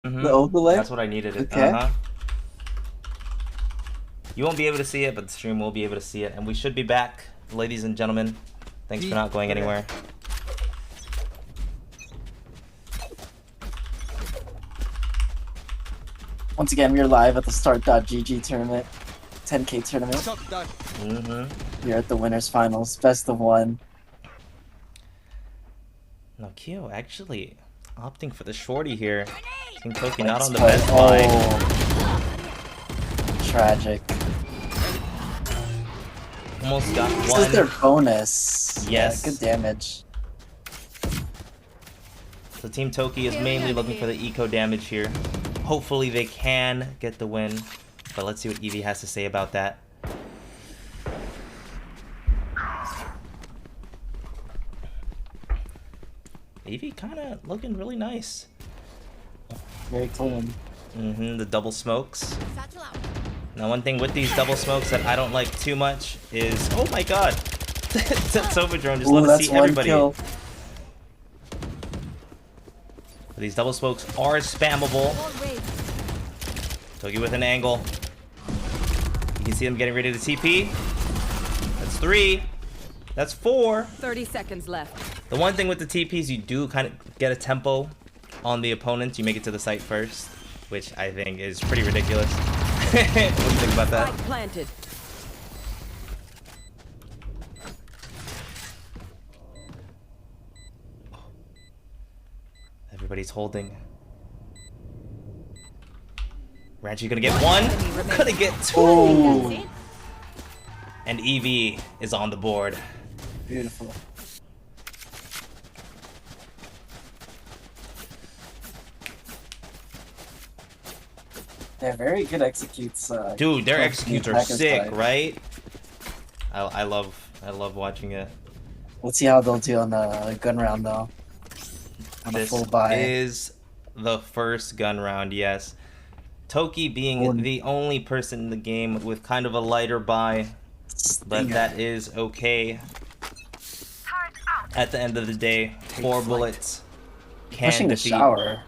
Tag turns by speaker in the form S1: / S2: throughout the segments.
S1: The overlay?
S2: That's what I needed it.
S1: Okay.
S2: You won't be able to see it, but the stream will be able to see it. And we should be back, ladies and gentlemen. Thanks for not going anywhere.
S1: Once again, we're live at the Start.gg tournament. 10K tournament. We're at the winners finals. Best of one.
S2: No, Kyo actually opting for the shorty here. Team Toki
S1: Like
S2: not on the best line.
S1: Tragic.
S2: Almost got
S1: This
S2: one.
S1: is their bonus.
S2: Yes.
S1: Yeah, good damage.
S2: So Team Toki is mainly looking for the eco damage here. Hopefully they can get the win. But let's see what Eevee has to say about that. Eevee kind of looking really nice.
S1: Very clean.
S2: The double smokes. Now one thing with these double smokes that I don't like too much is... Oh my god! That Sofa drone just let us see everybody.
S1: Kill.
S2: These double smokes are spammable. Toki with an angle. You can see them getting ready to TP. That's 3. That's 4.
S3: 30 seconds left.
S2: The one thing with the TPs, you do kind of get a tempo on the opponent. You make it to the site first, which I think is pretty ridiculous. What do you think about that?
S3: Spike planted.
S2: Everybody's holding. Ranchi gonna get 1. Gonna get 2.
S1: Oh.
S2: And Eevee is on the board.
S1: Beautiful. They're very good executes.
S2: Dude, their executes are sick,
S1: side.
S2: right? I love watching it.
S1: Let's see how they'll do on the gun round though. On a
S2: This
S1: full buy.
S2: is the first gun round, yes. Toki being the only person in the game with kind of a lighter buy, but that is okay. At the end of the day, 4 bullets can
S1: Pushing the
S2: defeat
S1: shower.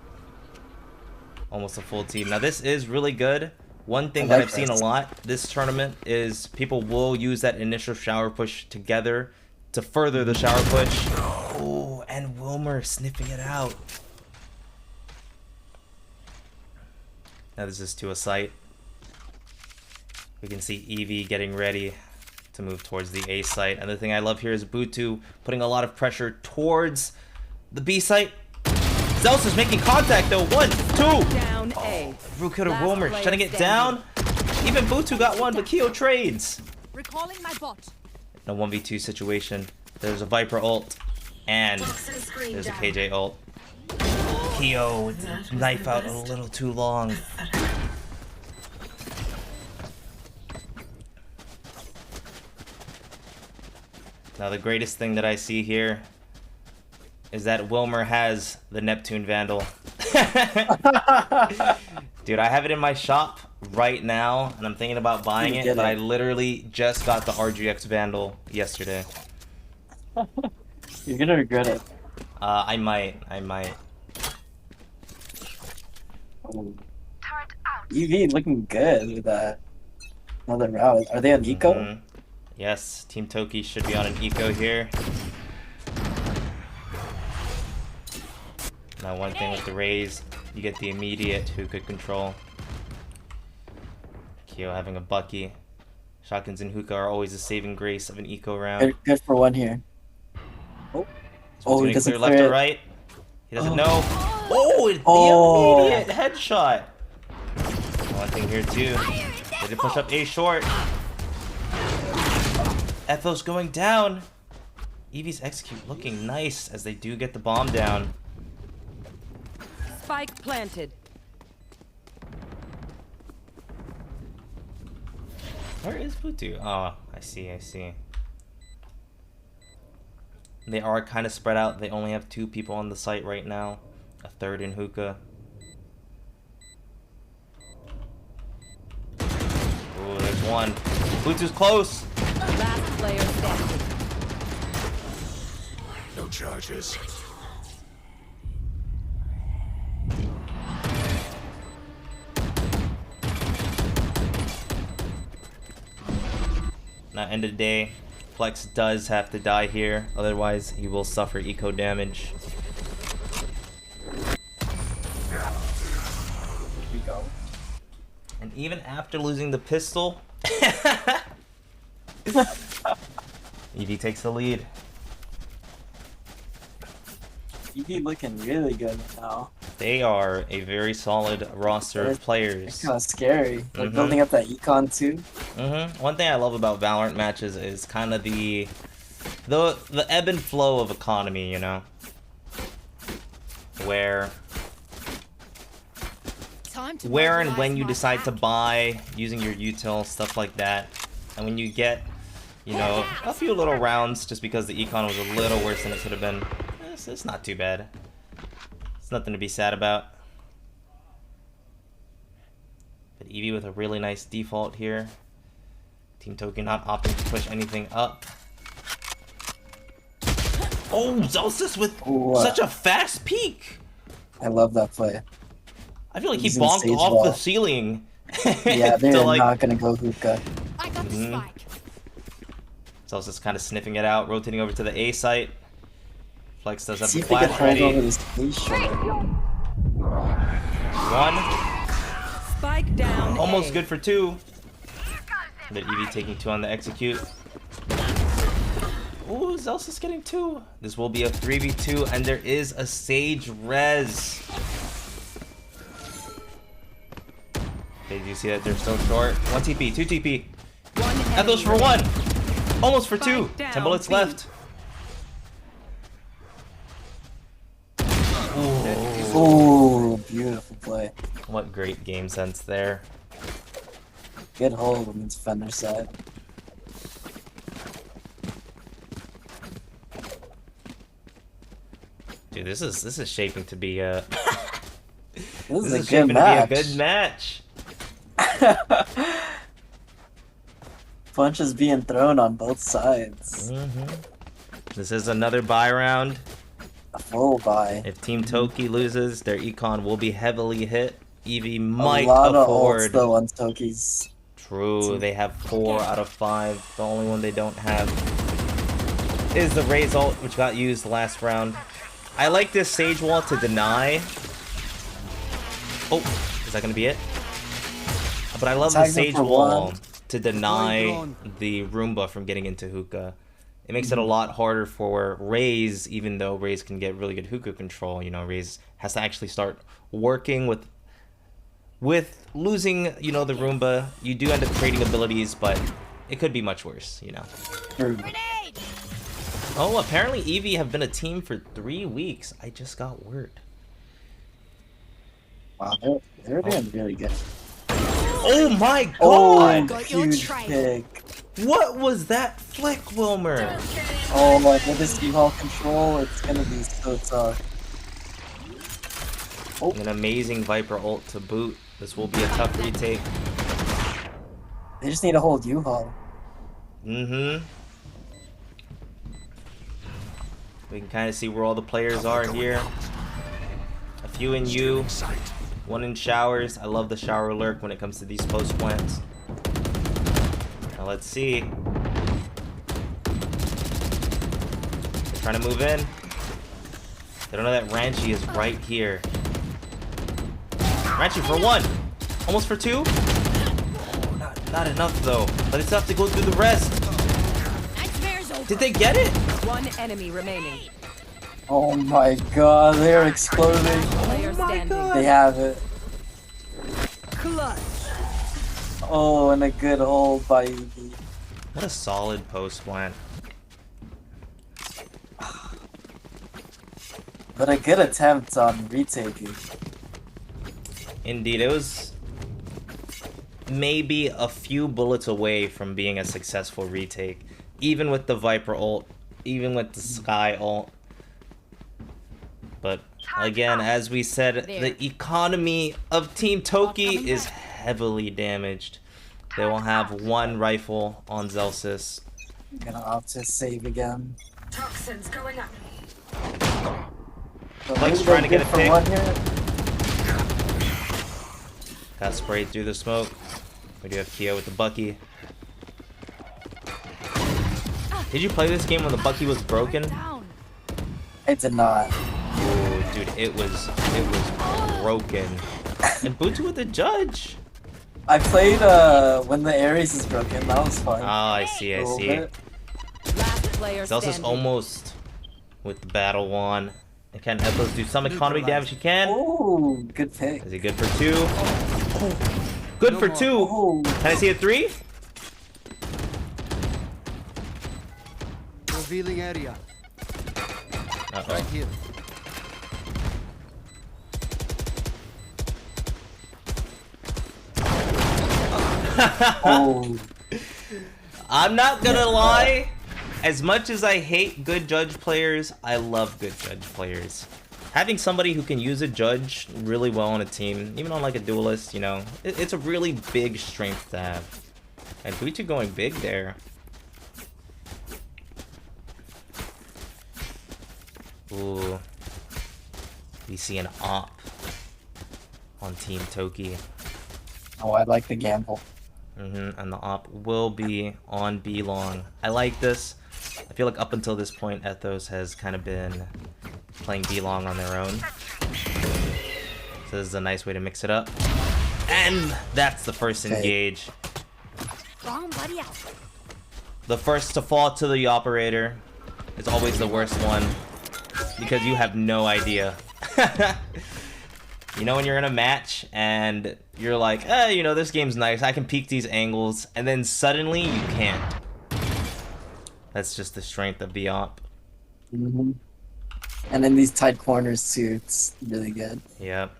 S2: almost a full team. Now this is really good. One thing that I've seen a lot this tournament is people will use that initial shower push together to further the shower push. Oh, and Wilmer sniffing it out. Now this is to a site. We can see Eevee getting ready to move towards the A site. And the thing I love here is Butu putting a lot of pressure towards the B site. Zeus is making contact though. 1, 2.
S3: Down A.
S2: Rukita Wilmer trying to get down. Even Butu got 1, but Kyo trades.
S3: Recalling my bot.
S2: In a 1v2 situation, there's a Viper ult and there's a KJ ult. Kyo with the knife out a little too long. Now the greatest thing that I see here is that Wilmer has the Neptune Vandal. Dude, I have it in my shop right now, and I'm thinking about buying it, but I literally just got the RGX Vandal yesterday.
S1: You're gonna regret it.
S2: I might.
S1: EV looking good with that. Another route. Are they on eco?
S2: Yes, Team Toki should be on an eco here. Now one thing with the Raze, you get the immediate hookah control. Kyo having a Bucky. Shotguns and hookah are always a saving grace of an eco round.
S1: Good for one here. Oh, he doesn't
S2: left or right. He doesn't know. Oh, the immediate headshot. One thing here too. They did push up A short. Ethos going down. Eevee's execute looking nice as they do get the bomb down.
S3: Spike planted.
S2: Where is Butu? Oh, I see. They are kind of spread out. They only have 2 people on the site right now. A 3rd in hookah. Oh, there's 1. Butu's close.
S3: Last player standing.
S4: No charges.
S2: Now, end of the day, Flex does have to die here, otherwise he will suffer eco damage.
S1: Here we go.
S2: And even after losing the pistol, EV takes the lead.
S1: EV looking really good now.
S2: They are a very solid roster of players.
S1: It's kind of scary. Like building up that econ too.
S2: One thing I love about Valorant matches is kind of the ebb and flow of economy, you know, where and when you decide to buy using your util, stuff like that, and when you get, you know, a few little rounds just because the econ was a little worse than it could have been. It's not too bad. It's nothing to be sad about. But Eevee with a really nice default here. Team Toki not opting to push anything up. Oh, Zelsis with such a fast peek!
S1: I love that play.
S2: I feel like he bonked off the ceiling.
S1: Yeah, they're not gonna go hookah.
S3: I got the spike.
S2: Zelsis kind of sniffing it out, rotating over to the A site. Flex does have
S1: See
S2: the
S1: if they can
S2: flash
S1: hold
S2: ready.
S1: over this face shot.
S2: One.
S3: Spike down.
S2: Almost
S3: A.
S2: good for two. But Eevee taking two on the execute. Ooh, Zelsis getting two. This will be a 3v2, and there is a Sage res. Okay, do you see that they're still short? 1 TP, 2 TP. Ethos for 1. Almost for 2. 10 bullets left.
S1: Oh, beautiful play.
S2: What great game sense there.
S1: Good hold on the defender side.
S2: Dude, this is shaping to be a
S1: This is a good
S2: shaping
S1: match.
S2: to be a good match.
S1: Punches being thrown on both sides.
S2: This is another buy round.
S1: A full buy.
S2: If Team Toki loses, their econ will be heavily hit. Eevee
S1: A
S2: might
S1: lot of
S2: afford.
S1: ults though on Toki's.
S2: True, they have 4 out of 5. The only one they don't have is the Raze ult, which got used last round. I like this Sage wall to deny. Oh, is that gonna be it? But I love the Sage wall to deny the Roomba from getting into hookah. It makes it a lot harder for Raze, even though Raze can get really good hookah control. You know, Raze has to actually start working with losing, you know, the Roomba. You do end up trading abilities, but it could be much worse, you know. Oh, apparently Eevee have been a team for 3 weeks. I just got word.
S1: Wow, they're doing really good.
S2: Oh my god!
S1: Oh, huge pick.
S2: What was that flick, Wilmer?
S1: Oh my goodness, default control, it's gonna be so tough. Oh.
S2: An amazing Viper ult to boot. This will be a tough retake.
S1: They just need to hold U-Haul.
S2: We can kind of see where all the players are here. A few in U, 1 in showers. I love the shower lurk when it comes to these post plants. Now let's see. They're trying to move in. They don't know that Ranchi is right here. Ranchi for 1. Almost for 2. Oh, not enough though. But it's enough to go through the rest. Did they get it?
S3: 1 enemy remaining.
S1: Oh my god, they're exploding.
S3: Player standing.
S1: They have it.
S3: Clutch.
S1: Oh, and a good hold by Eevee.
S2: What a solid post plant.
S1: But a good attempt on retaking.
S2: Indeed, it was maybe a few bullets away from being a successful retake. Even with the Viper ult, even with the Sky ult. But again, as we said, the economy of Team Toki is heavily damaged. They will have 1 rifle on Zelsis.
S1: Gonna opt to save again.
S4: Toxins going up.
S2: Flex trying to get a pick.
S1: Here.
S2: Got sprayed through the smoke. We do have Keo with the Bucky. Did you play this game when the Bucky was broken?
S1: I did not.
S2: Oh, dude, it was broken. And Butu with the judge.
S1: I played when the Ares is broken. That was fun.
S2: Oh, I see, I see.
S3: Last player
S2: Zelsa's
S3: standing.
S2: almost with the battle wand. And can Ethos do some economy damage? He can.
S1: Oh, good pick.
S2: Is he good for 2? Good for 2.
S1: Oh.
S2: Can I see a 3?
S4: Revealing area.
S2: Uh-oh.
S4: Right here.
S1: Oh.
S2: I'm not gonna lie. As much as I hate good judge players, I love good judge players. Having somebody who can use a judge really well on a team, even on like a duelist, you know, it's a really big strength to have. And Butu going big there. Ooh. We see an op on Team Toki.
S1: Oh, I like the gamble.
S2: And the op will be on B long. I like this. I feel like up until this point, Ethos has kind of been playing B long on their own. So this is a nice way to mix it up. And that's the first engage. The first to fall to the operator is always the worst one, because you have no idea. You know when you're in a match and you're like, you know, this game's nice, I can peek these angles, and then suddenly you can't. That's just the strength of the op.
S1: Mm-hmm. And in these tight corners too, it's really good.
S2: Yep.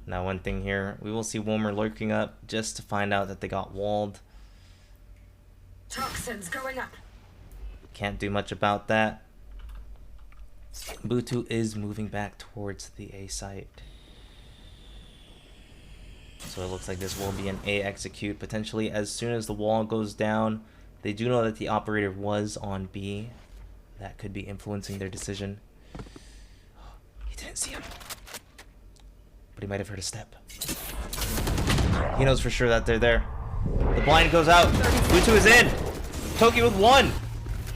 S2: Now one thing here, we will see Wilmer lurking up just to find out that they got walled.
S3: Toxins going up.
S2: Can't do much about that. Butu is moving back towards the A site. So it looks like this will be an A execute, potentially as soon as the wall goes down. They do know that the operator was on B. That could be influencing their decision. He didn't see him, but he might have heard a step. He knows for sure that they're there. The blind goes out. Butu is in. Toki with 1.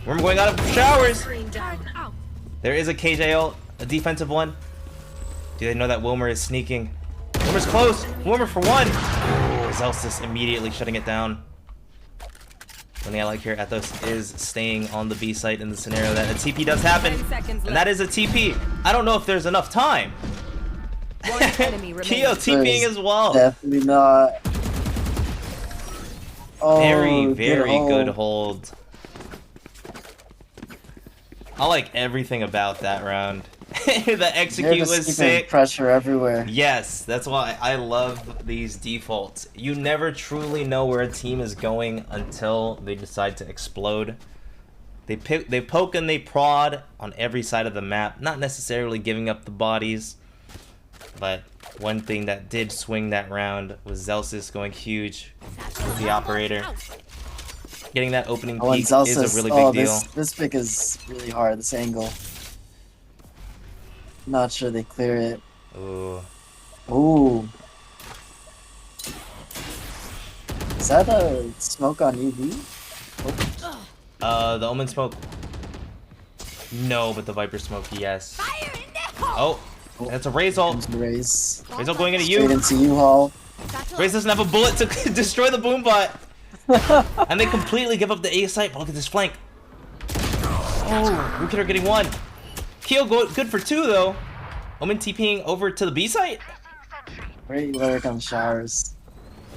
S2: We're going out of showers. There is a KJL, a defensive one. Do they know that Wilmer is sneaking? Wilmer's close. Wilmer for 1. Zelsis immediately shutting it down. One thing I like here, Ethos is staying on the B site in the scenario that a TP does happen. And that is a TP. I don't know if there's enough time. Keo TPing as well.
S1: Definitely not. Oh,
S2: Very good hold. I like everything about that round. The execute was sick.
S1: Pressure everywhere.
S2: Yes, that's why I love these defaults. You never truly know where a team is going until they decide to explode. They poke and they prod on every side of the map, not necessarily giving up the bodies. But one thing that did swing that round was Zelsis going huge with the operator. Getting that opening peek is a really big deal.
S1: This pick is really hard, this angle. Not sure they clear it.
S2: Ooh.
S1: Ooh. Is that a smoke on EV?
S2: The Omen smoke. No, but the Viper smoke, yes. Oh, that's a Raze ult.
S1: Raze.
S2: Raze ult going into
S1: Straight
S2: you.
S1: into U-Haul.
S2: Raze doesn't have a bullet to destroy the boom bot. And they completely give up the A site, but look at this flank. Oh, Rookie are getting 1. Keo good for 2 though. Omen TPing over to the B site.
S1: Great lurk on showers.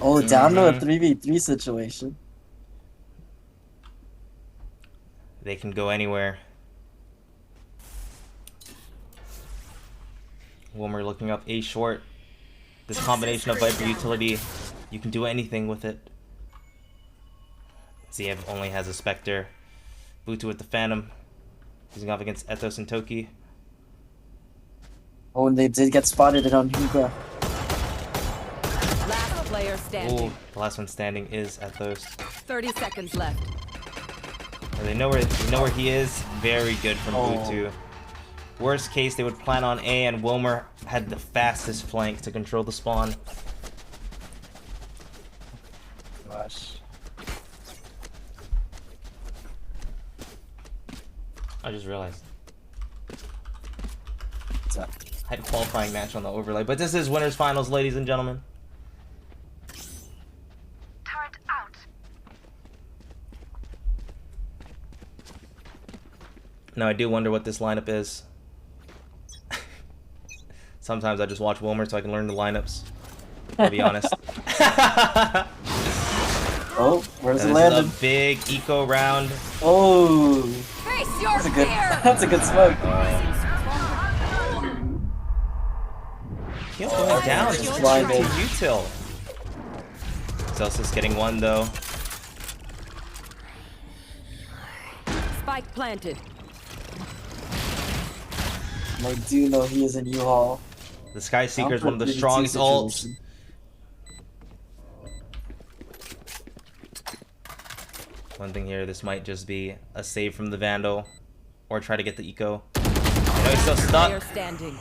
S1: Oh, down to a 3v3 situation.
S2: They can go anywhere. Wilmer looking up A short. This combination of Viper utility, you can do anything with it. Ziev only has a Spectre. Butu with the Phantom. Using off against Ethos and Toki.
S1: Oh, and they did get spotted on Hugo.
S3: Last player standing.
S2: Ooh, the last one standing is Ethos.
S3: 30 seconds left.
S2: And they know where he is. Very good from Butu. Worst case, they would plan on A, and Wilmer had the fastest flank to control the spawn.
S1: Gosh.
S2: just realized.
S1: What's up?
S2: I had a qualifying match on the overlay, but this is winners finals, ladies and gentlemen.
S4: Turret out.
S2: Now I do wonder what this lineup is. Sometimes I just watch Wilmer so I can learn the lineups. To be honest.
S1: Oh, where's it
S2: This
S1: landed?
S2: is a big eco round.
S1: Oh,
S3: Face your
S1: that's a good.
S3: fear.
S1: That's a good smoke.
S2: He's going down.
S1: Just
S2: Just
S1: blinded.
S2: util. Celsius getting one though.
S3: Spike planted.
S1: I do know he is in U-Haul.
S2: The Sky Seeker is one of the strongest ults. One thing here, this might just be a save from the Vandal, or try to get the eco. You know he's still
S3: Player
S2: stuck,
S3: standing.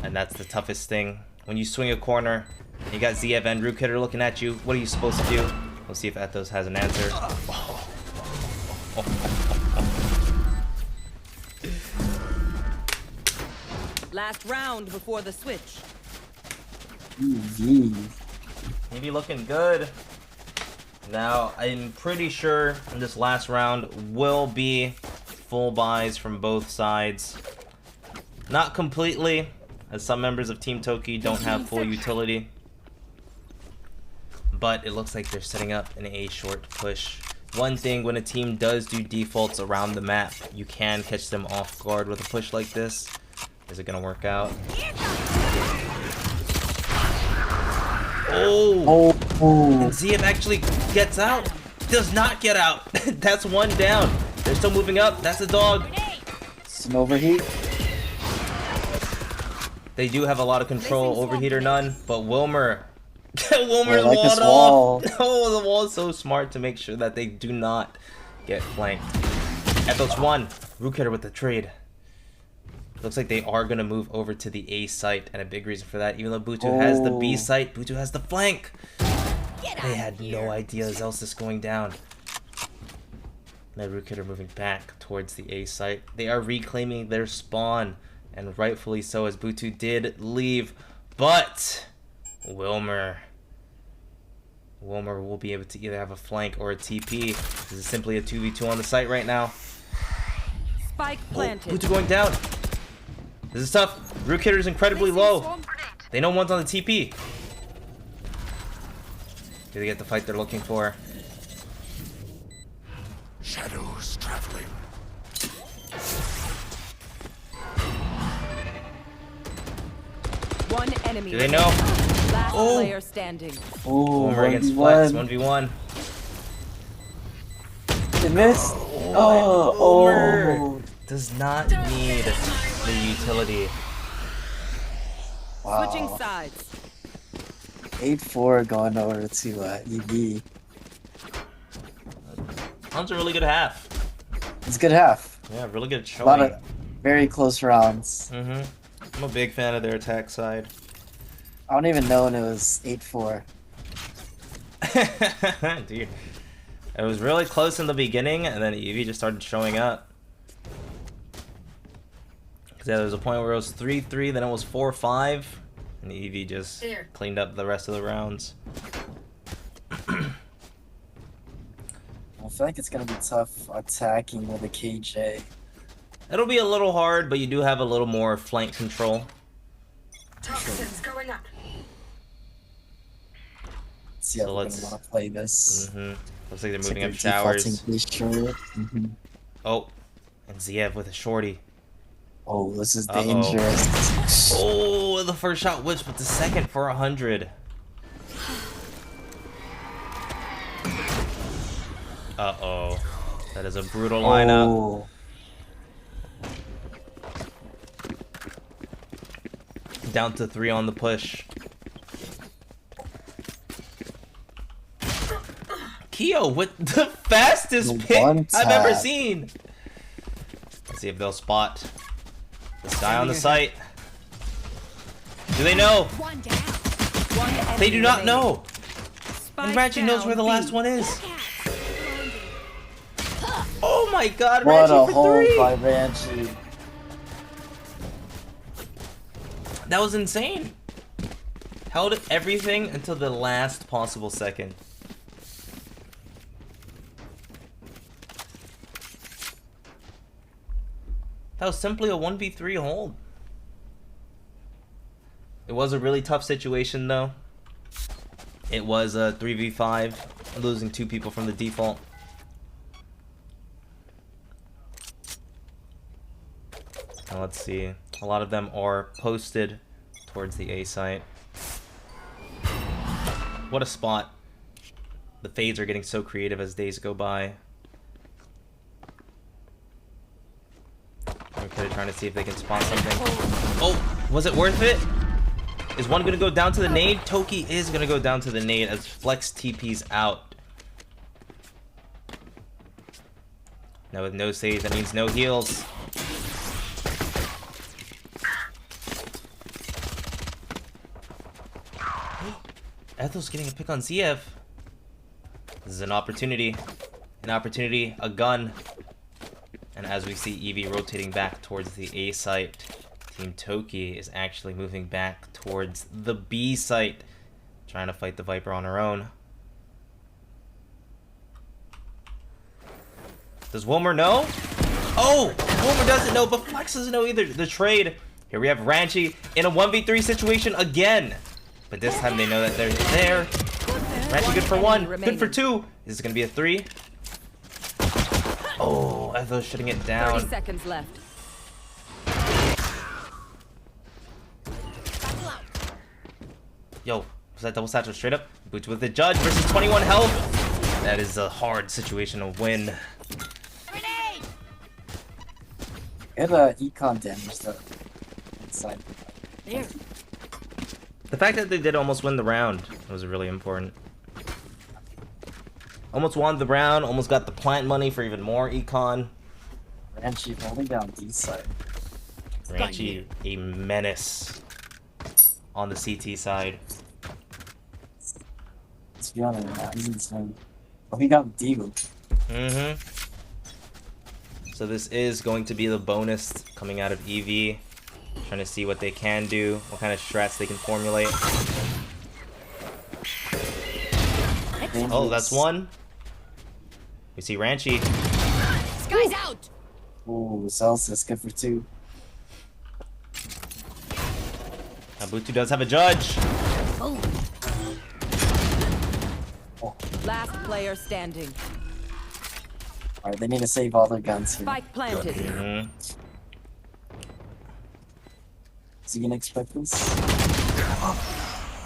S2: and that's the toughest thing. When you swing a corner, you got ZF and Rook Hitter looking at you. What are you supposed to do? We'll see if Ethos has an answer.
S3: Last round before the switch.
S2: Maybe looking good. Now, I'm pretty sure in this last round will be full buys from both sides. Not completely, as some members of Team Toki don't have full utility. But it looks like they're setting up an A short push. One thing, when a team does do defaults around the map, you can catch them off guard with a push like this. Is it gonna work out? Oh! And ZF actually gets out. Does not get out. That's one down. They're still moving up. That's a dog.
S1: Some overheat.
S2: They do have a lot of control, overheat or none, but Wilmer. Wilmer's
S1: I like this
S2: walled off.
S1: wall.
S2: Oh, the wall is so smart to make sure that they do not get flanked. Ethos 1. Rook Hitter with the trade. Looks like they are going to move over to the A site, and a big reason for that, even though Butu has the B site, Butu has the flank. They had no idea Zelsis going down. Now Rook Hitter moving back towards the A site. They are reclaiming their spawn, and rightfully so, as Butu did leave. But Wilmer will be able to either have a flank or a TP. This is simply a 2v2 on the site right now.
S3: Spike planted.
S2: Butu going down. This is tough. Rook Hitter is incredibly low. They know one's on the TP. Do they get the fight they're looking for?
S5: Shadows traveling.
S3: One enemy.
S2: Do they know?
S3: Last
S2: Oh.
S3: player standing.
S1: Oh,
S2: Wilmer against Flex,
S1: 1v1.
S2: 1v1.
S1: It missed.
S2: Wilmer does not need the utility.
S3: Switching
S1: Wow.
S3: sides.
S1: 8-4 going over to EV.
S2: That was a really good half.
S1: It's a good half.
S2: Yeah, really good
S1: A lot
S2: showing.
S1: of very close rounds.
S2: I'm a big fan of their attack side.
S1: I don't even know when it was 8-4.
S2: Dude. It was really close in the beginning, and then Eevee just started showing up. Because yeah, there was a point where it was 3-3, then it was 4-5, and Eevee just cleaned up the rest of the rounds.
S1: I feel like it's gonna be tough attacking with a KJ.
S2: It'll be a little hard, but you do have a little more flank control.
S4: Toxins going up.
S1: Let's see how
S2: So
S1: we're
S2: let's-
S1: gonna want to play this.
S2: Looks like they're
S1: Looks
S2: moving
S1: like
S2: up
S1: they're
S2: towers.
S1: defaulting pretty short.
S2: Oh, and Ziev with a shorty.
S1: Oh, this is
S2: Uh-oh.
S1: dangerous.
S2: Oh, the first shot whips with the second for 100. Uh-oh. That is a brutal lineup.
S1: Oh.
S2: Down to 3 on the push. Keo with the fastest
S1: The
S2: pick
S1: one
S2: I've ever
S1: tap.
S2: seen. Let's see if they'll spot this guy on the site. Do they know?
S3: One down. One enemy
S2: They do not
S3: remaining.
S2: know.
S3: Spike
S2: And Ratchet knows
S3: down
S2: where the
S3: B.
S2: last one is. Oh my god,
S1: What a
S2: Ranchi for
S1: hold
S2: 3!
S1: by Ranchi.
S2: That was insane. Held everything until the last possible second. That was simply a 1v3 hold. It was a really tough situation though. It was a 3v5, losing 2 people from the default. Now let's see. A lot of them are posted towards the A site. What a spot. The fades are getting so creative as days go by. Okay, trying to see if they can spot something. Oh, was it worth it? Is one gonna go down to the nade? Toki is gonna go down to the nade as Flex TP's out. Now with no saves, that means no heals. Ethel's getting a pick on ZF. This is an opportunity. A gun. And as we see Eevee rotating back towards the A site, Team Toki is actually moving back towards the B site, trying to fight the Viper on her own. Does Wilmer know? Oh! Wilmer doesn't know, but Flex doesn't know either. The trade. Here we have Ranchi in a 1v3 situation again. But this time they know that they're there. Ranchi good for 1, good for 2. Is it going to be a 3? Oh, Ethel's shutting it down.
S3: 30 seconds left.
S2: Yo, was that double satchel straight up? Boots with the judge versus 21 health. That is a hard situation to win.
S1: Get econ damage though. Inside.
S3: There.
S2: The fact that they did almost win the round was really important. Almost won the round, almost got the plant money for even more econ.
S1: Ranchi holding down D side.
S2: Ranchi, a menace on the CT side.
S1: Let's be honest, he's insane. Oh, he got D.
S2: Mm-hmm. So this is going to be the bonus coming out of Eevee. Trying to see what they can do, what kind of strats they can formulate. Oh, that's 1. We see Ranchi.
S3: Sky's out.
S1: Ooh, Celsius good for 2.
S2: Abutu does have a judge.
S3: Oh. Last player standing.
S1: Alright, they need to save all their guns here.
S3: Spike planted.
S2: Mm-hmm.
S1: Is he gonna expect this?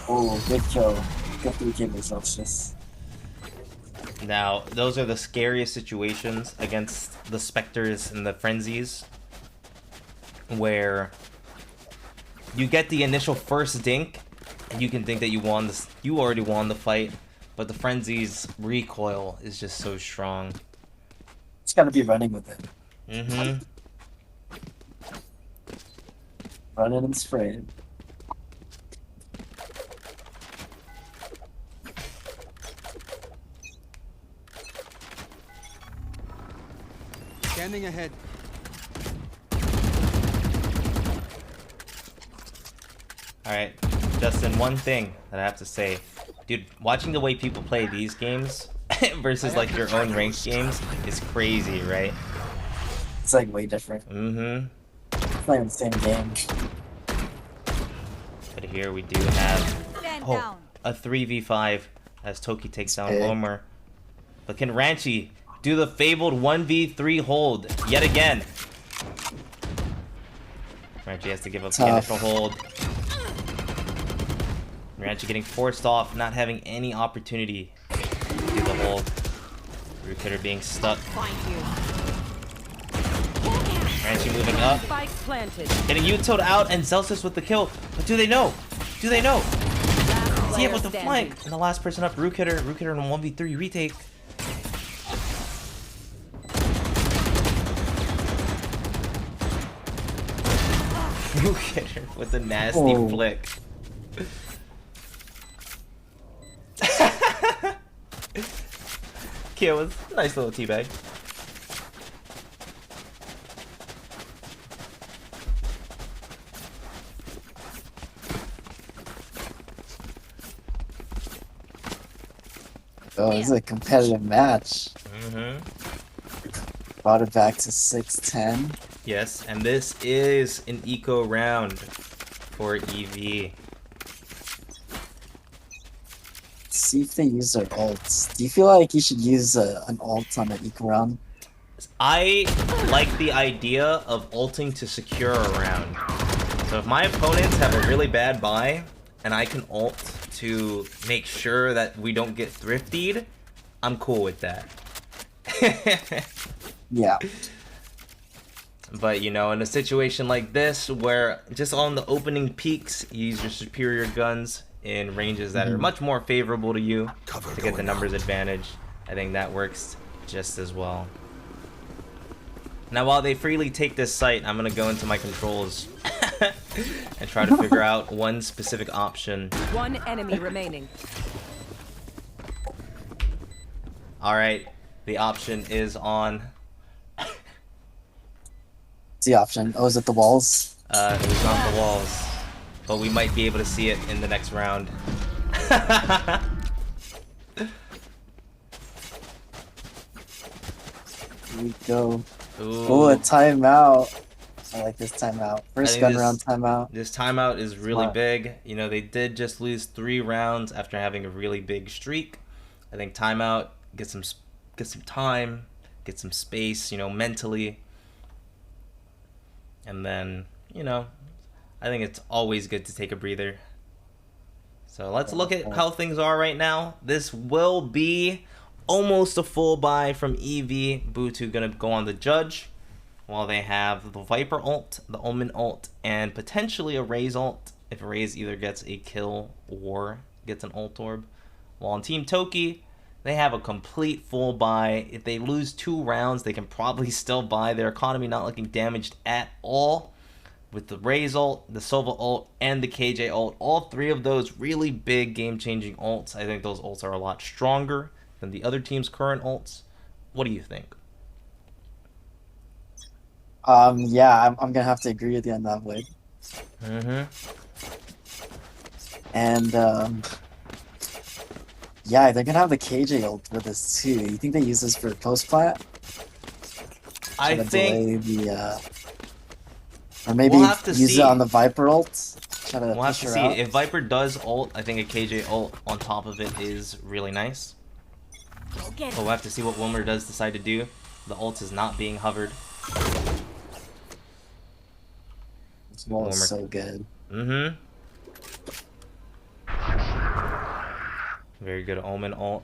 S1: Oh, good kill. Got 3K by Celsius.
S2: Now, those are the scariest situations against the Spectres and the Frenzies, where you get the initial first dink, and you can think that you won this, you already won the fight, but the Frenzy's recoil is just so strong.
S1: Just gotta be running with it.
S2: Mm-hmm.
S1: Running and spraying.
S6: Standing ahead.
S2: Alright, Justin, one thing that I have to say. Dude, watching the way people play these games versus like your own ranked games is crazy, right?
S1: It's like way different.
S2: Mm-hmm.
S1: Playing the same game.
S2: But here we do have a 3v5 as Toki takes down Wilmer. But can Ranchi do the fabled 1v3 hold yet again? Ranchi has to give up the initial hold. Ranchi getting forced off, not having any opportunity to do the hold. Root being stuck. Ranchi moving up.
S3: Spike planted.
S2: Getting Utoed out and Celsius with the kill. But do they know? Do they know? ZF with the flank. And the last person up, Rook Hitter. Rook Hitter in a 1v3 retake. Rook Hitter with the nasty flick. Okay, it was a nice little teabag.
S1: Oh, this is a competitive match. Brought it back to 6-10.
S2: Yes, and this is an eco round for EV.
S1: See if they use their ults. Do you feel like you should use an ult on an eco round?
S2: I like the idea of ulting to secure a round. So if my opponents have a really bad buy, and I can ult to make sure that we don't get thriftied, I'm cool with that.
S1: Yeah.
S2: But, you know, in a situation like this, where just on the opening peaks, you use your superior guns in ranges that are much more favorable to you to get the numbers advantage, I think that works just as well. Now, while they freely take this site, I'm going to go into my controls and try to figure out one specific option.
S3: One enemy remaining.
S2: Alright, the option is on...
S1: It's the option. Oh, is it the walls?
S2: It was on the walls. But we might be able to see it in the next round.
S1: Here we go.
S2: Ooh.
S1: Oh, a timeout. I like this timeout.
S2: I
S1: First
S2: think
S1: gun
S2: this-
S1: round timeout.
S2: This timeout is really
S1: Smart.
S2: big. You know, they did just lose 3 rounds after having a really big streak. I think timeout, get some time, get some space, you know, mentally. And then, you know, I think it's always good to take a breather. So let's look at how things are right now. This will be almost a full buy from EV. Butu gonna go on the Judge, while they have the Viper ult, the Omen ult, and potentially a Raze ult, if Raze either gets a kill or gets an ult orb. While on Team Toki, they have a complete full buy. If they lose 2 rounds, they can probably still buy. Their economy not looking damaged at all. With the Raze ult, the Sova ult, and the KJ ult, all 3 of those really big game-changing ults. I think those ults are a lot stronger than the other team's current ults. What do you think?
S1: Yeah, I'm gonna have to agree with you on that way. And yeah, they're gonna have the KJ ult with this too. You think they use this for post plant?
S2: I think
S1: or maybe
S2: we'll have to
S1: use
S2: see.
S1: it on the Viper ult. Try to
S2: We'll have
S1: push
S2: to
S1: her
S2: see.
S1: out.
S2: If Viper does ult, I think a KJ ult on top of it is really nice. But we'll have to see what Wilmer does decide to do. The ult is not being hovered.
S1: This wall is so good.
S2: Very good Omen ult.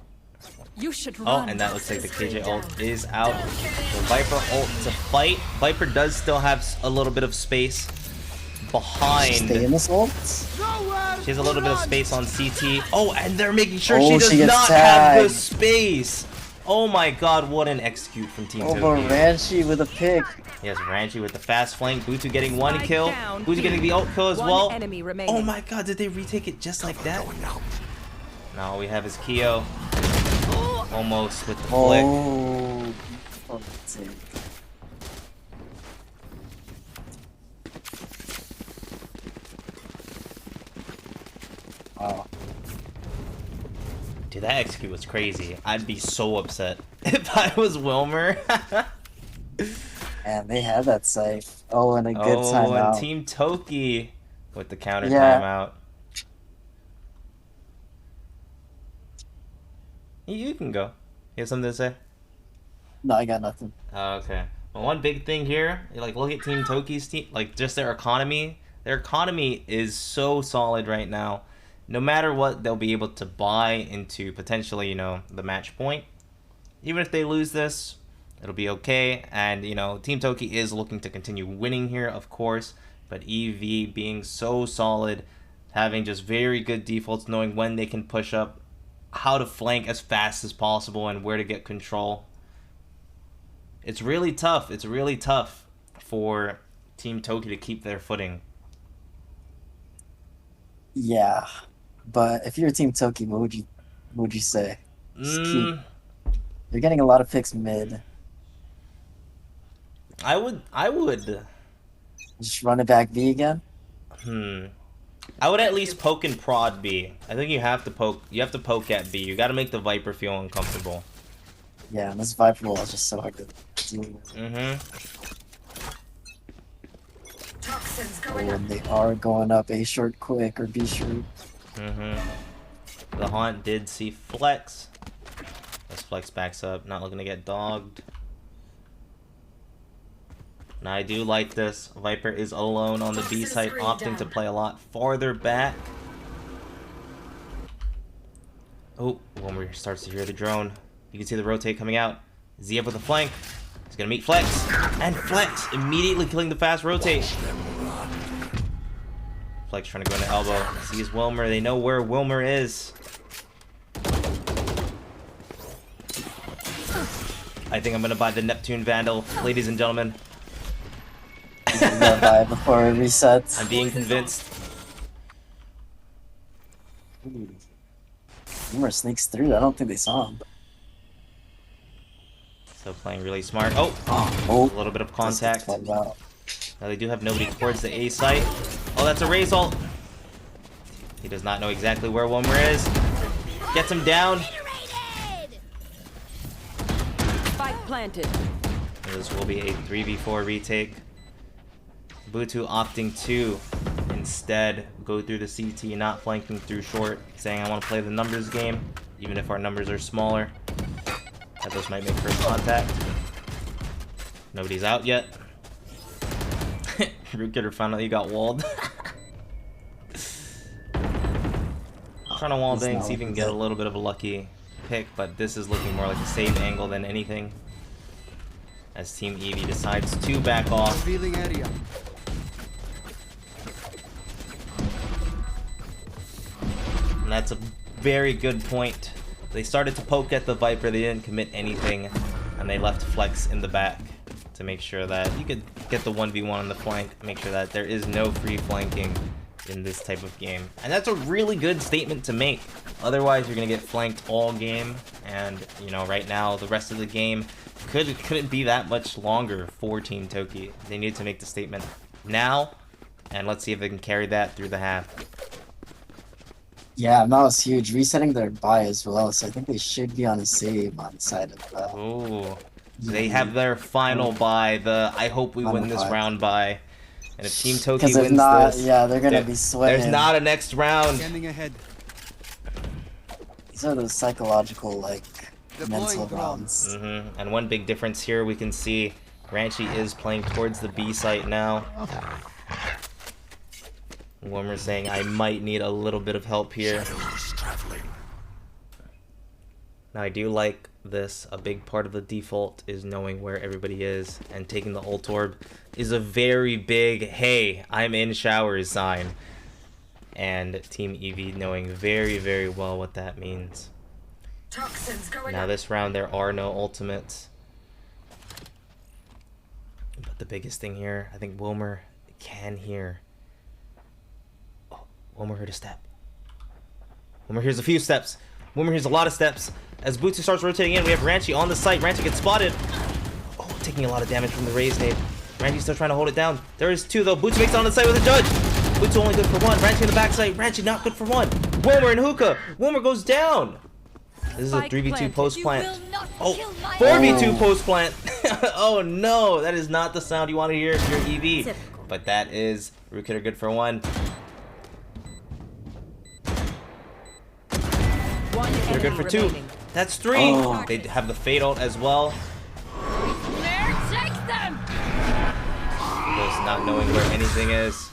S3: You should
S2: Oh,
S3: run.
S2: and that looks like the KJ ult is out. The Viper ult to fight. Viper does still have a little bit of space behind.
S1: Stay in this ult.
S2: She has a little bit of space on CT. Oh, and they're making sure
S1: Oh,
S2: she does
S1: she gets
S2: not have the
S1: tagged.
S2: space. Oh my god, what an execute from Team
S1: Over
S2: Toki.
S1: Ranchi with a pick.
S2: Yes, Ranchi with the fast flank. Butu getting 1
S3: Spike
S2: kill.
S3: down.
S2: Butu getting the ult kill as
S3: One
S2: well.
S3: enemy remaining.
S2: Oh my god, did they retake it just like that? No, we have his Kyo. Almost with the flick.
S1: Oh. Oh, that's it. Wow.
S2: Dude, that execute was crazy. I'd be so upset if I was Wilmer.
S1: And they had that safe. Oh, and a good
S2: Oh,
S1: timeout.
S2: and Team Toki with the counter
S1: Yeah.
S2: timeout. You can go. You have something to say?
S1: No, I got nothing.
S2: Oh, okay. Well, one big thing here, like look at Team Toki's team, like just their economy. Their economy is so solid right now. No matter what, they'll be able to buy into potentially, you know, the match point. Even if they lose this, it'll be okay. And, you know, Team Toki is looking to continue winning here, of course. But EV being so solid, having just very good defaults, knowing when they can push up, how to flank as fast as possible, and where to get control. It's really tough. It's really tough for Team Toki to keep their footing.
S1: Yeah, but if you're Team Toki, what would you say? Just keep- You're getting a lot of picks mid.
S2: I would
S1: Just run it back B again.
S2: I would at least poke and prod B. I think you have to poke. You have to poke at B. You got to make the Viper feel uncomfortable.
S1: Yeah, and this Viper wall is just so hard to deal with.
S4: Toxins
S1: Oh,
S4: going up.
S1: and they are going up A short quick or B short.
S2: The Haunt did see Flex. As Flex backs up, not looking to get dogged. Now I do like this. Viper is alone on the B site, opting to play a lot farther back. Oh, Wilmer starts to hear the drone. You can see the rotate coming out. Ziev with a flank. He's gonna meet Flex. And Flex immediately killing the fast rotate. Flex trying to go into elbow. Sees Wilmer. They know where Wilmer is. I think I'm gonna buy the Neptune Vandal, ladies and gentlemen.
S1: I'm gonna buy it before it resets.
S2: I'm being convinced.
S1: Boomer sneaks through. I don't think they saw him.
S2: So playing really smart. Oh, a little bit of contact. Now they do have nobody towards the A site. Oh, that's a Raze ult. He does not know exactly where Wilmer is. Gets him down.
S3: Spike planted.
S2: This will be a 3v4 retake. Butu opting to instead go through the CT, not flanking through short, saying I want to play the numbers game, even if our numbers are smaller. That those might make first contact. Nobody's out yet. Rootgetter finally got walled. Trying to wall bang, see if he can get a little bit of a lucky pick, but this is looking more like a save angle than anything. As Team Eevee decides to back off.
S6: Revealing area.
S2: And that's a very good point. They started to poke at the Viper, they didn't commit anything, and they left Flex in the back to make sure that you could get the 1v1 on the flank, make sure that there is no free flanking in this type of game. And that's a really good statement to make. Otherwise, you're gonna get flanked all game, and you know, right now, the rest of the game couldn't be that much longer for Team Toki. They need to make the statement now, and let's see if they can carry that through the half.
S1: Yeah, that was huge. Resetting their buy as well, so I think they should be on a save on the side of that.
S2: Ooh. So they have their final buy, the I hope we win this round buy. And if Team Toki
S1: Because if
S2: wins
S1: not,
S2: this,
S1: yeah, they're gonna be sweating.
S2: there's not a next round.
S6: Scanning ahead.
S1: These are those psychological, like,
S6: Deploying
S1: mental
S6: drone.
S1: rounds.
S2: And one big difference here, we can see Ranchi is playing towards the B site now. Wilmer saying, I might need a little bit of help here.
S5: Shadows traveling.
S2: Now I do like this. A big part of the default is knowing where everybody is, and taking the ult orb is a very big, hey, I'm in showers sign. And Team Eevee knowing very, very well what that means.
S4: Toxins going
S2: Now
S4: up.
S2: this round there are no ultimates. But the biggest thing here, I think Wilmer can hear. Oh, Wilmer heard a step. Wilmer hears a few steps. Wilmer hears a lot of steps. As Butsu starts rotating in, we have Ranchi on the site. Ranchi gets spotted. Oh, taking a lot of damage from the Raze nade. Ranchi's still trying to hold it down. There is two though. Butsu makes it on the site with a judge. Butsu only good for one. Ranchi in the backside. Ranchi not good for one. Wilmer and Hookah. Wilmer goes down. This is a 3v2 post plant. Oh, 4v2 post plant. Oh no, that is not the sound you want to hear if you're EV. But that is Rookhitter good for one. They're good for two. That's three.
S1: Oh.
S2: They have the Fade ult as well. Just not knowing where anything is.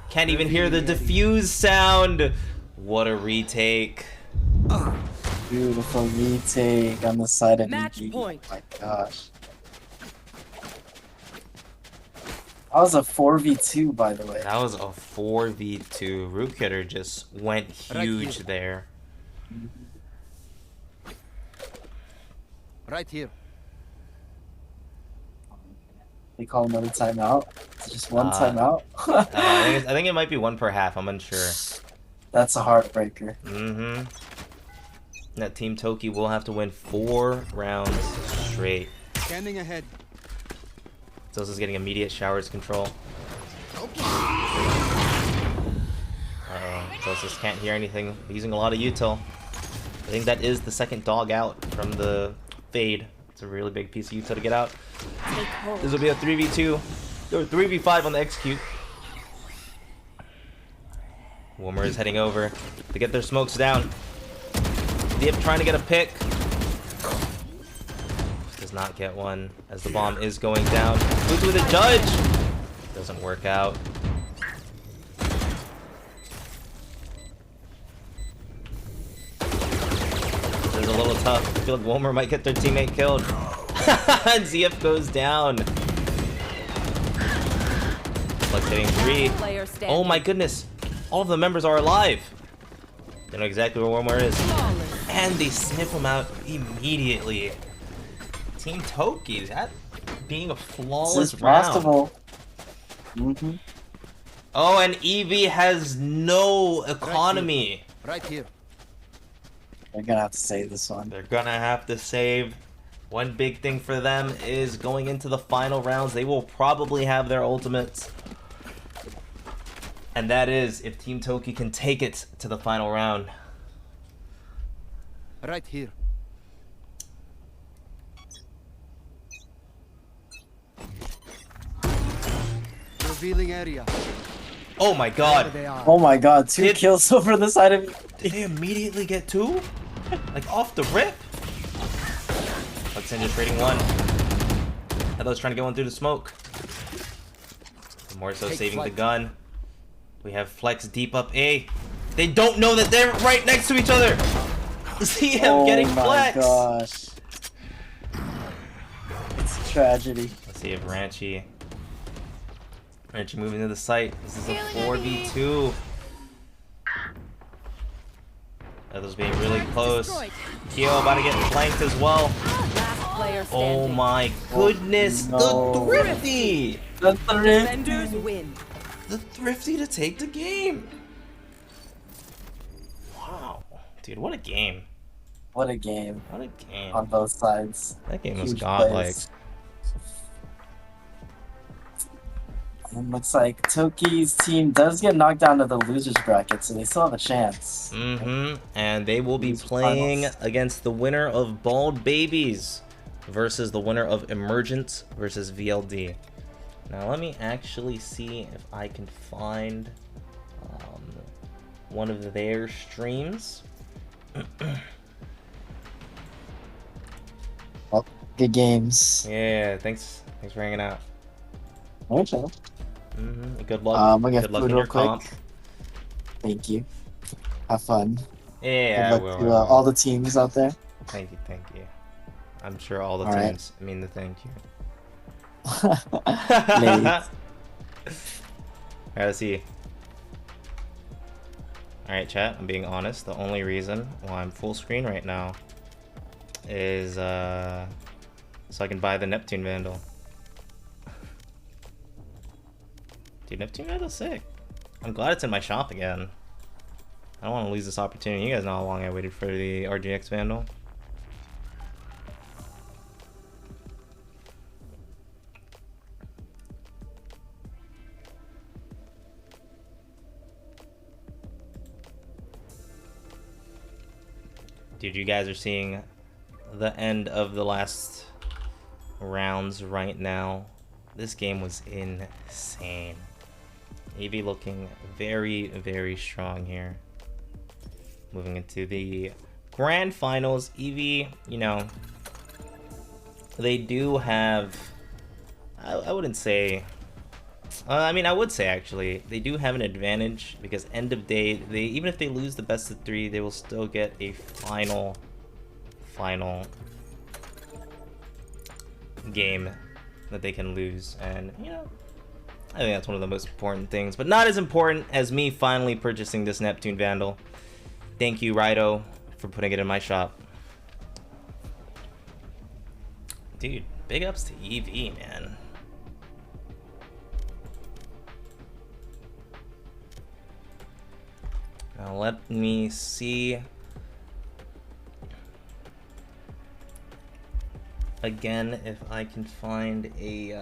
S2: Can't even hear the diffuse sound. What a retake.
S1: Beautiful retake on the side of
S3: Match
S1: EG.
S3: point.
S1: Oh my gosh. That was a 4v2, by the way.
S2: That was a 4v2. Rookhitter just went huge there.
S6: Right here.
S1: They call another timeout. It's just one timeout.
S2: I think it might be one per half. I'm unsure.
S1: That's a heartbreaker.
S2: That Team Toki will have to win 4 rounds straight.
S6: Scanning ahead.
S2: Zos is getting immediate showers control. Celsius can't hear anything. Using a lot of util. I think that is the second dog out from the fade. It's a really big piece of util to get out. This will be a 3v2 or 3v5 on the execute. Woomer is heading over to get their smokes down. Dip trying to get a pick. Does not get one as the bomb is going down. Boots with a judge. Doesn't work out. This is a little tough. I feel like Woomer might get their teammate killed. And ZF goes down. Flex hitting 3. Oh my goodness. All of the members are alive. They know exactly where Woomer is. And they sniff him out immediately. Team Toki, that being a flawless round. Oh, and Eevee has no economy.
S5: Right here.
S1: They're gonna have to save this one.
S2: They're gonna have to save. One big thing for them is going into the final rounds. They will probably have their ultimates. And that is if Team Toki can take it to the final round.
S5: Right here. Revealing area.
S2: Oh my god.
S5: There they are.
S1: Oh my god, 2 kills over the side of me.
S2: Did they immediately get 2? Like off the rip? Alexander's trading 1. Hello's trying to get one through the smoke. More so saving the gun. We have Flex deep up A. They don't know that they're right next to each other. See him getting Flex.
S1: Oh my gosh. It's a tragedy.
S2: Let's see if Ranchi moving to the site. This is a 4v2. Others being really close. Kyo about to get flanked as well. Oh my goodness.
S1: No.
S2: The Thrifty.
S1: The Thrifty.
S3: Defenders win.
S2: The Thrifty to take the game. Wow. Dude, what a game.
S1: What a game.
S2: What a game.
S1: On both sides.
S2: That game was
S1: Huge
S2: godlike.
S1: plays. And looks like Toki's team does get knocked down to the losers bracket, so they still have a chance.
S2: And they will be playing against the winner of Bald Babies versus the winner of Emergence versus VLD. Now let me actually see if I can find one of their streams.
S1: Well, good games.
S2: Yeah, thanks for hanging out.
S1: Okay.
S2: Good luck.
S1: I'm gonna get
S2: Good luck
S1: food
S2: in
S1: real
S2: your
S1: quick.
S2: comp.
S1: Thank you. Have fun.
S2: Yeah,
S1: Good luck to all the teams out there.
S2: Thank you. I'm sure all the
S1: All right.
S2: teams mean the thank you.
S1: Late.
S2: Alright, let's see. Alright, chat, I'm being honest. The only reason why I'm full screen right now is so I can buy the Neptune Vandal. Dude, Neptune Vandal's sick. I'm glad it's in my shop again. I don't want to lose this opportunity. You guys know how long I waited for the RGX Vandal. Dude, you guys are seeing the end of the last rounds right now. This game was insane. Eevee looking very, very strong here. Moving into the grand finals. Eevee, you know, they do have, I wouldn't say, I mean, I would say actually, they do have an advantage because end of day, even if they lose the best of 3, they will still get a final game that they can lose. And, you know, I think that's one of the most important things, but not as important as me finally purchasing this Neptune Vandal. Thank you, Rido, for putting it in my shop. Dude, big ups to Eevee, man. Now let me see again if I can find a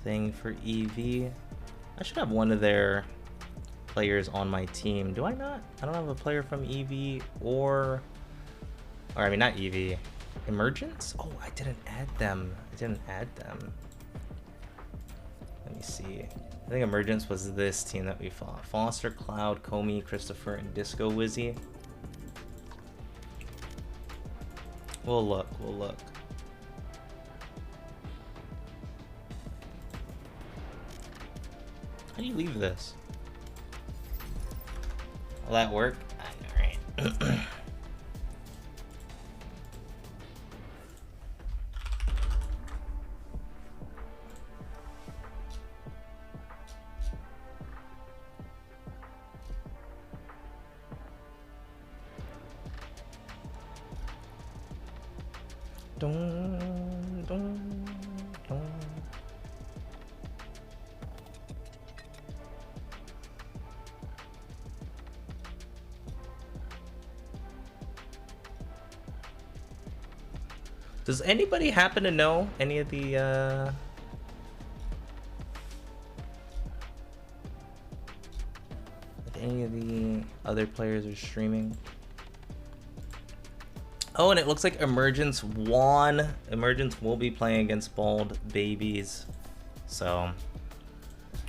S2: thing for EV. I should have one of their players on my team. Do I not? I don't have a player from EV or I mean, not EV. Emergence? Oh, I didn't add them. Let me see. I think Emergence was this team that we fought. Foster, Cloud, Comey, Christopher, and Disco Wizzy. We'll look. How do you leave this? Will that work? Alright. Does anybody happen to know any of the if any of the other players are streaming? Oh, and it looks like Emergence won. Emergence will be playing against Bald Babies, so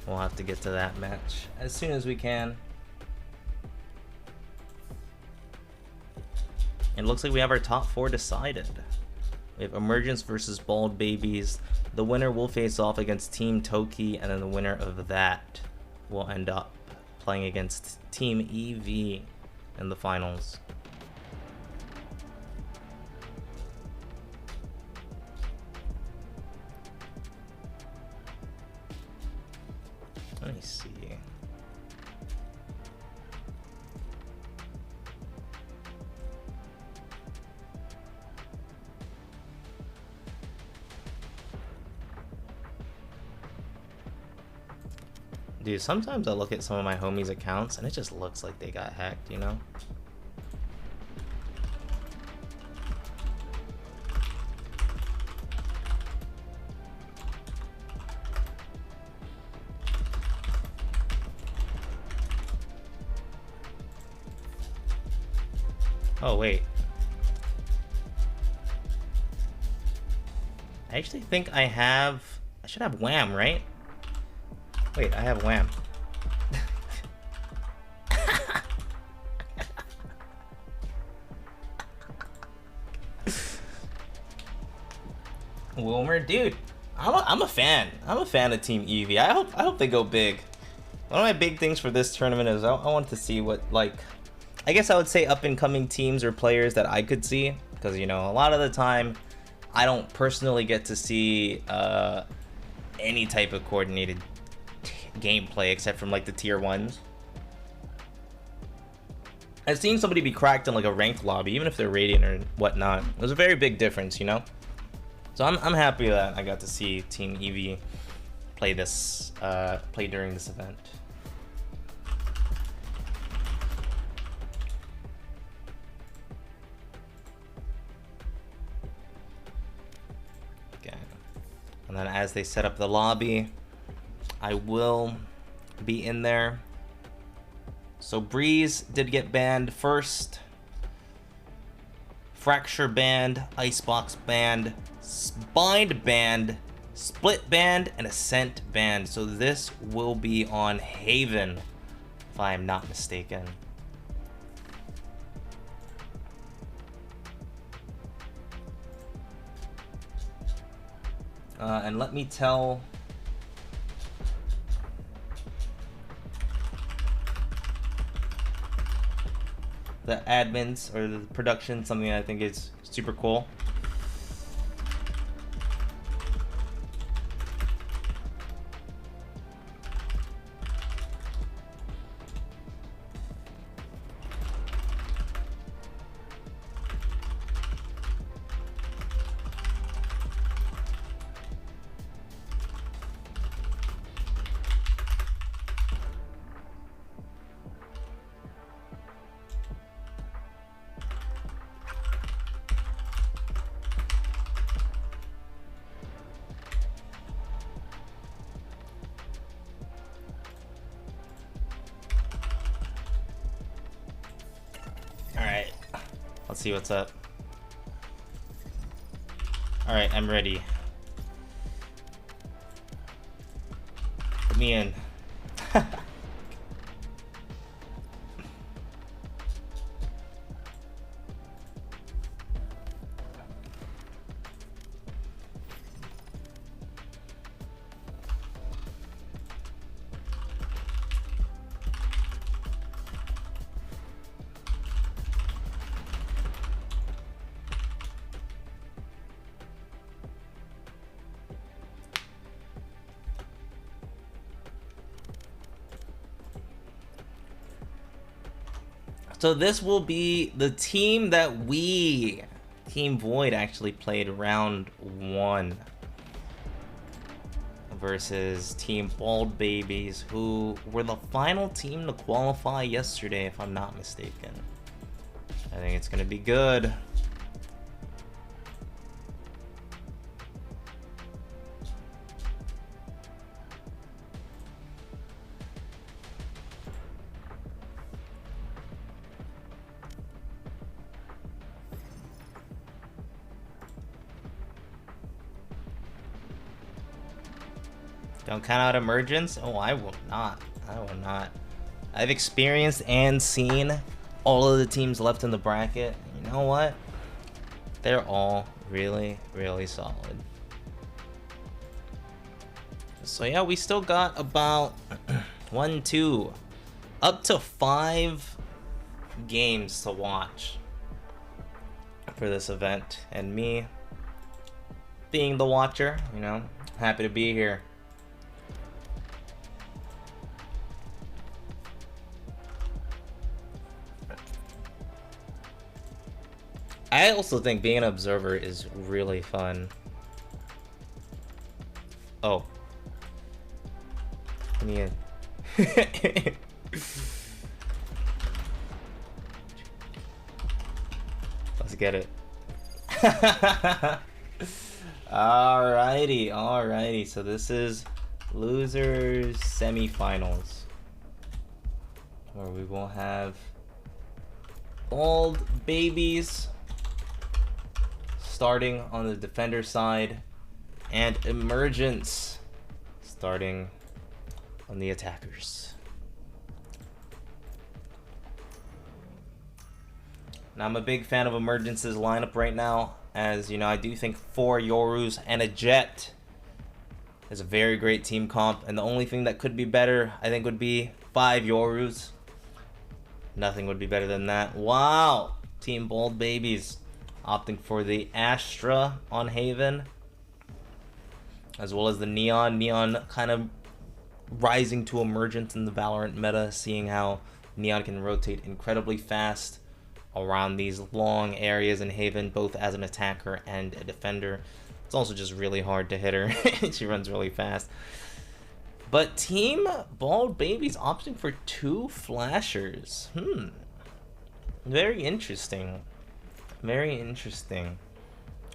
S2: we'll have to get to that match as soon as we can. And it looks like we have our top 4 decided. We have Emergence versus Bald Babies. The winner will face off against Team Toki, and then the winner of that will end up playing against Team EV in the finals. Let me see. Dude, sometimes I look at some of my homies' accounts and it just looks like they got hacked, you know? Oh, wait. I actually think I should have Wham, right? Wait, I have Wham. Wilmer, dude, I'm a fan. I'm a fan of Team Eevee. I hope they go big. One of my big things for this tournament is I want to see what, like, I guess I would say up and coming teams or players that I could see, because you know a lot of the time I don't personally get to see any type of coordinated gameplay except from like the tier 1s. And seeing somebody be cracked in like a ranked lobby, even if they're Radiant or whatnot, there's a very big difference, you know? So I'm happy that I got to see Team Eevee play during this event. Okay. And then as they set up the lobby, I will be in there. So Breeze did get banned first. Fracture banned, Icebox banned, Bind banned, Split banned, and Ascent banned. So this will be on Haven, if I am not mistaken. And let me tell the admins or the production something I think is super cool. Let's see what's up. Alright, I'm ready. Put me in. So this will be the team that Team Void actually played round 1 versus Team Bald Babies, who were the final team to qualify yesterday, if I'm not mistaken. I think it's gonna be good. Don't count out emergence? Oh, I will not. I will not. I've experienced and seen all of the teams left in the bracket. You know what? They're all really, really solid. So yeah, we still got about 1, 2, up to 5 games to watch for this event. And me, being the watcher, you know, happy to be here. I also think being an observer is really fun. Oh. Let me in. Let's get it. Alrighty, alrighty. So this is losers semifinals, where we will have Bald Babies starting on the defender side, and Emergence starting on the attackers. Now, I'm a big fan of Emergence's lineup right now, as you know, I do think 4 Yorus and a Jet is a very great team comp, and the only thing that could be better, I think, would be 5 Yorus. Nothing would be better than that. Wow! Team Bald Babies opting for the Astra on Haven, as well as the Neon. Neon kind of rising to emergence in the Valorant meta, seeing how Neon can rotate incredibly fast around these long areas in Haven, both as an attacker and a defender. It's also just really hard to hit her. She runs really fast. But Team Bald Babies opting for 2 flashers. Very interesting. Very interesting.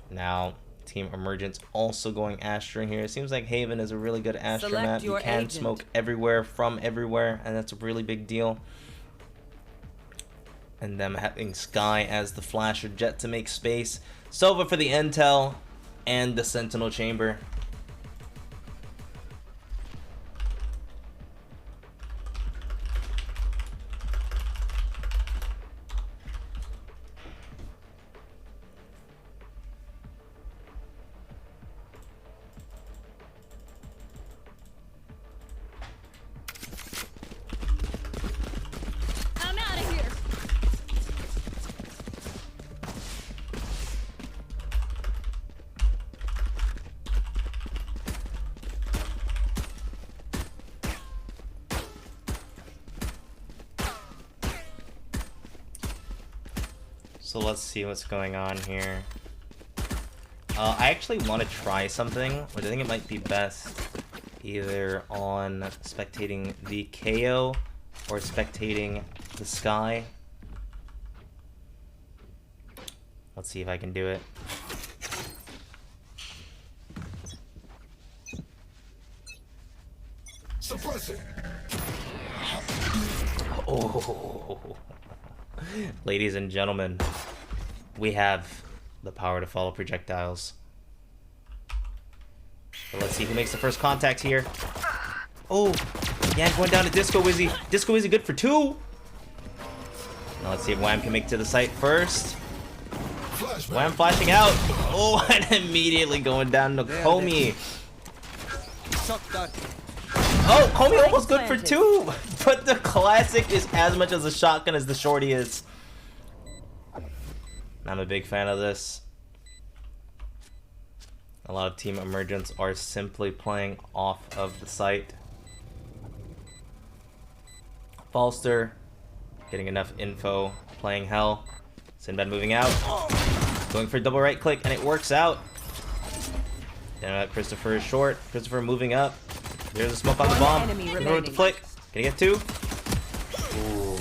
S2: Now, Team Emergence also going Astra here. It seems like Haven is a really good Astra
S3: Select
S2: map. You
S3: your
S2: can
S3: agent.
S2: smoke everywhere from everywhere, and that's a really big deal. And them having Sky as the flasher jet to make space. Sova for the intel and the Sentinel chamber.
S3: I'm out of here.
S2: So let's see what's going on here. I actually want to try something, but I think it might be best either on spectating the KO or spectating the Sky. Let's see if I can do it.
S6: Suppress it.
S2: Oh, ladies and gentlemen, we have the power to follow projectiles. But let's see who makes the first contact here. Oh, Yan going down to Disco Wizzy. Disco Wizzy good for 2. Now let's see if Wham can make it to the site first. Wham flashing out. Oh, and immediately going down to Comey. Oh, Comey almost good for 2. But the classic is as much as a shotgun as the shorty is. I'm a big fan of this. A lot of Team Emergence are simply playing off of the site. Falster getting enough info, playing hell. Sinbad moving out, going for a double right click, and it works out. Then Christopher is short. Christopher moving up. There's a smoke on the bomb. Over with the flick. Can he get 2? Ooh.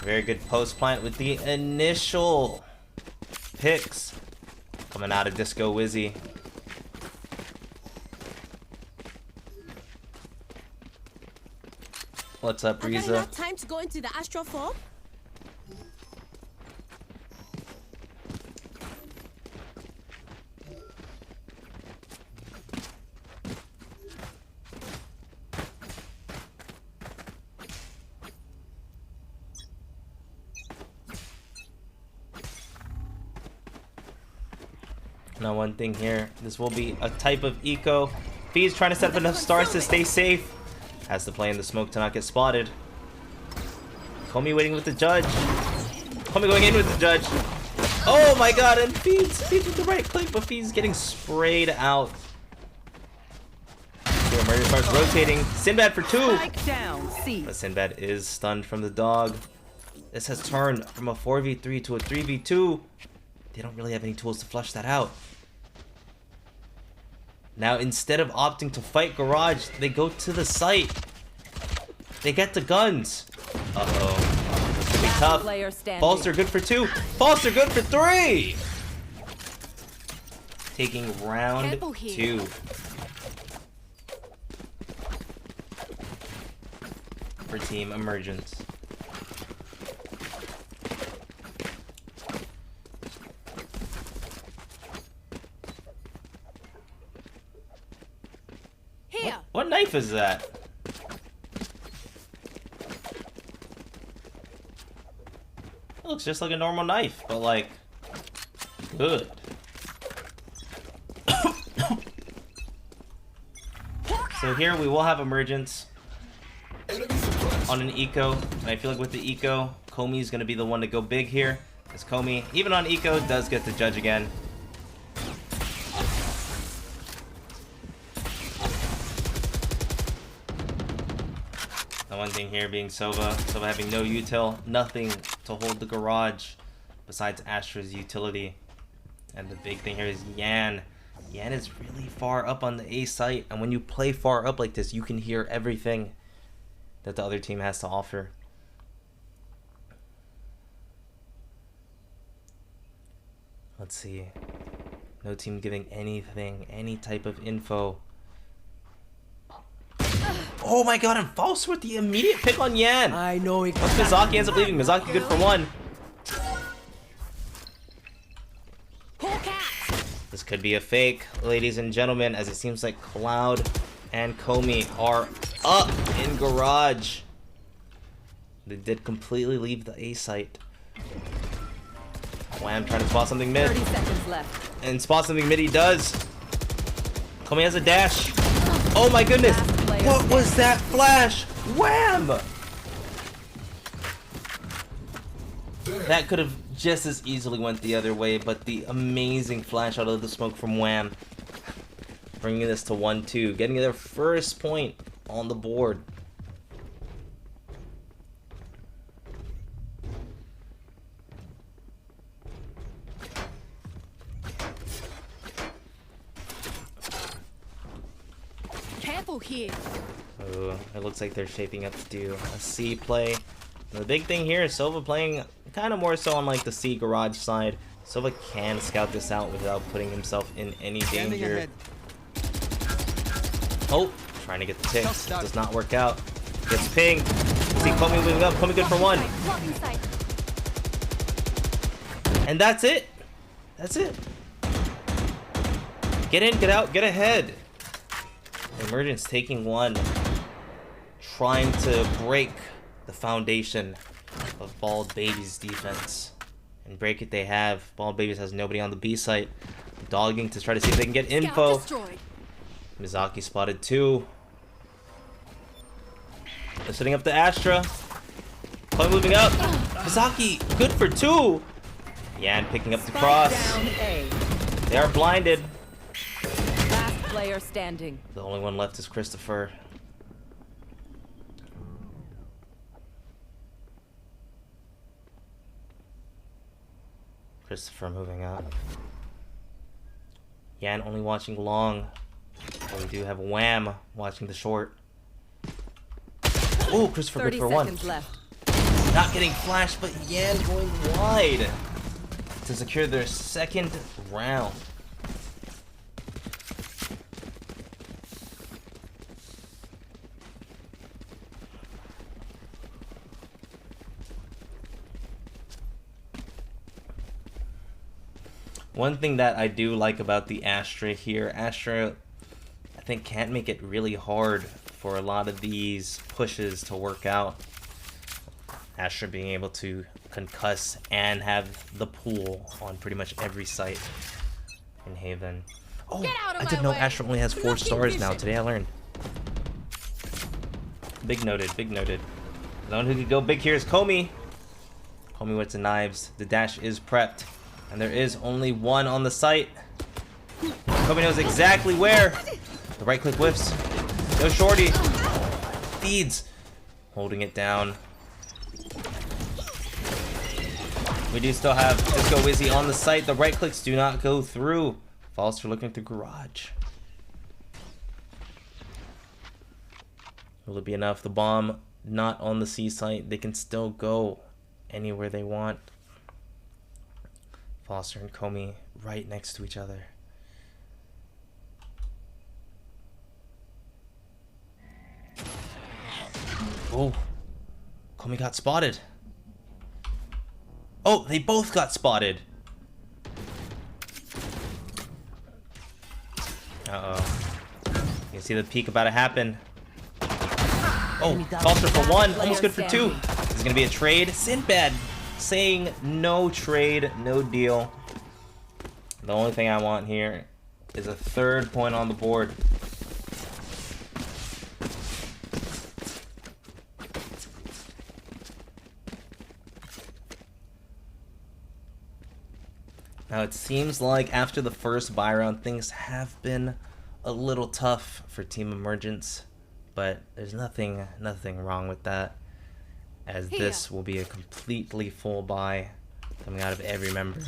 S2: Very good post plant with the initial picks coming out of Disco Wizzy. What's up, Riza?
S6: I got enough time to go into the astral form?
S2: Now one thing here, this will be a type of eco. Fee's trying to set up enough stars to stay safe. Has to play in the smoke to not get spotted. Comey waiting with the judge. Comey going in with the judge. Oh my god, and Fee's with the right click, but Fee's getting sprayed out. So Murder starts rotating. Sinbad for 2. But Sinbad is stunned from the dog. This has turned from a 4v3 to a 3v2. They don't really have any tools to flush that out. Now, instead of opting to fight Garage, they go to the site. They get the guns. Uh-oh. This could be tough. Falster good for 2. Falster good for 3! Taking round 2. For Team Emergence. What knife is that? It looks just like a normal knife, but like, good. So here we will have Emergence on an eco, and I feel like with the eco, Comey's gonna be the one to go big here. Because Comey, even on eco, does get the judge again. The one thing here being Sova having no util, nothing to hold the Garage besides Astra's utility. And the big thing here is Yan. Yan is really far up on the A site, and when you play far up like this, you can hear everything that the other team has to offer. Let's see. No team giving anything, any type of info. Oh my god, and false with the immediate pick on Yan.
S5: I know it.
S2: Once Mizaki ends up leaving, Mizaki good for 1. This could be a fake, ladies and gentlemen, as it seems like Cloud and Comey are up in Garage. They did completely leave the A site. Wham trying to spot something mid.
S3: 30 seconds left.
S2: And spot something mid he does. Comey has a dash. Oh my goodness. What was that flash? Wham! That could have just as easily went the other way, but the amazing flash out of the smoke from Wham. Bringing this to 1-2. Getting their first point on the board.
S6: Here.
S2: Ooh, it looks like they're shaping up to do a C play. And the big thing here is Sova playing kind of more so on like the C Garage side. Sova can scout this out without putting himself in any danger. Oh, trying to get the ticks. Does not work out. Gets pinged. See Comey moving up. Comey good for 1. And that's it. That's it. Get in, get out, get ahead. Emergence taking one. Trying to break the foundation of Bald Baby's defense. And break it they have. Bald Babies has nobody on the B site. Dogging to try to see if they can get info. Mizaki spotted 2. They're setting up the Astra. Point moving up. Mizaki, good for 2. Yan picking up the cross. They are blinded.
S3: Last player standing.
S2: The only one left is Christopher. Christopher moving up. Yan only watching long. But we do have Wham watching the short. Oh, Christopher good for 1.
S3: Left.
S2: Not getting flashed, but Yan going wide to secure their second round. One thing that I do like about the Astra here, Astra I think can't make it really hard for a lot of these pushes to work out. Astra being able to concuss and have the pool on pretty much every site in Haven. Oh, I didn't know Astra only has 4 stars now. Today I learned. Big noted, big noted. The one who could go big here is Comey. Comey with the knives. The dash is prepped. And there is only one on the site. Comey knows exactly where. The right click whiffs. Go shorty. Feeds. Holding it down. We do still have Disco Wizzy on the site. The right clicks do not go through. Foster looking through garage. Will it be enough? The bomb not on the C site. They can still go anywhere they want. Foster and Comey right next to each other. Oh, Comey got spotted. Oh, they both got spotted. Uh-oh. You can see the peek about to happen. Oh, Foster for 1. Almost good for 2. This is going to be a trade. Sinbad saying no trade, no deal. The only thing I want here is a 3rd point on the board. Now it seems like after the first buy round, things have been a little tough for Team Emergence, but there's nothing wrong with that, as this will be a completely full buy coming out of every member.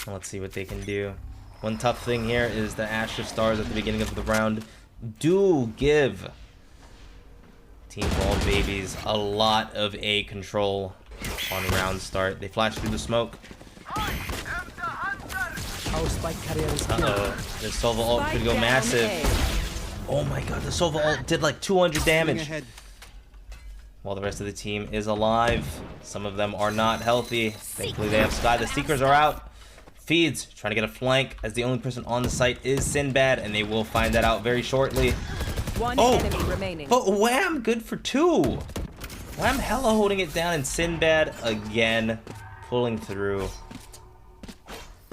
S2: Let's see what they can do. One tough thing here is the Astra stars at the beginning of the round do give Team Bald Babies a lot of A control on round start. They flash through the smoke. Uh-oh. The Sova ult could go massive. Oh my god, the Sova ult did like 200 damage. While the rest of the team is alive. Some of them are not healthy. Thankfully they have Sky. The Seekers are out. Feeds, trying to get a flank, as the only person on the site is Sinbad, and they will find that out very shortly.
S3: One enemy remaining.
S2: But Wham, good for 2. Wham hella holding it down, and Sinbad again pulling through.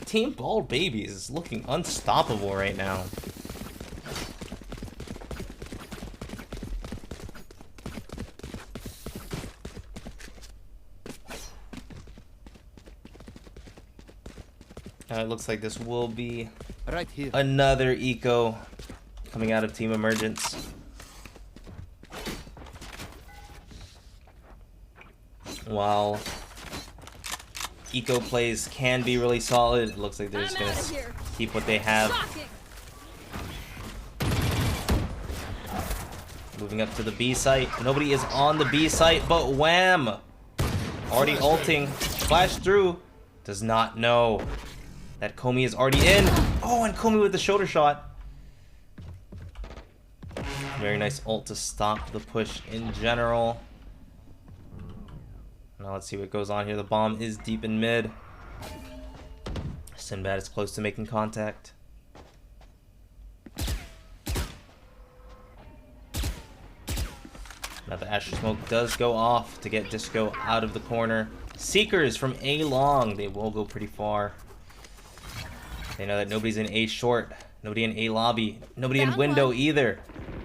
S2: Team Bald Babies is looking unstoppable right now. It looks like this will be
S5: right here.
S2: Another eco coming out of Team Emergence. While eco plays can be really solid, it looks like they're just gonna keep what they have. Moving up to the B site. Nobody is on the B site, but Wham! Already ulting. Flash through. Does not know that Comey is already in. Oh, and Comey with the shoulder shot. Very nice ult to stop the push in general. Now let's see what goes on here. The bomb is deep in mid. Sinbad is close to making contact. Now the Astro Smoke does go off to get Disco out of the corner. Seekers from A long. They will go pretty far. They know that nobody's in A short. Nobody in A lobby. Nobody in window either.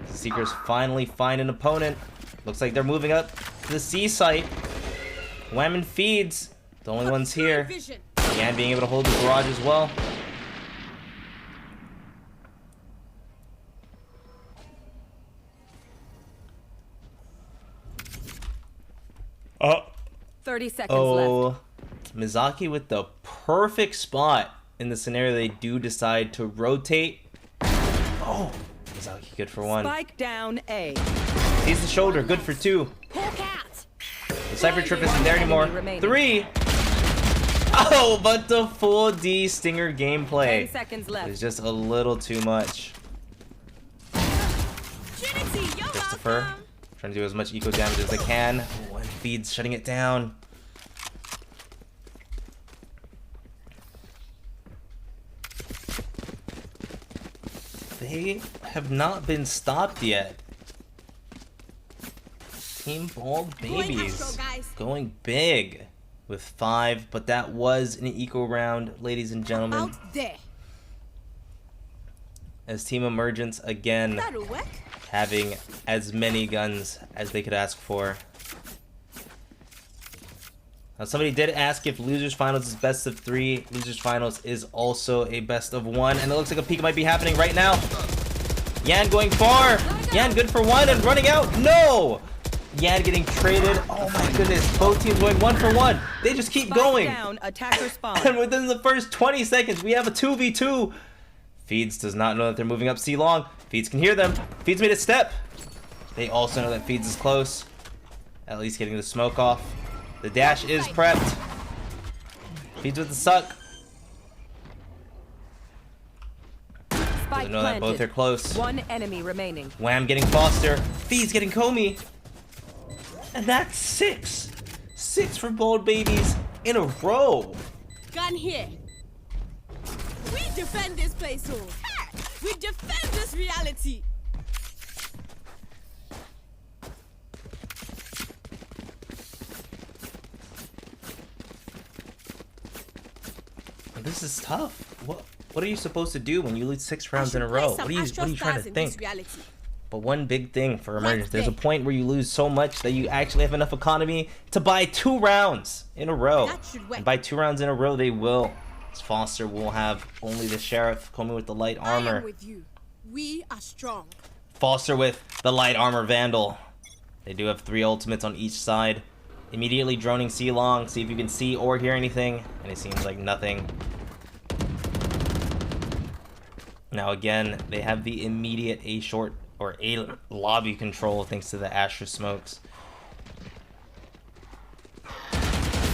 S2: Seekers finally find an opponent. Looks like they're moving up to the C site. Wham and Feeds. The only ones here. And being able to hold the garage as well. Oh.
S3: 30 seconds left.
S2: Mizaki with the perfect spot in the scenario they do decide to rotate. Oh, Mizaki good for one.
S3: Spike down A.
S2: Sees the shoulder, good for two.
S6: Hawk out.
S2: The Cypher Trip isn't there anymore. Three. Oh, but the full D Stinger gameplay
S3: 10 seconds left.
S2: is just a little too much.
S6: Trinity, you're
S2: Christopher
S6: welcome.
S2: trying to do as much eco damage as they can. Oh, and Feeds shutting it down. They have not been stopped yet. Team Bald Babies
S6: Astro, guys.
S2: going big with 5, but that was an eco round, ladies and gentlemen.
S6: Out there.
S2: As Team Emergence again
S6: That'll work.
S2: having as many guns as they could ask for. Now somebody did ask if Losers Finals is best of 3. Losers Finals is also a best of 1, and it looks like a peak might be happening right now. Yan going far. Yan good for 1 and running out. No! Yan getting traded. Oh my goodness. Both teams going 1 for 1. They just keep
S3: Spike
S2: going.
S3: down, attacker spawn.
S2: And within the first 20 seconds, we have a 2v2. Feeds does not know that they're moving up C long. Feeds can hear them. Feeds made a step. They also know that Feeds is close. At least getting the smoke off. The dash is prepped. Feeds with the suck.
S3: Spike
S2: Doesn't know that both are
S3: planted.
S2: close.
S3: One enemy remaining.
S2: Wham getting Foster. Feeds getting Comey. And that's 6. 6 for Bold Babies in a row.
S6: Gun here. We defend this place, so we defend this reality.
S2: This is tough. What are you supposed to do when you lose 6 rounds in a
S6: I should play
S2: row?
S6: some
S2: What are you
S6: Astro
S2: trying to
S6: Stars in this
S2: think?
S6: reality.
S2: But one big thing for Emergence, there's a
S6: there.
S2: point where you lose so much that you actually have enough economy to buy 2 rounds in a row.
S6: That should work.
S2: And by 2 rounds in a row, they will. As Foster will have only the Sheriff coming with the light
S6: I am
S2: armor.
S6: with you. We are strong.
S2: Foster with the light armor Vandal. They do have 3 ultimates on each side. Immediately droning C long, see if you can see or hear anything. And it seems like nothing. Now again, they have the immediate A short or A lobby control thanks to the Astro Smokes.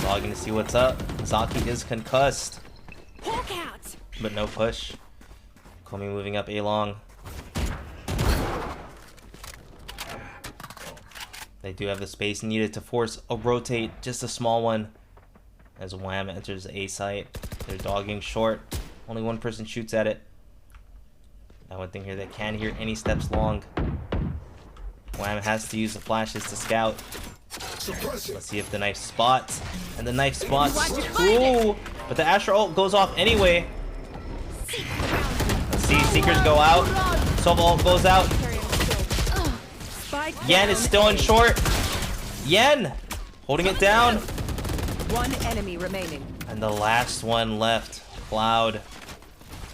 S2: Logging to see what's up. Zaki is concussed,
S6: Hawk out.
S2: but no push. Comey moving up A long. They do have the space needed to force a rotate, just a small one. As Wham enters A site, they're dogging short. Only one person shoots at it. Now one thing here, they can't hear any steps long. Wham has to use the flashes to scout. Let's see if the knife spots. And the knife spots. Ooh! But the Astro ult goes off anyway. Let's see, Seekers go out. Sova ult goes out.
S3: Spike
S2: Yen
S3: down
S2: is still in
S3: A.
S2: short. Yen! Holding it down.
S3: One enemy remaining.
S2: And the last one left. Cloud.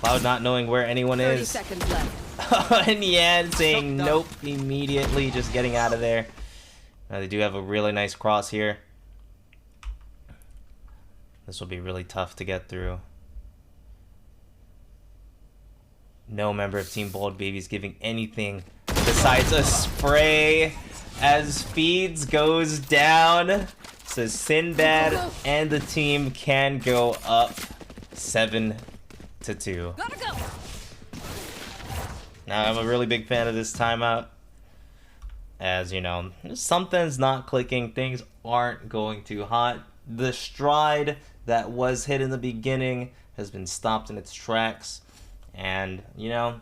S2: Cloud not knowing where anyone
S3: 30
S2: is.
S3: seconds left.
S2: And Yan saying nope immediately, just getting out of there. Now they do have a really nice cross here. This will be really tough to get through. No member of Team Bold Babies giving anything besides a spray as Feeds goes down. So Sinbad and the team can go up 7-2.
S6: Gotta go.
S2: Now I'm a really big fan of this timeout. as you know, something's not clicking. Things aren't going too hot. The stride that was hit in the beginning has been stopped in its tracks, and you know,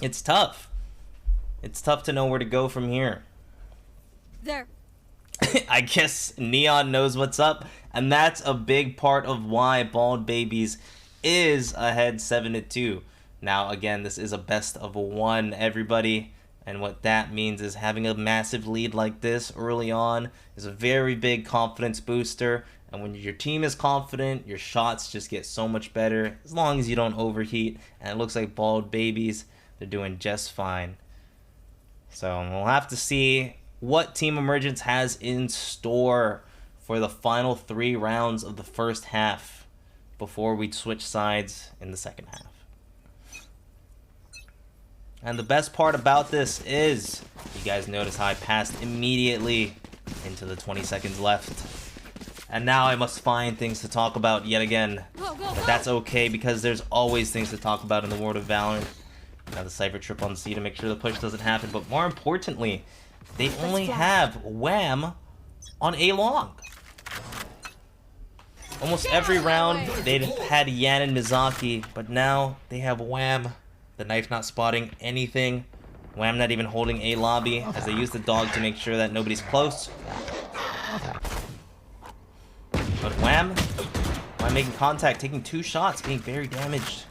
S2: it's tough. It's tough to know where to go from here.
S6: There.
S2: I guess Neon knows what's up, and that's a big part of why Bald Babies is ahead 7-2. Now, again, this is a best of one, everybody, and what that means is having a massive lead like this early on is a very big confidence booster, and when your team is confident, your shots just get so much better, as long as you don't overheat, and it looks like Bald Babies, they're doing just fine. So, we'll have to see what Team Emergence has in store for the final 3 rounds of the first half before we switch sides in the second half. And the best part about this is, you guys notice how I passed immediately into the 20 seconds left. And now I must find things to talk about yet again. But that's okay, because there's always things to talk about in the world of Valorant. Now the Cypher trip on C to make sure the push doesn't happen, but more importantly, they only have Wham on A long. Almost every round they'd had Yan and Mizaki, but now they have Wham. The knife not spotting anything. Wham not even holding A lobby as they use the dog to make sure that nobody's close. But Wham making contact, taking 2 shots, being very damaged.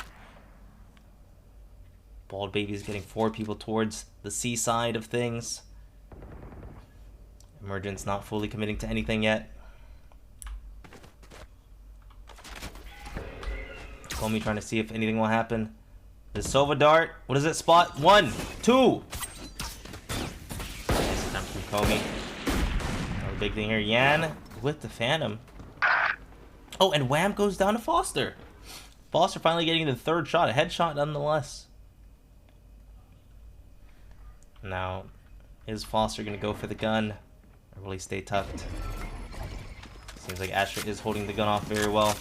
S2: Bald Baby's getting 4 people towards the C side of things. Emergence not fully committing to anything yet. Comey trying to see if anything will happen. The Sova dart. What is it? Spot 1, 2. Nice time from Comey. Another big thing here. Yan with the Phantom. Oh, and Wham goes down to Foster. Foster finally getting the 3rd shot. A headshot nonetheless. Now, is Foster going to go for the gun? Or will he stay tucked? Seems like Asher is holding the gun off very well.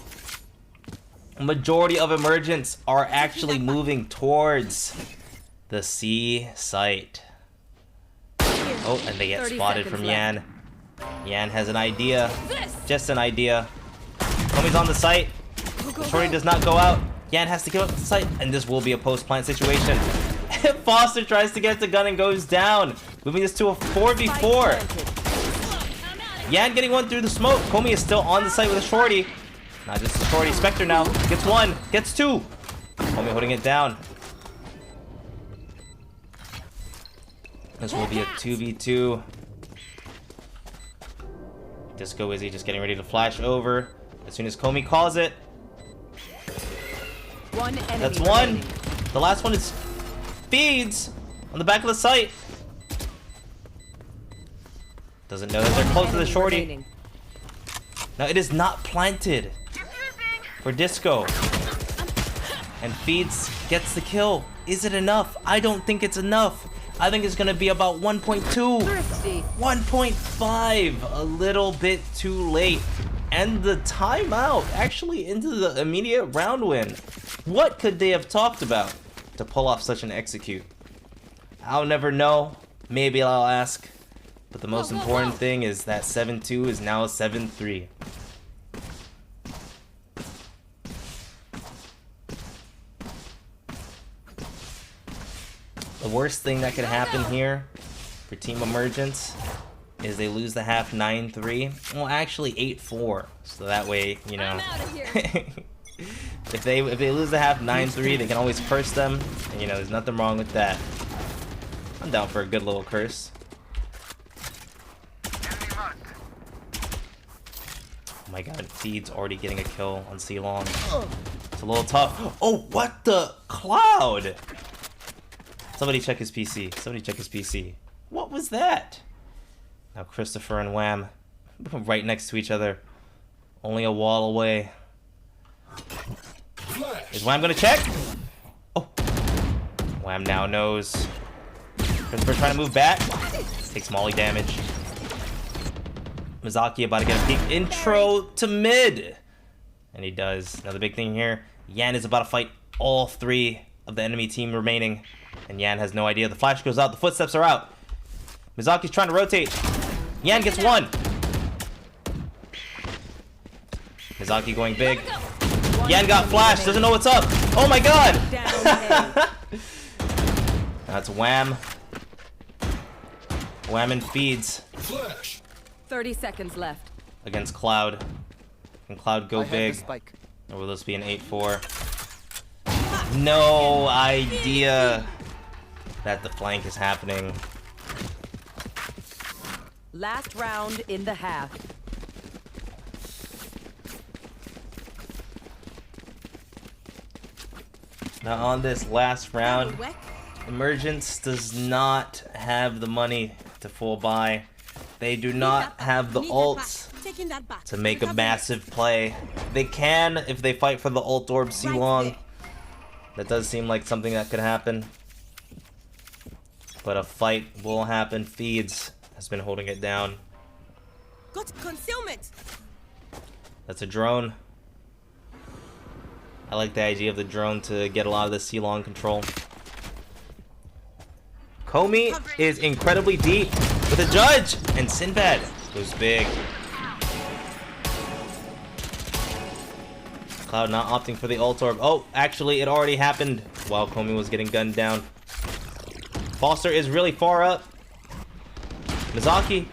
S2: A majority of Emergence are actually moving towards the C site. Oh, and they get spotted from Yan. Yan has an idea. Just an idea. Comey's on the site. Shorty does not go out. Yan has to give up the site, and this will be a post-plant situation. Foster tries to get the gun and goes down, moving this to a 4v4. Yan getting 1 through the smoke. Comey is still on the site with a Shorty. Not just a Shorty. Spectre now gets 1, gets 2. Comey holding it down. This will be a 2v2. Disco Izzy just getting ready to flash over as soon as Comey calls it. That's 1. The last one is Feeds on the back of the site. Doesn't know that they're close to the Shorty. Now it is not planted for Disco. And Feeds gets the kill. Is it enough? I don't think it's enough. I think it's going to be about 1.2. 1.5. A little bit too late. And the timeout actually into the immediate round win. What could they have talked about to pull off such an execute? I'll never know. Maybe I'll ask. But the most important thing is that 7-2 is now 7-3. The worst thing that could happen here for Team Emergence is they lose the half 9-3. Well, actually 8-4. So that way, you know, if they lose the half 9-3, they can always curse them. And you know, there's nothing wrong with that. I'm down for a good little curse. Oh my god, Feed's already getting a kill on C long. It's a little tough. Oh, what the cloud? Somebody check his PC. Somebody check his PC. What was that? Now Christopher and Wham right next to each other. Only a wall away. Is Wham gonna check? Oh. Wham now knows. Christopher trying to move back. Takes molly damage. Mizaki about to get a peek. Intro to mid. And he does. Now the big thing here. Yan is about to fight all 3 of the enemy team remaining. And Yan has no idea. The flash goes out. The footsteps are out. Mizaki's trying to rotate. Yan gets one. Mizaki going big. Yan got flash, doesn't know what's up. Oh my god!
S3: Down A.
S2: That's Wham. Wham and feeds
S3: 30 seconds left.
S2: against Cloud. Can Cloud go
S5: I have the
S2: big?
S5: spike.
S2: Or will this be an 8-4? No idea that the flank is happening.
S3: Last round in the half.
S2: Now on this last round, Emergence does not have the money to full buy. They do not have the ults to make a massive play. They can if they fight for the ult orb C-Long. That does seem like something that could happen. But a fight will happen. Feeds has been holding it down.
S6: Got concealment.
S2: That's a drone. I like the idea of the drone to get a lot of the C-Long control. Comey is incredibly deep with a judge, and Sinbad goes big. Cloud not opting for the ult orb. Oh, actually, it already happened while Comey was getting gunned down. Foster is really far up. Mizaki,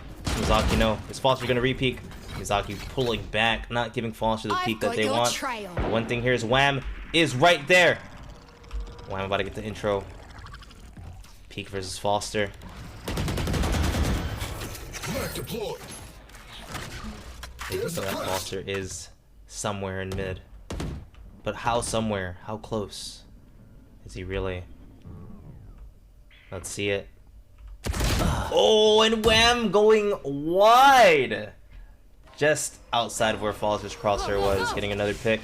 S2: no. Is Foster gonna re-peek? Mizaki pulling back, not giving Foster the peek that they want. The one thing here is Wham is right there. Wham about to get the intro. Peek versus Foster. They think that Foster is somewhere in mid. But how somewhere? How close? Is he really? Let's see it. Oh, and Wham going wide! Just outside of where Foster's crosshair was, getting another pick.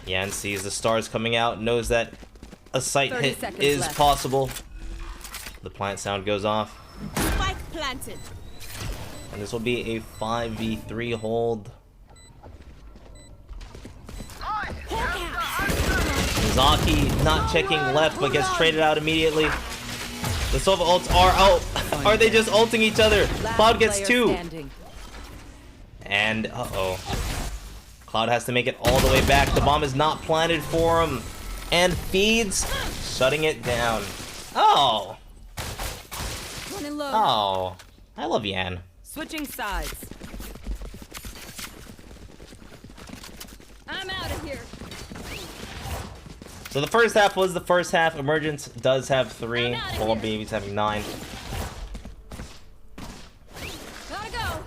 S2: Yan sees the stars coming out, knows that a sight hit is
S3: left.
S2: possible. The plant sound goes off.
S6: Spike planted.
S2: And this will be a 5v3 hold. Mizaki not checking left, but gets traded out immediately. The Sova ults are out. Are they just ulting each other? Cloud gets two.
S3: Standing.
S2: And, uh-oh. Cloud has to make it all the way back. The bomb is not planted for him. And feeds, shutting it down. Oh.
S6: Running low.
S2: Oh. I love Yan.
S3: Switching sides.
S6: I'm out of here.
S2: So the first half was the first half. Emergence does have 3.
S6: I'm outta
S2: Ball
S6: here.
S2: Babies having 9.
S6: Gotta go.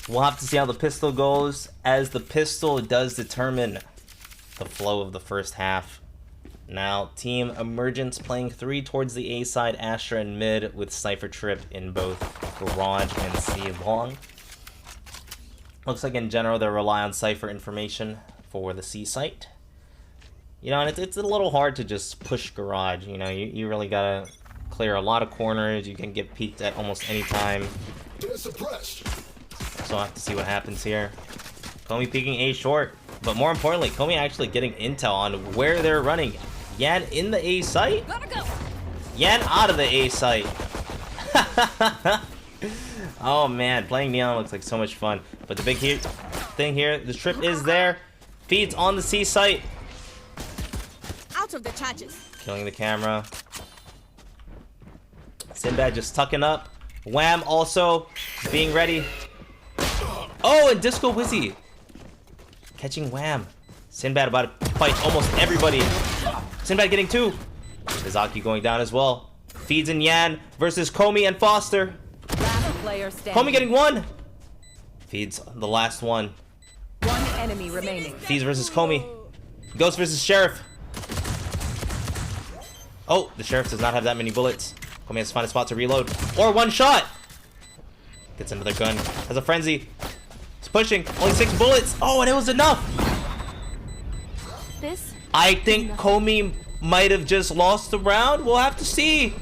S2: We'll have to see how the pistol goes, as the pistol does determine the flow of the first half. Now, Team Emergence playing 3 towards the A side, Astra in mid, with Cypher Trip in both Garage and C-Long. Looks like in general they rely on Cypher information for the C site. You know, and it's a little hard to just push Garage. You know, you really gotta clear a lot of corners. You can get peeked at almost any time. So I'll have to see what happens here. Comey peeking A short, but more importantly, Comey actually getting intel on where they're running. Yan in the A site?
S6: Gotta go.
S2: Yan out of the A site. Oh man, playing Neon looks like so much fun. But the big thing here, the trip is there. Feeds on the C site.
S6: Out of the charges.
S2: Killing the camera. Sinbad just tucking up. Wham also being ready. Oh, and Disco Wizzy catching Wham. Sinbad about to fight almost everybody. Sinbad getting 2. Mizaki going down as well. Feeds in Yan versus Comey and Foster.
S3: Last player standing.
S2: Comey getting 1. Feeds the last one.
S3: One enemy remaining.
S2: Feeds versus Comey. Ghost versus Sheriff. Oh, the Sheriff does not have that many bullets. Comey has to find a spot to reload. Or one shot. Gets another gun. Has a frenzy. It's pushing. Only 6 bullets. Oh, and it was enough.
S6: This.
S2: I think Comey might have just lost the round. We'll have to see.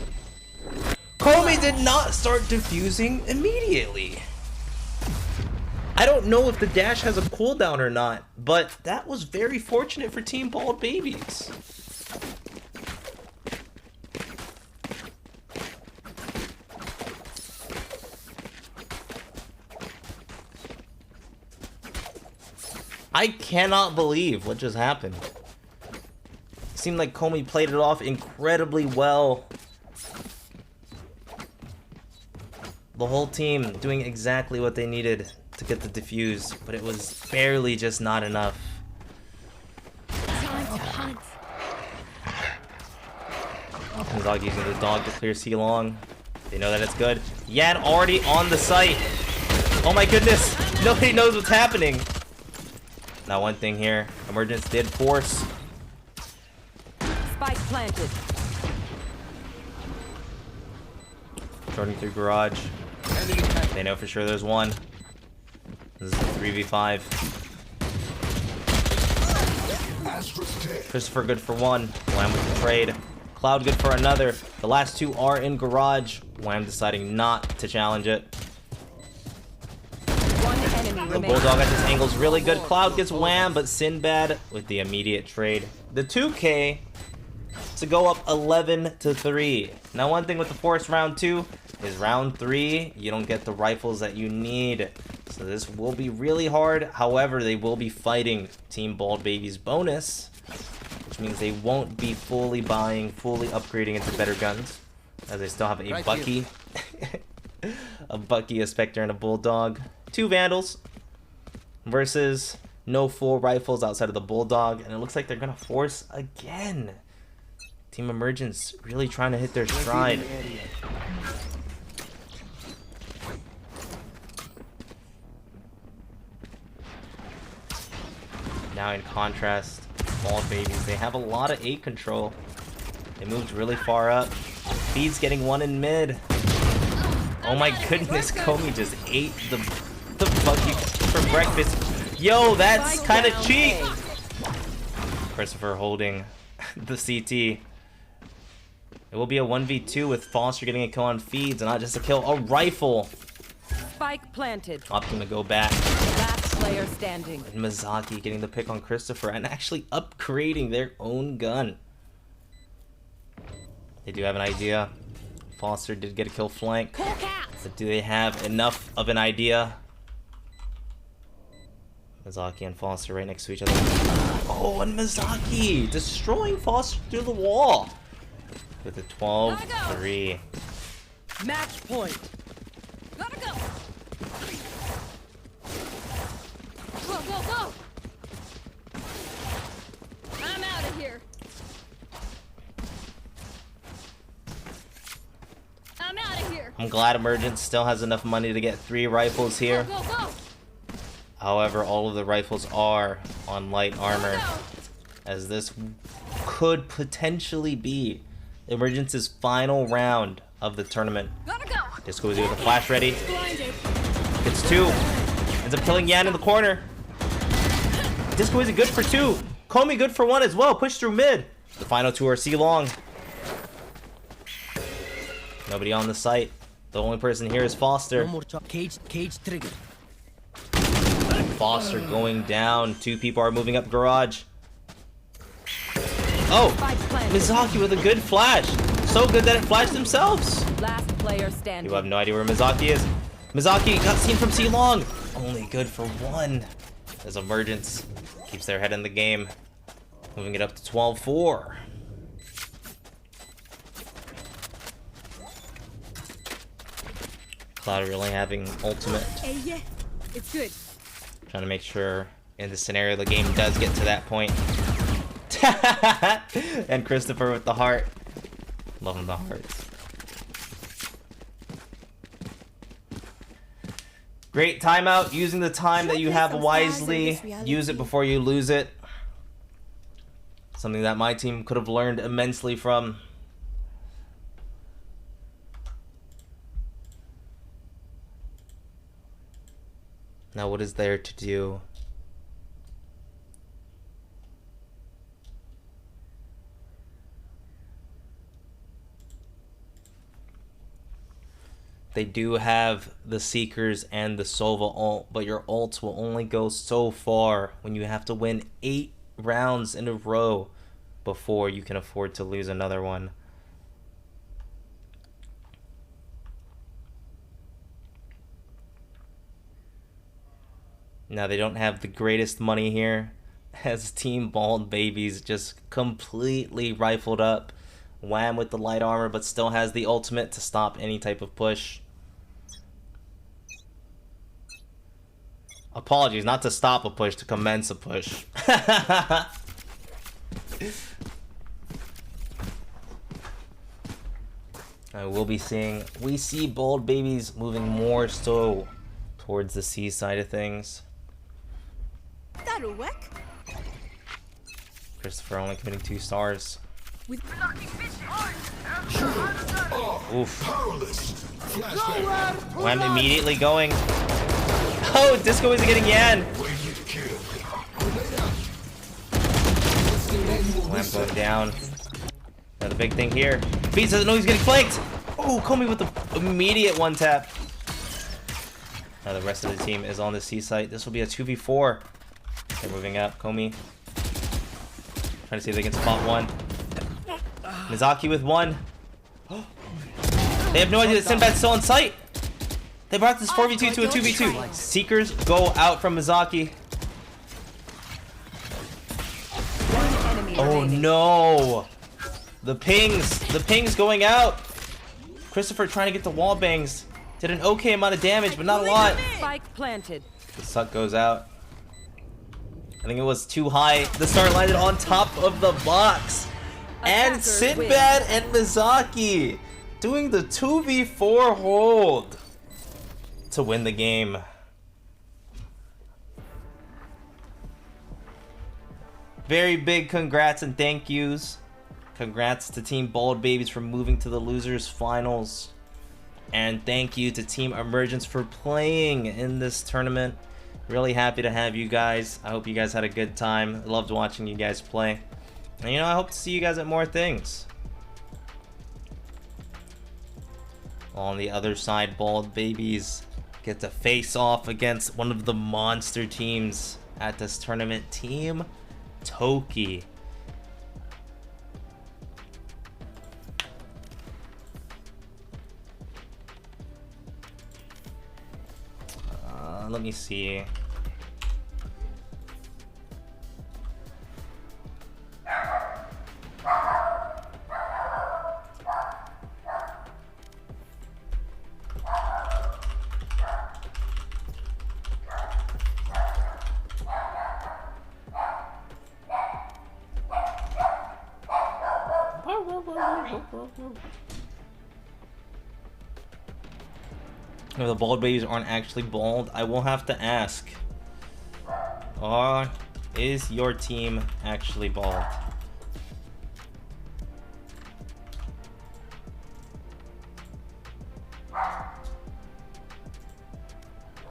S2: Comey did not start defusing immediately. I don't know if the dash has a cooldown or not, but that was very fortunate for Team Bald Babies. I cannot believe what just happened. It seemed like Comey played it off incredibly well. The whole team doing exactly what they needed to get the defuse, but it was barely just not enough.
S6: Time to hunt.
S2: Mizagi using the dog to clear C long. They know that it's good. Yan already on the site. Oh my goodness! Nobody knows what's happening. Now one thing here, Emergence did force.
S3: Spike planted.
S2: Shorting through garage. They know for sure there's one. This is a 3v5. Christopher good for one. Wham with the trade. Cloud good for another. The last two are in garage. Wham deciding not to challenge it.
S3: One enemy
S2: The
S3: remaining.
S2: Bulldog at this angle is really good. Cloud gets Wham, but Sinbad with the immediate trade. The 2K to go up 11-3. Now one thing with the Force round 2 is round 3, you don't get the rifles that you need. So this will be really hard. However, they will be fighting Team Bald Baby's bonus, which means they won't be fully buying, fully upgrading into better guns, as they still have a Bucky, a Bucky, a Spectre, and a Bulldog. 2 Vandals versus no full rifles outside of the Bulldog, and it looks like they're gonna force again. Team Emergence really trying to hit their stride. Now in contrast, Bald Babies, they have a lot of 8 control. They moved really far up. Feed's getting one in mid. Oh my goodness, Comey just ate the Bucky for breakfast. Yo, that's kind of cheap. Christopher holding the CT. It will be a 1v2 with Foster getting a kill on Feeds, and not just a kill, a rifle.
S3: Spike planted.
S2: Opting to go back.
S3: Last player standing.
S2: And Mizaki getting the pick on Christopher and actually upgrading their own gun. They do have an idea. Foster did get a kill flank. But do they have enough of an idea? Mizaki and Foster right next to each other. Oh, and Mizaki destroying Foster through the wall. With a 12-3.
S3: Match point.
S6: Gotta go. Go, go, go. I'm out of here. I'm out of here.
S2: I'm glad Emergence still has enough money to get 3 rifles here.
S6: Go, go, go.
S2: However, all of the rifles are on light armor, as this could potentially be Emergence's final round of the tournament.
S6: Gotta go.
S2: Disco is with a flash ready.
S6: Blinded.
S2: Gets 2. Ends up killing Yan in the corner. Disco is good for 2. Comey good for 1 as well. Push through mid. The final 2 are C long. Nobody on the site. The only person here is Foster.
S7: No more cage trigger.
S2: Foster going down. 2 people are moving up garage. Oh,
S3: Spike planted.
S2: Mizaki with a good flash. So good that it flashed themselves.
S3: Last player standing.
S2: You have no idea where Mizaki is. Mizaki got seen from C long. Only good for 1. As Emergence keeps their head in the game. Moving it up to 12-4. Cloud really having ultimate.
S6: Hey, yeah. It's good.
S2: Trying to make sure in the scenario the game does get to that point. And Christopher with the heart. Loving the hearts. Great timeout. Using the time that you have wisely. Use it before you lose it. Something that my team could have learned immensely from. Now what is there to do? They do have the Seekers and the Sova ult, but your ults will only go so far when you have to win 8 rounds in a row before you can afford to lose another one. Now they don't have the greatest money here, as Team Bald Babies just completely rifled up Wham with the light armor, but still has the ultimate to stop any type of push. Apologies, not to stop a push, to commence a push. We see Bald Babies moving more so towards the C side of things.
S6: That'll work.
S2: Christopher only committing 2 stars.
S6: With
S2: Oof. Wham immediately going. Oh, Disco isn't getting Yan. Wham going down. Now the big thing here. Beats doesn't know he's getting flanked. Oh, Comey with the immediate one tap. Now the rest of the team is on the C site. This will be a 2v4. They're moving up. Comey trying to see if they can spot one. Mizaki with one. They have no idea that Sinbad's still on site. They brought this 4v2 to a 2v2. Seekers go out from Mizaki. Oh no! The pings going out. Christopher trying to get the wall bangs. Did an okay amount of damage, but not a lot.
S3: Spike planted.
S2: The suck goes out. I think it was too high. The start landed on top of the box. And
S3: Attacker
S2: Sinbad and Mizaki doing the 2v4 hold to win the game. Very big congrats and thank yous. Congrats to Team Bald Babies for moving to the losers finals. And thank you to Team Emergence for playing in this tournament. Really happy to have you guys. I hope you guys had a good time. I loved watching you guys play. And you know, I hope to see you guys at more things. On the other side, Bald Babies get to face off against one of the monster teams at this tournament, Team Toki. Let me see. If the Bald Babies aren't actually bald, I will have to ask. Is your team actually bald?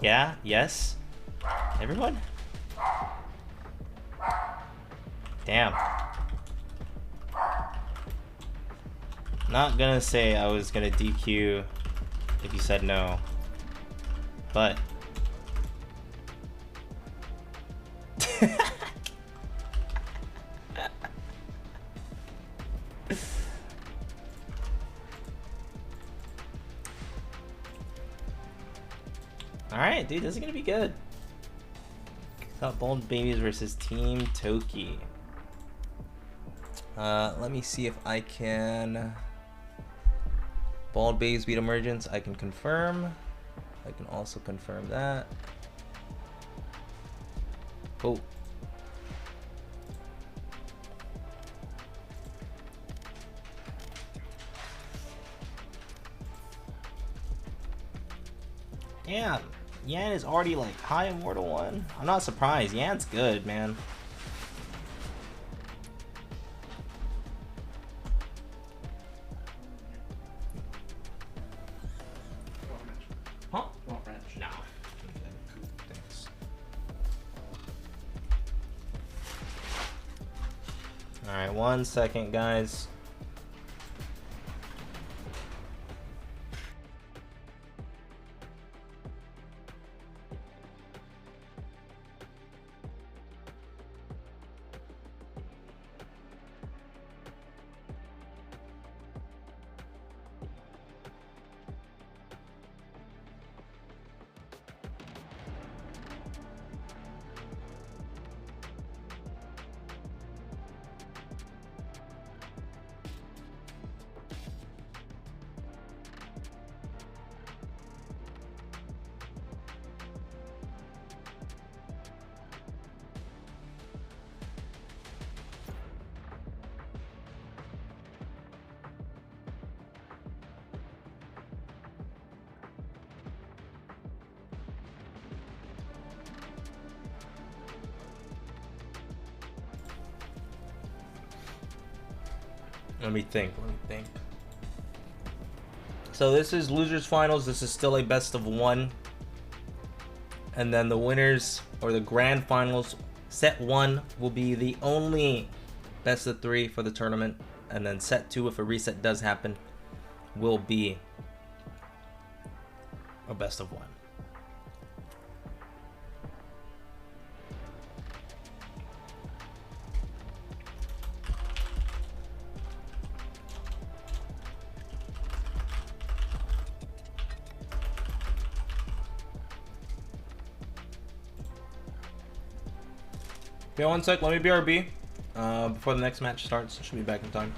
S2: Yeah? Yes? Everyone? Damn. Not gonna say I was gonna DQ if you said no. But alright, dude, this is gonna be good. Got Bald Babies versus Team Toki. Let me see if I can. Bald Babies beat Emergence. I can confirm. I can also confirm that. Oh. Damn, Yan is already like high Immortal 1. I'm not surprised. Yan's good, man. Huh? No. Thanks. Alright, 1 second, guys. Let me think. So this is losers finals. This is still a best of 1. And then the winners, or the grand finals, set 1 will be the only best of 3 for the tournament. And then set 2, if a reset does happen, will be a best of 1. Okay, one sec. Let me BRB before the next match starts. Should be back in time.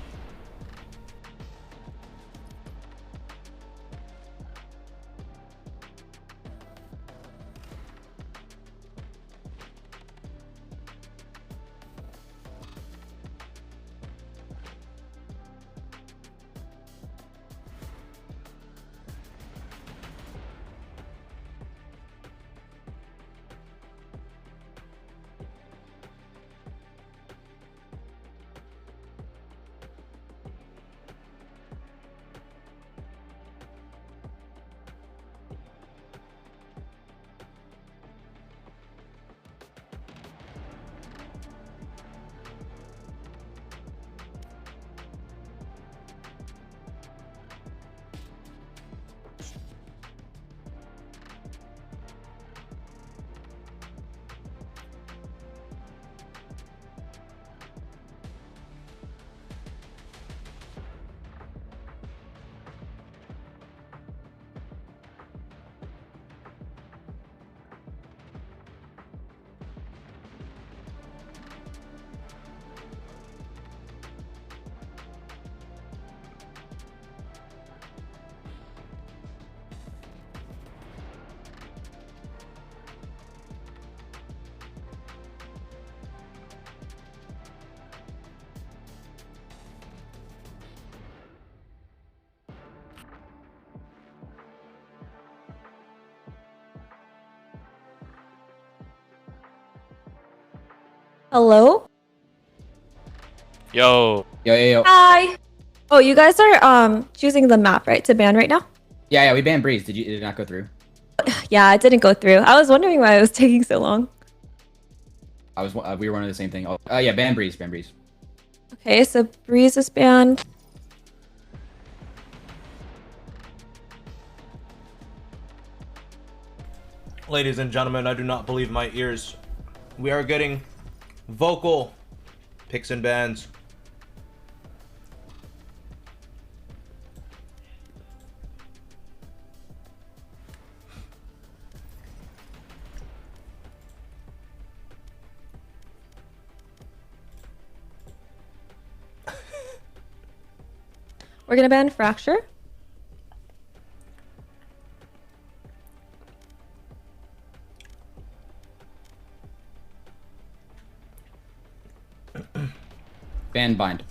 S8: Hello?
S9: Yo.
S10: Yo.
S8: Hi. Oh, you guys are choosing the map, right? To ban right now?
S10: Yeah, we banned Breeze. Did it not go through?
S8: Yeah, it didn't go through. I was wondering why it was taking so long.
S10: We were wondering the same thing. Oh, yeah, ban Breeze.
S8: Okay, so Breeze is banned.
S2: Ladies and gentlemen, I do not believe my ears. We are getting vocal picks and bans.
S8: We're gonna ban Fracture.
S10: Ban Bind.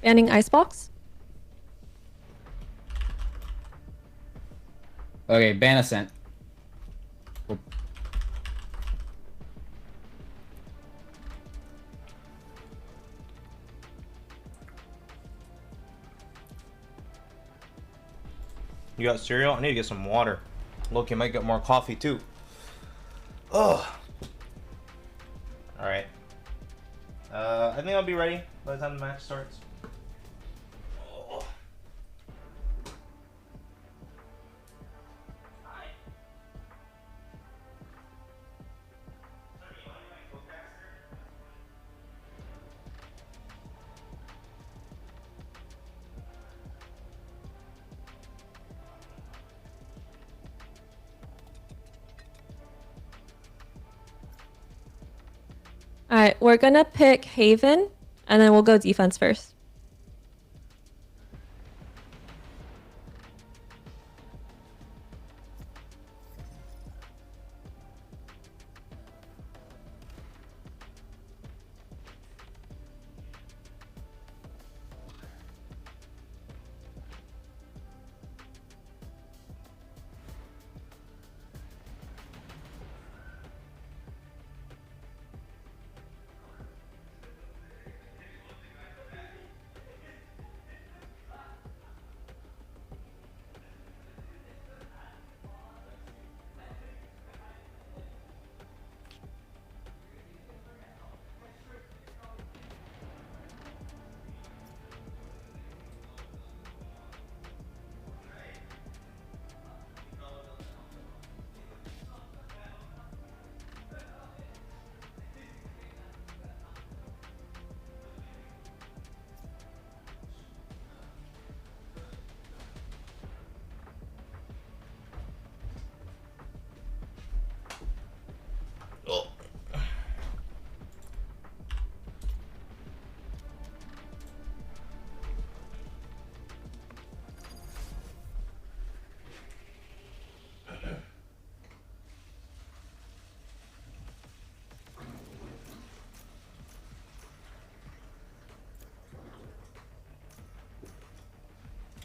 S8: Banning Icebox.
S10: Okay, ban Ascent.
S2: You got cereal? I need to get some water. Loki might get more coffee too. Ugh. Alright. I think I'll be ready by the time the match starts. Oh.
S8: All right, we're gonna pick Haven, and then we'll go defense first.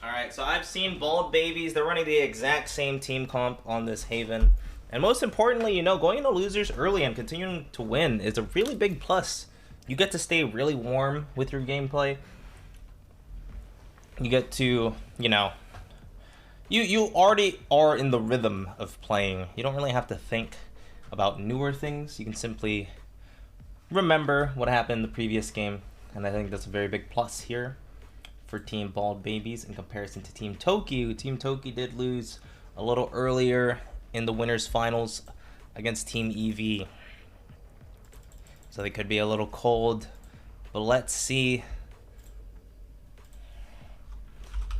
S2: Alright, so I've seen Bald Babies. They're running the exact same team comp on this Haven. And most importantly, you know, going into losers early and continuing to win is a really big plus. You get to stay really warm with your gameplay. You get to, you know, you already are in the rhythm of playing. You don't really have to think about newer things. You can simply remember what happened in the previous game. And I think that's a very big plus here for Team Bald Babies in comparison to Team Toki. Team Toki did lose a little earlier in the winners finals against Team EV. So they could be a little cold, but let's see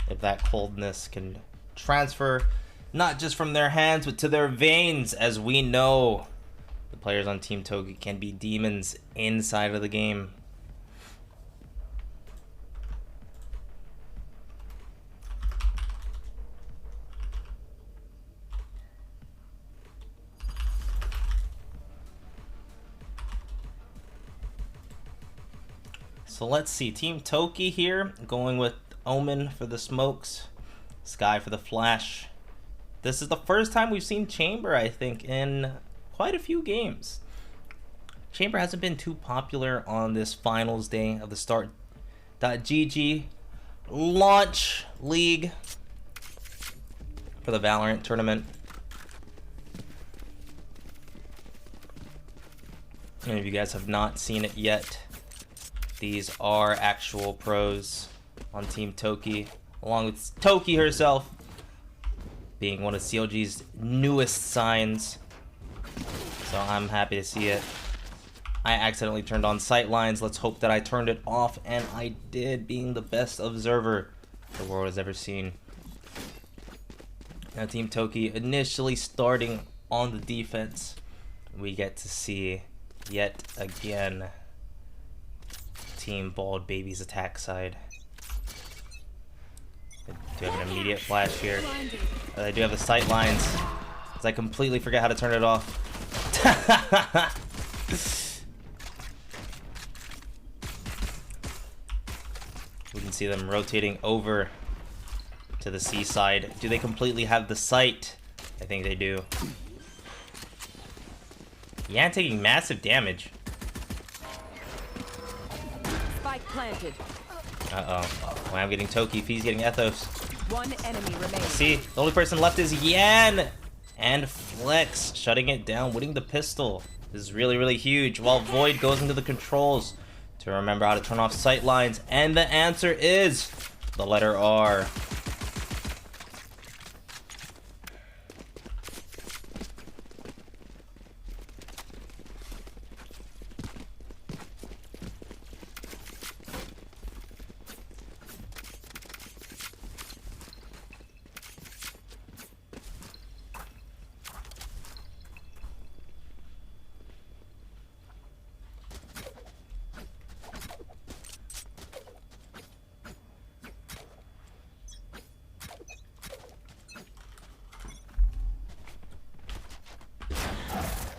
S2: if that coldness can transfer not just from their hands but to their veins, as we know the players on Team Toki can be demons inside of the game. So let's see, Team Toki here, going with Omen for the smokes, Sky for the flash. This is the first time we've seen Chamber, I think, in quite a few games. Chamber hasn't been too popular on this finals day of the Start.GG launch league for the VALORANT tournament. Many of you guys have not seen it yet. These are actual pros on Team Toki, along with Toki herself being one of CLG's newest signs. So I'm happy to see it. I accidentally turned on sightlines. Let's hope that I turned it off, and I did, being the best observer the world has ever seen. Now Team Toki initially starting on the defense. We get to see yet again Team Bald Babies attack side. I do have an immediate flash here. I do have the sight lines, because I completely forgot how to turn it off. We can see them rotating over to the C side. Do they completely have the sight? I think they do. Yan taking massive damage.
S3: Planted.
S2: Uh-oh. Well, I'm getting Toki. He's getting Ethos.
S3: One enemy remaining.
S2: See, the only person left is Yan and Flex, shutting it down, winning the pistol. This is really, really huge. While Void goes into the controls to remember how to turn off sight lines, and the answer is the letter R.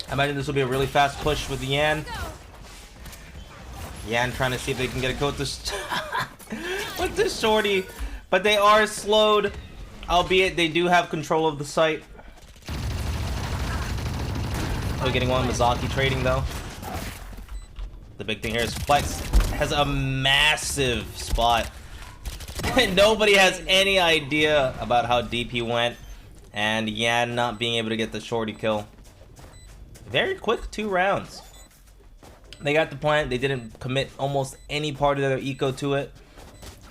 S2: I imagine this will be a really fast push with Yan. Yan trying to see if they can get a go with this with this shorty, but they are slowed, albeit they do have control of the site. We're getting one Mizaki trading though. The big thing here is Flex has a massive spot. Nobody has any idea about how deep he went, and Yan not being able to get the shorty kill. Very quick 2 rounds. They got the plant. They didn't commit almost any part of their eco to it.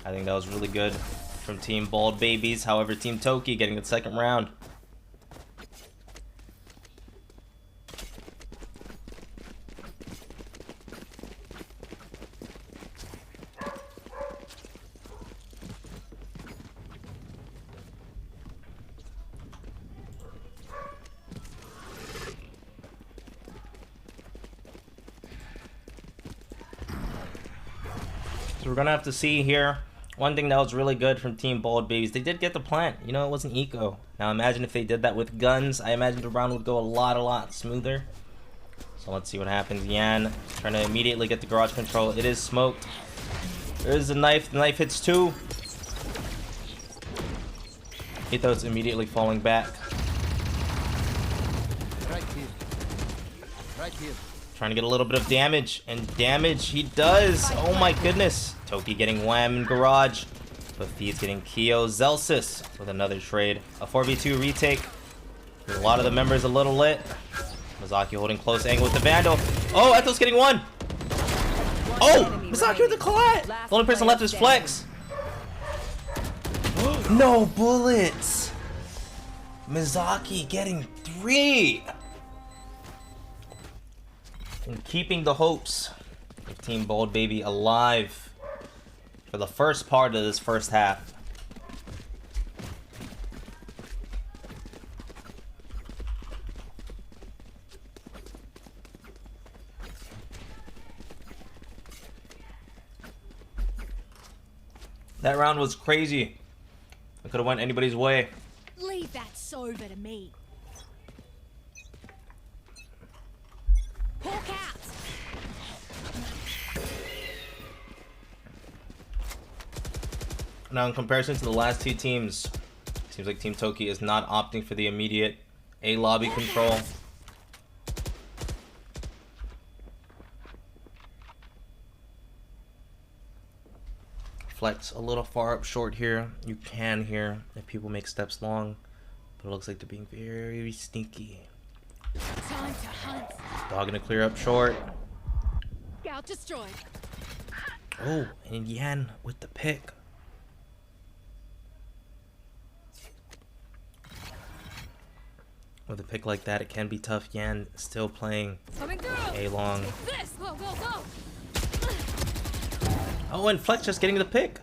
S2: I think that was really good from Team Bald Babies. However, Team Toki getting the second round. So we're gonna have to see here. One thing that was really good from Team Bald Babies, they did get the plant. You know, it wasn't eco. Now imagine if they did that with guns. I imagine the round would go a lot smoother. So let's see what happens. Yan trying to immediately get the garage control. It is smoked. There's a knife. The knife hits 2. Ethos immediately falling back.
S5: Right here. Right here.
S2: Trying to get a little bit of damage, and damage he does. Oh my goodness. Toki getting wham in garage, but Feed's getting Kyo. Zelsis with another trade. A 4v2 retake. A lot of the members a little lit. Mizaki holding close angle with the Vandal. Oh, Ethos getting one. Oh, Mizaki with the collat. The only person left is Flex. No bullets. Mizaki getting 3. And keeping the hopes of Team Bold Baby alive for the first part of this first half. That round was crazy. It could have went anybody's way.
S6: Leave that sober to me. Hawk out.
S2: Now, in comparison to the last two teams, seems like Team Toki is not opting for the immediate A lobby control. Flex a little far up short here. You can hear if people make steps long, but it looks like they're being very sneaky.
S6: Time to hunt.
S2: Dog gonna clear up short.
S6: Scout destroyed.
S2: Oh, and Yan with the pick. With a pick like that, it can be tough. Yan still playing
S6: Coming through.
S2: A long.
S6: This. Go, go, go.
S2: Oh, and Flex just getting the pick.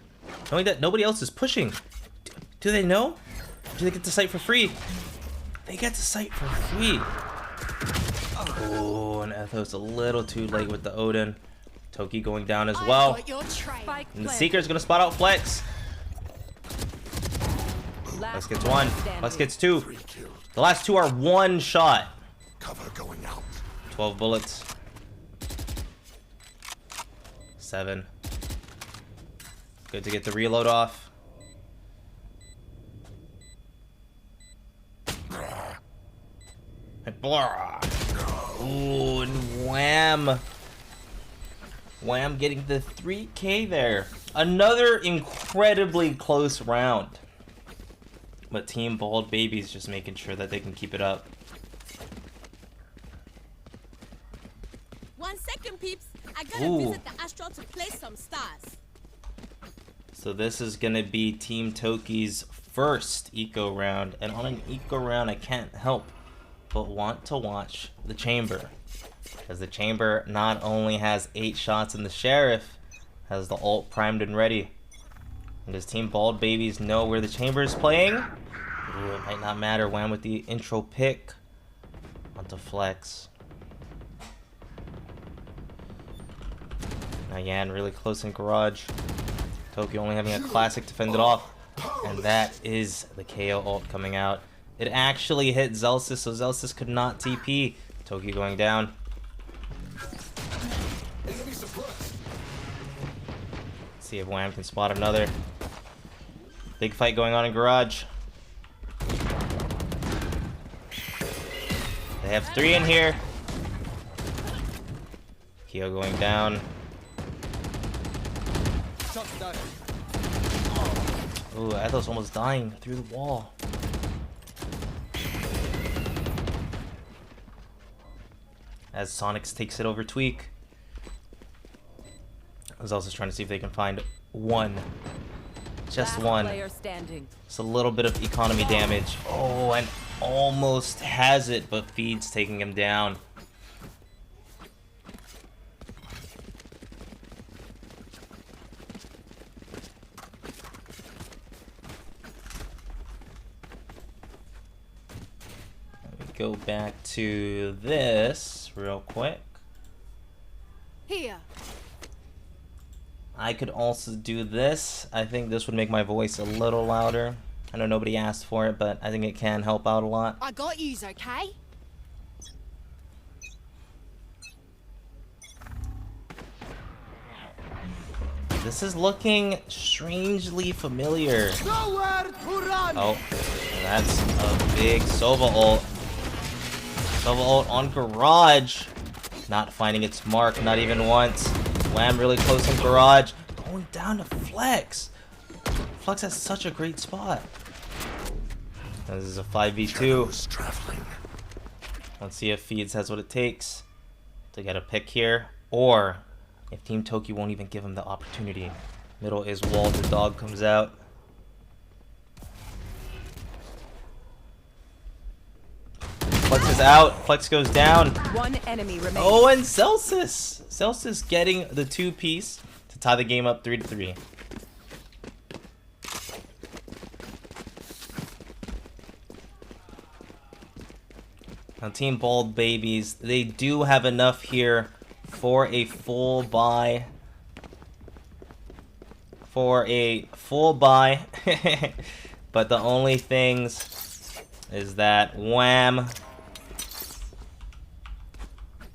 S2: Knowing that nobody else is pushing. Do they know? Do they get to sight for free? They get to sight for free. Oh, and Ethos a little too late with the Odin. Toki going down as well. And the Seeker's gonna spot out Flex. Flex gets 1. Flex gets 2. The last 2 are 1 shot.
S9: Cover going out.
S2: 12 bullets. 7. Good to get the reload off. Ooh, and wham. Wham getting the 3K there. Another incredibly close round. But Team Bald Baby's just making sure that they can keep it up.
S6: 1 second, peeps. I gotta visit the astral to place some stars.
S2: So this is gonna be Team Toki's first eco round, and on an eco round I can't help but want to watch the chamber, because the chamber not only has 8 shots in the sheriff, has the ult primed and ready. And does Team Bald Babies know where the chamber is playing? Ooh, it might not matter. Wham with the intro pick onto Flex. Now Yan really close in garage. Toki only having a classic to fend it off. And that is the KO ult coming out. It actually hit Zelsis, so Zelsis could not TP. Toki going down. See if Wham can spot another. Big fight going on in garage. They have 3 in here. Kyo going down. Ooh, Ethos almost dying through the wall. As Sonics takes it over Tweak. I was also trying to see if they can find 1. Just 1. It's a little bit of economy damage. Oh, and almost has it, but Feed's taking him down. Go back to this real quick.
S6: Here.
S2: I could also do this. I think this would make my voice a little louder. I know nobody asked for it, but I think it can help out a lot.
S6: I got yous, okay?
S2: This is looking strangely familiar.
S5: Nowhere to run.
S2: Oh, that's a big Sova ult. Sova ult on Garage. Not finding its mark, not even once. Wham really close in Garage. Going down to Flex. Flex has such a great spot. This is a 5v2. Let's see if Feeds has what it takes to get a pick here. Or if Team Toki won't even give him the opportunity. Middle is walled, the dog comes out. Flex is out. Flex goes down.
S3: One enemy remains.
S2: Oh, and Celsius. Celsius getting the 2-piece to tie the game up 3-3. Now, Team Bald Babies, they do have enough here for a full buy. But the only things is that Wham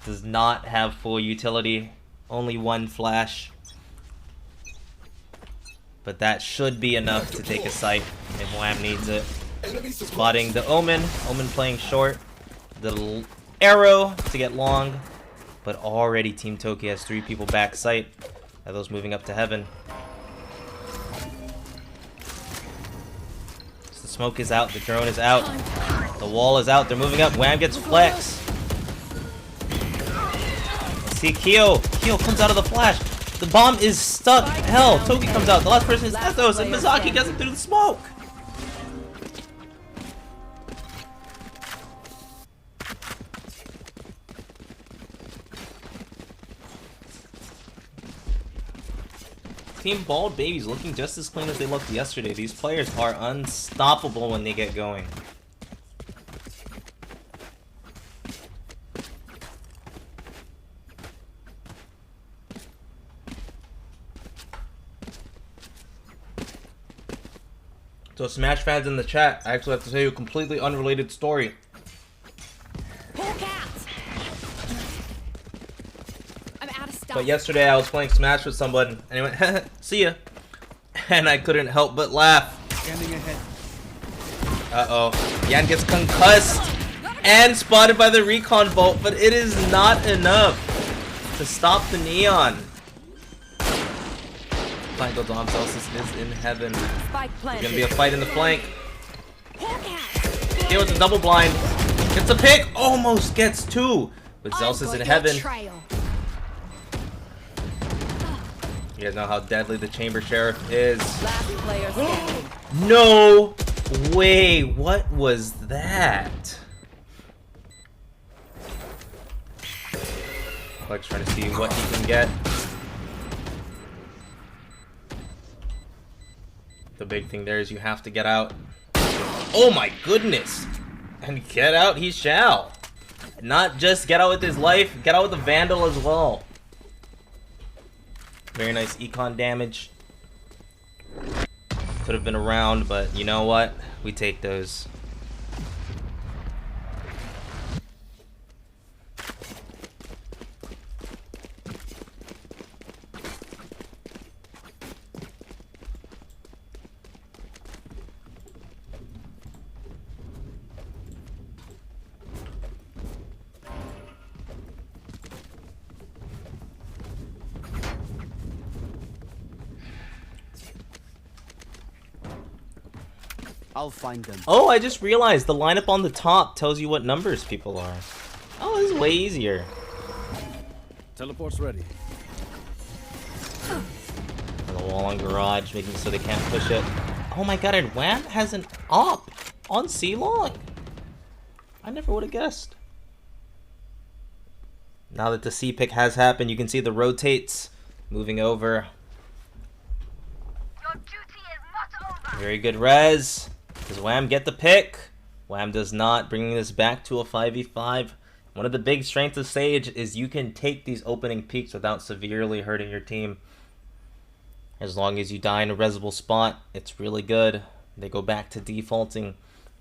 S2: does not have full utility. Only one flash. But that should be enough to take a site if Wham needs it. Spotting the Omen. Omen playing short. The arrow to get long. But already Team Toki has 3 people back site. Are those moving up to heaven? So the smoke is out. The drone is out. The wall is out. They're moving up. Wham gets Flex. Let's see Kyo. Kyo comes out of the flash. The bomb is stuck. Hell, Toki comes out. The last person is Ethos, and Mizaki gets it through the smoke. Team Bald Babies looking just as clean as they looked yesterday. These players are unstoppable when they get going. So Smash fans in the chat, I actually have to tell you a completely unrelated story. But yesterday I was playing Smash with someone and he went, see ya. And I couldn't help but laugh.
S5: Scanning ahead.
S2: Uh-oh. Yan gets concussed and spotted by the recon bolt, but it is not enough to stop the Neon. Flank goes on, Celsius is in heaven. There's gonna be a fight in the flank. Here with the double blind. Gets a pick, almost gets 2. But Celsius in heaven. You guys know how deadly the Chamber Sheriff is.
S3: Last player standing.
S2: No way, what was that? Flex trying to see what he can get. The big thing there is you have to get out. Oh my goodness! And get out he shall. Not just get out with his life, get out with the Vandal as well. Very nice econ damage. Could have been around, but you know what? We take those.
S5: I'll find them.
S2: Oh, I just realized the lineup on the top tells you what numbers people are. Oh, this is way easier.
S5: Teleport's ready.
S2: The wall on Garage, making so they can't push it. Oh my god, and Wham has an op on C-Long. I never would have guessed. Now that the C-pick has happened, you can see the rotates moving over.
S4: Your duty is not over.
S2: Very good res. Does Wham get the pick? Wham does not, bringing this back to a 5v5. One of the big strengths of Sage is you can take these opening peaks without severely hurting your team. As long as you die in a resable spot, it's really good. They go back to defaulting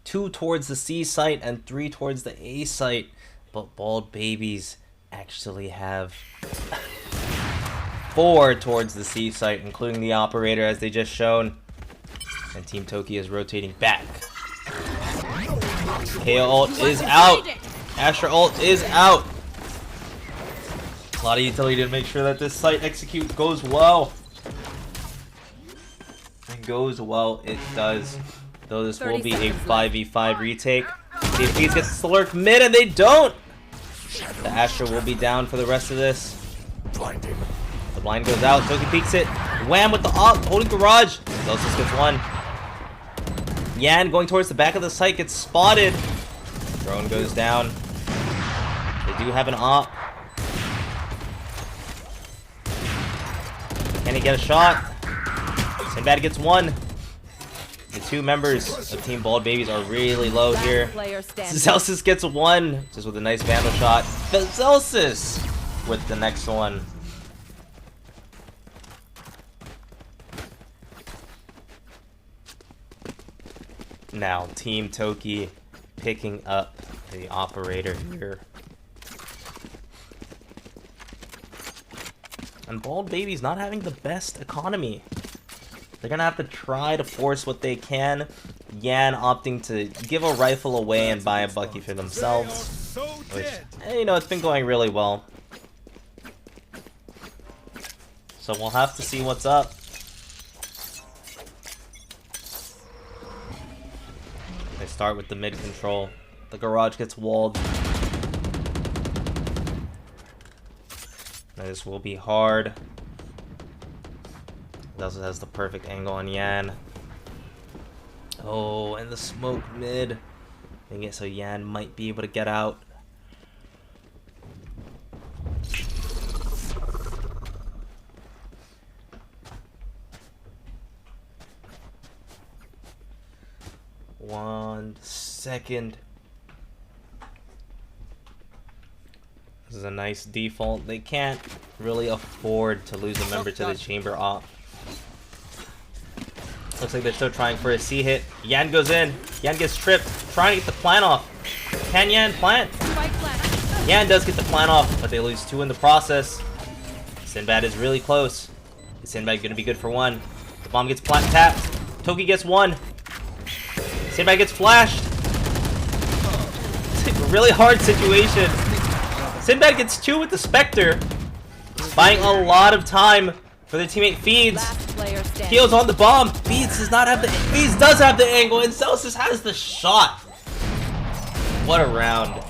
S2: 2 towards the C site and 3 towards the A site. But Bald Babies actually have 4 towards the C site, including the operator, as they just shown. And Team Toki is rotating back. KO ult is out. Asher ult is out. A lot of utility to make sure that this site execute goes well. It goes well, it does. Though this will be a 5v5 retake. See if these gets the lurk mid, and they don't! The Asher will be down for the rest of this. The blind goes out, Toki peeks it. Wham with the op, holding garage. Celsius gets one. Yan going towards the back of the site gets spotted. Drone goes down. They do have an op. Can he get a shot? Sinbad gets one. The 2 members of Team Bald Babies are really low here. Celsius gets one, just with a nice vandal shot. Celsius with the next one. Now, Team Toki picking up the operator here. And Bald Baby's not having the best economy. They're gonna have to try to force what they can. Yan opting to give a rifle away and buy a Bucky for themselves. Which, you know, it's been going really well. So we'll have to see what's up. They start with the mid control. The garage gets walled. Now this will be hard. It also has the perfect angle on Yan. Oh, and the smoke mid. Making it so Yan might be able to get out. One second. This is a nice default. They can't really afford to lose a member to the chamber op. Looks like they're still trying for a C hit. Yan goes in. Yan gets tripped. Trying to get the plant off. Can Yan plant? Yan does get the plant off, but they lose 2 in the process. Sinbad is really close. Is Sinbad gonna be good for 1? The bomb gets plant tapped. Toki gets 1. Sinbad gets flashed. It's a really hard situation. Sinbad gets 2 with the Spectre, buying a lot of time for their teammate Feeds. Keel's on the bomb. Feeds does not have the. Feeds does have the angle, and Celsius has the shot. What a round!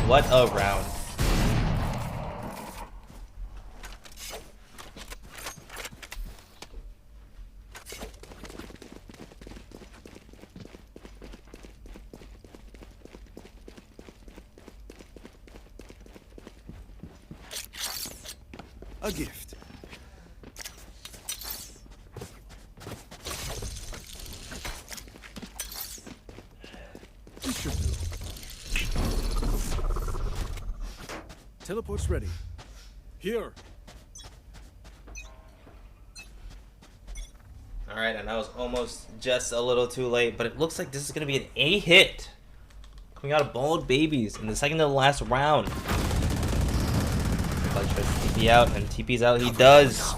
S2: What a round!
S5: A gift. Teleport's ready. Here.
S2: Alright, and that was almost just a little too late, but it looks like this is going to be an A hit. Coming out of Bald Babies in the second to the last round. Clutch tries to TP out, and TP's out. He does.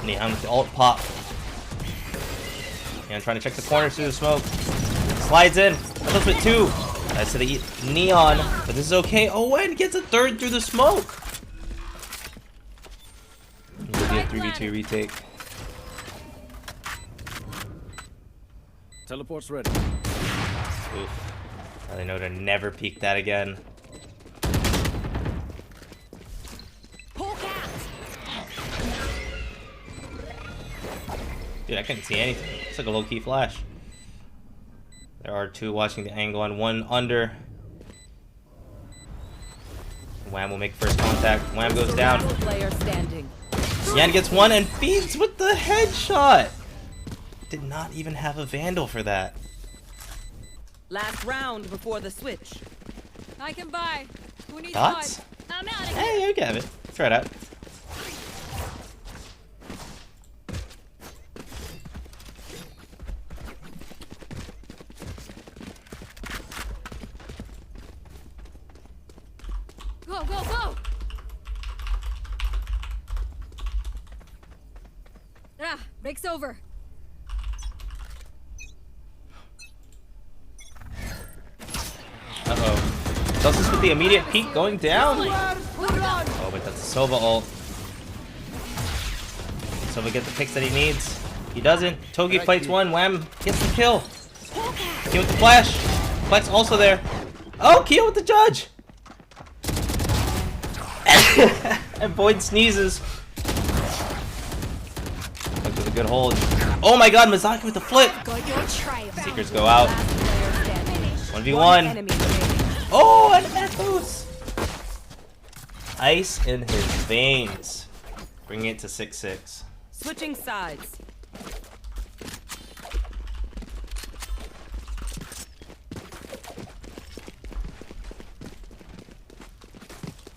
S2: Neon with the ult pop. Neon trying to check the corners through the smoke. Slides in. That's with 2. That's to the Neon, but this is okay. Oh, and gets a 3rd through the smoke. It'll be a 3v2 retake.
S5: Teleport's ready.
S2: Oof. Now they know to never peek that again. Dude, I couldn't see anything. It's like a low-key flash. There are 2 watching the angle and 1 under. Wham will make first contact. Wham goes down. Yan gets 1 and Feeds with the headshot. Did not even have a Vandal for that.
S3: Last round before the switch.
S6: I can buy. Who needs
S2: Thoughts?
S6: I'm out of here.
S2: Hey, you can have it. Throw it out.
S6: Go, go, go! Break's over.
S2: Uh-oh. Celsius with the immediate peek going down. Oh, but that's a Sova ult. Sova get the picks that he needs. He doesn't. Togi fights one. Wham gets the kill. Kia with the flash. Flex also there. Oh, Kia with the judge. And Void sneezes. Look with a good hold. Oh my god, Mizaki with the flip. Seekers go out. 1v1. Oh, and Ethos. Ice in his veins. Bringing it to 6-6.
S3: Switching sides.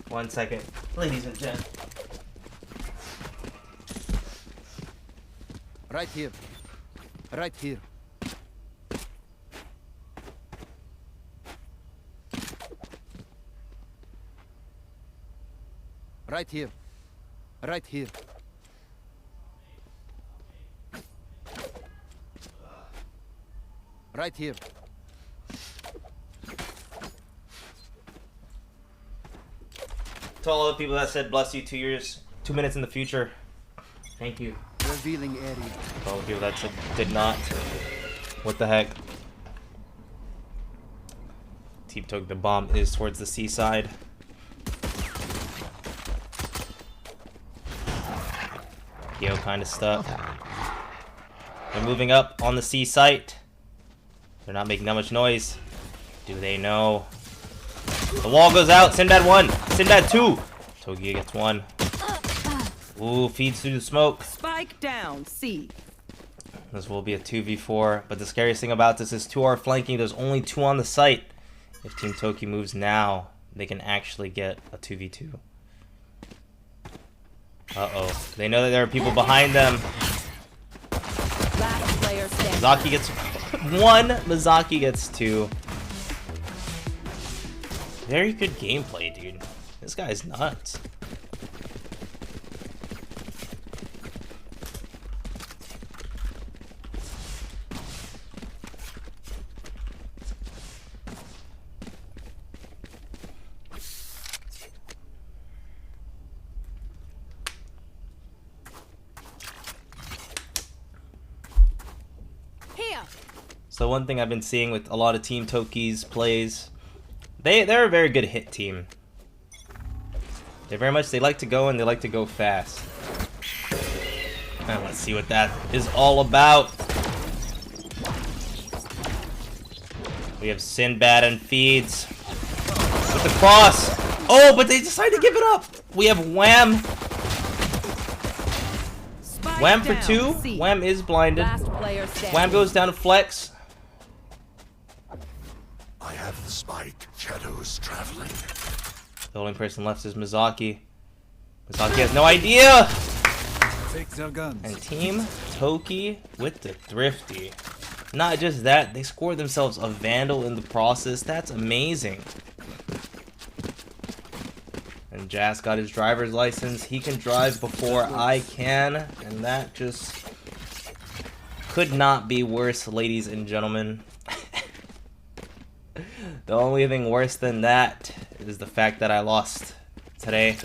S2: One second, ladies and gents.
S7: Right here. Right here. Right here. Right here. Right here.
S2: To all the people that said bless you 2 years, 2 minutes in the future. Thank you.
S7: Revealing area.
S2: To all the people that said did not. What the heck? Team took the bomb is towards the seaside. Kyo kind of stuck. They're moving up on the C site. They're not making that much noise. Do they know? The wall goes out. Sinbad 1. Sinbad 2. Togi gets 1. Ooh, feeds through the smoke.
S3: Spike down, C.
S2: This will be a 2v4. But the scariest thing about this is 2R flanking. There's only 2 on the site. If Team Toki moves now, they can actually get a 2v2. Uh-oh. They know that there are people behind them.
S3: Last player standing.
S2: Mizaki gets 1. Mizaki gets 2. Very good gameplay, dude. This guy's nuts. So one thing I've been seeing with a lot of Team Toki's plays, they're a very good hit team. They like to go and they like to go fast. And let's see what that is all about. We have Sinbad and Feeds with the cross. Oh, but they decided to give it up. We have Wham.
S3: Spike
S2: Wham for
S3: down,
S2: 2.
S3: C.
S2: Wham is blinded.
S3: Last player standing.
S2: Wham goes down to Flex.
S5: I have the spike. Shadows traveling.
S2: The only person left is Mizaki. Mizaki has no idea!
S5: Take their guns.
S2: And Team Toki with the Thrifty. Not just that, they scored themselves a Vandal in the process. That's amazing. And Jas got his driver's license. He can drive before I can. And that just could not be worse, ladies and gentlemen. The only thing worse than that is the fact that I lost today.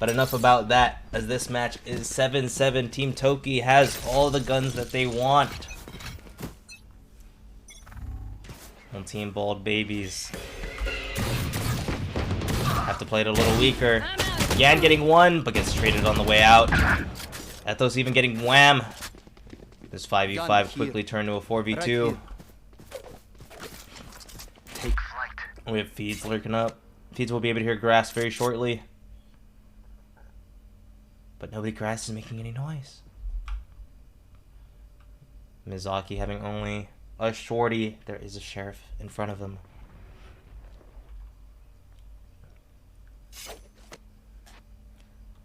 S2: But enough about that, as this match is 7-7. Team Toki has all the guns that they want. And Team Bald Babies have to play it a little weaker. Yan getting 1, but gets traded on the way out. Ethos even getting Wham. This 5v5 quickly turned to a 4v2. We have Feeds lurking up. Feeds will be able to hear grass very shortly. But nobody grass is making any noise. Mizaki having only a shorty. There is a sheriff in front of him.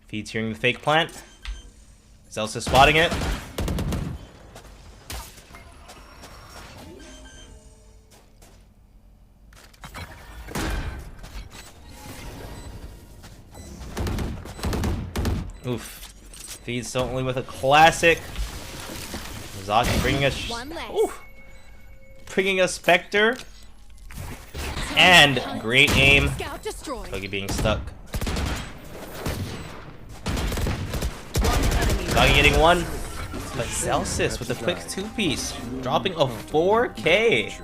S2: Feeds hearing the fake plant. Zelsa spotting it. Oof. Feeds only with a classic. Mizaki bringing us...
S6: One less.
S2: Ooh. Bringing us Spectre. And great aim.
S6: Scout destroyed.
S2: Boogie being stuck. Mizaki getting one. But Celsius with a quick 2-piece. Dropping a 4K.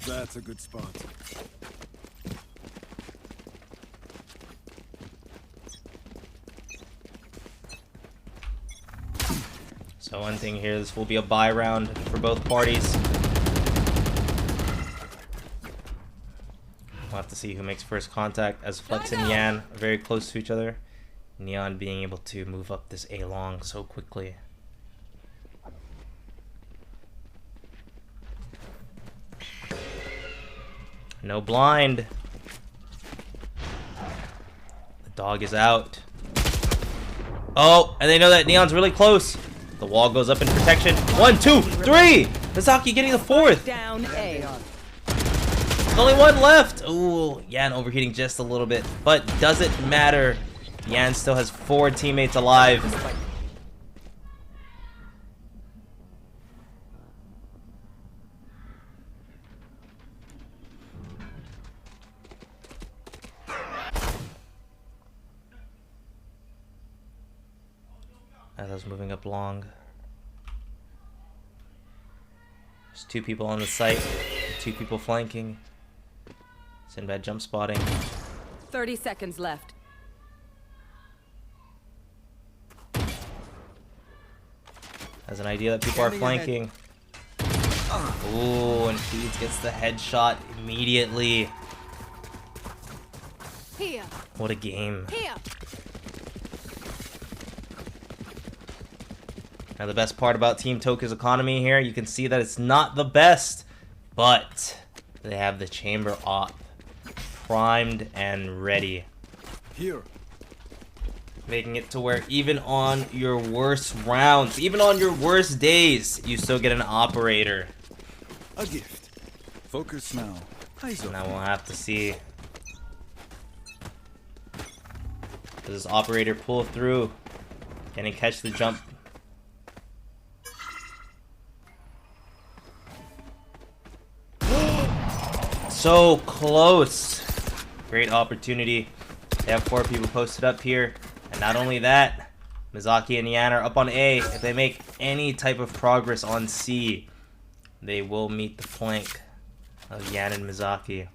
S5: That's a good spot.
S2: So one thing here, this will be a buy round for both parties. We'll have to see who makes first contact, as Flex and Yan are very close to each other. Neon being able to move up this A long so quickly. No blind. The dog is out. Oh, and they know that Neon's really close. The wall goes up in protection. 1, 2, 3! Mizaki getting the 4th.
S3: Down A.
S2: There's only one left. Ooh, Yan overheating just a little bit. But doesn't matter. Yan still has 4 teammates alive. As I was moving up long. There's 2 people on the site, 2 people flanking. Sinbad jump spotting.
S3: 30 seconds left.
S2: Has an idea that people are flanking. Ooh, and Feeds gets the headshot immediately.
S6: Here.
S2: What a game.
S6: Here.
S2: Now the best part about Team Toka's economy here, you can see that it's not the best, but they have the chamber op primed and ready.
S5: Here.
S2: Making it to where even on your worst rounds, even on your worst days, you still get an operator.
S5: A gift. Focus now. Eyes
S2: So
S5: open.
S2: now we'll have to see. Does this operator pull through? Can he catch the jump? So close. Great opportunity. They have 4 people posted up here. And not only that, Mizaki and Yan are up on A. If they make any type of progress on C, they will meet the flank of Yan and Mizaki.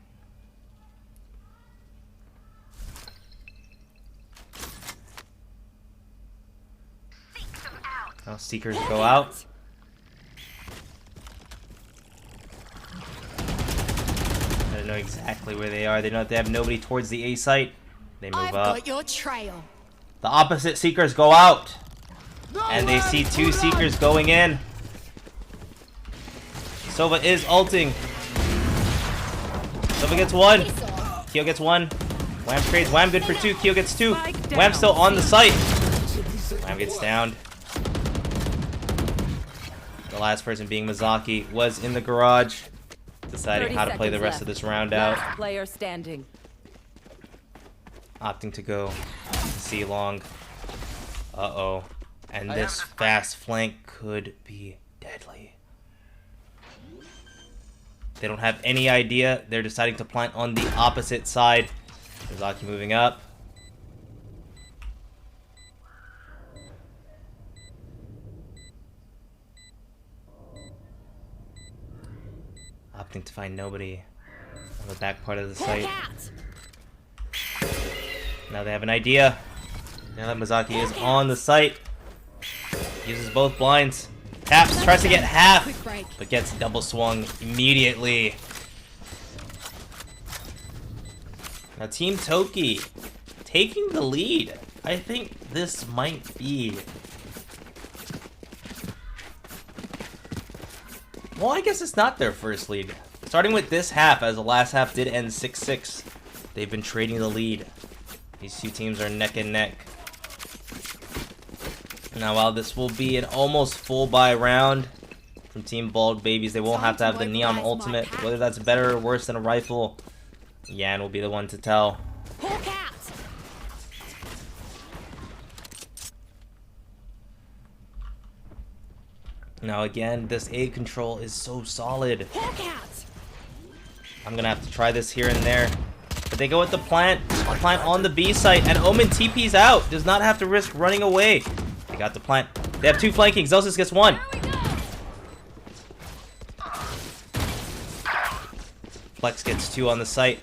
S2: Now Seekers go out. I don't know exactly where they are. They know that they have nobody towards the A site. They move
S6: I've
S2: up.
S6: got your trail.
S2: The opposite Seekers go out. And they see 2 Seekers going in. Sova is ulting. Sova gets 1. Kyo gets 1. Wham trades. Wham good for 2. Kyo gets 2. Wham still on the site. Wham gets downed. The last person being Mizaki was in the garage, deciding how to play the rest of this round out.
S3: Last player standing.
S2: Opting to go C long. Uh-oh. And this fast flank could be deadly. They don't have any idea. They're deciding to plant on the opposite side. Mizaki moving up. Opting to find nobody on the back part of the site. Now they have an idea. Now that Mizaki is on the site. Uses both blinds. Taps, tries to get half, but gets double swung immediately. Now Team Toki taking the lead. I think this might be... Well, I guess it's not their first lead. Starting with this half, as the last half did end 6-6, they've been trading the lead These two teams are neck and neck. Now, while this will be an almost full buy round from Team Bald Babies, they won't have to have the Neon Ultimate. Whether that's better or worse than a rifle, Yan will be the one to tell. Now again, this A control is so solid. I'm gonna have to try this here and there. But they go with the plant on the B site, and Omen TP's out. Does not have to risk running away. They got the plant. They have 2 flanking. Zelsis gets 1. Flex gets 2 on the site.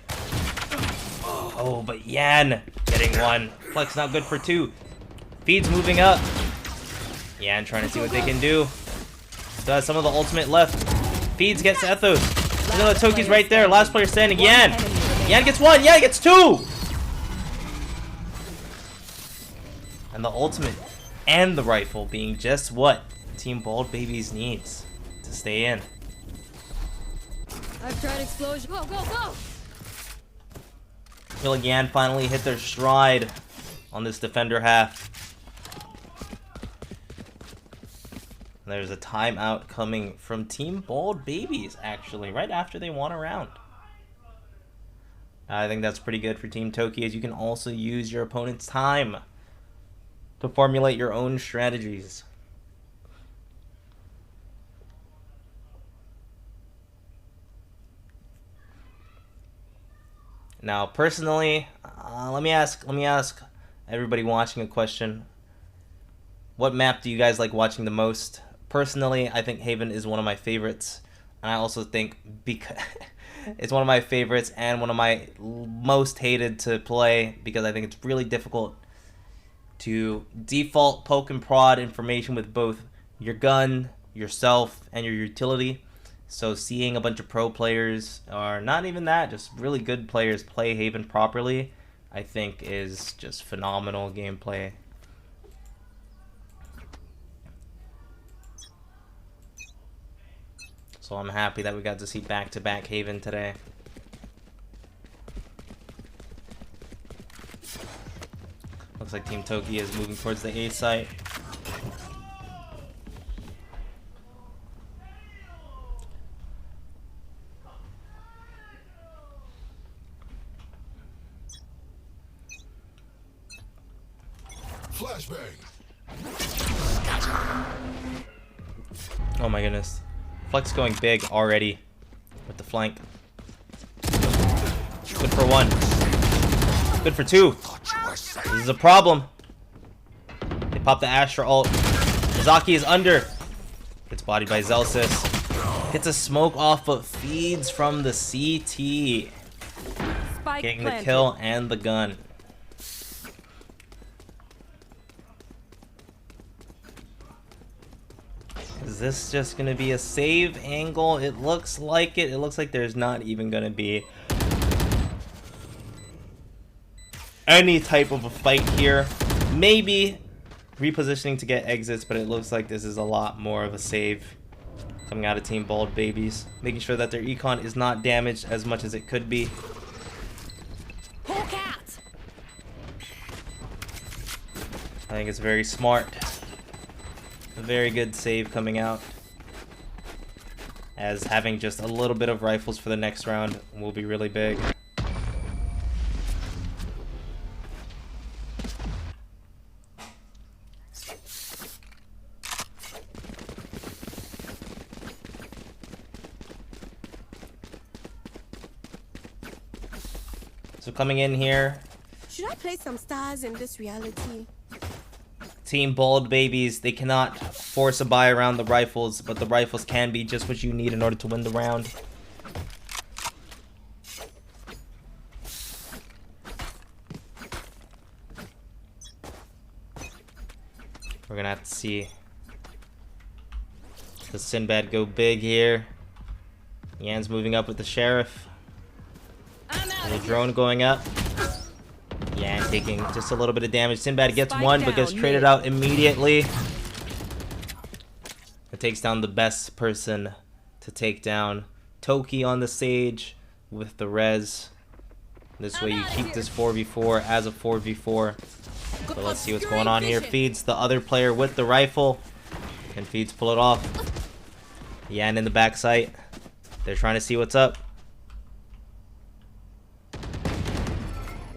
S2: Oh, but Yan getting 1. Flex not good for 2. Feed's moving up. Yan trying to see what they can do. Still has some of the ultimate left. Feeds gets Ethos. No, Toki's right there. Last player standing. Yan. Yan gets 1. Yan gets 2. And the ultimate and the rifle being just what Team Bald Babies needs to stay in.
S6: I've tried explosion. Go, go, go!
S2: Will Yan finally hit their stride on this defender half. There's a timeout coming from Team Bald Babies, actually, right after they won a round. I think that's pretty good for Team Toki, as you can also use your opponent's time to formulate your own strategies. Now, personally, let me ask everybody watching a question. What map do you guys like watching the most? Personally, I think Haven is one of my favorites, and I also think because it's one of my favorites and one of my most hated to play, because I think it's really difficult to default poke and prod information with both your gun, yourself, and your utility. So seeing a bunch of pro players, or not even that, just really good players play Haven properly, I think is just phenomenal gameplay. So I'm happy that we got to see back-to-back Haven today. Looks like Team Toki is moving towards the A site.
S5: Flashbang.
S2: Oh my goodness. Flex going big already with the flank. Good for 1. Good for 2. This is a problem. They pop the Astra ult. Zaki is under. Gets bodied by Zelsis. Gets a smoke off, but feeds from the CT.
S3: Spike
S2: Getting
S3: planted.
S2: the kill and the gun. Is this just going to be a save angle? It looks like it. It looks like there's not even going to be any type of a fight here. Maybe repositioning to get exits, but it looks like this is a lot more of a save coming out of Team Bald Babies. Making sure that their econ is not damaged as much as it could be. I think it's very smart. A very good save coming out, as having just a little bit of rifles for the next round will be really big. So coming in here,
S6: Should I play some stars in this reality?
S2: Team Bald Babies, they cannot force a buy around the rifles, but the rifles can be just what you need in order to win the round. We're gonna have to see the Sinbad go big here. Yan's moving up with the Sheriff. And the drone going up. Yan taking just a little bit of damage. Sinbad gets
S3: Spike
S2: 1, but gets
S3: down,
S2: traded
S3: mid.
S2: out immediately. It takes down the best person to take down Toki on the stage with the res. This way you keep this 4v4 as a 4v4. But let's see what's going on here. Feeds the other player with the rifle. Can Feeds pull it off? Yan in the back sight. They're trying to see what's up.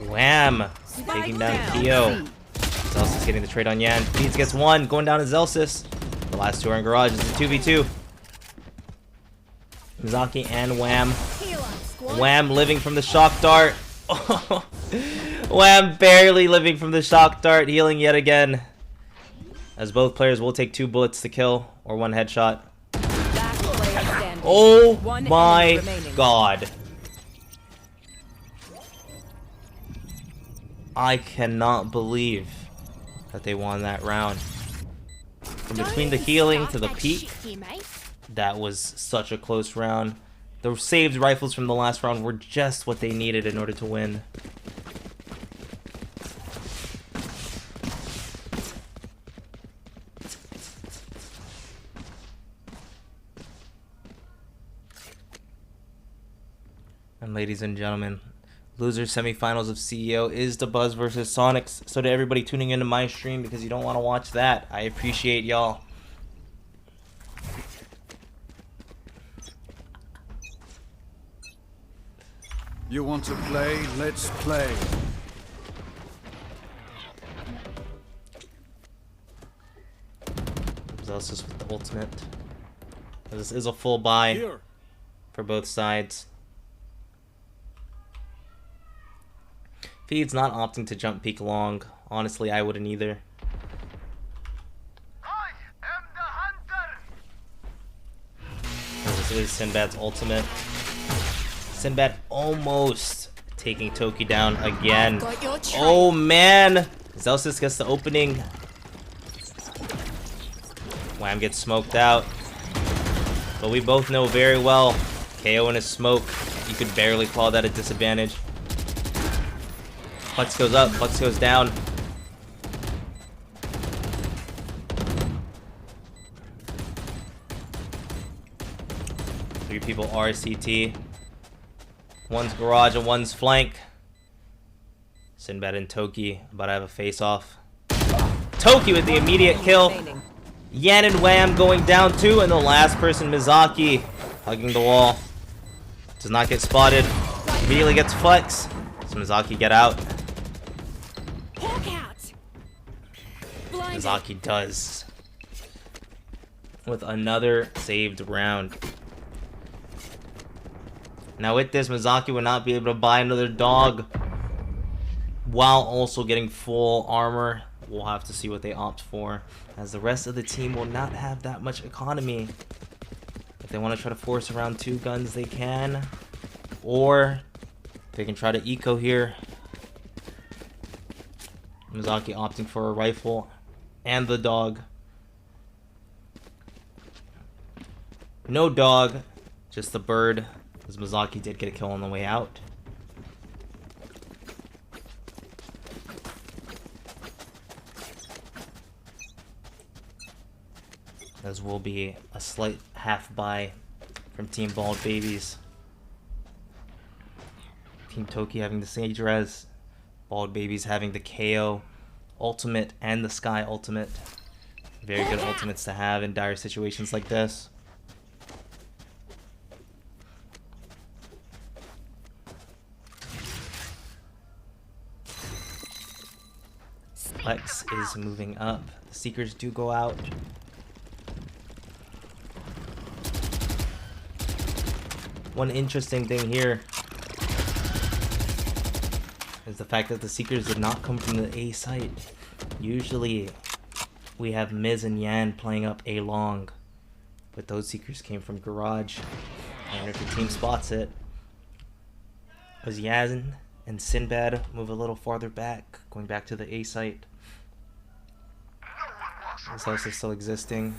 S2: Wham! Taking down Keo. Zelsis getting the trade on Yan. Feeds gets one. Going down to Zelsis. The last two are in garage. It's a 2v2. Mizaki and Wham. Wham living from the shock dart. Wham barely living from the shock dart. Healing yet again. As both players will take 2 bullets to kill. Or 1 headshot. Oh my god. I cannot believe that they won that round. From between the healing to the peak, that was such a close round. The saved rifles from the last round were just what they needed in order to win. And ladies and gentlemen, loser semifinals of CEO is the Buzz versus Sonics. So to everybody tuning into my stream because you don't want to watch that, I appreciate y'all.
S5: You want to play? Let's play.
S2: Zelsis with the ultimate. This is a full buy for both sides. Feed's not opting to jump peek long. Honestly, I wouldn't either.
S4: I am the hunter.
S2: This is Sinbad's ultimate. Sinbad almost taking Toki down again. Oh man! Zelsis gets the opening. Wham gets smoked out. But we both know very well, KO in a smoke, you could barely call that a disadvantage. Flex goes up, Flex goes down. Three people are CT. One's garage and one's flank. Sinbad and Toki about to have a face-off. Toki with the immediate kill. Yan and Wham going down too, and the last person, Mizaki, hugging the wall. Does not get spotted. Immediately gets Flex. Does Mizaki get out? Mizaki does. With another saved round. Now with this, Mizaki will not be able to buy another dog while also getting full armor. We'll have to see what they opt for, as the rest of the team will not have that much economy. If they want to try to force around 2 guns, they can. Or they can try to eco here. Mizaki opting for a rifle and the dog. No dog, just the bird, because Mizaki did get a kill on the way out. As will be a slight half buy from Team Bald Babies. Team Toki having the Sage Res, Bald Babies having the KO ultimate and the Sky ultimate. Very good ultimates to have in dire situations like this. Flex is moving up. The Seekers do go out. One interesting thing here is the fact that the Seekers did not come from the A site. Usually we have Miz and Yan playing up A long, but those Seekers came from garage. And if the team spots it, as Yan and Sinbad move a little farther back, going back to the A site. This house is still existing.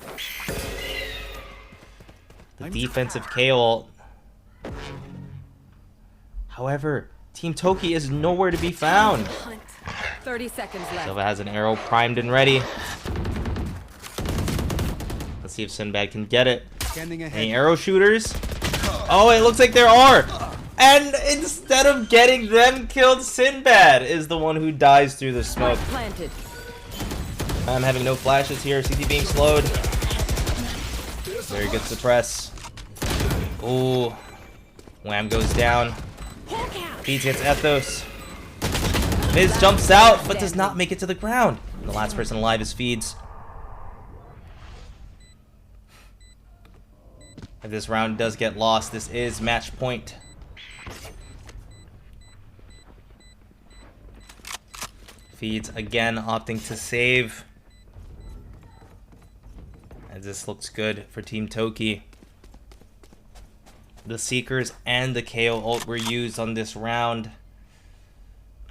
S2: The defensive KO ult. However, Team Toki is nowhere to be found.
S3: 30 seconds left.
S2: Silva has an arrow primed and ready. Let's see if Sinbad can get it. Any arrow shooters? Oh, it looks like there are. And instead of getting them killed, Sinbad is the one who dies through the smoke.
S3: Planted.
S2: I'm having no flashes here. CT being slowed. Very good suppress. Ooh. Wham goes down. Feeds hits Ethos. Miz jumps out, but does not make it to the ground. And the last person alive is Feeds. If this round does get lost, this is match point. Feeds again opting to save. And this looks good for Team Toki. The Seekers and the KO ult were used on this round.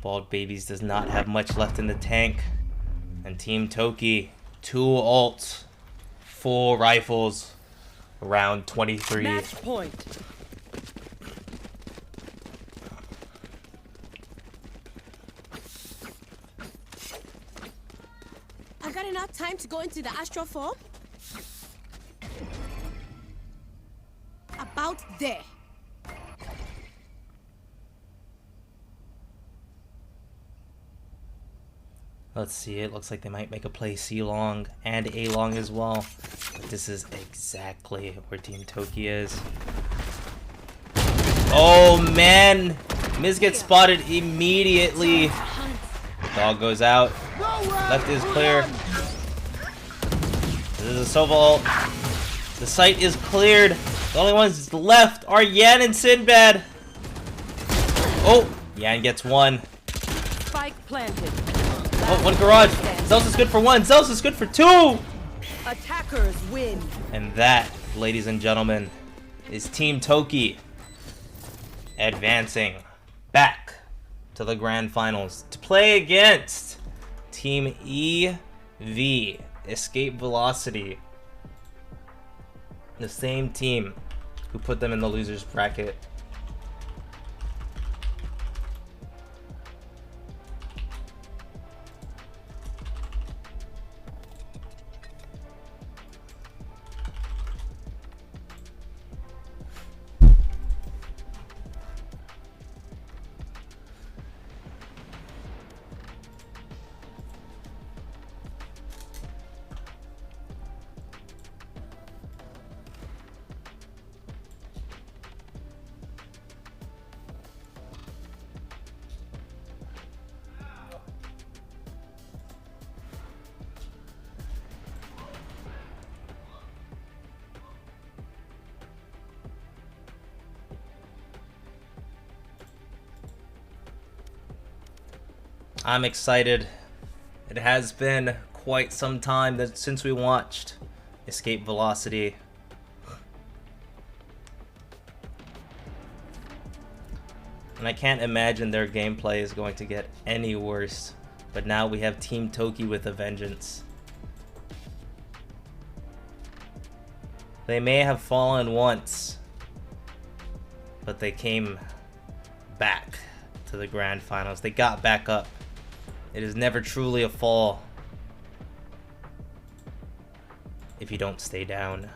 S2: Bald Babies does not have much left in the tank. And Team Toki, 2 ults, 4 rifles, round 23.
S3: Match point.
S6: I got enough time to go into the astral form? About there.
S2: Let's see, it looks like they might make a play C-long and A-long as well. But this is exactly where Team Toki is. Oh man! Miz gets spotted immediately. Dog goes out. Left is clear. This is a Sova ult. The site is cleared. The only ones left are Yan and Sinbad. Oh! Yan gets 1.
S3: Spike planted.
S2: Oh, 1 garage. Zeus is good for 1. Zeus is good for 2.
S3: Attackers win.
S2: And that, ladies and gentlemen, is Team Toki advancing back to the grand finals to play against Team EV, Escape Velocity, the same team who put them in the losers bracket. I'm excited. It has been quite some time since we watched Escape Velocity. And I can't imagine their gameplay is going to get any worse. But now we have Team Toki with a vengeance. They may have fallen once, but they came back to the grand finals. They got back up. It is never truly a fall if you don't stay down.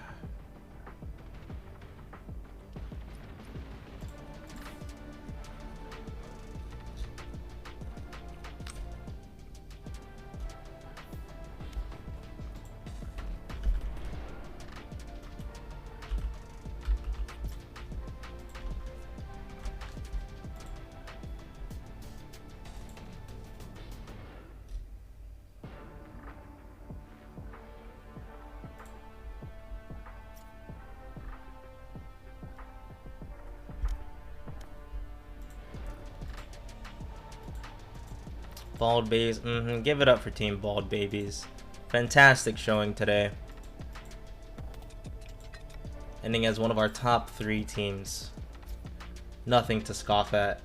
S2: Bald Babies, give it up for Team Bald Babies. Fantastic showing today. Ending as one of our top 3 teams. Nothing to scoff at.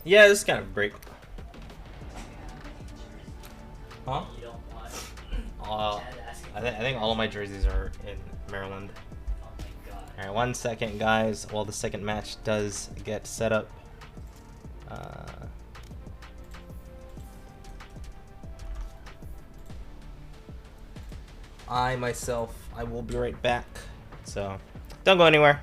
S2: Yeah, this is kind of a break. Huh? I think all of my jerseys are in Maryland. Alright, 1 second, guys, while the second match does get set up. I will be right back. So, don't go anywhere.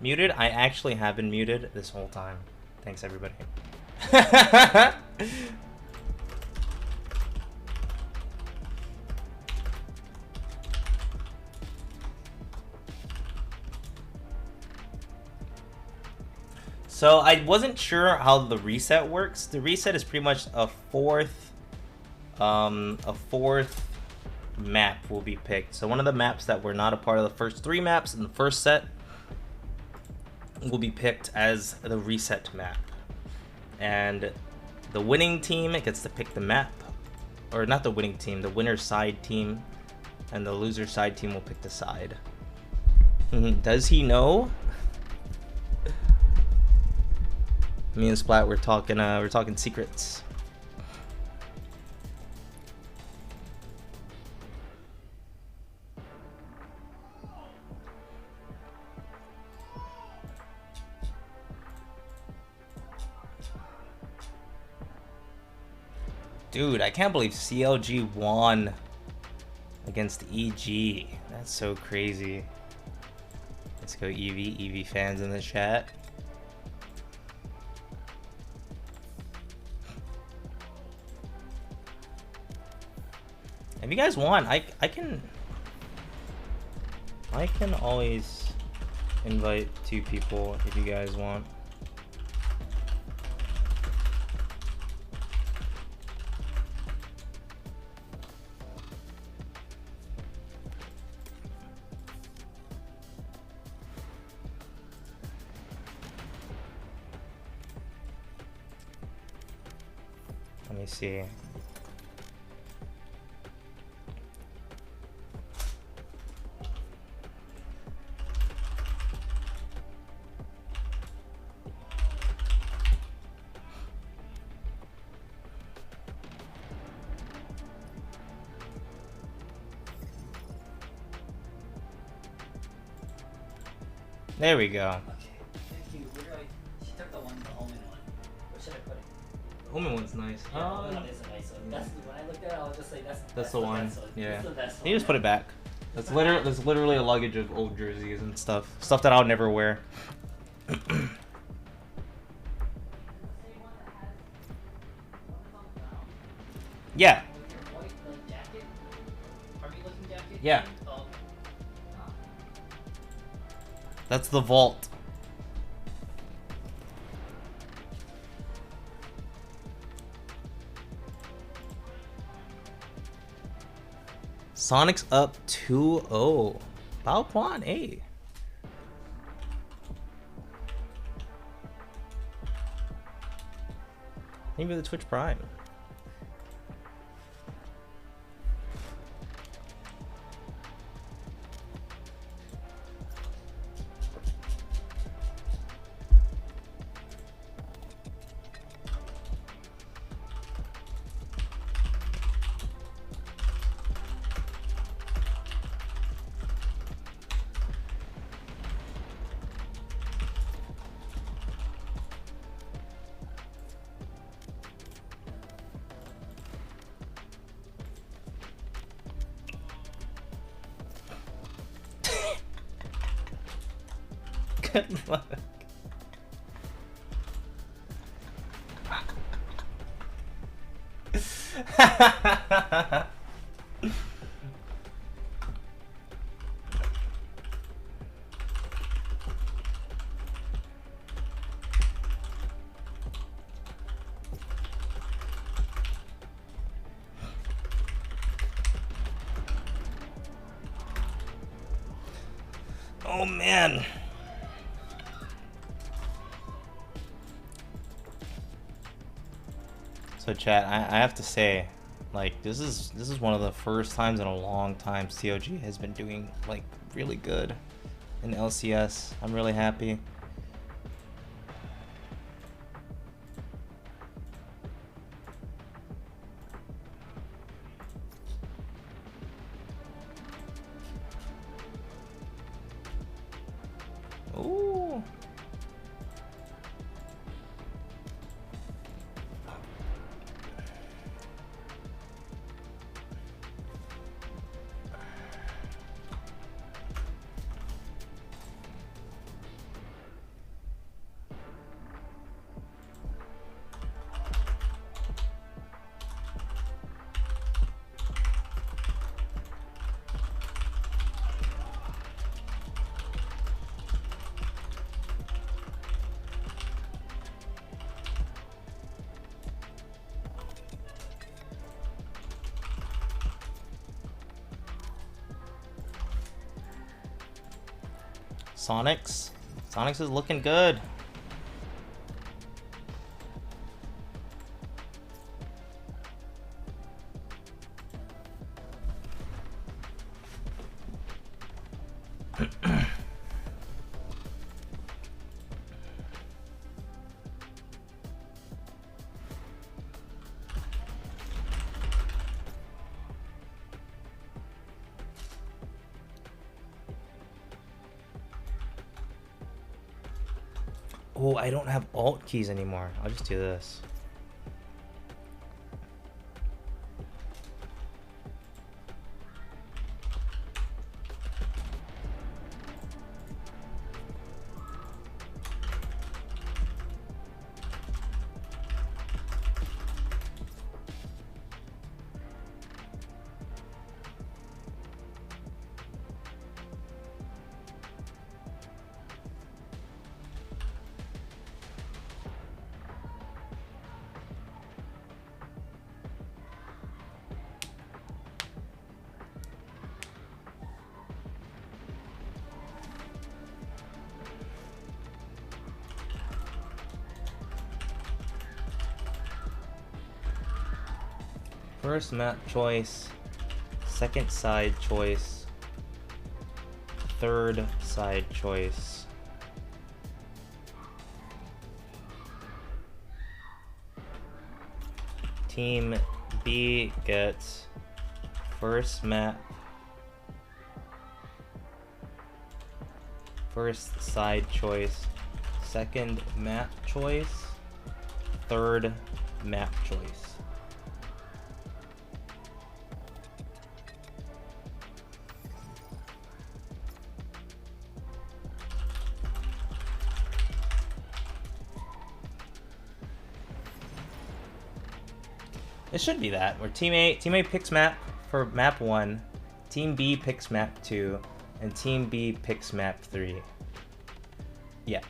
S2: Muted? I actually have been muted this whole time. Thanks, everybody. So I wasn't sure how the reset works. The reset is pretty much a fourth map will be picked. So one of the maps that were not a part of the first 3 maps in the first set will be picked as the reset map. And the winning team gets to pick the map. Or not the winning team, the winner side team. And the loser side team will pick the side. Does he know? Me and Splat, we're talking secrets. Dude, I can't believe CLG won against EG. That's so crazy. Let's go EV fans in the chat. If you guys want, I can always invite 2 people if you guys want. Let me see. There we go.
S9: Okay, thank you. She took the Omen one. Where should I put it?
S2: The Omen one's nice.
S9: Yeah, the Omen one is a nice one. That's when I looked at it, I was just like, that's
S2: the one.
S9: best one.
S2: Yeah.
S9: That's the best one.
S2: You just put it back. That's literally a luggage of old jerseys and stuff that I'll never wear. Yeah. Yeah. That's the vault. Sonic's up 2-0. Bao Quan, hey. Thank you for the Twitch Prime. Good luck. Oh man. So chat, I have to say, like, this is one of the first times in a long time COG has been doing like really good in LCS. I'm really happy. Ooh. Sonics. Sonics is looking good. Oh, I don't have alt keys anymore. I'll just do this. First map choice, second side choice, third side choice. Team B gets first map, first side choice, second map choice, third map choice. It should be that, where Team A picks map for map 1, Team B picks map 2, and Team B picks map 3. Yeah.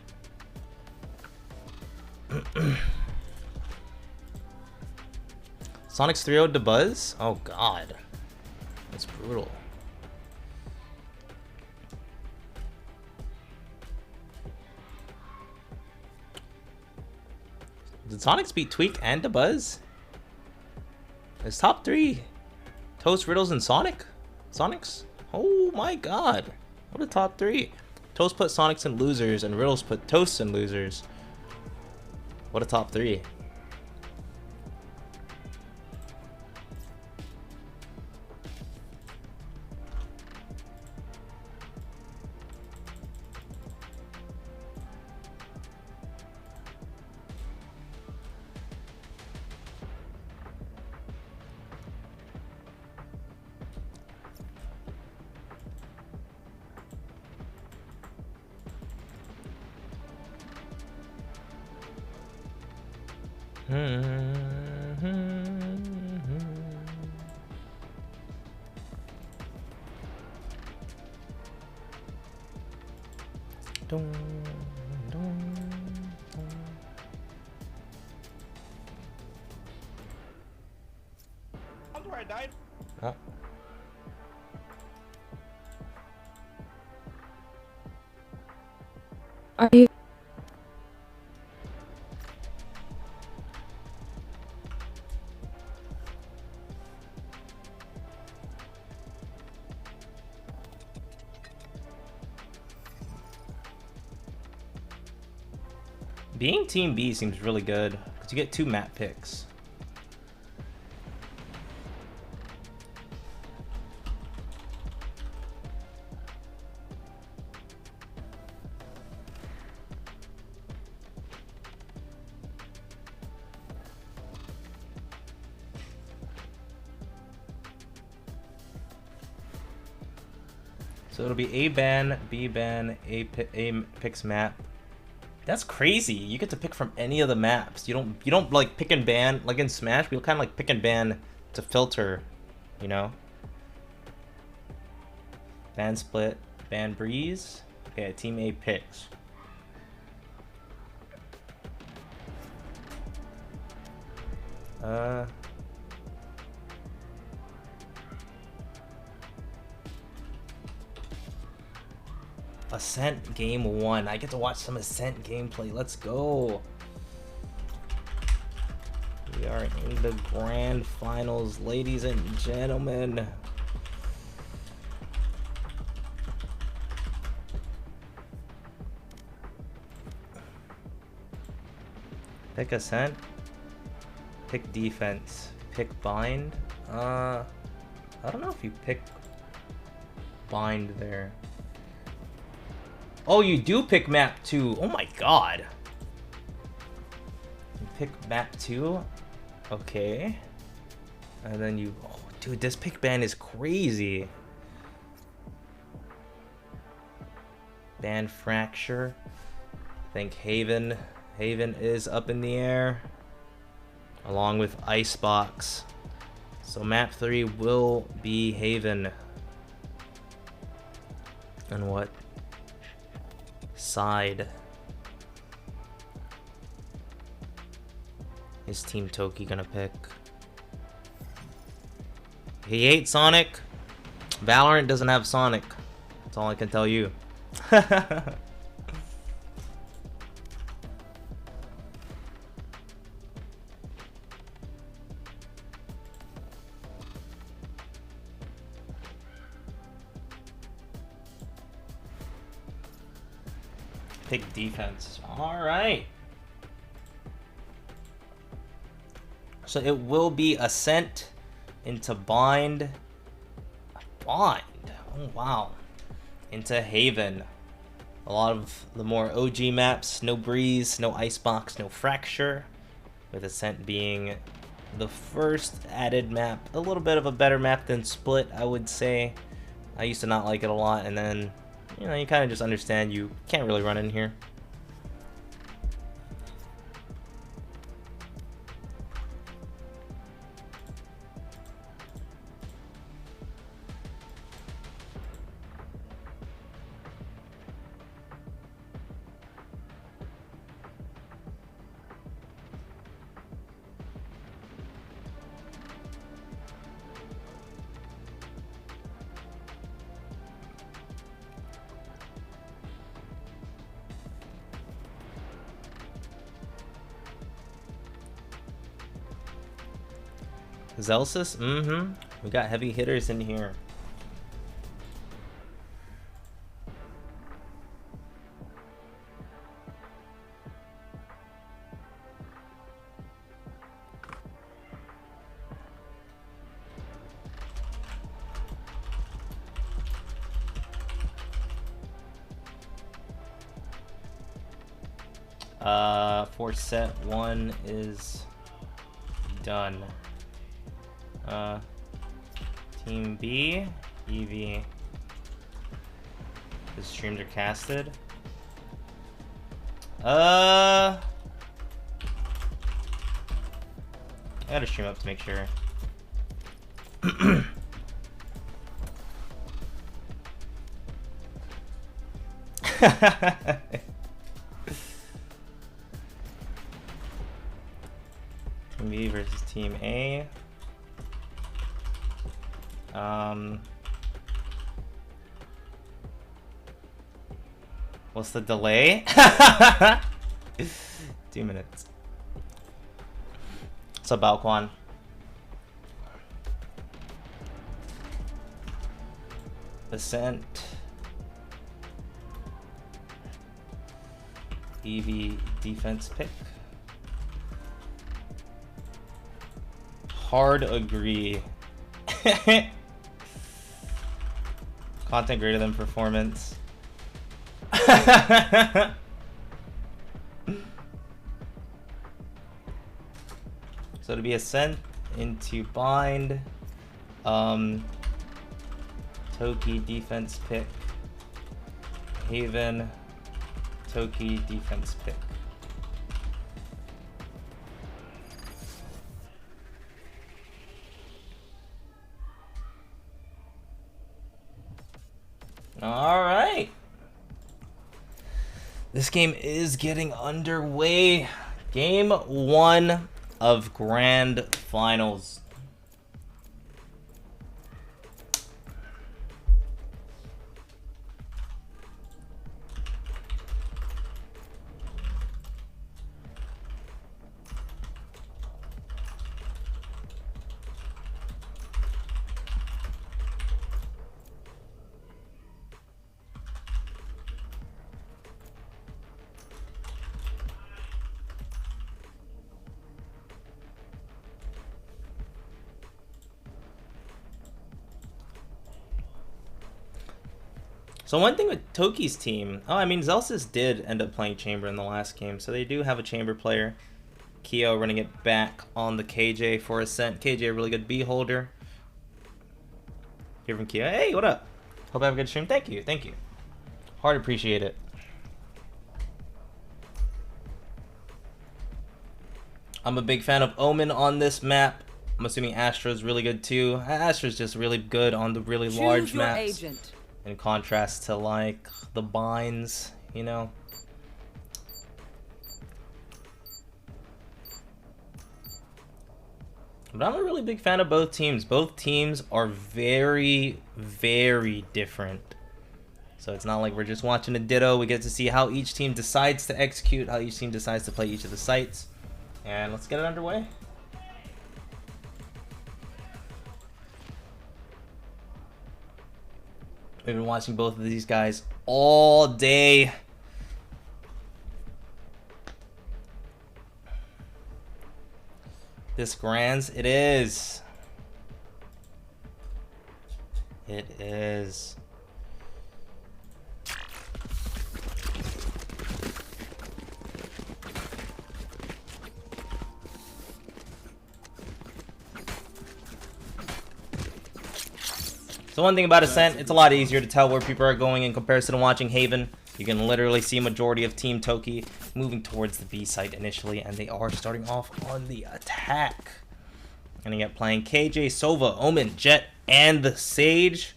S2: Sonic's 3-0'd to Buzz? Oh god. That's brutal. Did Sonics beat Tweak and DeBuzz? It's top 3. Toast, Riddles, and Sonics? Oh my god. What a top 3. Toast put Sonics in losers, and Riddles put Toasts in losers. What a top 3.
S11: I died.
S2: Oh.
S8: Are you?
S2: Being Team B seems really good, because you get 2 map picks. So it'll be A ban, B ban, A picks map. That's crazy. You get to pick from any of the maps. You don't like pick and ban like in Smash. We kind of like pick and ban to filter, you know. Ban split, ban breeze. Okay, Team A picks. Ascent game 1. I get to watch some Ascent gameplay. Let's go. We are in the grand finals, ladies and gentlemen. Pick Ascent. Pick defense. Pick bind. I don't know if you pick bind there. Oh, you do pick map 2. Oh my god. You pick map 2. Okay. And then you... Oh, dude, this pick ban is crazy. Ban fracture. I think Haven. Haven is up in the air. Along with Icebox. So map 3 will be Haven. And what side is Team Toki gonna pick? He hates Sonic. Valorant doesn't have Sonic. That's all I can tell you. Pick defense. All right. So it will be Ascent into Bind. Bind. Oh, wow. Into Haven. A lot of the more OG maps. No Breeze, no Icebox, no Fracture. With Ascent being the first added map. A little bit of a better map than Split, I would say. I used to not like it a lot, and then, you know, you kind of just understand you can't really run in here. Zelsis? Mm-hmm. We got heavy hitters in here. For set 1 is done. Team B, EV. The streams are casted. I gotta stream up to make sure. Team B versus Team A. What's the delay? 2 minutes. What's up, Balquan? Ascent. EV defense pick. Hard agree. Content greater than performance. So to be Ascent into Bind. Toki defense pick. Haven. Toki defense pick. All right. This game is getting underway. Game 1 of Grand Finals. So one thing with Toki's team, I mean, Zelsis did end up playing Chamber in the last game, so they do have a Chamber player. Keo running it back on the KJ for Ascent. KJ, a really good B holder. Here from Keo. Hey, what up? Hope I have a good stream. Thank you, thank you. Hard appreciate it. I'm a big fan of Omen on this map. I'm assuming Astra's really good too. Astra's just really good on the really large maps.
S3: Agent.
S2: In contrast to like the binds, you know. But I'm a really big fan of both teams. Both teams are very, very different. So it's not like we're just watching a ditto. We get to see how each team decides to execute, how each team decides to play each of the sites. And let's get it underway. We've been watching both of these guys all day. This Grands, it is. It is. So one thing about Ascent, it's a lot easier to tell where people are going in comparison to watching Haven. You can literally see a majority of Team Toki moving towards the B site initially, and they are starting off on the attack. And you get playing KJ, Sova, Omen, Jet, and the Sage,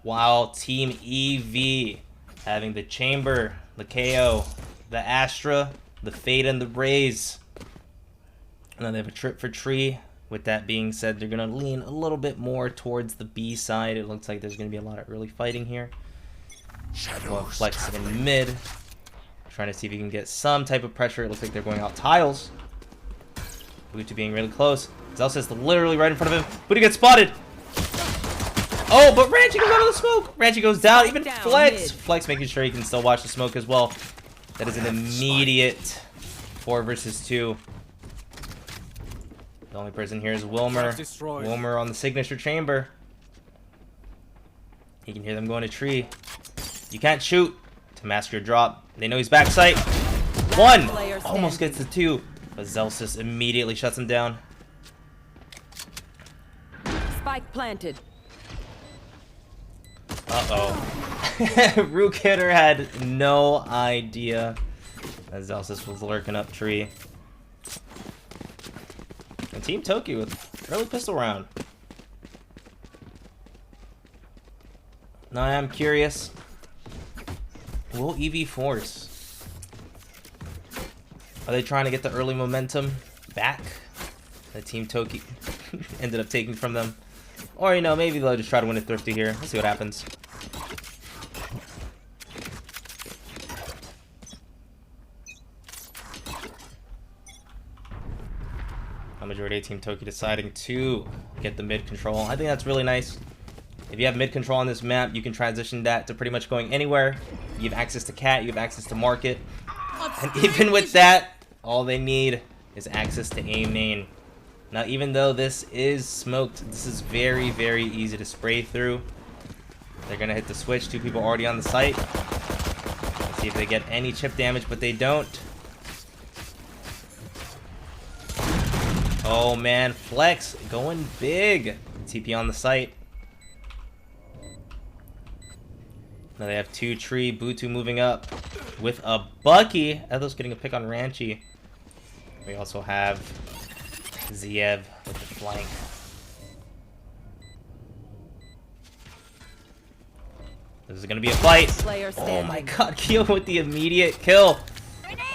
S2: while Team EV having the Chamber, the KO, the Astra, the Fade, and the Raze. And then they have a trip for Tree. With that being said, they're going to lean a little bit more towards the B side. It looks like there's going to be a lot of early fighting here. Well, Flex in mid. Trying to see if he can get some type of pressure. It looks like they're going out tiles. Butu being really close. Zelsis literally right in front of him. Butu gets spotted. Oh, but Ranchi goes out of the smoke. Ranchi goes down. Even Flex. Flex making sure he can still watch the smoke as well. That is an immediate 4 versus 2. The only person here is Wilmer. Wilmer on the signature chamber. He can hear them going to tree. You can't shoot to mask your drop. They know he's backside. 1! Almost gets the 2. But Zelsis immediately shuts him down.
S3: Spike planted.
S2: Uh-oh. Rook Hitter had no idea that Zelsis was lurking up tree. And Team Toki with early pistol round. Now I am curious. Will EV force? Are they trying to get the early momentum back that Team Toki ended up taking from them? Or, you know, maybe they'll just try to win it thrifty here. Let's see what happens. Majority of Team Toki deciding to get the mid control. I think that's really nice. If you have mid control on this map, you can transition that to pretty much going anywhere. You have access to cat, you have access to market. And even with that, all they need is access to A main. Now, even though this is smoked, this is very, very easy to spray through. They're going to hit the switch. 2 people already on the site. Let's see if they get any chip damage, but they don't. Oh man, Flex going big. TP on the site. Now they have 2 tree. Butu moving up with a Bucky. Edo's getting a pick on Ranchi. We also have Ziev with the flank. This is gonna be a fight. Oh my god, Keo with the immediate kill.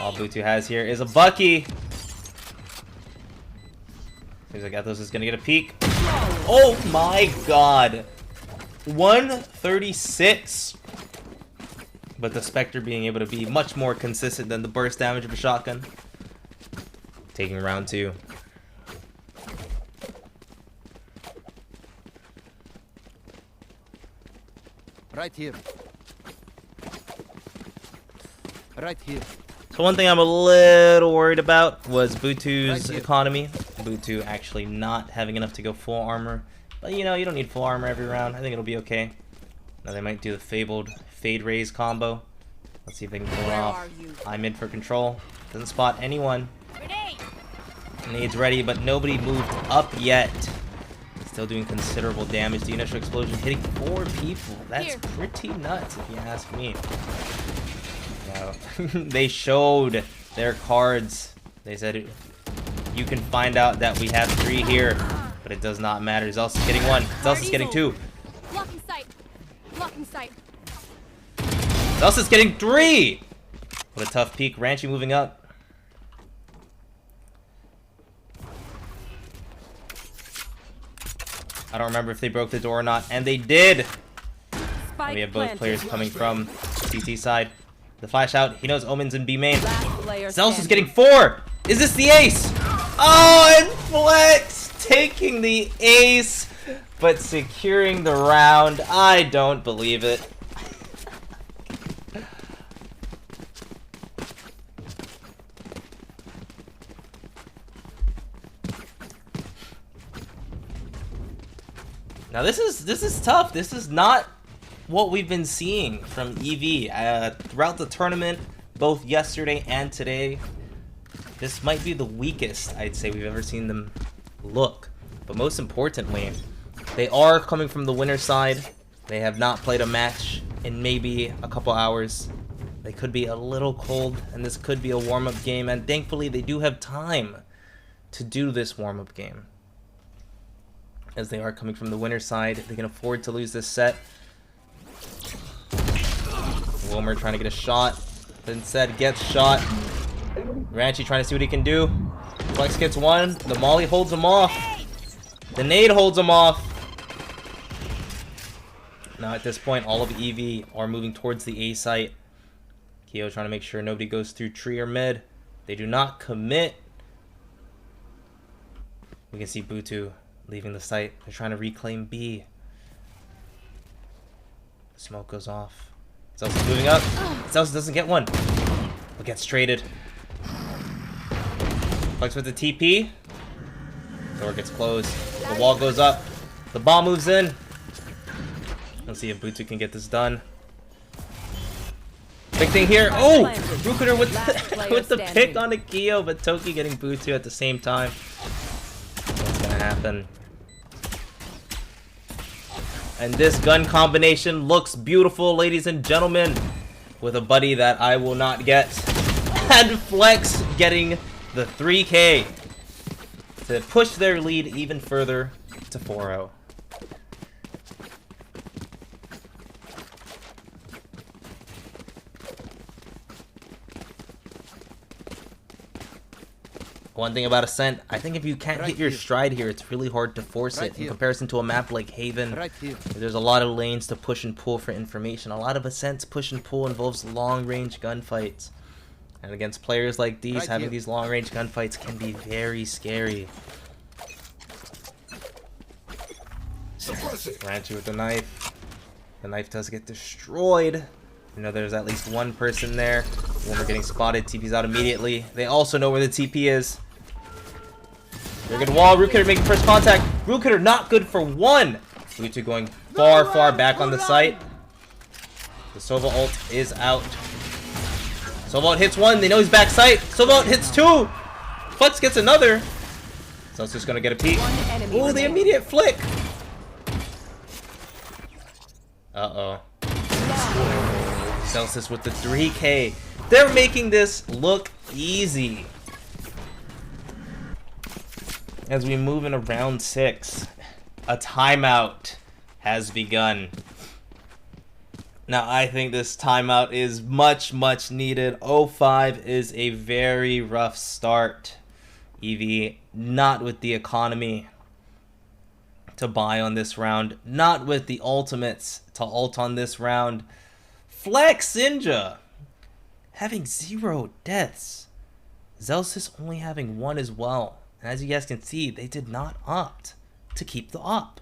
S2: All Butu has here is a Bucky. Seems like Ethos is gonna get a peek. Oh my god. 136. But the Spectre being able to be much more consistent than the burst damage of a shotgun. Taking round 2.
S7: Right here. Right here.
S2: So one thing I'm a little worried about was Butu's economy. Butu actually not having enough to go full armor. But you know, you don't need full armor every round. I think it'll be okay. Now they might do the fabled fade raise combo. Let's see if they can pull it
S3: Where
S2: off.
S3: are you?
S2: I'm in for control. Doesn't spot anyone. Nades ready, but nobody moved up yet. Still doing considerable damage. The initial explosion hitting 4 people. That's pretty nuts, if you ask me. No. They showed their cards. They said, you can find out that we have 3 here, but it does not matter. Zealous is getting 1. Zealous is getting 2.
S6: Blocking sight. Blocking sight.
S2: Zealous is getting 3. What a tough peek. Ranchi moving up. I don't remember if they broke the door or not, and they did. And we have both players coming from CT side. The flash out. He knows Omen's in B main. Zealous is getting 4. Is this the ace? Oh, and Flex taking the ace, but securing the round. I don't believe it. Now this is tough. This is not what we've been seeing from EV throughout the tournament, both yesterday and today. This might be the weakest I'd say we've ever seen them look. But most importantly, they are coming from the winner's side. They have not played a match in maybe a couple hours. They could be a little cold, and this could be a warm-up game. And thankfully, they do have time to do this warm-up game, as they are coming from the winner's side. They can afford to lose this set. Wilmer trying to get a shot, but instead gets shot. Ranchi trying to see what he can do. Flex gets 1. The molly holds him off. The nade holds him off. Now at this point, all of EV are moving towards the A site. Keo trying to make sure nobody goes through tree or mid. They do not commit. We can see Butu leaving the site. They're trying to reclaim B. The smoke goes off. Zealous is moving up. Zealous doesn't get 1, but gets traded. Flex with the TP. Door gets closed. The wall goes up. The bomb moves in. Let's see if Butu can get this done. Big thing here. Oh! Rukuter with the pick on Akio, but Toki getting Butu at the same time. What's gonna happen? And this gun combination looks beautiful, ladies and gentlemen, with a buddy that I will not get. And Flex getting the 3K to push their lead even further to 4-0. One thing about Ascent, I think if you can't hit your stride here, it's really hard to force it in comparison to a map like Haven. There's a lot of lanes to push and pull for information. A lot of Ascent's push and pull involves long-range gunfights. And against players like these, having these long-range gunfights can be very scary. Ranchi with the knife. The knife does get destroyed. You know there's at least 1 person there. When we're getting spotted, TP's out immediately. They also know where the TP is. They're good wall. Rootcutter making first contact. Rootcutter not good for 1. Butu going far, far back on the site. The Sova ult is out. Sova ult hits 1. They know he's back site. Sova ult hits 2. Flex gets another. So it's just gonna get a peek. Ooh, the immediate flick. Uh-oh. Celsius with the 3K. They're making this look easy. As we move into round 6, a timeout has begun. Now, I think this timeout is much, much needed. 0-5 is a very rough start. EV, not with the economy to buy on this round. Not with the ultimates to ult on this round. Flex Ninja having 0 deaths. Zealous only having 1 as well. And as you guys can see, they did not opt to keep the op.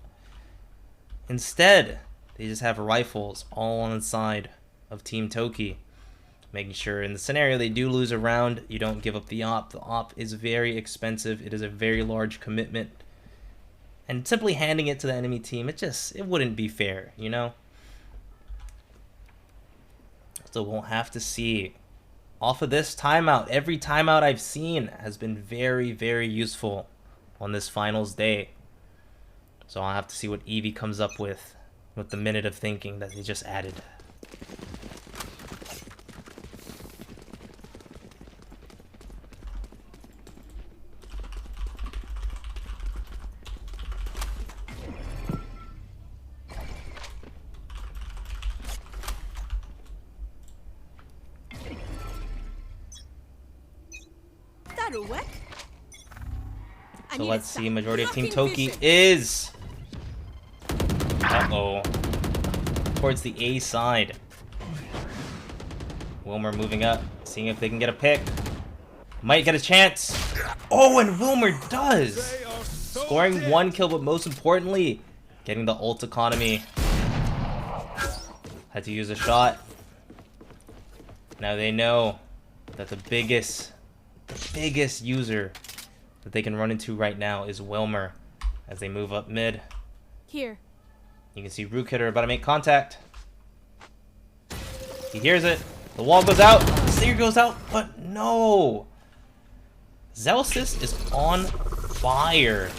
S2: Instead, they just have rifles all on the side of Team Toki. Making sure in the scenario they do lose a round, you don't give up the op. The op is very expensive. It is a very large commitment. And simply handing it to the enemy team, it wouldn't be fair, you know? Delta won't have to see. Off of this timeout, every timeout I've seen has been very, very useful on this finals day. So I'll have to see what Eevee comes up with the minute of thinking that they just added.
S6: That'll work.
S2: So let's see, majority of Team Toki is... Uh-oh. Towards the A side. Wilmer moving up, seeing if they can get a pick. Might get a chance. Oh, and Wilmer does! Scoring 1 kill, but most importantly, getting the ult economy. Had to use a shot. Now they know that the biggest user that they can run into right now is Wilmer as they move up mid.
S6: Here.
S2: You can see Rook Hitter about to make contact. He hears it. The wall goes out. Seer goes out, but no. Zelsis is on fire.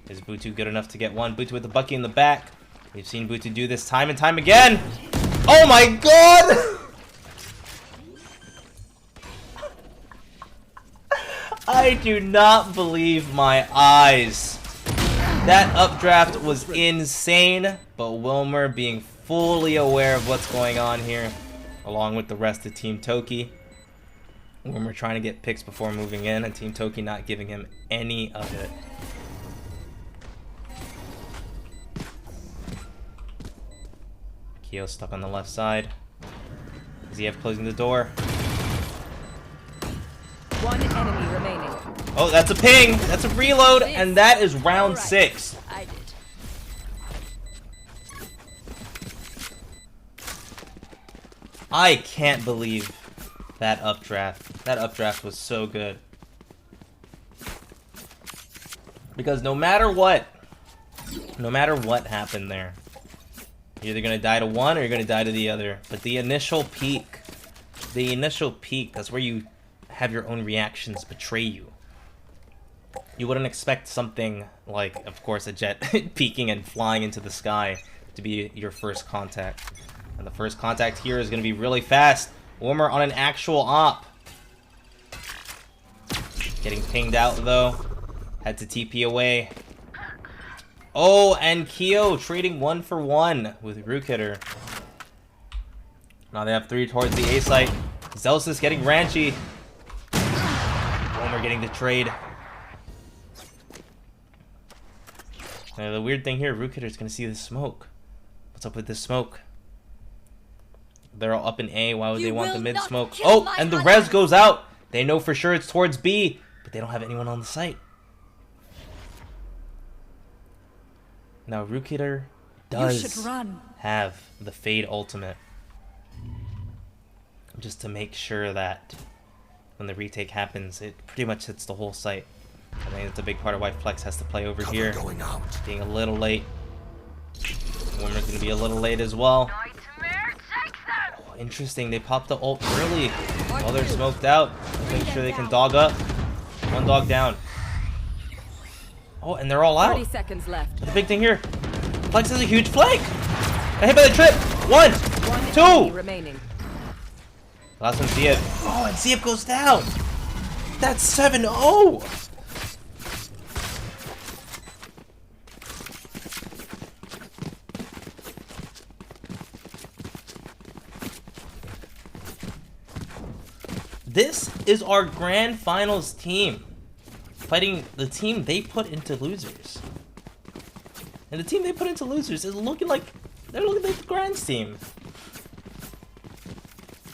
S2: Is Butu good enough to get one? Butu with the Bucky in the back. We've seen Butu do this time and time again. Oh my god! I do not believe my eyes. That updraft was insane, but Wilmer being fully aware of what's going on here, along with the rest of Team Toki. Wilmer trying to get picks before moving in, and Team Toki not giving him any of it. Kyo stuck on the left side. ZF closing the door.
S3: One enemy remaining.
S2: Oh, that's a ping! That's a reload, and that is round 6.
S6: I did.
S2: I can't believe that updraft. That updraft was so good. Because no matter what happened there, you're either gonna die to one or you're gonna die to the other. But the initial peak, that's where you have your own reactions betray you. You wouldn't expect something like, of course, a jet peeking and flying into the sky to be your first contact. And the first contact here is going to be really fast. Wilmer on an actual op. Getting pinged out, though. Had to TP away. Oh, and Kyo trading 1 for 1 with Rook Hitter. Now they have 3 towards the A site. Zelsis getting ranchy. Wilmer getting the trade. Now, the weird thing here, Rook Hitter's gonna see the smoke. What's up with this smoke? They're all up in A. Why would they want the mid smoke? Oh, and the res goes out. They know for sure it's towards B, but they don't have anyone on the site. Now Rook Hitter does have the Fade ultimate, just to make sure that when the retake happens, it pretty much hits the whole site. I think it's a big part of why Flex has to play over here, being a little late. Wilmer's gonna be a little late as well. Oh, interesting, they popped the ult early while they're smoked out. Make sure they can dog up. 1 dog down. Oh, and they're all out.
S3: 30 seconds left.
S2: The big thing here, Flex has a huge flank. Got hit by the trip. 1, 2.
S3: Remaining.
S2: Last one, ZF. Oh, and ZF goes down. That's 7-0. This is our grand finals team, fighting the team they put into losers. And the team they put into losers is looking like they're looking like the Grand's team.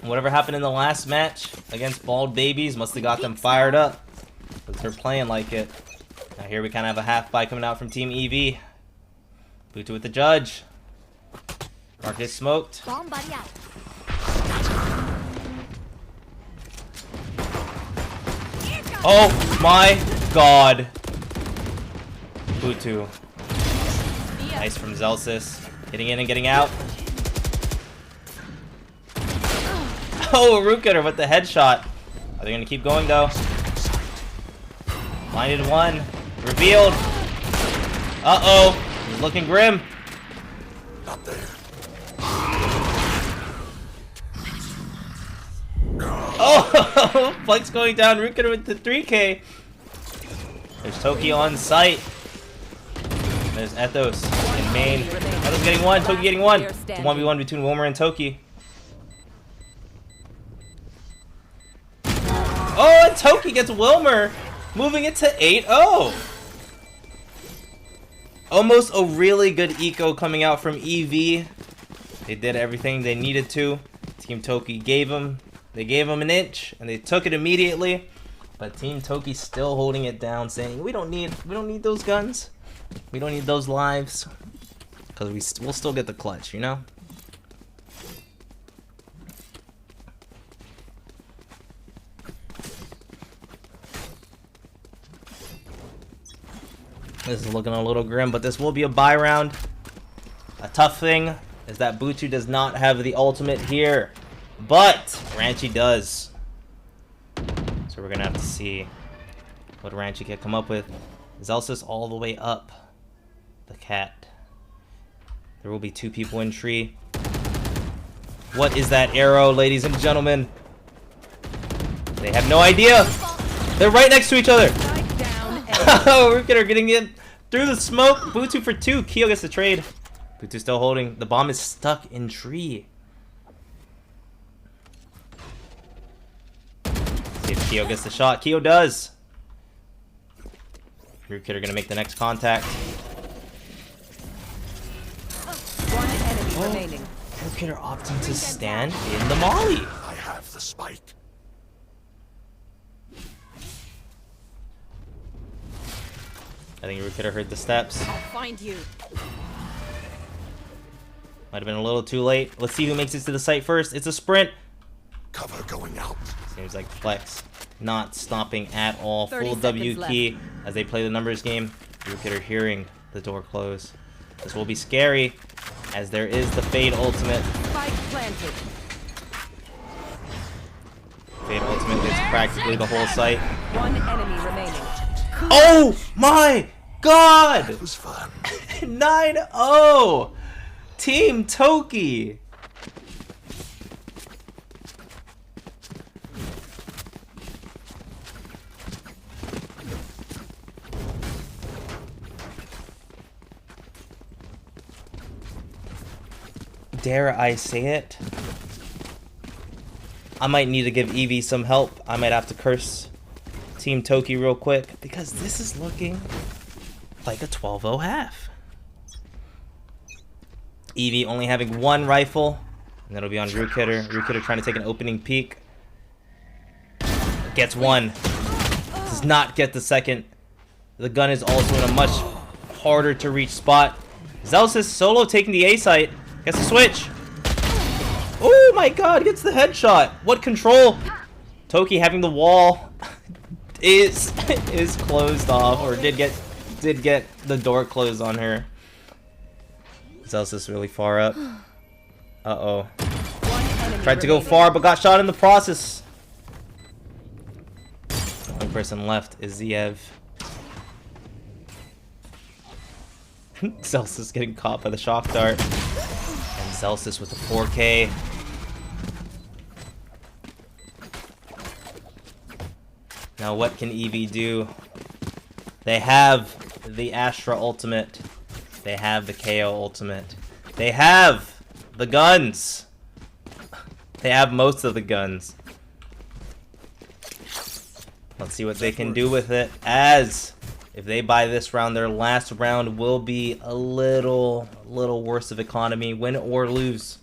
S2: Whatever happened in the last match against Bald Babies must have got them fired up, because they're playing like it. Now here we kind of have a half buy coming out from Team EV. Butu with the judge. Marcus smoked.
S6: Bomb buddy out.
S2: Oh my god. Butu. Nice from Zelsis. Getting in and getting out. Oh, Root Getter with the headshot. Are they gonna keep going though? Blinded one. Revealed. Uh-oh. He's looking grim.
S5: Not there.
S2: Oh, Flex going down. Root Getter with the 3K. There's Toki on site. There's Ethos in main. Ethos getting one. Toki getting one. It's a 1v1 between Wilmer and Toki. Oh, and Toki gets Wilmer, moving it to 8-0. Almost a really good eco coming out from EV. They did everything they needed to. Team Toki gave them. They gave them an inch, and they took it immediately. But Team Toki still holding it down, saying we don't need those guns. We don't need those lives, because we'll still get the clutch, you know. This is looking a little grim, but this will be a buy round. A tough thing is that Butu does not have the ultimate here, but Ranchi does. So we're gonna have to see what Ranchi can come up with. Zelsis all the way up the cat. There will be 2 people in tree. What is that arrow, ladies and gentlemen? They have no idea. They're right next to each other. Oh, Root Getter getting in through the smoke. Butu for 2. Keo gets the trade. Butu still holding. The bomb is stuck in tree. See if Keo gets the shot. Keo does. Root Getter gonna make the next contact.
S3: One enemy remaining.
S2: Root Getter opting to stand in the molly.
S5: I have the spike.
S2: I think Root Getter heard the steps.
S6: I'll find you.
S2: Might have been a little too late. Let's see who makes it to the site first. It's a sprint.
S5: Cover going out.
S2: Seems like Flex not stopping at all.
S3: 30
S2: Full W
S3: seconds
S2: key as they play the numbers game. Root Getter hearing the door close. This will be scary as there is the Fade ultimate.
S3: Spike planted.
S2: Fade ultimate gets practically the whole site.
S3: One enemy remaining.
S2: Oh my god!
S5: It was fun.
S2: 9-0! Team Toki! Dare I say it? I might need to give Eevee some help. I might have to curse Team Toki real quick, because this is looking like a 12-0 half. Eevee only having 1 rifle, and that'll be on Root Getter. Root Getter trying to take an opening peek. Gets 1. Does not get the second. The gun is also in a much harder to reach spot. Zelsis solo taking the A site. Gets the switch. Oh my god, gets the headshot. What control? Toki having the wall is closed off, or did get the door closed on her. Zelsis really far up. Uh-oh. Tried to go far, but got shot in the process. The only person left is Ziev. Zelsis getting caught by the shock dart. And Zelsis with the 4K. Now what can Eevee do? They have the Astra ultimate. They have the KO ultimate. They have the guns. They have most of the guns. Let's see what they can do with it, as if they buy this round, their last round will be a little worse of economy, win or lose.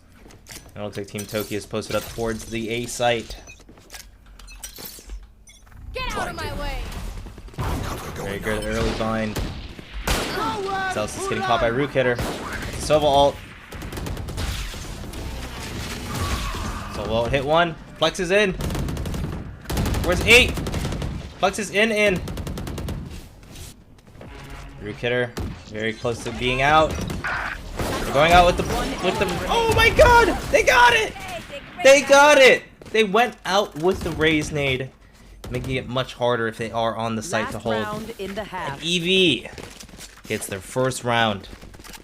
S2: And it looks like Team Toki is posted up towards the A site.
S6: Get out of my way.
S2: Very good early bind. Zelsis getting caught by Root Getter. Sova ult. Sova ult hit 1. Flex is in. Where's 8? Flex is in. Root Getter very close to being out. They're going out with the. Oh my god! They got it! They got it! they went out with the Raze nade, making it much harder if they are on the site to hold.
S3: Round in the half.
S2: And EV gets their first round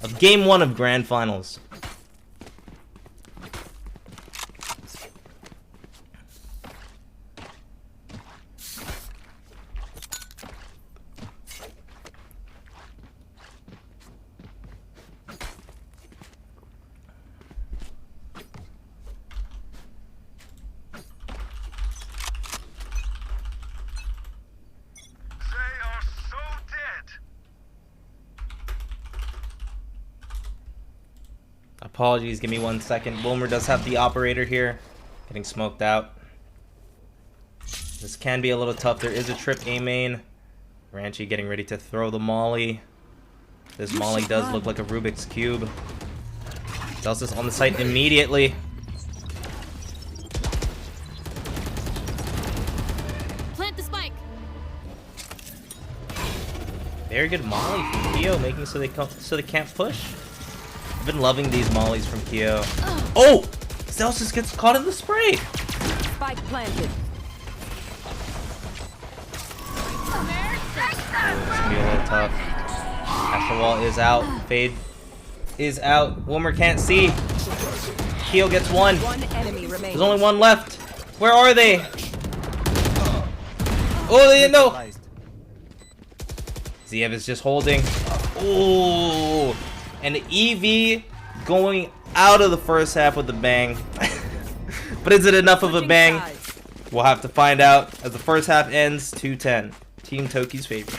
S2: of Game 1 of Grand Finals. Apologies, give me 1 second. Wilmer does have the operator here, getting smoked out. This can be a little tough. There is a trip A main. Ranchi getting ready to throw the molly. This molly does look like a Rubik's Cube. Zelsis on the site immediately.
S6: Plant the spike.
S2: Very good molly from Kyo, making so they can't push. I've been loving these mollies from Kyo. Oh! Zelsis gets caught in the spray!
S3: Spike planted.
S2: This can be a little tough. Astral Wall is out. Fade is out. Wilmer can't see. Kyo gets one.
S3: One enemy remains.
S2: There's only one left. Where are they? Oh, they didn't know. Ziev is just holding. Ooh. And EV going out of the first half with a bang. But is it enough of a bang? We'll have to find out as the first half ends 2-10. Team Toki's favorite.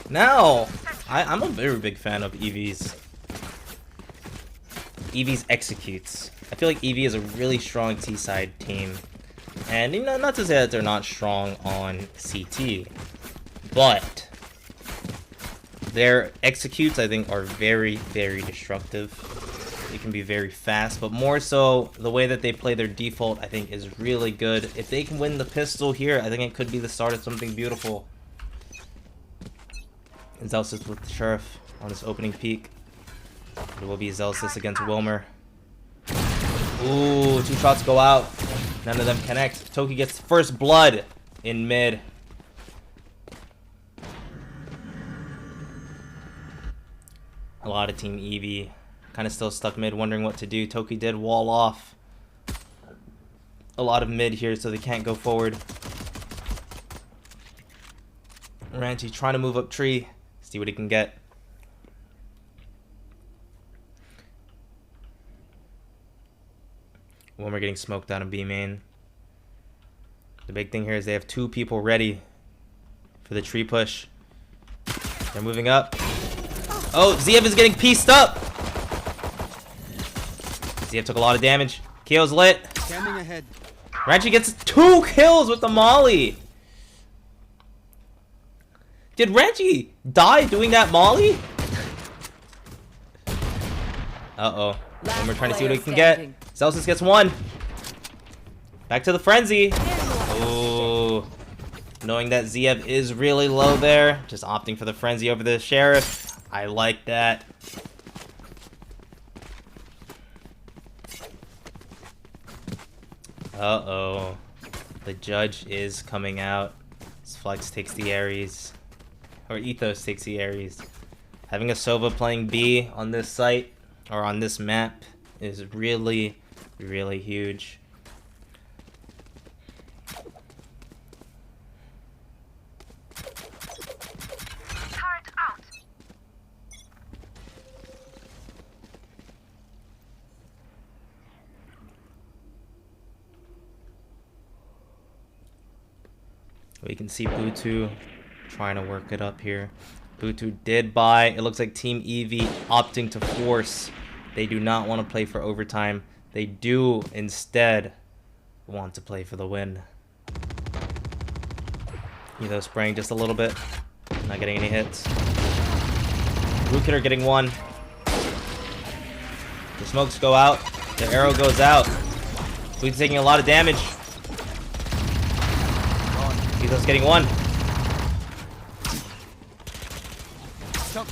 S2: Now, I'm a very big fan of EV's. EV's executes. I feel like EV is a really strong T-side team. And, you know, not to say that they're not strong on CT, but their executes, I think, are very, very destructive. They can be very fast, but more so, the way that they play their default, I think, is really good. If they can win the pistol here, I think it could be the start of something beautiful. And Zelsis with the Sheriff on his opening peak. It will be Zelsis against Wilmer. Ooh, 2 shots go out. None of them connect. Toki gets first blood in mid. A lot of Team Eevee kind of still stuck mid, wondering what to do. Toki did wall off a lot of mid here, so they can't go forward. Ranchi trying to move up tree, see what he can get. When we're getting smoked out of B main. The big thing here is they have 2 people ready for the tree push. They're moving up. Oh, Ziev is getting pieced up. Ziev took a lot of damage. Kyo's lit.
S7: Standing ahead.
S2: Ranchi gets 2 kills with the molly. Did Ranchi die doing that molly? Uh-oh. And we're trying to see what we can get. Zelsis gets 1. Back to the frenzy. Ooh. Knowing that Ziev is really low there. Just opting for the frenzy over the Sheriff. I like that. Uh-oh. The judge is coming out. Flex takes the Ares. Or Ethos takes the Ares. Having a Sova playing B on this site, or on this map, is really, really huge.
S4: Turret out.
S2: We can see Butu trying to work it up here. Butu did buy. It looks like Team Eevee opting to force. They do not want to play for overtime. They do instead want to play for the win. Etho spraying just a little bit. Not getting any hits. Root Kidder getting 1. The smokes go out. The arrow goes out. Butu's taking a lot of damage. Etho's getting 1.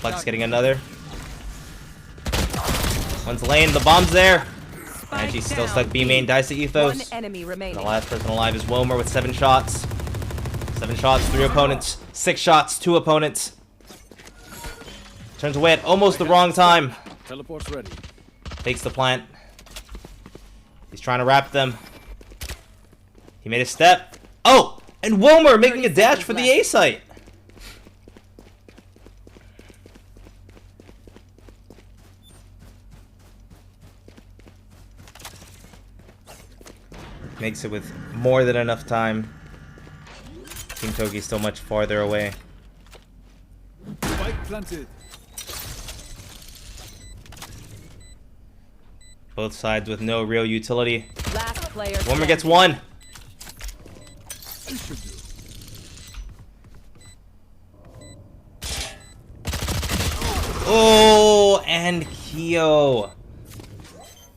S2: Flex getting another. One's lane. The bomb's there. And she's still stuck B main. Dies to Ethos.
S3: One enemy remaining.
S2: And the last person alive is Wilmer with 7 shots. 7 shots, 3 opponents. 6 shots, 2 opponents. Turns away at almost the wrong time.
S5: Teleport's ready.
S2: Takes the plant. He's trying to wrap them. He made a step. Oh! And Wilmer making a dash for the A site. Makes it with more than enough time. Team Toki's still much farther away.
S5: Spike planted.
S2: Both sides with no real utility.
S3: Last player.
S2: Wilmer gets 1.
S5: This should do.
S2: Oh, and Kyo.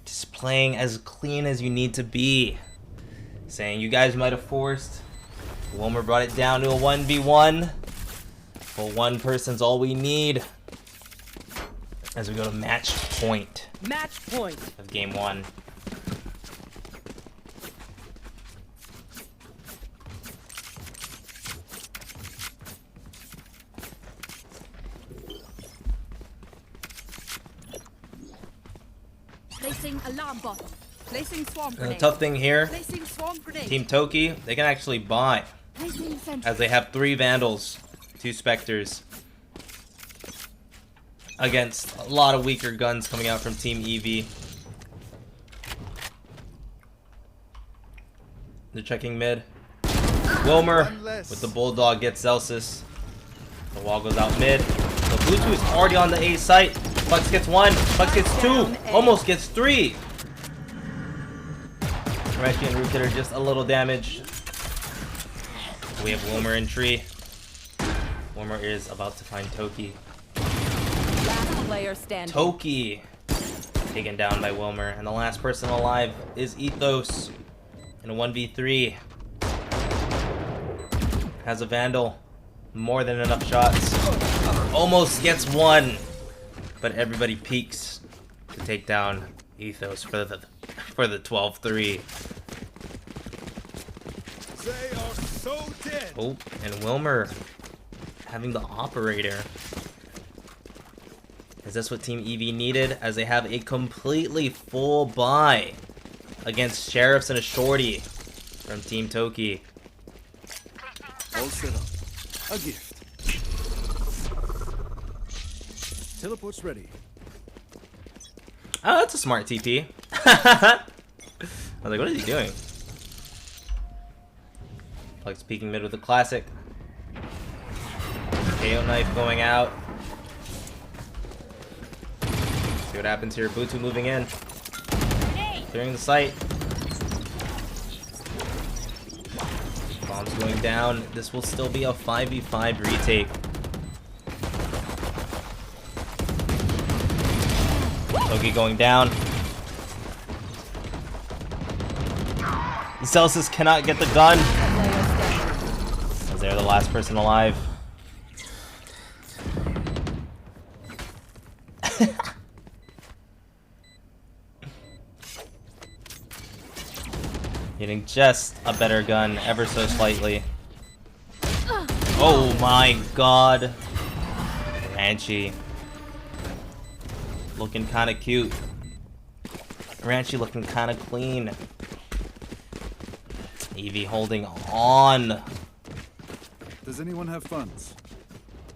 S2: Just playing as clean as you need to be. Saying you guys might have forced. Wilmer brought it down to a 1v1. But one person's all we need. As we go to match point.
S3: Match point.
S2: Of game 1.
S6: Placing alarm bot. Placing swarm
S2: The
S6: grenade.
S2: tough thing here,
S6: Placing swarm grenade.
S2: Team Toki, they can actually buy.
S6: Placing sentry.
S2: As they have 3 Vandals, 2 Spectres. Against a lot of weaker guns coming out from Team EV. They're checking mid. Wilmer with the Bulldog gets Celsius. The wall goes out mid. So Bluetooth is already on the A site. Flex gets 1. Flex gets 2. Almost gets 3. Reshi and Rootkit are just a little damaged. We have Wilmer in tree. Wilmer is about to find Toki.
S3: Last player standing.
S2: Toki taken down by Wilmer. And the last person alive is Ethos in a 1v3. Has a Vandal. More than enough shots. Almost gets 1. But everybody peeks to take down Ethos for the 12-3.
S5: They are so dead.
S2: Oh, and Wilmer having the operator. Is this what Team EV needed? As they have a completely full buy against Sheriffs and a Shorty from Team Toki.
S5: All set up. A gift. Teleport's ready.
S2: Oh, that's a smart TP. I was like, what is he doing? Flex peeking mid with a classic. KO knife going out. See what happens here. Butu moving in. Clearing the site. Bombs going down. This will still be a 5v5 retake. Toki going down. Celsius cannot get the gun. As they're the last person alive. Getting just a better gun, ever so slightly. Oh my god. Ranchi. Looking kind of cute. Ranchi looking kind of clean. Evie holding on.
S5: Does anyone have funds?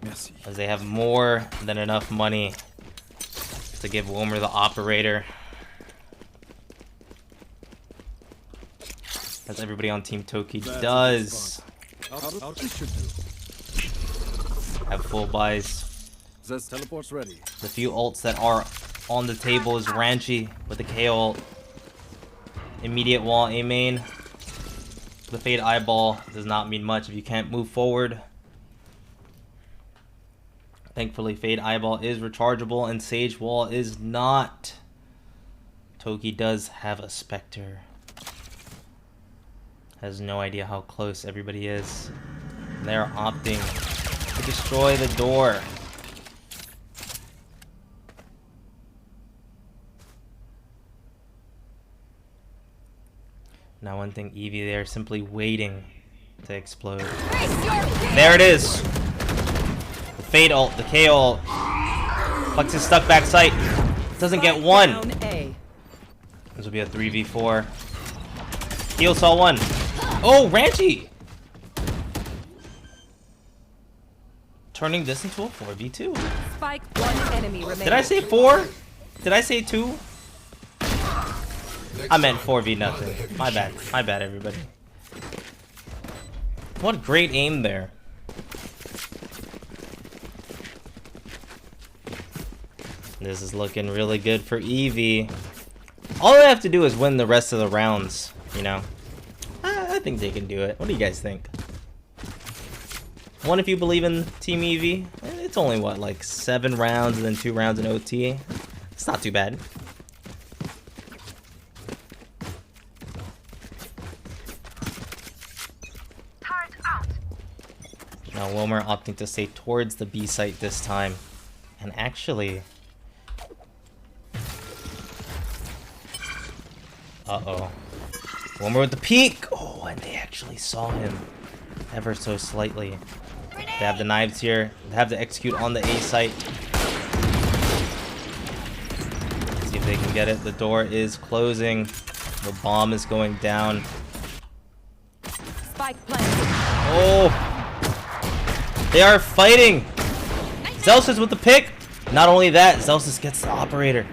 S5: Merci.
S2: As they have more than enough money to give Wilmer the operator. As everybody on Team Toki does
S5: This should do.
S2: have full buys.
S5: Zed's teleport's ready.
S2: The few ults that are on the table is Ranchi with the KO ult. Immediate wall A main. The Fade Eyeball does not mean much if you can't move forward. Thankfully, Fade Eyeball is rechargeable and Sage Wall is not. Toki does have a Spectre. Has no idea how close everybody is. They're opting to destroy the door. Now one thing, Eevee there simply waiting to explode. There it is. The Fade ult, the K ult. Flex is stuck back sight. Doesn't get one. This will be a 3v4. Heal saw one. Oh, Ranchi! Turning this into a 4v2.
S3: Spike, one enemy remaining.
S2: Did I say 4? Did I say 2? I meant 4v nothing. My bad everybody. What great aim there. This is looking really good for Eevee. All they have to do is win the rest of the rounds, you know. I think they can do it. What do you guys think? One, if you believe in Team Eevee. It's only, what, like 7 rounds and then 2 rounds in OT. It's not too bad.
S4: Turret out.
S2: Now Wilmer opting to stay towards the B site this time. And actually... Uh-oh. Wilmer with the peek! Oh, and they actually saw him ever so slightly. They have the knives here. They have to execute on the A site. See if they can get it. The door is closing. The bomb is going down.
S3: Spike planted.
S2: Oh! They are fighting! Zelsis with the pick! Not only that, Zelsis gets the operator.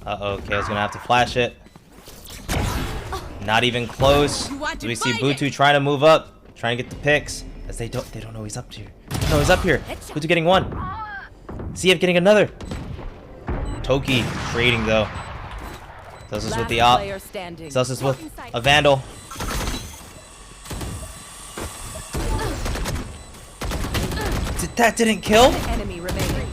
S2: Uh-oh, okay, I was gonna have to flash it. Not even close. So we see Butu trying to move up, trying to get the picks. As they don't know he's up here. No, he's up here. Butu getting one. Ziev getting another. Toki trading though. Zelsis with the op. Zelsis with a Vandal. That didn't kill?
S3: Enemy remaining.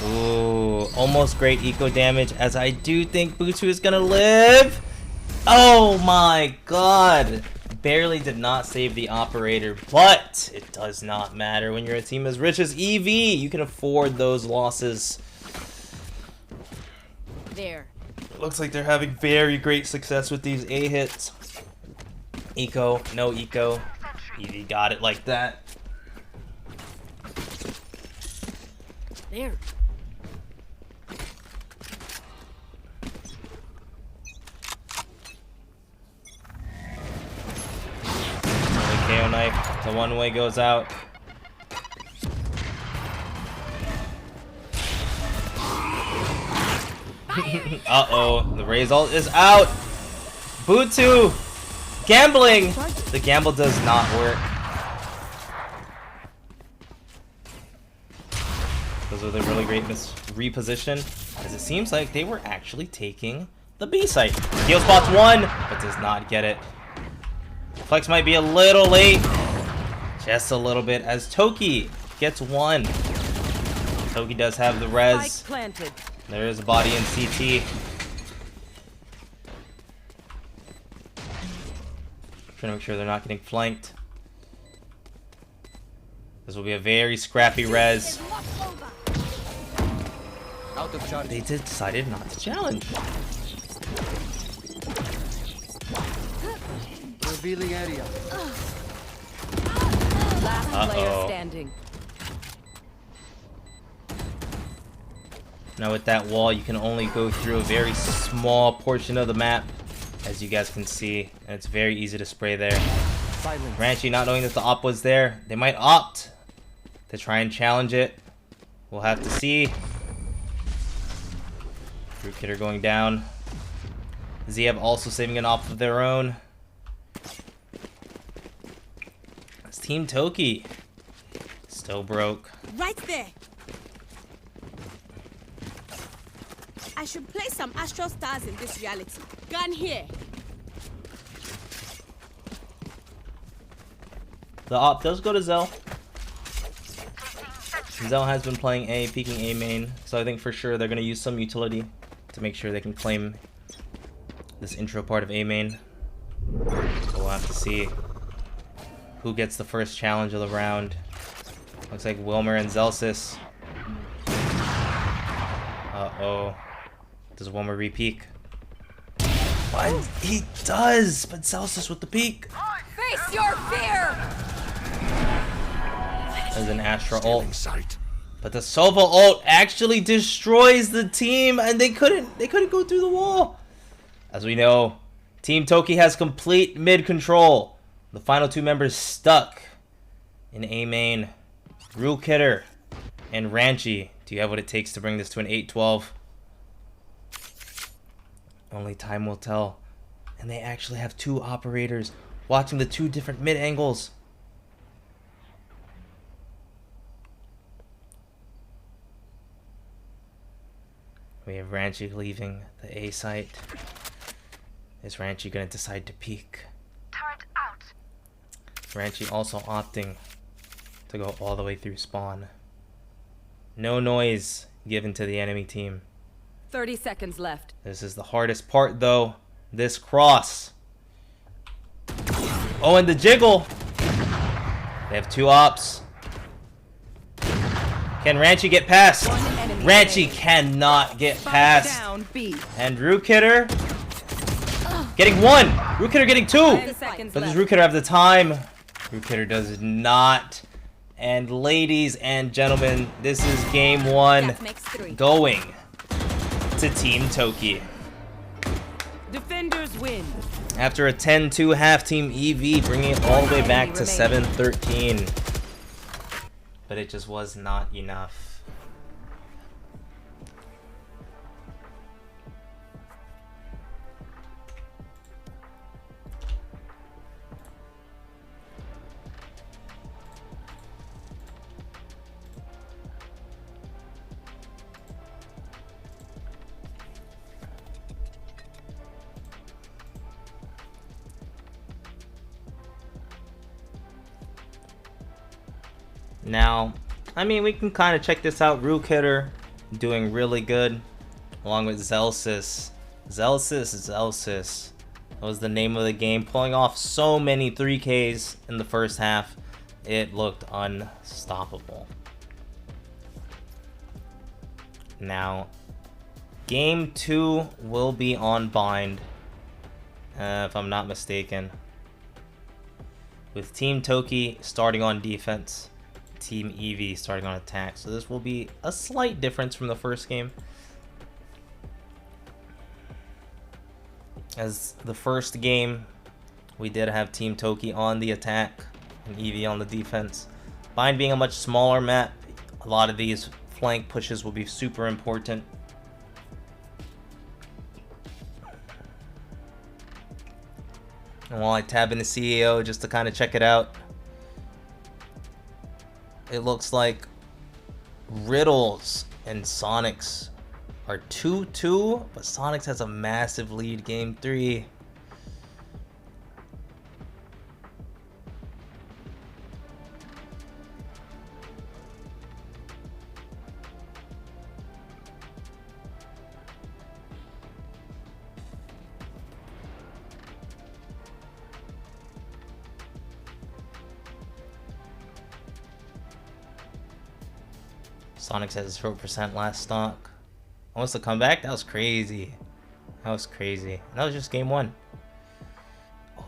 S2: Ooh, almost great eco damage, as I do think Butu is gonna live. Oh my god. Barely did not save the operator, but it does not matter when you're a team as rich as Eevee. You can afford those losses.
S6: There.
S2: Looks like they're having very great success with these A hits. Eco, no eco. Eevee got it like that.
S6: There.
S2: KO knife. The one way goes out. Uh-oh. The Raze ult is out. Butu. Gambling. The gamble does not work. Those are the really great reposition, as it seems like they were actually taking the B site. Heal spots one, but does not get it. Flex might be a little late. Just a little bit, as Toki gets one. Toki does have the res. There is a body in CT. Trying to make sure they're not getting flanked. This will be a very scrappy res.
S7: Out of charge.
S2: They decided not to challenge.
S7: Revealing area.
S3: Last player standing.
S2: Now with that wall, you can only go through a very small portion of the map, as you guys can see, and it's very easy to spray there.
S7: Silence.
S2: Ranchi, not knowing that the op was there, they might opt to try and challenge it. We'll have to see. Root Kidder going down. Ziev also saving an op of their own. It's Team Toki. Still broke.
S6: Right there. I should play some Astral Stars in this reality. Gun here.
S2: The op does go to Zell. Zell has been playing A, peeking A main, so I think for sure they're going to use some utility to make sure they can claim this intro part of A main. So we'll have to see who gets the first challenge of the round. Looks like Wilmer and Zelsis. Uh-oh. Does one more re-peek? What? He does! But Celsius with the peek!
S6: Face your fear!
S2: There's an Astra ult. But the Sova ult actually destroys the team, and they couldn't go through the wall. As we know, Team Toki has complete mid control. The final two members stuck in A main. Rule Kidder and Ranchi. Do you have what it takes to bring this to an 8-12? Only time will tell. And they actually have two operators watching the two different mid angles. We have Ranchi leaving the A site. Is Ranchi going to decide to peek?
S4: Turret out.
S2: Ranchi also opting to go all the way through spawn. No noise given to the enemy team.
S3: 30 seconds left.
S2: This is the hardest part though. This cross. Oh, and the jiggle. They have two ops. Can Ranchi get past? Ranchi cannot get past.
S3: Down B.
S2: And Root Kidder getting one. Root Kidder getting two.
S3: 10 seconds
S2: But does
S3: left.
S2: Root Kidder have the time? Root Kidder does not. And ladies and gentlemen, this is game one
S6: That makes 3.
S2: going to Team Toki.
S3: Defenders win.
S2: After a 10-2 half, Team EV bringing it all the way back to 7-13. But it just was not enough. Now, I mean, we can kind of check this out. Root Kidder doing really good, along with Zelsis. Zelsis. That was the name of the game. Pulling off so many 3Ks in the first half. It looked unstoppable. Now, game 2 will be on bind, if I'm not mistaken. With Team Toki starting on defense. Team EV starting on attack. So this will be a slight difference from the first game. As the first game, we did have Team Toki on the attack and EV on the defense. Bind being a much smaller map, a lot of these flank pushes will be super important. And while I tab in the CEO just to kind of check it out, it looks like Riddles and Sonics are 2-2, but Sonics has a massive lead game 3. Sonics has 0% last stock. Almost a comeback? That was crazy. That was crazy. That was just game 1. Oh.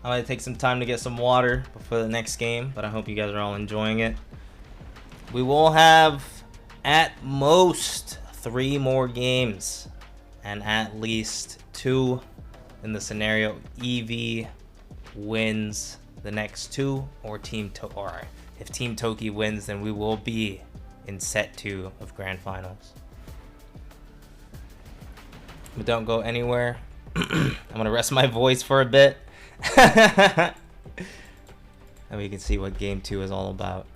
S2: I'm gonna take some time to get some water before the next game, but I hope you guys are all enjoying it. We will have at most 3 more games, and at least 2 in the scenario EV wins the next 2, or if Team Toki wins, then we will be in set 2 of Grand Finals. But don't go anywhere. I'm gonna rest my voice for a bit. And we can see what game 2 is all about.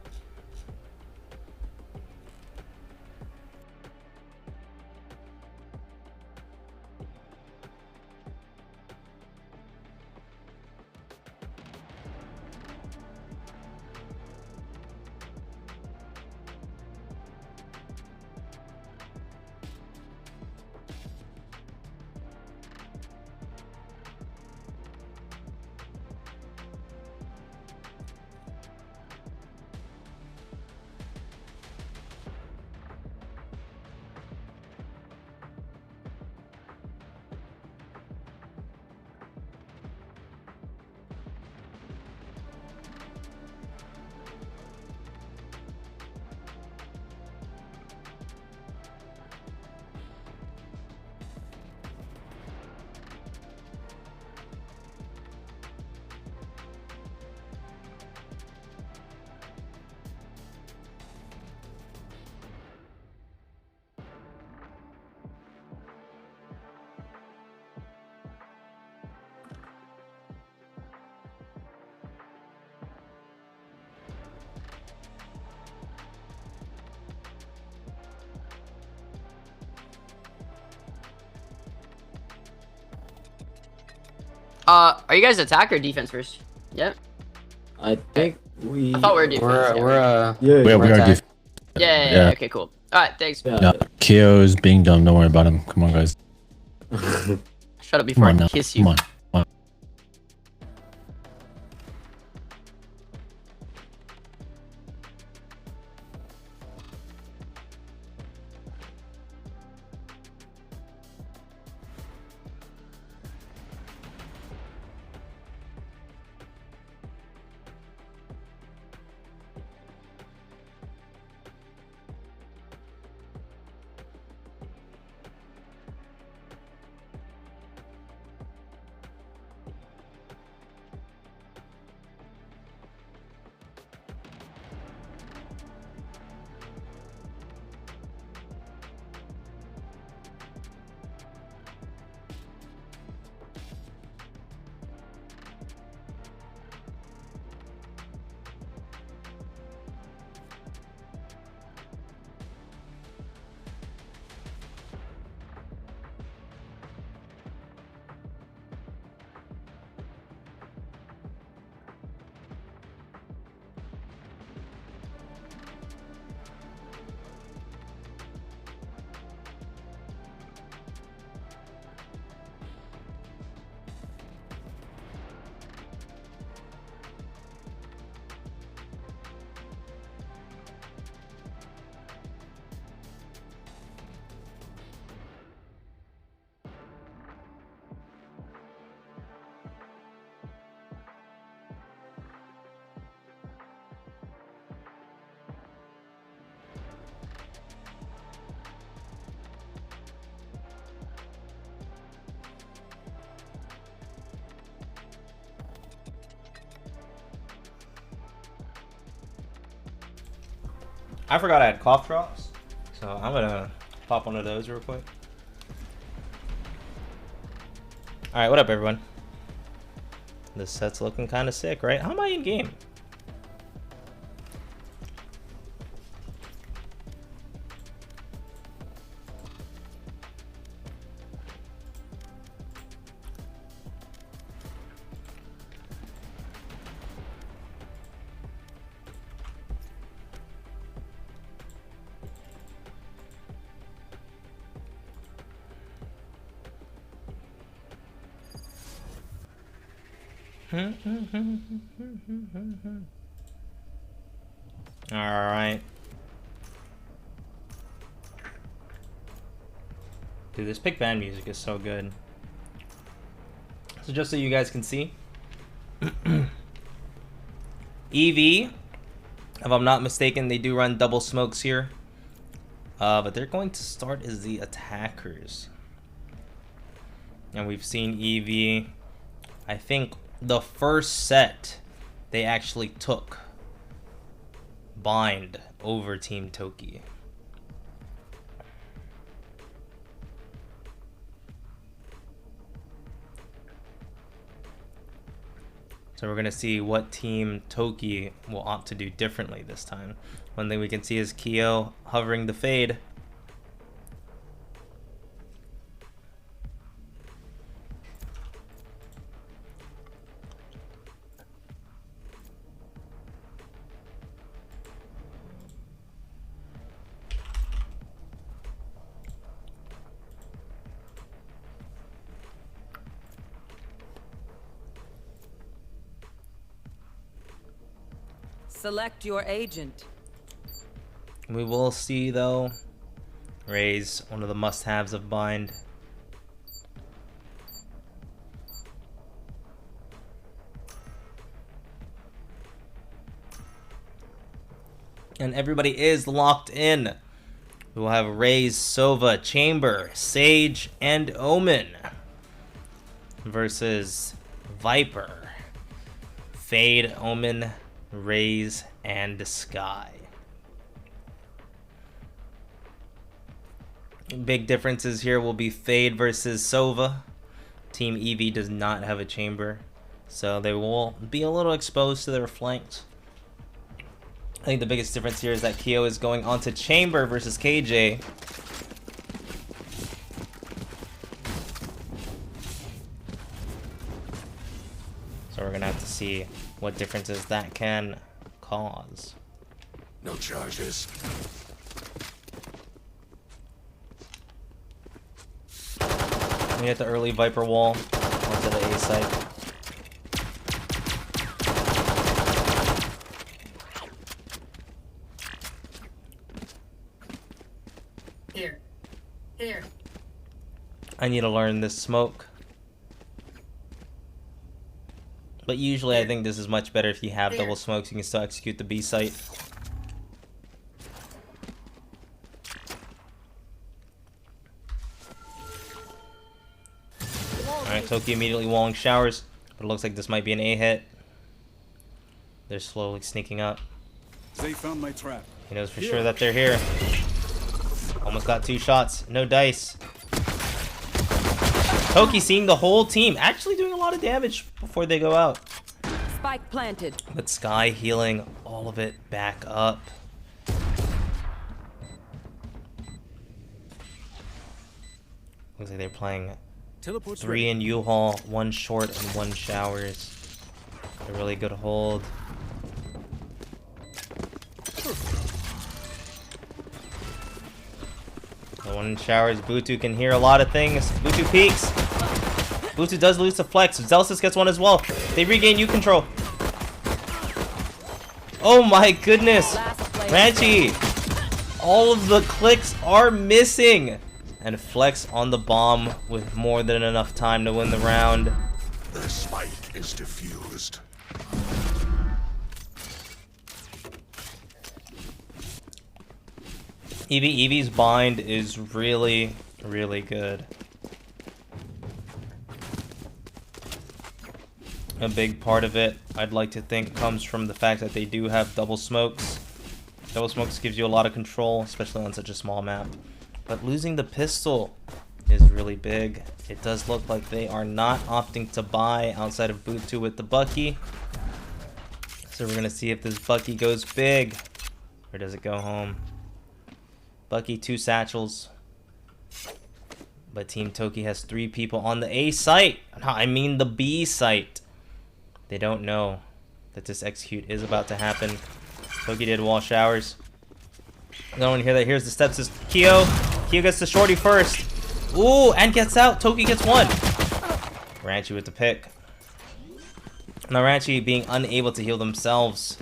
S11: Are you guys attack or defense first? Yep.
S12: I think we.
S11: I thought we were defense.
S12: Yeah,
S13: We are
S11: Yeah, yeah. Okay, cool. All right, thanks.
S12: Yeah.
S13: Kyo's being dumb. Don't worry about him. Come on, guys.
S11: Shut up before
S13: Come on
S11: I
S13: now.
S11: kiss you.
S13: Come on. Come on.
S2: I forgot I had cough drops, so I'm gonna pop one of those real quick. Alright, what up everyone? This set's looking kind of sick, right? How am I in game? Alright. Dude, this pick band music is so good. So just so you guys can see, EV, if I'm not mistaken, they do run double smokes here. But they're going to start as the attackers. And we've seen EV, I think the first set they actually took Bind over Team Toki. So we're gonna see what Team Toki will opt to do differently this time. One thing we can see is Kyo hovering the fade.
S3: Select your agent.
S2: We will see though, Raze, one of the must-haves of Bind. And everybody is locked in. We will have Raze, Sova, Chamber, Sage, and Omen versus Viper, Fade, Omen, Raze, and Sky. Big differences here will be Fade versus Sova. Team EV does not have a chamber, so they will be a little exposed to their flanks. I think the biggest difference here is that Kyo is going onto chamber versus KJ. see what differences that can cause.
S5: No charges.
S2: We hit the early Viper wall onto the A site.
S9: Here. Here.
S2: I need to learn this smoke. But usually I think this is much better if you have double smokes. You can still execute the B site. Alright, Toki immediately walling showers. But it looks like this might be an A hit. They're slowly sneaking up.
S5: They found my trap.
S2: He knows for sure that they're here. Almost got 2 shots. No dice. Toki seeing the whole team. Actually doing a lot of damage before they go out.
S3: Spike planted.
S2: But Sky healing all of it back up. Looks like they're playing 3 in U-Haul, 1 short, and 1 showers. A really good hold. The 1 in showers, Butu can hear a lot of things. Butu peeks. Butu does lose the flex. Zelsis gets 1 as well. They regain U control. Oh my goodness. Ranchi. All of the clicks are missing. And Flex on the bomb with more than enough time to win the round.
S5: The spike is diffused.
S2: Eevee's bind is really, really good. A big part of it, I'd like to think, comes from the fact that they do have double smokes. Double smokes gives you a lot of control, especially on such a small map. But losing the pistol is really big. It does look like they are not opting to buy outside of Butu with the Bucky. So we're gonna see if this Bucky goes big, or does it go home? Bucky 2 satchels. But Team Toki has 3 people on the A site. I mean the B site. They don't know that this execute is about to happen. Toki did wall showers. No one hear that. Here's the steps. Is Kyo. Kyo gets the shorty first. Ooh, and gets out. Toki gets 1. Ranchi with the pick. Now Ranchi being unable to heal themselves.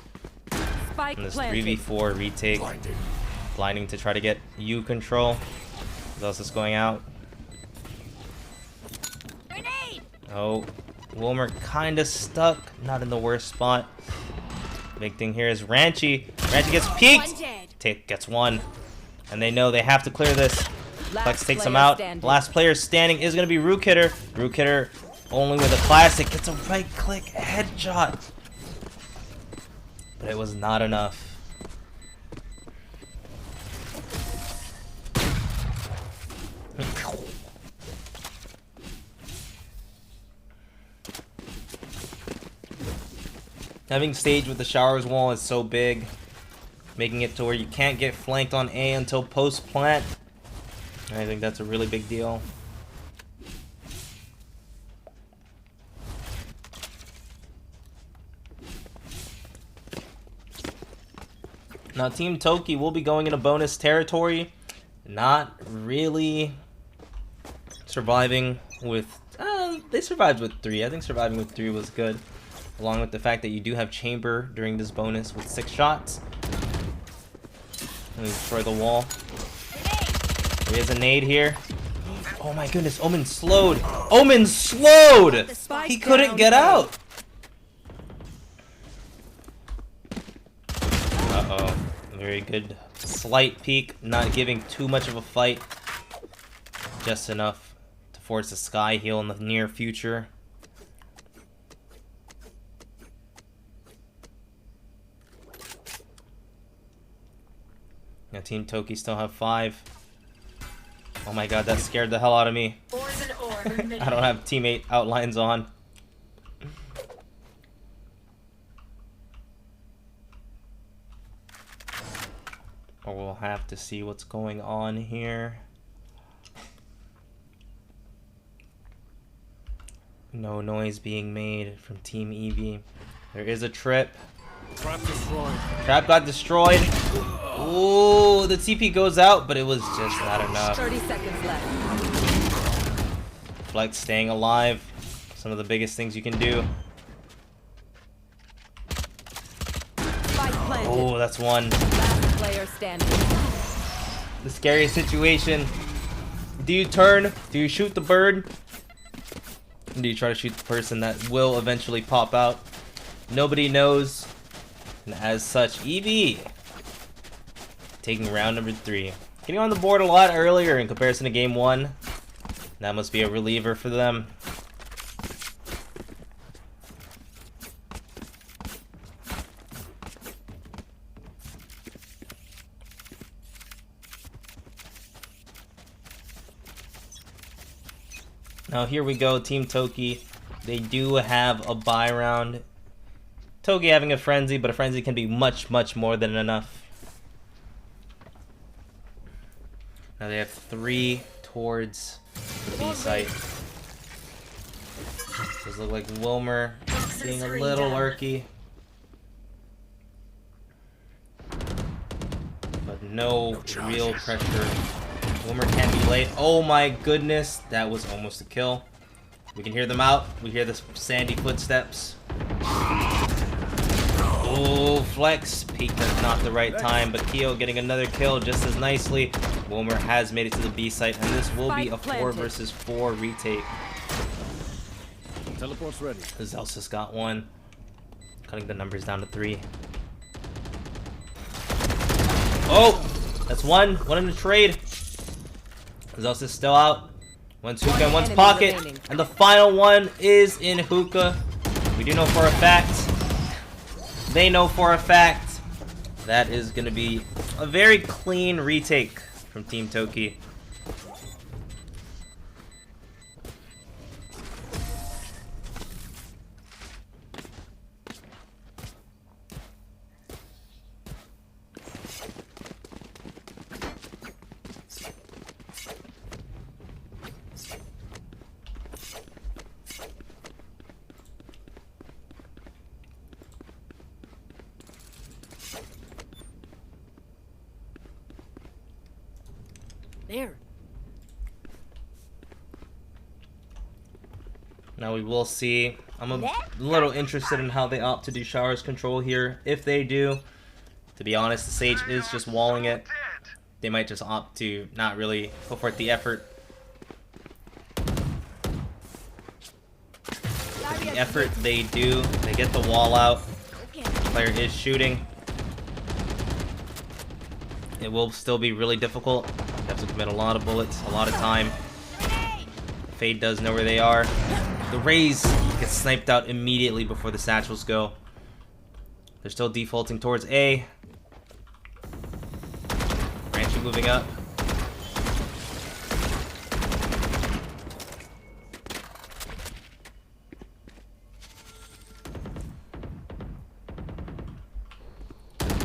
S3: Spike
S2: In this
S3: planted.
S2: 3v4 retake. Blinding to try to get U control. Zelsis going out.
S6: Grenade!
S2: Oh, Wilmer kind of stuck. Not in the worst spot. Big thing here is Ranchi. Ranchi gets peeked. Gets 1. And they know they have to clear this. Flex takes him out. Last player standing is going to be Rook Hitter. Rook Hitter only with a classic. Gets a right click headshot. But it was not enough. Having stage with the showers wall is so big, making it to where you can't get flanked on A until post plant. I think that's a really big deal. Now Team Toki will be going into bonus territory. Not really surviving with... they survived with 3. I think surviving with 3 was good. Along with the fact that you do have Chamber during this bonus with 6 shots. And destroy the wall. There is a nade here. Oh my goodness, Omen slowed. Omen slowed! He couldn't get out! Uh-oh. Very good. Slight peek, not giving too much of a fight. Just enough to force a Sky heal in the near future. Now Team Toki still have 5. Oh my god, that scared the hell out of me. I don't have teammate outlines on. Or we'll have to see what's going on here. No noise being made from Team Eevee. There is a trip.
S5: Trap destroyed.
S2: Trap got destroyed. Ooh, the TP goes out, but it was just not enough.
S3: 30 seconds left.
S2: Flex staying alive. Some of the biggest things you can do.
S3: Spike planted.
S2: Oh, that's one.
S3: Last player standing.
S2: The scariest situation. Do you turn? Do you shoot the bird? Do you try to shoot the person that will eventually pop out? Nobody knows. And as such, EV taking round number 3. Getting on the board a lot earlier in comparison to game 1. That must be a reliever for them. Now here we go, Team Toki. They do have a buy round. Toki having a frenzy, but a frenzy can be much, much more than enough. Now they have 3 towards the B site. Does look like Wilmer being a little lurky. But no real pressure. Wilmer can be late. Oh my goodness, that was almost a kill. We can hear them out. We hear the sandy footsteps. Oh, flex. Peeked at not the right time, but Keo getting another kill just as nicely. Wilmer has made it to the B site, and this will be a 4 versus 4 retake.
S5: Teleport's ready.
S2: Zelsis got one. Cutting the numbers down to 3. Oh! That's one. One in the trade. Zelsis still out. One's hookah and one's pocket. And the final one is in hookah. We do know for a fact. They know for a fact. That is going to be a very clean retake from Team Toki.
S6: There.
S2: Now we will see. I'm a little interested in how they opt to do showers control here. If they do, to be honest, the Sage is just walling it. They might just opt to not really go for the effort. The effort they do, they get the wall out. Player is shooting. It will still be really difficult. You have to commit a lot of bullets, a lot of time. Fade does know where they are. The Rays get sniped out immediately before the satchels go. They're still defaulting towards A. Branching moving up.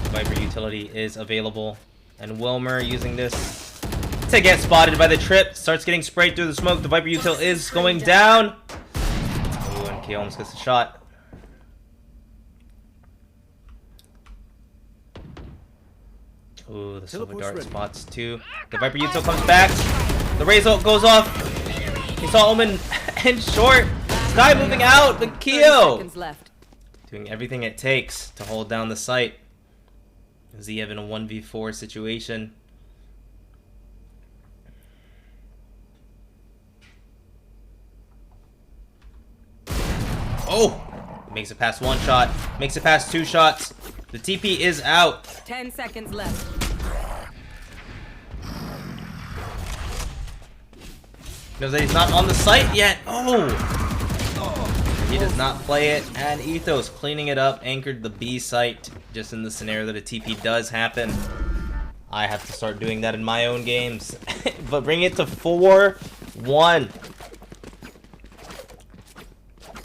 S2: Viper utility is available. And Wilmer using this to get spotted by the trip. Starts getting sprayed through the smoke. The Viper util is going down. Ooh, and K almost gets a shot. Ooh, the silver dart spots too. The Viper util comes back. The Razor goes off. He saw Omen and short. Sky moving out, but Keo doing everything it takes to hold down the site. Ziev in a 1v4 situation. Oh! Makes it past 1 shot. Makes it past 2 shots. The TP is out.
S3: 10 seconds left.
S2: Knows that he's not on the site yet. Oh! He does not play it. And Ethos cleaning it up. Anchored the B site. Just in the scenario that a TP does happen. I have to start doing that in my own games. But bring it to 4-1.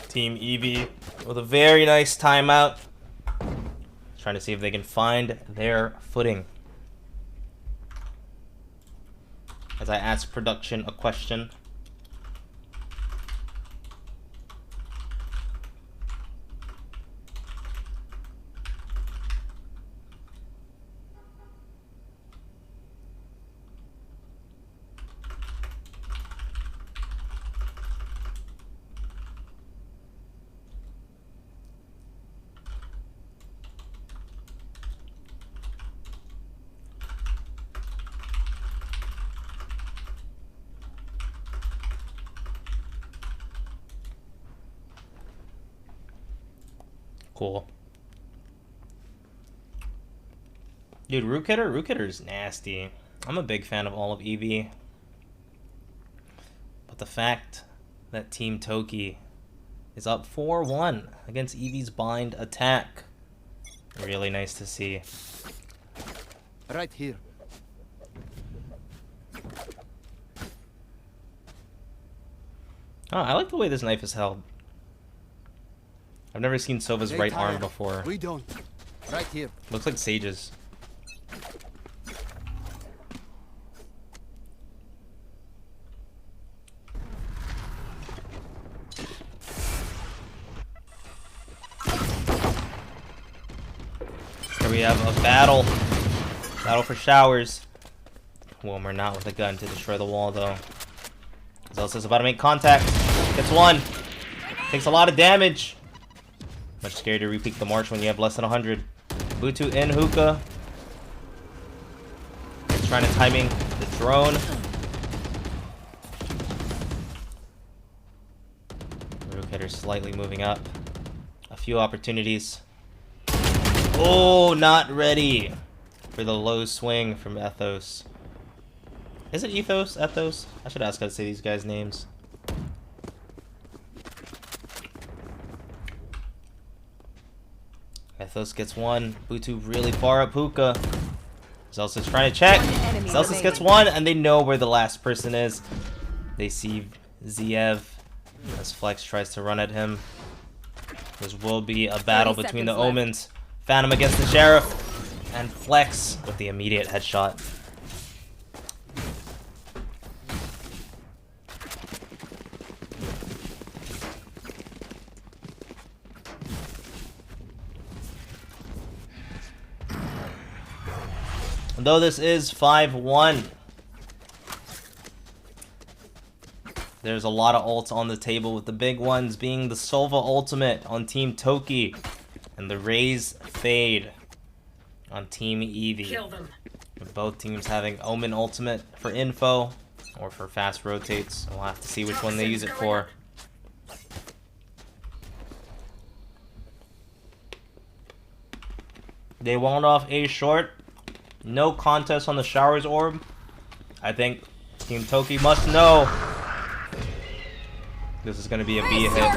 S2: Team Eevee with a very nice timeout. Trying to see if they can find their footing. As I ask production a question. Cool. Dude, Rook Hitter's nasty. I'm a big fan of all of EV. But the fact that Team Toki is up 4-1 against EV's bind attack. Really nice to see.
S7: Right here.
S2: Oh, I like the way this knife is held. I've never seen Sova's right arm before.
S7: We don't. Right here.
S2: Looks like Sage's. Here we have a battle. Battle for showers. Wilmer not with a gun to destroy the wall though. Zelsa's about to make contact. Gets one. Takes a lot of damage. Much scarier to repeat the march when you have less than 100. Butu in hookah. He's trying to timing the drone. Rook Hitter slightly moving up. A few opportunities. Oh, not ready for the low swing from Ethos. Is it Ethos? Ethos? I should ask how to say these guys' names. Ethos gets one. Butu really far up hookah. Zelsa's trying to check. Zelsa gets one, and they know where the last person is. They see Ziev as Flex tries to run at him. This will be a battle between the Omens. Phantom against the Sheriff, and Flex with the immediate headshot. Though this is 5-1, there's a lot of ults on the table, with the big ones being the Sova ultimate on Team Toki and the Raze Fade on Team Eevee.
S3: Kill them.
S2: With both teams having Omen ultimate for info or for fast rotates. We'll have to see which one they use it for. They wound off A short. No contest on the Showers orb. I think Team Toki must know this is going to be a B hit.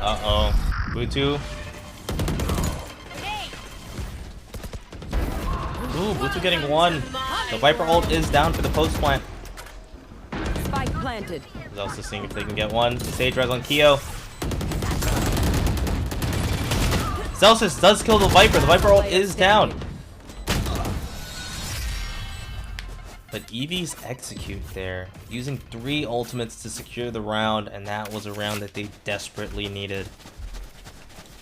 S2: Uh-oh. Butu. Ooh, Butu getting one. The Viper ult is down for the post plant.
S3: Spike planted.
S2: He's also seeing if they can get one. Sage res on Keo. Celsius does kill the Viper. The Viper ult is down. But Eevee's execute there, using 3 ultimates to secure the round, and that was a round that they desperately needed.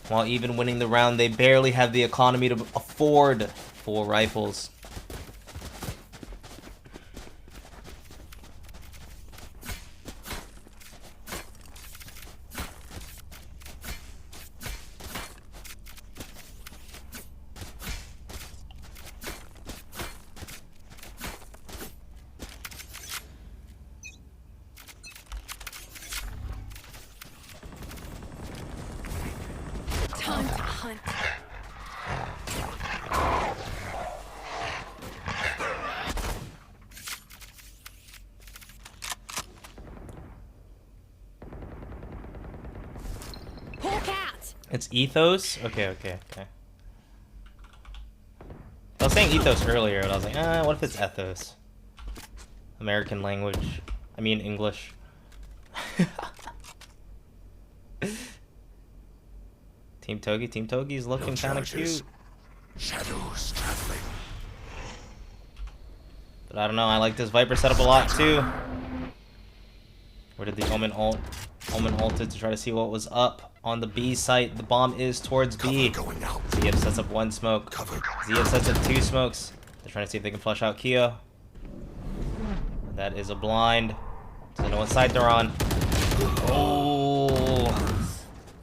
S2: While even winning the round, they barely have the economy to afford 4 rifles.
S6: Time to hunt. Hawk out.
S2: It's Ethos? Okay. I was saying Ethos earlier, and I was like, what if it's Ethos? American language. I mean English. Team Togi's looking kind of cute.
S5: Shadows traveling.
S2: But I don't know, I like this Viper setup a lot too. Where did the Omen ult? Omen ulted to try to see what was up on the B site. The bomb is towards B. Ziev sets up 1 smoke. Ziev sets up 2 smokes. They're trying to see if they can flush out Keo. That is a blind. So they know what side they're on. Oh!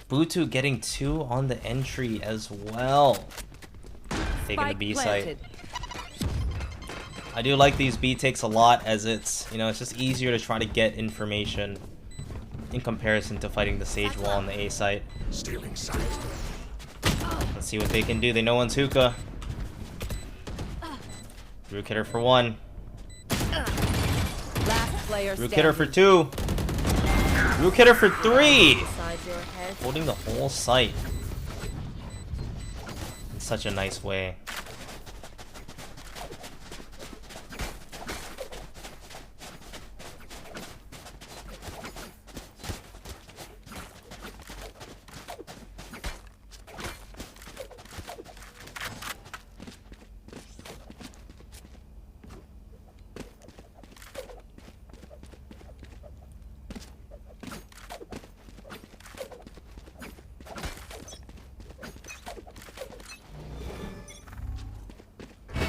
S2: Butu getting 2 on the entry as well. Taking the B site. I do like these B takes a lot, as it's, you know, it's just easier to try to get information in comparison to fighting the Sage Wall on the A site.
S5: Stealing sight.
S2: Let's see what they can do. They know one's hookah. Rook hitter for 1.
S3: Last player
S2: Rook hitter for 2. Rook hitter for 3. Holding the whole site. In such a nice way.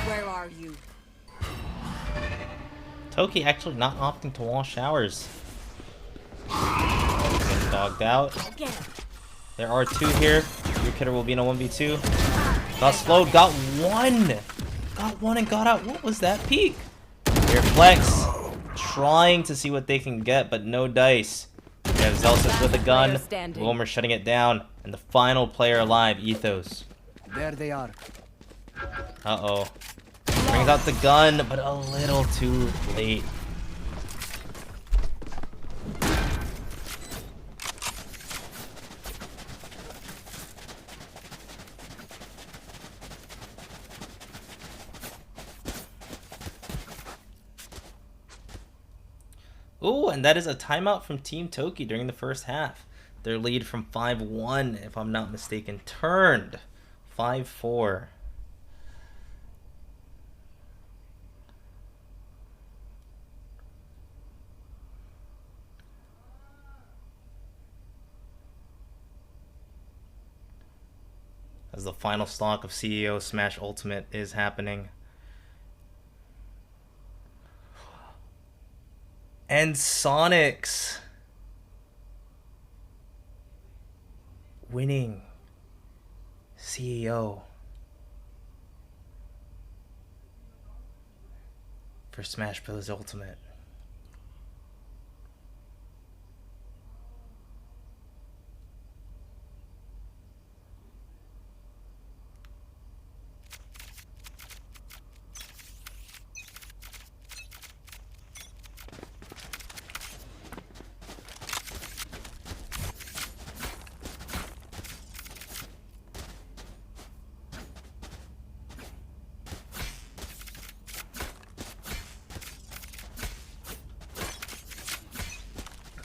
S3: Where are you?
S2: Toki actually not opting to wall showers. Getting dogged out. There are 2 here. Rook hitter will be in a 1v2. Got slowed, got 1! Got 1 and got out. What was that peek? Here Flex trying to see what they can get, but no dice. We have Zelsis with a gun. Wilmer shutting it down. And the final player alive, Ethos.
S7: There they are.
S2: Uh-oh. Brings out the gun, but a little too late. Ooh, and that is a timeout from Team Toki during the first half. Their lead from 5-1, if I'm not mistaken, turned 5-4. As the final stock of CEO Smash Ultimate is happening. And Sonics winning CEO for Smash Bros. Ultimate.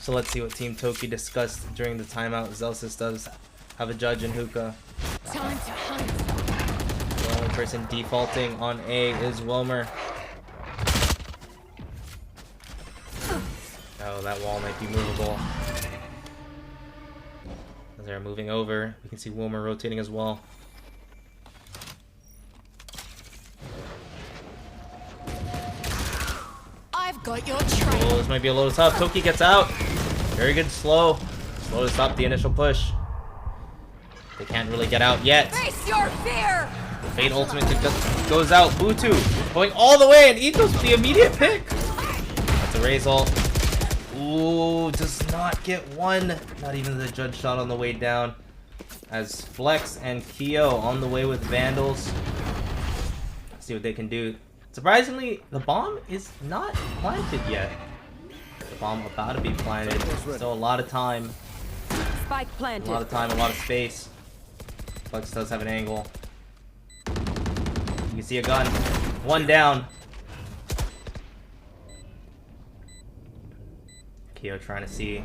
S2: So let's see what Team Toki discussed during the timeout. Zelsis does have a judge in hookah.
S6: Time to hunt.
S2: The only person defaulting on A is Wilmer. Oh, that wall might be movable. As they're moving over, we can see Wilmer rotating as well.
S6: I've got your trail.
S2: Oh, this might be a little tough. Toki gets out. Very good slow. Slow to stop the initial push. They can't really get out yet.
S6: Face your fear.
S2: Fate Ultimate goes out. Butu going all the way, and Ethos the immediate pick. That's a raise ult. Ooh, does not get 1. Not even the judge shot on the way down. As Flex and Kyo on the way with Vandals. Let's see what they can do. Surprisingly, the bomb is not planted yet. The bomb about to be planted. Still a lot of time.
S3: Spike planted.
S2: A lot of time, a lot of space. Flex does have an angle. You can see a gun. 1 down. Kyo trying to see.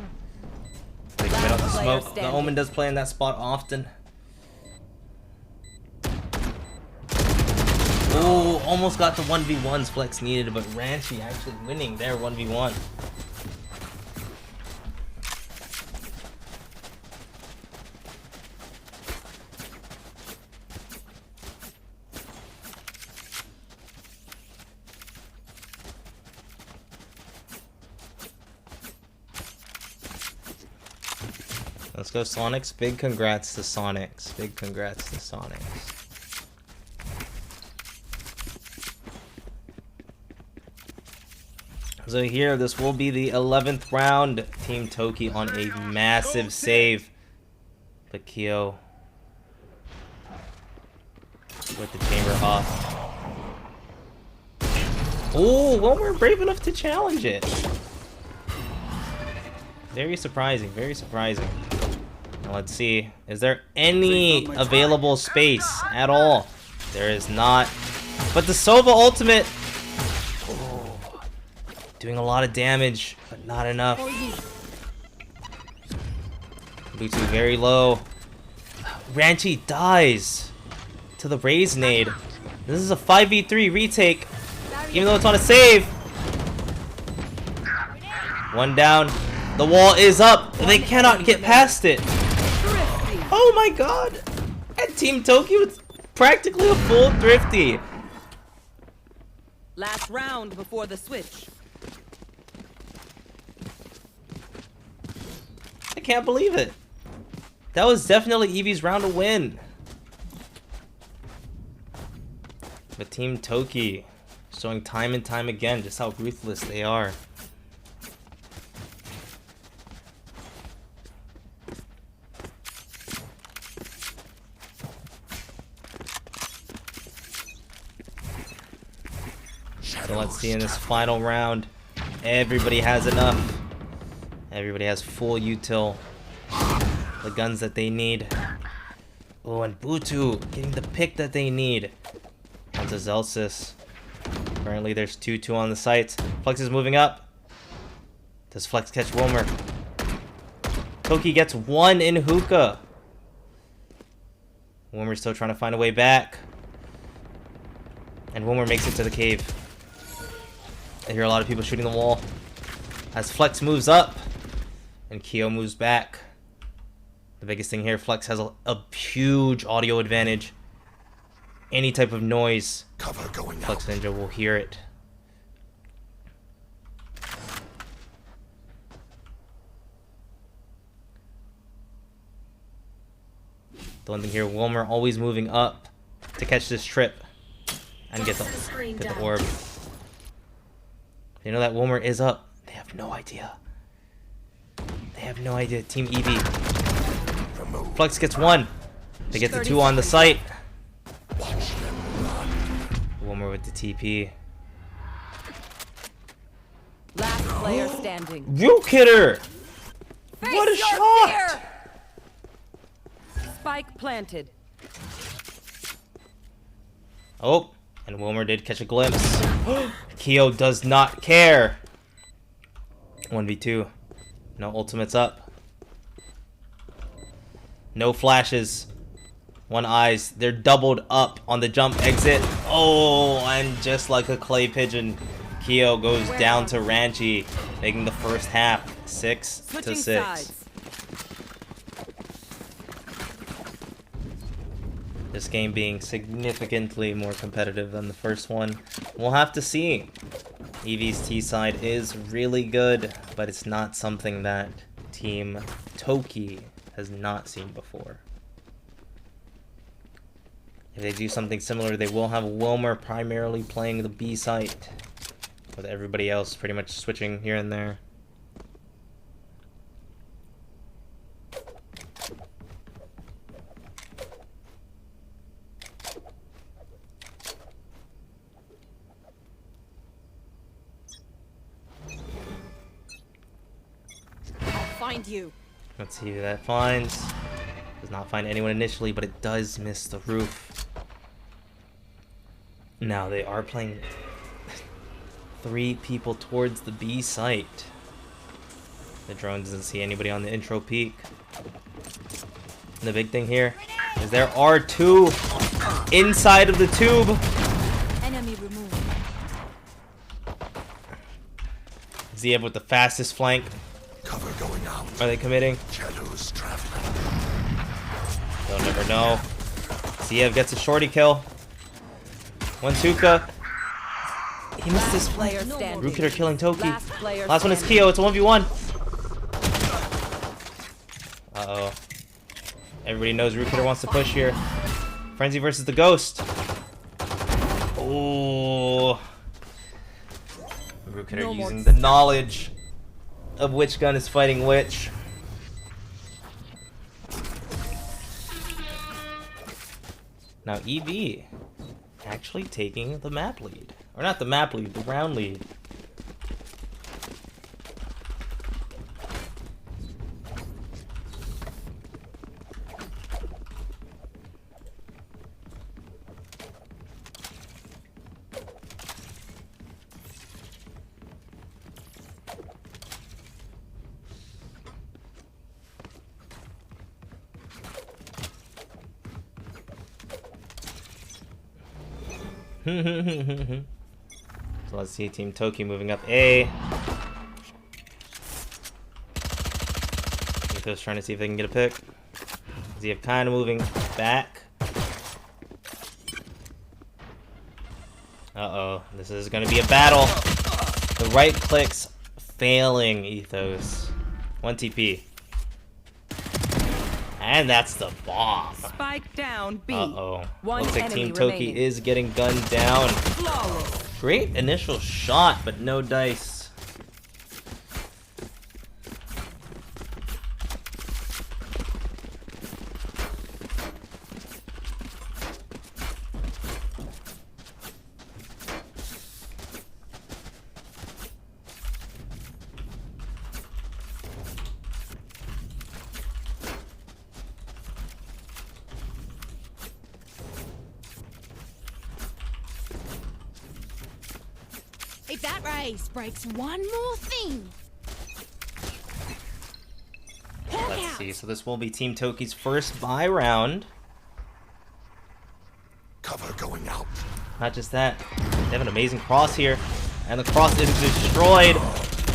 S2: They commit up the smoke. The Omen does play in that spot often. Oh, almost got the 1v1s Flex needed, but Ranchi actually winning their 1v1. Let's go Sonics. Big congrats to Sonics. Big congrats to Sonics. So here, this will be the 11th round. Team Toki on a massive save. But Kyo with the chamber off. Oh, well, we're brave enough to challenge it. Very surprising, very surprising. Now let's see. Is there any available space at all? There is not. But the Sova ultimate. Oh, doing a lot of damage, but not enough. Bluetooth very low. Ranchi dies to the Raise nade. This is a 5v3 retake, even though it's on a save. One down. The wall is up. They cannot get past it. Oh my god. And Team Toki with practically a full thrifty.
S3: Last round before the switch.
S2: I can't believe it. That was definitely Eevee's round to win. But Team Toki showing time and time again just how ruthless they are. So let's see in this final round. Everybody has enough. Everybody has full util. The guns that they need. Oh, and Butu getting the pick that they need. Onto Zelsis. Currently there's 2-2 on the sites. Flex is moving up. Does Flex catch Wilmer? Toki gets one in hookah. Wilmer's still trying to find a way back. And Wilmer makes it to the cave. I hear a lot of people shooting the wall. As Flex moves up. And Kyo moves back. The biggest thing here, Flex has a huge audio advantage. Any type of noise, Flex Ninja will hear it. The one thing here, Wilmer always moving up to catch this trip and get the orb. You know that Wilmer is up. They have no idea. They have no idea. Team Eevee. Flex gets one. They get the two on the site. Wilmer with the TP.
S3: Last player standing.
S2: Rook hitter! What a shot!
S3: Spike planted.
S2: Oh, and Wilmer did catch a glimpse. Kyo does not care. 1v2. No ultimates up. No flashes. One eyes. They're doubled up on the jump exit. Oh, and just like a clay pigeon, Kyo goes down to Ranchi, making the first half 6-6. This game being significantly more competitive than the first one. We'll have to see. Eevee's T side is really good, but it's not something that Team Toki has not seen before. If they do something similar, they will have Wilmer primarily playing the B site, with everybody else pretty much switching here and there.
S6: Find you.
S2: Let's see who that finds. Does not find anyone initially, but it does miss the roof. Now they are playing 3 people towards the B site. The drone doesn't see anybody on the intro peak. And the big thing here is there are 2 inside of the tube.
S6: Enemy removed.
S2: Ziev with the fastest flank.
S5: Cover going out.
S2: Are they committing?
S5: Shadows traveling.
S2: They'll never know. Ziev gets a shorty kill. One Tuka. He missed his flank. Rook hitter killing Toki. Last one is Kyo. It's a 1v1. Uh-oh. Everybody knows Rook hitter wants to push here. Frenzy versus the Ghost. Oh. Rootkit are using the knowledge of which gun is fighting which. Now EV actually taking the map lead. Or not the map lead, the round lead. So let's see Team Toki moving up A. Nico's trying to see if they can get a pick. Zia kind of moving back. Uh-oh, this is going to be a battle. The right clicks failing Ethos. 1 TP. And that's the bomb.
S3: Spike down B.
S2: Uh-oh.
S3: One
S2: Looks like
S3: enemy
S2: Team Toki
S3: remaining.
S2: is getting gunned down.
S3: Flawless.
S2: Great initial shot, but no dice.
S6: If that race breaks one more thing.
S2: Let's see. So this will be Team Toki's first buy round.
S5: Cover going out.
S2: Not just that, they have an amazing cross here, and the cross is destroyed.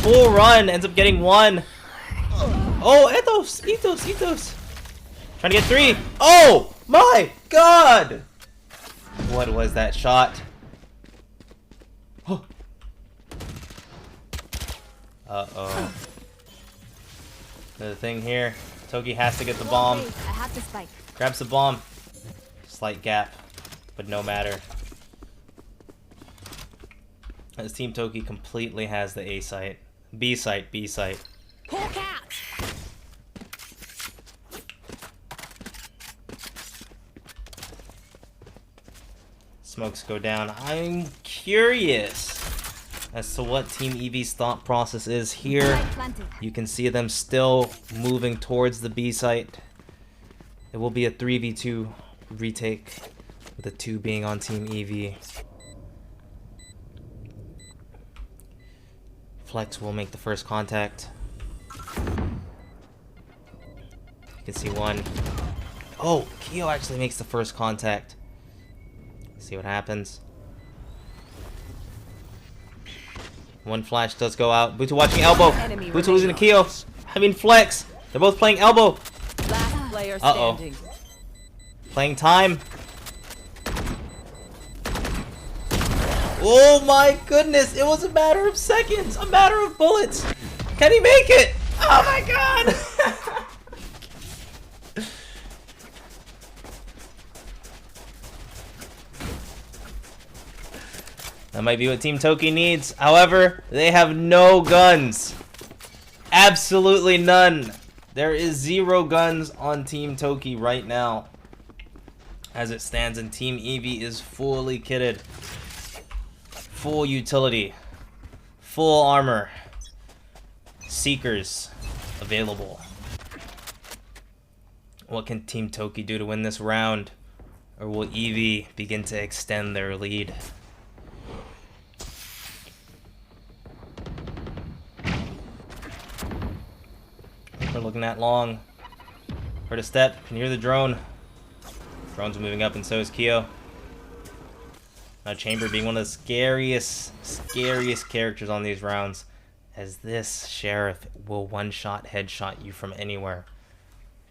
S2: Full run ends up getting 1. Oh, Ethos. Trying to get 3. Oh my God! What was that shot? Uh-oh. Another thing here. Toki has to get the bomb.
S6: I have the spike.
S2: Grabs the bomb. Slight gap, but no matter. As Team Toki completely has the A site. B site.
S6: Hawk out.
S2: Smokes go down. I'm curious as to what Team EV's thought process is here. You can see them still moving towards the B site. It will be a 3v2 retake, with the 2 being on Team EV. Flex will make the first contact. You can see 1. Oh, Keo actually makes the first contact. See what happens. 1 flash does go out. Butu watching elbow. Butu losing to Keo. I mean Flex. They're both playing elbow.
S3: Last player
S2: Uh-oh.
S3: standing.
S2: Playing time. Oh my goodness. It was a matter of seconds. A matter of bullets. Can he make it? Oh my God. That might be what Team Toki needs. However, they have no guns. Absolutely none. There is 0 guns on Team Toki right now. As it stands, and Team EV is fully kitted. Full utility. Full armor. Seekers available. What can Team Toki do to win this round? Or will EV begin to extend their lead? We're looking at long. Heard a step. Can hear the drone. Drone's moving up, and so is Keo. Now Chamber being one of the scariest characters on these rounds, as this Sheriff will one-shot headshot you from anywhere.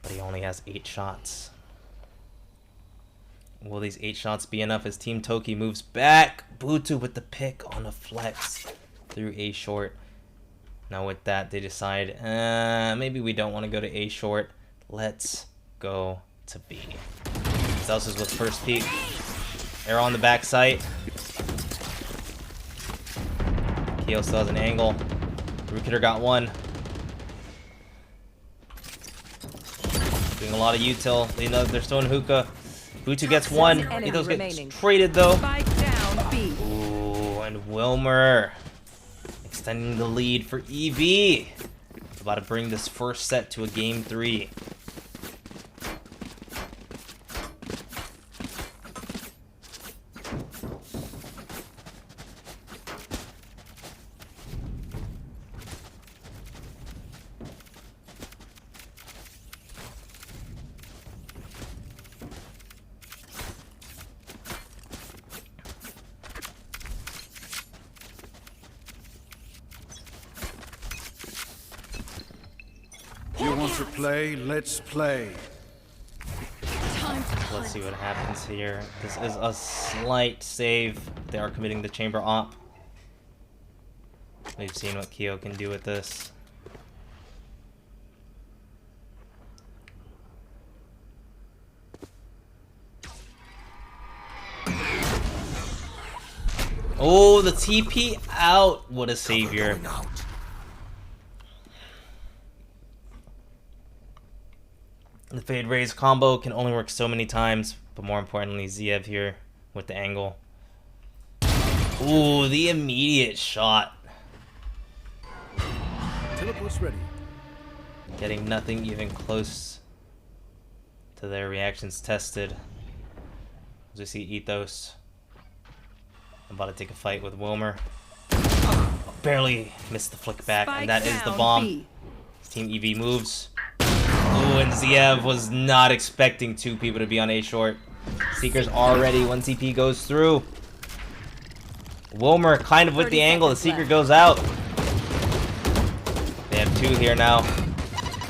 S2: But he only has 8 shots. Will these 8 shots be enough as Team Toki moves back? Butu with the pick on a flex through A short. Now with that, they decide, maybe we don't want to go to A short. Let's go to B. Zelsus with first peek. Arrow on the back sight. Kyo still has an angle. Rootkidder got one. Doing a lot of util. They're still in hookah. Butu gets one. Ethos gets traded though. Ooh, and Wilmer extending the lead for EV. About to bring this first set to a game 3.
S5: You want to play? Let's play.
S2: Let's see what happens here. This is a slight save. They are committing the chamber op. We've seen what Kyo can do with this. Oh, the TP out. What a savior. The fade raise combo can only work so many times, but more importantly, Ziev here with the angle. Ooh, the immediate shot.
S5: Teleport's ready.
S2: Getting nothing even close to their reactions tested. As we see Ethos about to take a fight with Wilmer. Barely missed the flick back, and that is the bomb. Team EV moves. Ooh, and Ziev was not expecting 2 people to be on A short. Seeker's already, 1 CP goes through. Wilmer kind of with the angle, the Seeker goes out. They have 2 here now.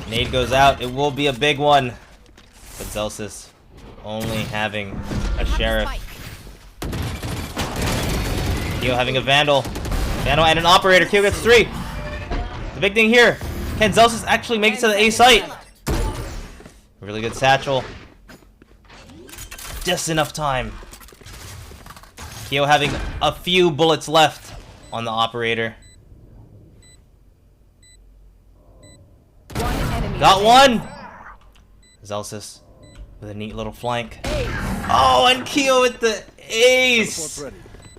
S2: Nade goes out, it will be a big one. But Zelsis only having a Sheriff. Kyo having a Vandal. Vandal and an Operator, Kyo gets 3. The big thing here, can Zelsis actually make it to the A site? Really good satchel. Just enough time. Kyo having a few bullets left on the Operator. Got one! Zelsis with a neat little flank. Oh, and Kyo with the ace!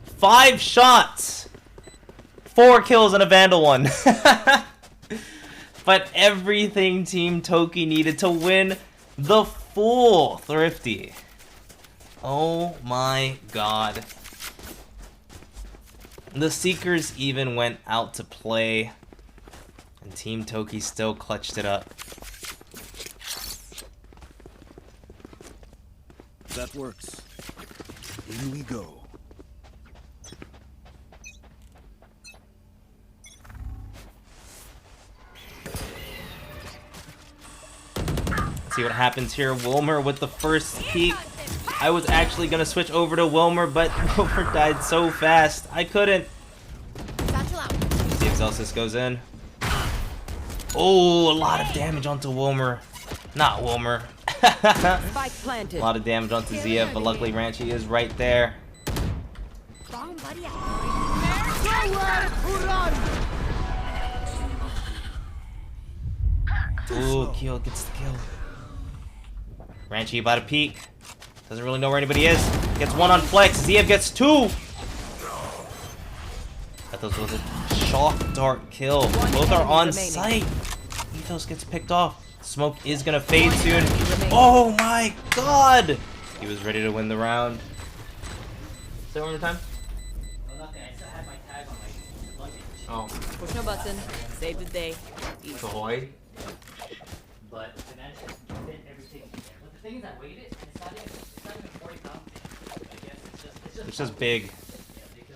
S2: 5 shots! 4 kills and a Vandal one. But everything Team Toki needed to win the full Thrifty. Oh my god. The Seekers even went out to play, and Team Toki still clutched it up.
S5: That works. In we go.
S2: See what happens here. Wilmer with the first peek. I was actually gonna switch over to Wilmer, but Wilmer died so fast. I couldn't. See if Zelsis goes in. Oh, a lot of damage onto Wilmer. Not Wilmer. A lot of damage onto Ziev, but luckily Ranchi is right there. Ooh, Kyo gets the kill. Ranchi about to peek. Doesn't really know where anybody is. Gets 1 on flex. Ziev gets 2. Ethos was a shock dart kill. Both are on site. Ethos gets picked off. Smoke is gonna fade soon. Oh my god! He was ready to win the round. Say one more time.
S9: Oh, nothing. I still had my tag on my luggage.
S2: Oh.
S3: Push no button. Save the day.
S2: Ahoy.
S9: But the managed to fit everything. But the thing is, I waited, and it's not even 40 pounds. I guess
S2: It's just big.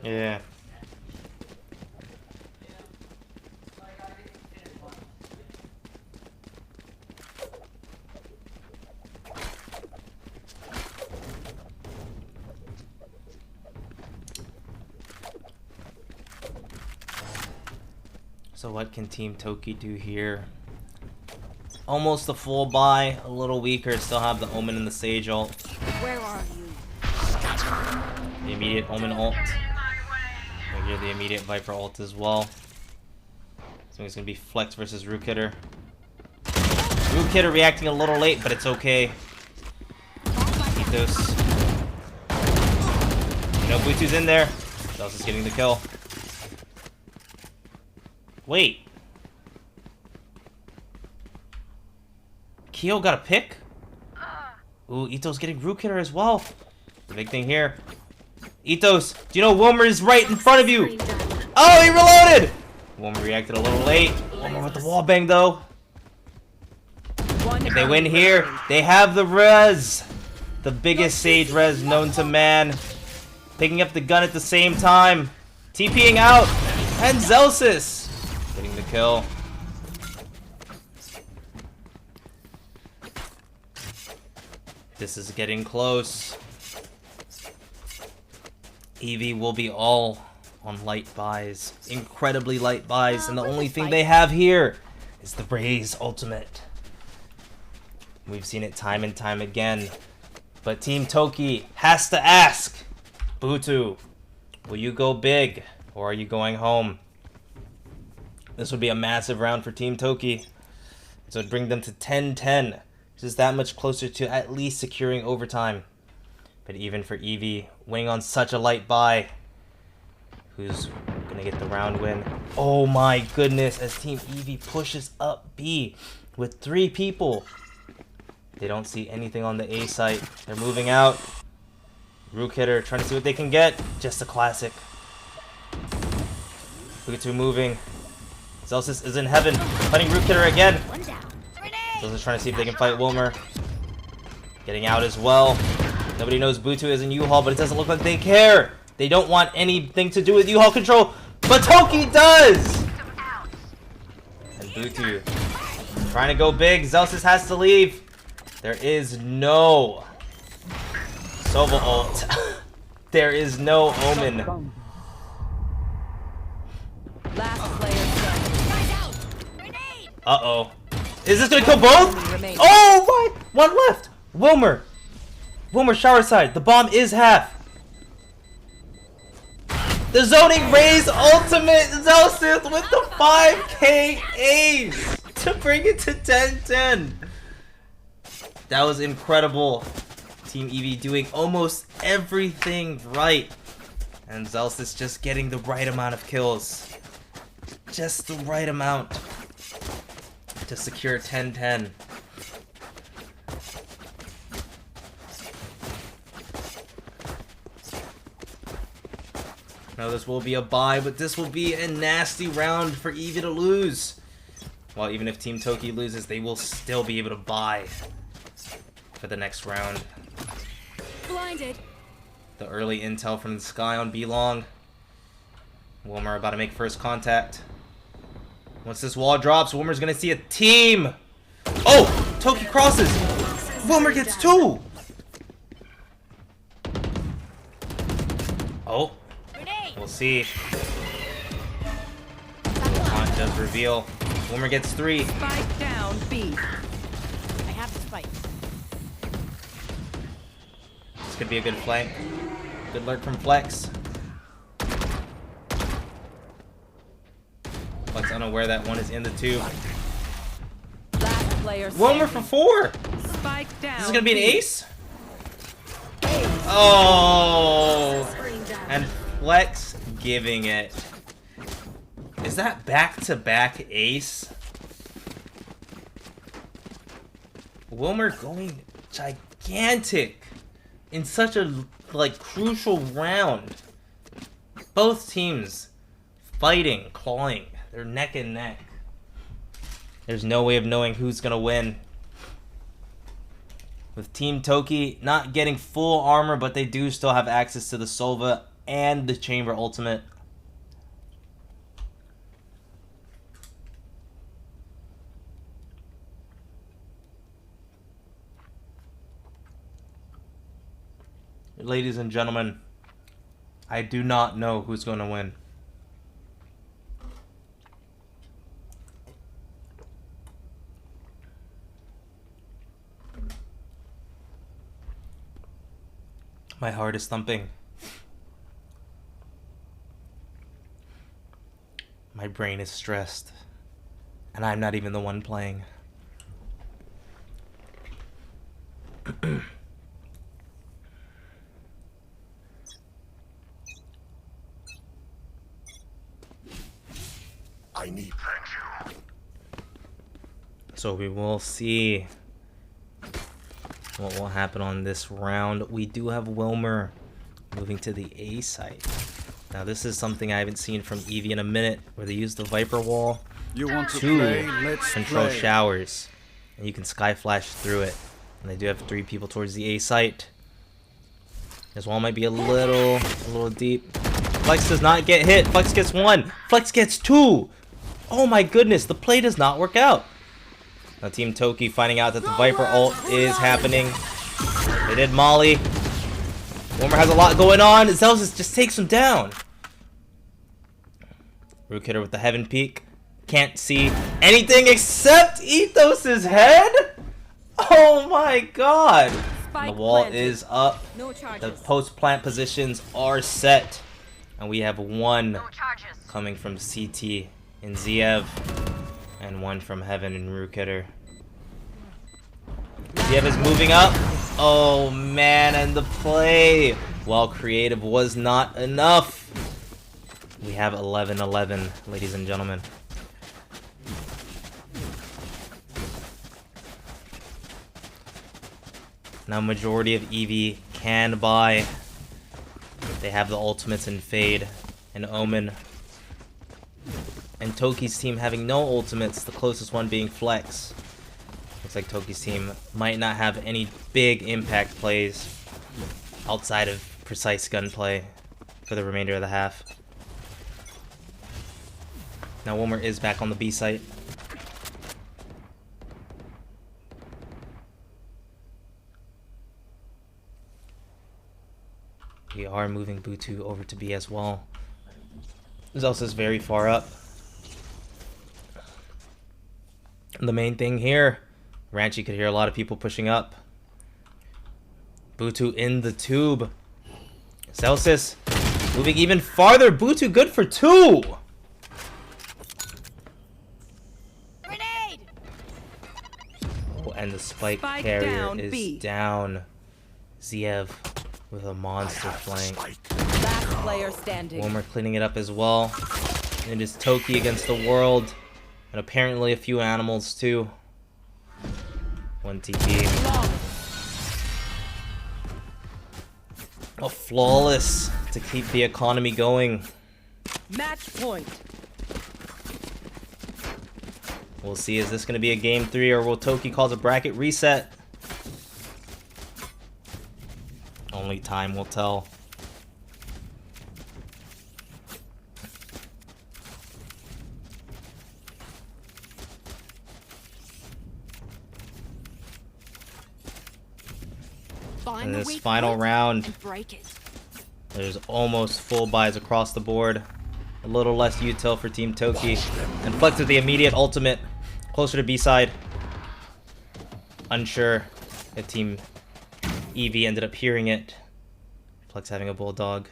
S2: Yeah. So what can Team Toki do here? Almost a full buy, a little weaker, still have the Omen and the Sage ult.
S6: Where are you?
S2: The immediate Omen ult. We hear the immediate Viper ult as well. So it's gonna be Flex versus Rook Hitter. Rook Hitter reacting a little late, but it's okay. Ethos. You know Butu's in there. Zelsis getting the kill. Wait. Keo got a pick? Ooh, Ethos getting Rook Hitter as well. The big thing here. Ethos, do you know Wilmer is right in front of you? Oh, he reloaded! Wilmer reacted a little late. Wilmer with the wall bang though. If they win here, they have the res. The biggest Sage res known to man. Picking up the gun at the same time. TPing out. And Zelsis getting the kill. This is getting close. Eevee will be all on light buys. Incredibly light buys. And the only thing they have here is the Raze ultimate. We've seen it time and time again. But Team Toki has to ask, Butu, will you go big or are you going home? This would be a massive round for Team Toki. So it'd bring them to 10-10. Which is that much closer to at least securing overtime. But even for Eevee, winning on such a light buy, who's gonna get the round win? Oh my goodness, as Team Eevee pushes up B with 3 people. They don't see anything on the A site. They're moving out. Rook Hitter trying to see what they can get. Just a classic. Pikachu moving. Zelsis is in heaven. Fighting Rook Hitter again. Zelsis trying to see if they can fight Wilmer. Getting out as well. Nobody knows Butu is in U-Haul, but it doesn't look like they care. They don't want anything to do with U-Haul control, but Toki does! And Butu trying to go big. Zelsis has to leave. There is no Sova ult. There is no Omen.
S3: Last player standing.
S2: Uh-oh. Is this gonna kill both? Oh my! One left! Wilmer! Wilmer shower side. The bomb is half. The zoning Raze ultimate Zelsis with the 5k ace to bring it to 10-10. That was incredible. Team Eevee doing almost everything right. And Zelsis just getting the right amount of kills. Just the right amount to secure 10-10. Now this will be a bye, but this will be a nasty round for Eevee to lose. Well, even if Team Toki loses, they will still be able to bye for the next round.
S6: Blinded.
S2: The early intel from the sky on B-Long. Wilmer about to make first contact. Once this wall drops, Wilmer's gonna see a team. Oh! Toki crosses! Wilmer gets 2! Oh. We'll see. Hunt does reveal. Wilmer gets 3.
S3: Spike down B.
S6: I have to fight.
S2: This could be a good flank. Good lurk from Flex. Flex unaware that one is in the 2.
S3: Last player
S2: Wilmer for 4!
S3: Spike down.
S2: This is gonna be an ace? Oh! And Flex giving it. Is that back-to-back ace? Wilmer going gigantic in such a crucial round. Both teams fighting, clawing. They're neck and neck. There's no way of knowing who's gonna win. With Team Toki not getting full armor, but they do still have access to the Sova and the Chamber ultimate. Ladies and gentlemen, I do not know who's going to win. My heart is thumping. My brain is stressed. And I'm not even the one playing.
S5: I need you.
S2: So we will see what will happen on this round. We do have Wilmer moving to the A site. Now this is something I haven't seen from Eevee in a minute, where they use the Viper Wall
S5: You want to
S2: to
S5: play? Let's
S2: control
S5: play.
S2: showers. And you can Sky Flash through it. And they do have 3 people towards the A site. This wall might be a little deep. Flex does not get hit. Flex gets 1. Flex gets 2. Oh my goodness, the play does not work out. Now Team Toki finding out that the Viper ult is happening. They did Molly. Wilmer has a lot going on. Zelsis just takes him down. Rook hitter with the Heaven Peak. Can't see anything except Ethos's head? Oh my god. And the wall is up. The post-plant positions are set. And we have 1 coming from CT in Ziev. And 1 from Heaven in Rook hitter. Ziev is moving up. Oh man, and the play, while creative, was not enough. We have 11-11, ladies and gentlemen. Now majority of Eevee can buy. They have the ultimates in Fade and Omen. And Toki's team having no ultimates, the closest one being Flex. Looks like Toki's team might not have any big impact plays outside of precise gunplay for the remainder of the half. Now Wilmer is back on the B site. We are moving Butu over to B as well. Zelsa is very far up. And the main thing here, Ranchi could hear a lot of people pushing up. Butu in the tube. Celsius moving even farther. Butu good for 2.
S6: Grenade!
S2: Oh, and the spike carrier is down. Ziev with a monster flank.
S3: Last player standing.
S2: Wilmer cleaning it up as well. And it is Toki against the world. And apparently a few animals too. 1 TP. Oh, flawless to keep the economy going.
S3: Match point.
S2: We'll see, is this going to be a game 3 or will Toki cause a bracket reset? Only time will tell. In this final round, there's almost full buys across the board. A little less util for Team Toki. And Flex with the immediate ultimate. Closer to B side. Unsure if Team Eevee ended up hearing it. Flex having a bulldog.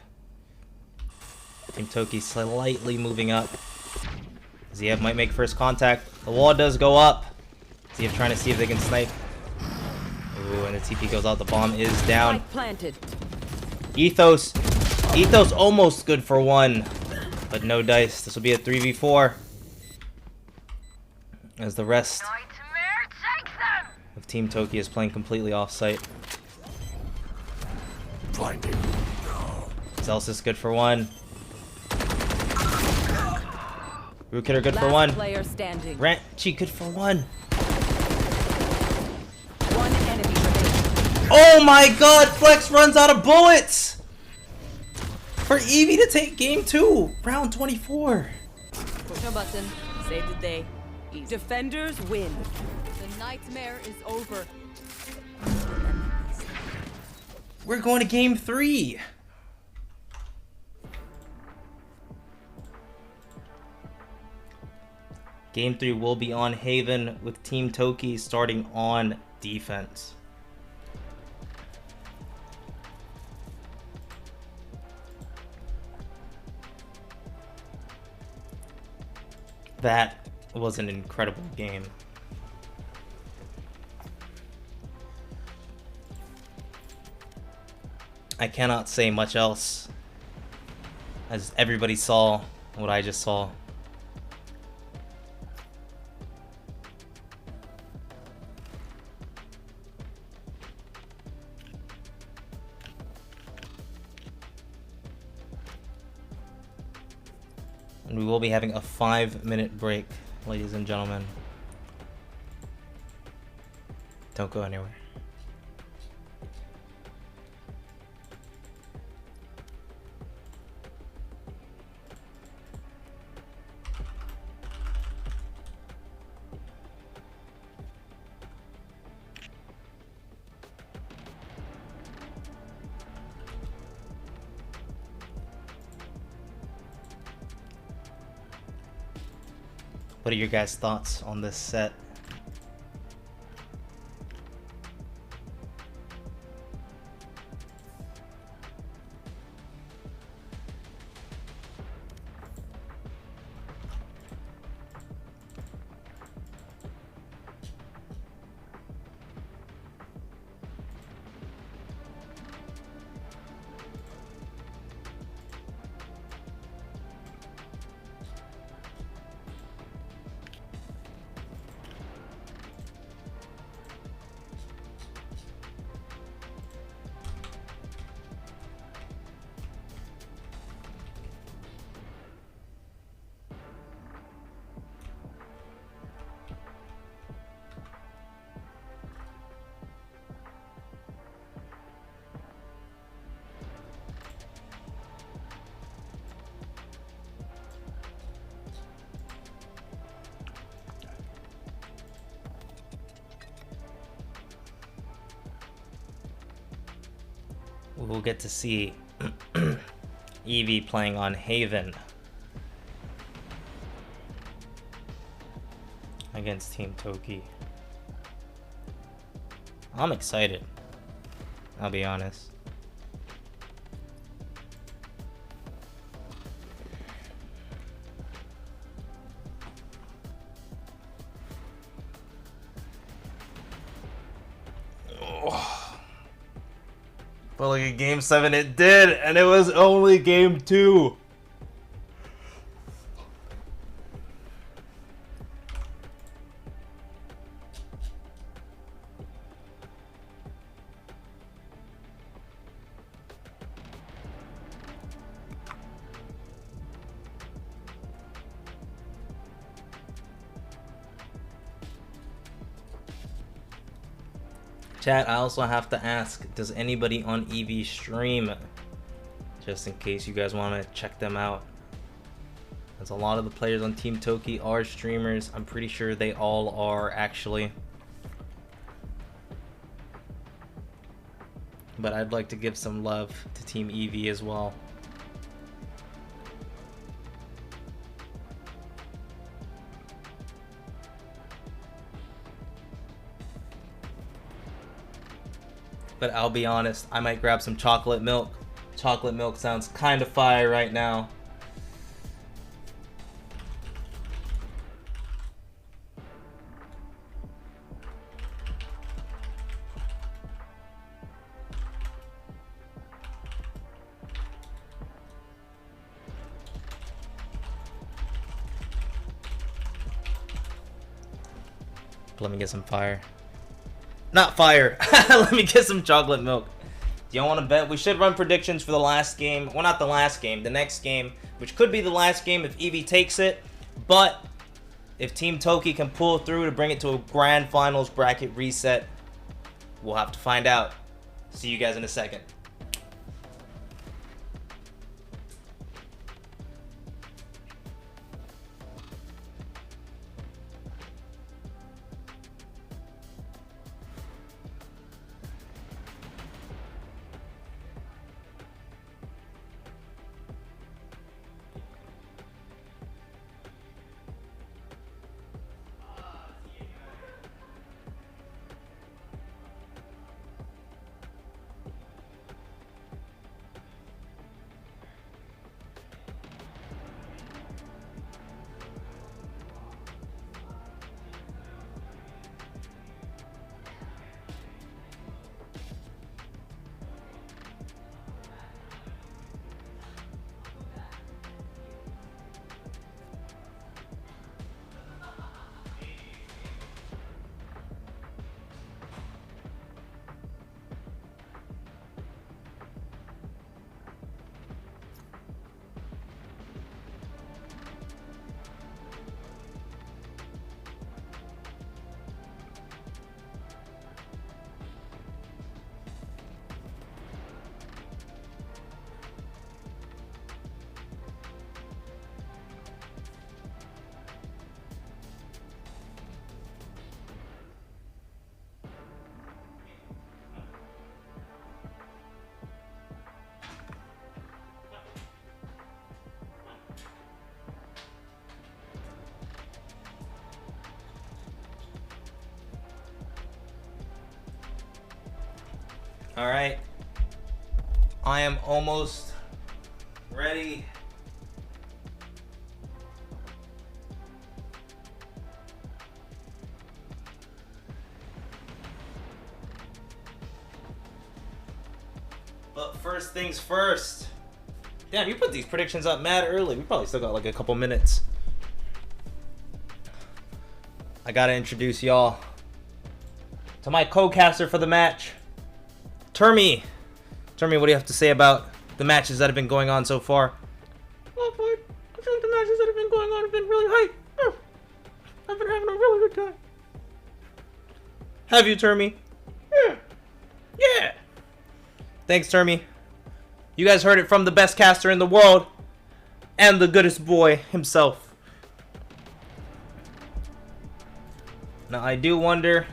S2: Team Toki slightly moving up. Ziev might make first contact. The wall does go up. Ziev trying to see if they can snipe. Ooh, and the TP goes out. The bomb is down.
S3: Planted.
S2: Ethos almost good for 1, but no dice. This will be a 3v4. As the rest of Team Toki is playing completely off-site. Celsius good for 1. Rook hitter good for 1.
S3: Player standing.
S2: Ranchi good for 1.
S3: One enemy remaining.
S2: Oh my god, Flex runs out of bullets! For Eevee to take game 2, round 24.
S3: Push a button, save the day. Defenders win. The nightmare is over.
S2: We're going to game 3. Game 3 will be on Haven with Team Toki starting on defense. That was an incredible game. I cannot say much else, as everybody saw what I just saw. And we will be having a 5-minute break, ladies and gentlemen. Don't go anywhere. What are your guys' thoughts on this set? We'll get to see Eevee playing on Haven against Team Toki. I'm excited, I'll be honest. But like in Game 7 it did, and it was only Game 2. Chat, I also have to ask, does anybody on Eevee stream? Just in case you guys want to check them out. As a lot of the players on Team Toki are streamers. I'm pretty sure they all are, actually. But I'd like to give some love to Team Eevee as well. But I'll be honest, I might grab some chocolate milk. Chocolate milk sounds kind of fire right now. Let me get some fire. Not fire. Let me get some chocolate milk. Do y'all want to bet? We should run predictions for the last game. Well, not the last game. The next game, which could be the last game if Eevee takes it. But if Team Toki can pull through to bring it to a grand finals bracket reset, we'll have to find out. See you guys in a second. Alright. I am almost ready. But first things first. Damn, you put these predictions up mad early. We probably still got like a couple minutes. I gotta introduce y'all to my co-caster for the match, Termy. Termy, what do you have to say about the matches that have been going on so far? Oh boy, I think the matches that have been going on have been really hype. I've been having a really good time. Have you, Termy? Yeah. Yeah. Thanks, Termy. You guys heard it from the best caster in the world and the goodest boy himself. Now, I do wonder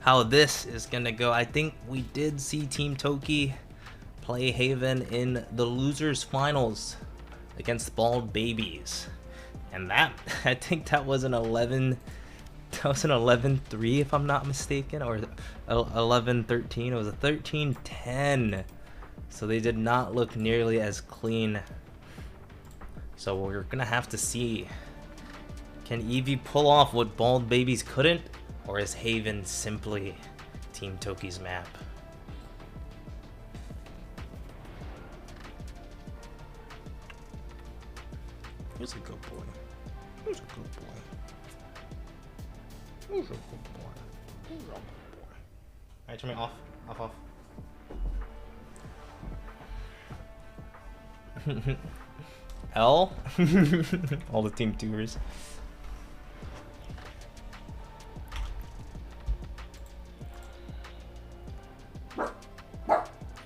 S2: how this is gonna go. I think we did see Team Toki play Haven in the losers finals against Bald Babies, and that, I think that was an 11. That was an 11-3 if I'm not mistaken, or 11-13. It was a 13-10. So they did not look nearly as clean. So we're gonna have to see. Can Eevee pull off what Bald Babies couldn't? Or is Haven simply Team Toki's map? Who's a good boy? Who's a good boy? Who's a good boy? Who's a good boy? Alright, turn me off. Off. L? All the team tours.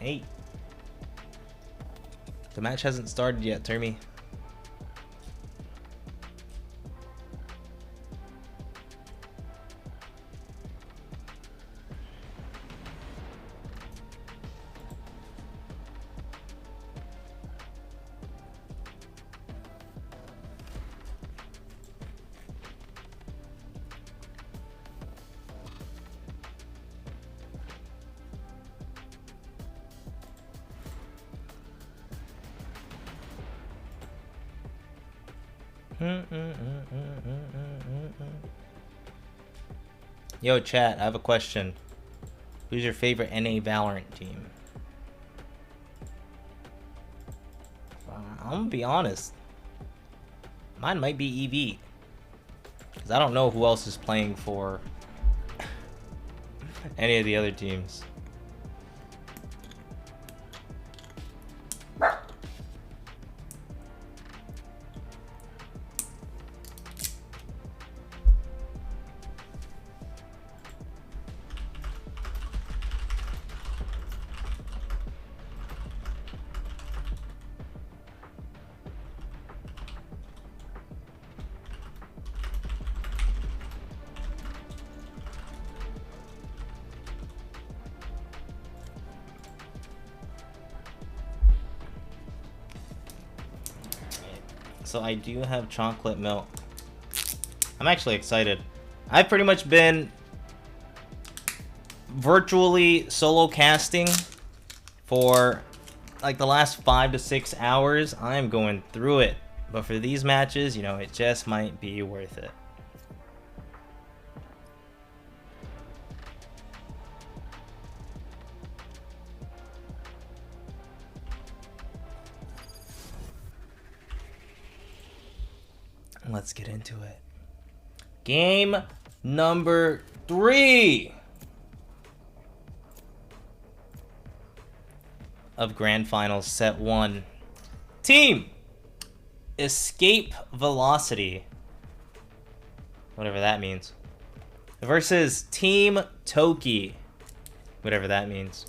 S2: Hey. The match hasn't started yet, Termy. Yo, chat, I have a question. Who's your favorite NA Valorant team? I'm gonna be honest. Mine might be EV. Because I don't know who else is playing for any of the other teams. So I do have chocolate milk. I'm actually excited. I've pretty much been virtually solo casting for like the last 5 to 6 hours. I'm going through it. But for these matches, you know, it just might be worth it. Let's get into it. Game number 3 of Grand Finals Set 1. Team Escape Velocity, whatever that means, versus Team Toki, whatever that means.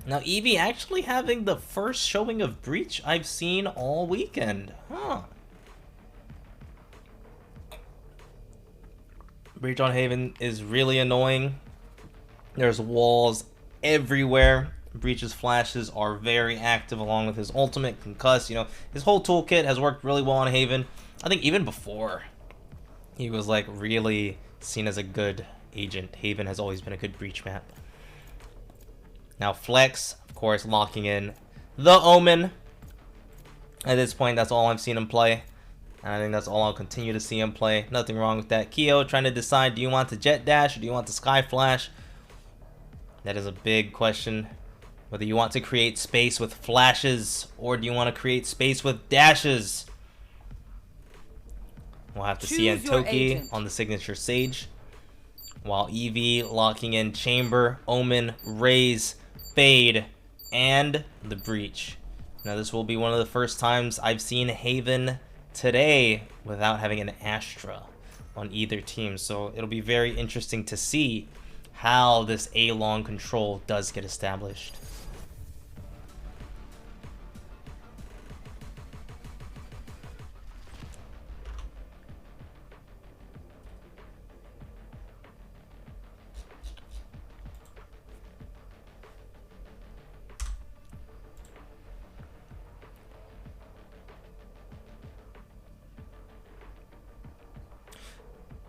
S2: Now, Eevee actually having the first showing of Breach I've seen all weekend. Huh. Breach on Haven is really annoying. There's walls everywhere. Breach's flashes are very active along with his ultimate, Concuss. You know, his whole toolkit has worked really well on Haven. I think even before he was like really seen as a good agent. Haven has always been a good breach map. Now Flex, of course, locking in the Omen. At this point, that's all I've seen him play. And I think that's all I'll continue to see him play. Nothing wrong with that. Keo trying to decide, do you want the Jet Dash or do you want the Sky Flash? That is a big question. Whether you want to create space with flashes or do you want to create space with dashes? We'll have to see Antoki on the signature Sage. While Eevee locking in Chamber, Omen, Raze, Fade, and the Breach. Now this will be one of the first times I've seen Haven today without having an Astra on either team. So it'll be very interesting to see how this A-long control does get established.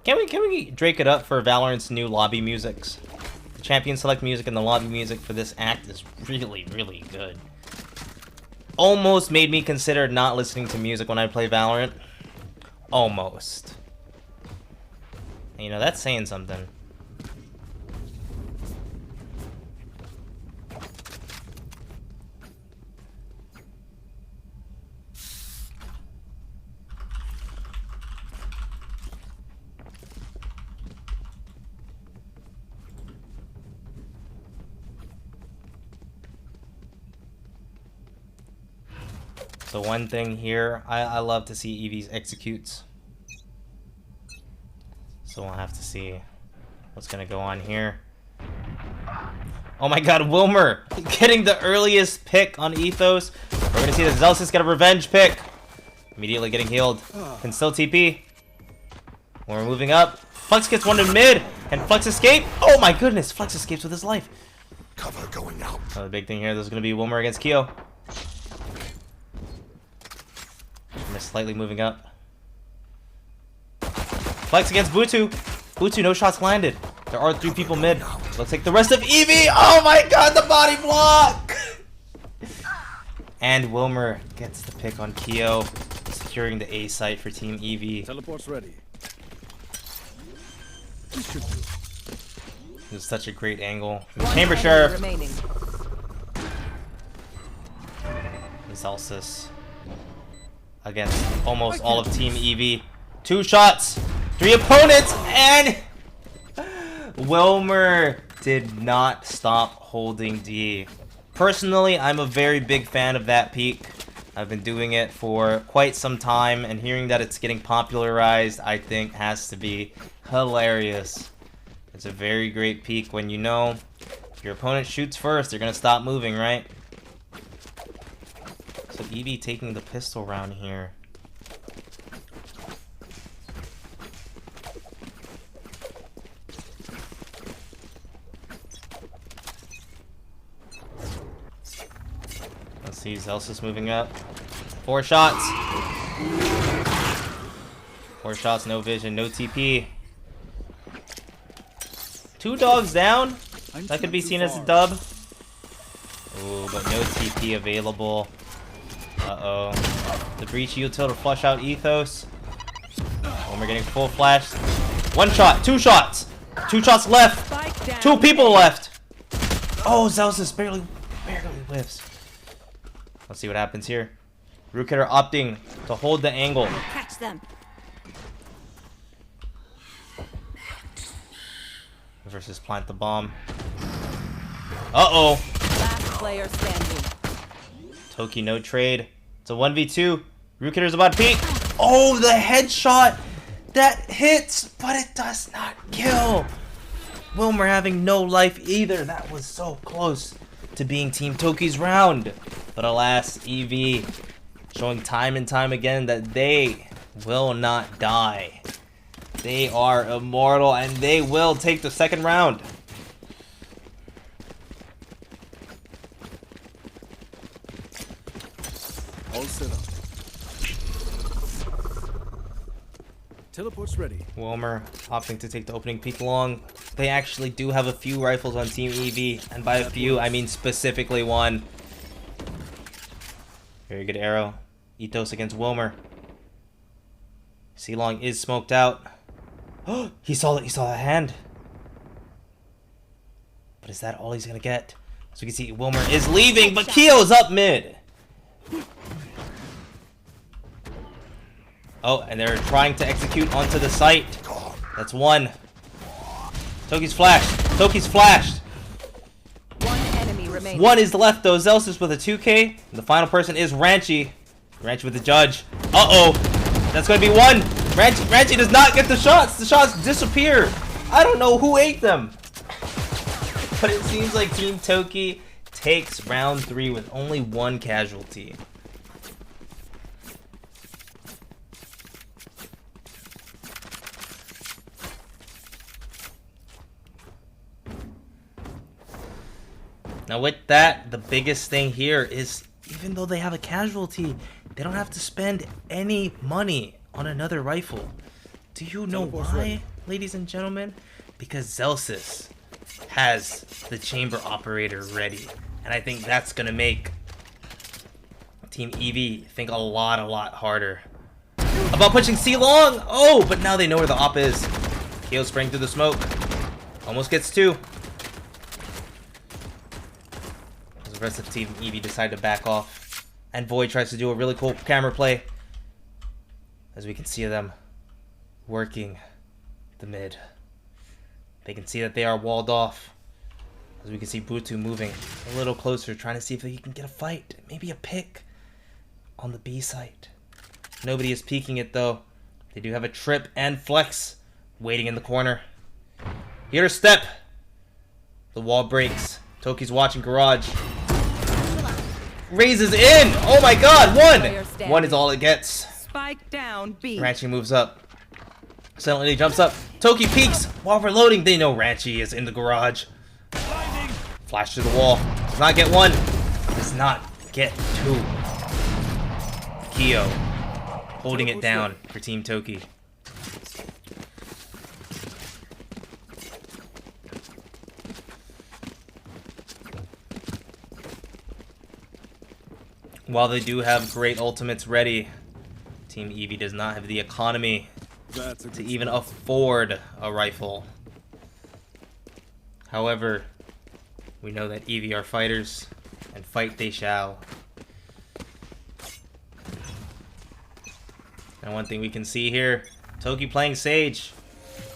S2: Can we Drake it up for Valorant's new lobby musics? The champion select music and the lobby music for this act is really, really good. Almost made me consider not listening to music when I play Valorant. Almost. And, you know, that's saying something. So one thing here, I love to see Eevee's executes. So we'll have to see what's gonna go on here. Oh my god, Wilmer getting the earliest pick on Ethos. We're gonna see the Zelsis get a revenge pick. Immediately getting healed. Can still TP. We're moving up. Flex gets one in mid. Can Flex escape? Oh my goodness, Flex escapes with his life.
S5: Cover going out.
S2: Another big thing here, there's gonna be Wilmer against Keo. Slightly moving up. Flex against Butu. Butu, no shots landed. There are 3 people mid. Looks like the rest of Eevee. Oh my god, the body block! And Wilmer gets the pick on Keo, securing the A site for Team Eevee.
S5: Teleport's ready.
S2: It was such a great angle. Chamber Sheriff. Zelsis against almost all of Team Eevee. 2 shots, 3 opponents, and Wilmer did not stop holding D. Personally, I'm a very big fan of that peak. I've been doing it for quite some time, and hearing that it's getting popularized, I think has to be hilarious. It's a very great peak when you know if your opponent shoots first, they're gonna stop moving, right? So Eevee taking the pistol round here. Let's see, Zelsis moving up. 4 shots. 4 shots, no vision, no TP. 2 dogs down. That could be seen as a dub. Ooh, but no TP available. Uh-oh. The breach util to flush out Ethos. Oh, we're getting full flash. 1 shot, 2 shots. 2 shots left. 2 people left. Oh, Zelsis barely whiffs. Let's see what happens here. Rook Hitter opting to hold the angle.
S6: Catch them.
S2: Versus plant the bomb. Uh-oh.
S3: Last player standing.
S2: Toki no trade. It's a 1v2. Rook Hitter's about to peek. Oh, the headshot! That hits, but it does not kill. Wilmer having no life either. That was so close to being Team Toki's round. But alas, Eevee showing time and time again that they will not die. They are immortal and they will take the 2nd round.
S5: All set up. Teleport's ready.
S2: Wilmer opting to take the opening peek long. they actually do have a few rifles on Team EV, and by a few, I mean specifically one. Very good arrow. Ethos against Wilmer. C-Long is smoked out. Oh, he saw a hand. But is that all he's gonna get? So we can see Wilmer is leaving, but Keo's up mid. Oh, and they're trying to execute onto the site. That's one. Toki's flashed. Toki's flashed.
S3: One enemy remaining.
S2: One is left though. Zelsis with a 2K. And the final person is Ranchy. Ranchy with the judge. Uh-oh. That's going to be one. Ranchy does not get the shots. The shots disappear. I don't know who ate them. But it seems like Team Toki takes round 3 with only one casualty. Now with that, the biggest thing here is even though they have a casualty, they don't have to spend any money on another rifle. Do you know why, ladies and gentlemen? Because Zelsis has the chamber operator ready. And I think that's going to make Team EV think a lot harder about pushing C-Long. Oh, but now they know where the op is. Keo sprang through the smoke. Almost gets 2. The rest of Team EV decide to back off. And Void tries to do a really cool camera play. As we can see them working the mid. They can see that they are walled off. As we can see Butu moving a little closer, trying to see if he can get a fight. Maybe a pick on the B site. Nobody is peeking it though. They do have a trip and flex waiting in the corner. Here to step. The wall breaks. Toki's watching garage. Raises in! Oh my god, one! One is all it gets.
S3: Spike down, B.
S2: Ranchy moves up. Suddenly jumps up. Toki peeks while reloading. They know Ranchy is in the garage. Flash to the wall. Does not get 1. Does not get 2. Keo holding it down for Team Toki. While they do have great ultimates ready, Team EV does not have the economy to even afford a rifle. However, we know that EV are fighters, and fight they shall. And one thing we can see here, Toki playing Sage,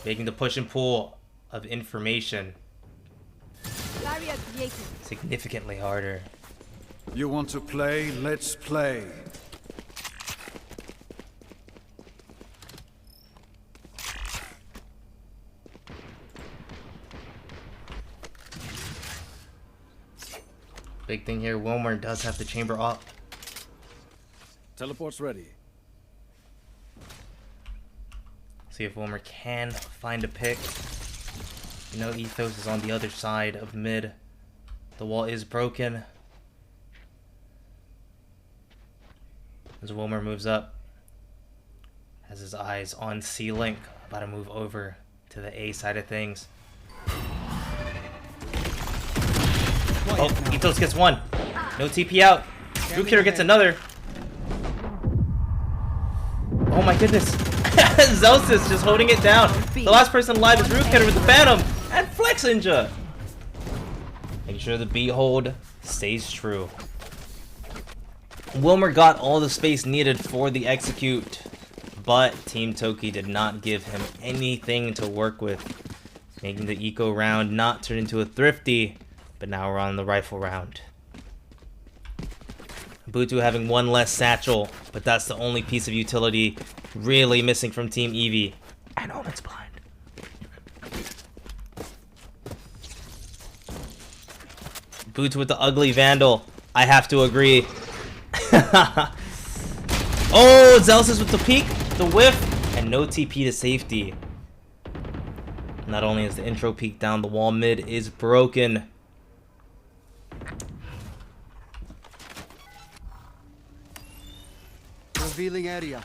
S2: making the push and pull of information significantly harder.
S5: You want to play? Let's play.
S2: Big thing here, Wilmer does have the chamber up.
S5: Teleport's ready.
S2: See if Wilmer can find a pick. You know Ethos is on the other side of mid. The wall is broken. As Wilmer moves up, has his eyes on C-Link, about to move over to the A side of things. Oh, Ethos gets 1. No TP out. Root Killer gets another. Oh my goodness. Zelsis just holding it down. The last person alive is Root Killer with the Phantom and Flex Ninja. Making sure the B hold stays true. Wilmer got all the space needed for the execute, but Team Toki did not give him anything to work with, making the eco round not turn into a thrifty, but now we're on the rifle round. Butu having 1 less satchel, but that's the only piece of utility really missing from Team EV. And Omen's blind. Butu with the ugly Vandal. I have to agree. Oh, Zelsis with the peek, the whiff, and no TP to safety. Not only is the intro peek down, the wall mid is broken.
S7: Revealing area.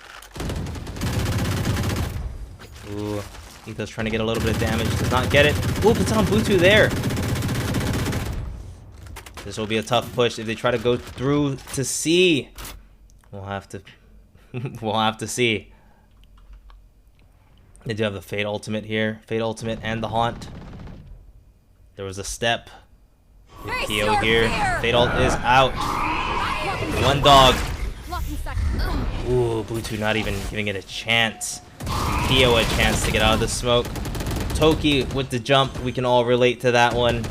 S2: Ooh, Ethos trying to get a little bit of damage. Does not get it. Ooh, puts on Butu there. This will be a tough push if they try to go through to C. We'll have to we'll have to see. They do have the Fade ultimate here. Fade ultimate and the Haunt. There was a step. Kyo here. Fade ult is out. One dog. Ooh, Butu not even giving it a chance. Kyo a chance to get out of the smoke. Toki with the jump. We can all relate to that one.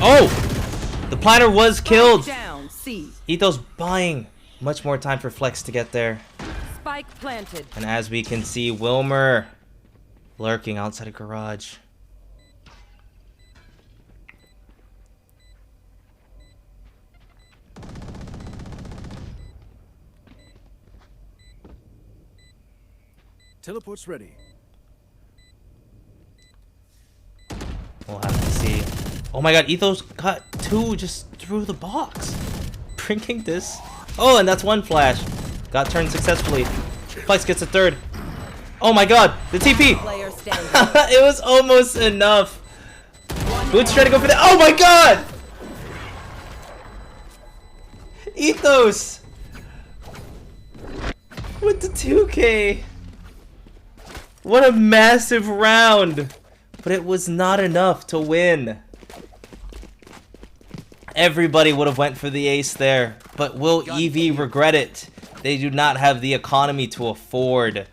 S2: Oh! The planter was killed! Ethos buying much more time for Flex to get there.
S3: Spike planted.
S2: And as we can see, Wilmer lurking outside of garage.
S5: Teleport's ready.
S2: We'll have to see. Oh my god, Ethos got 2 just through the box. Bringing this. Oh, and that's 1 flash. Got turned successfully. Flex gets a 3rd. Oh my god, the TP. It was almost enough. Boots trying to go for that. Oh my god! Ethos with the 2K. What a massive round. But it was not enough to win. Everybody would have went for the ace there. But will EV regret it? They do not have the economy to afford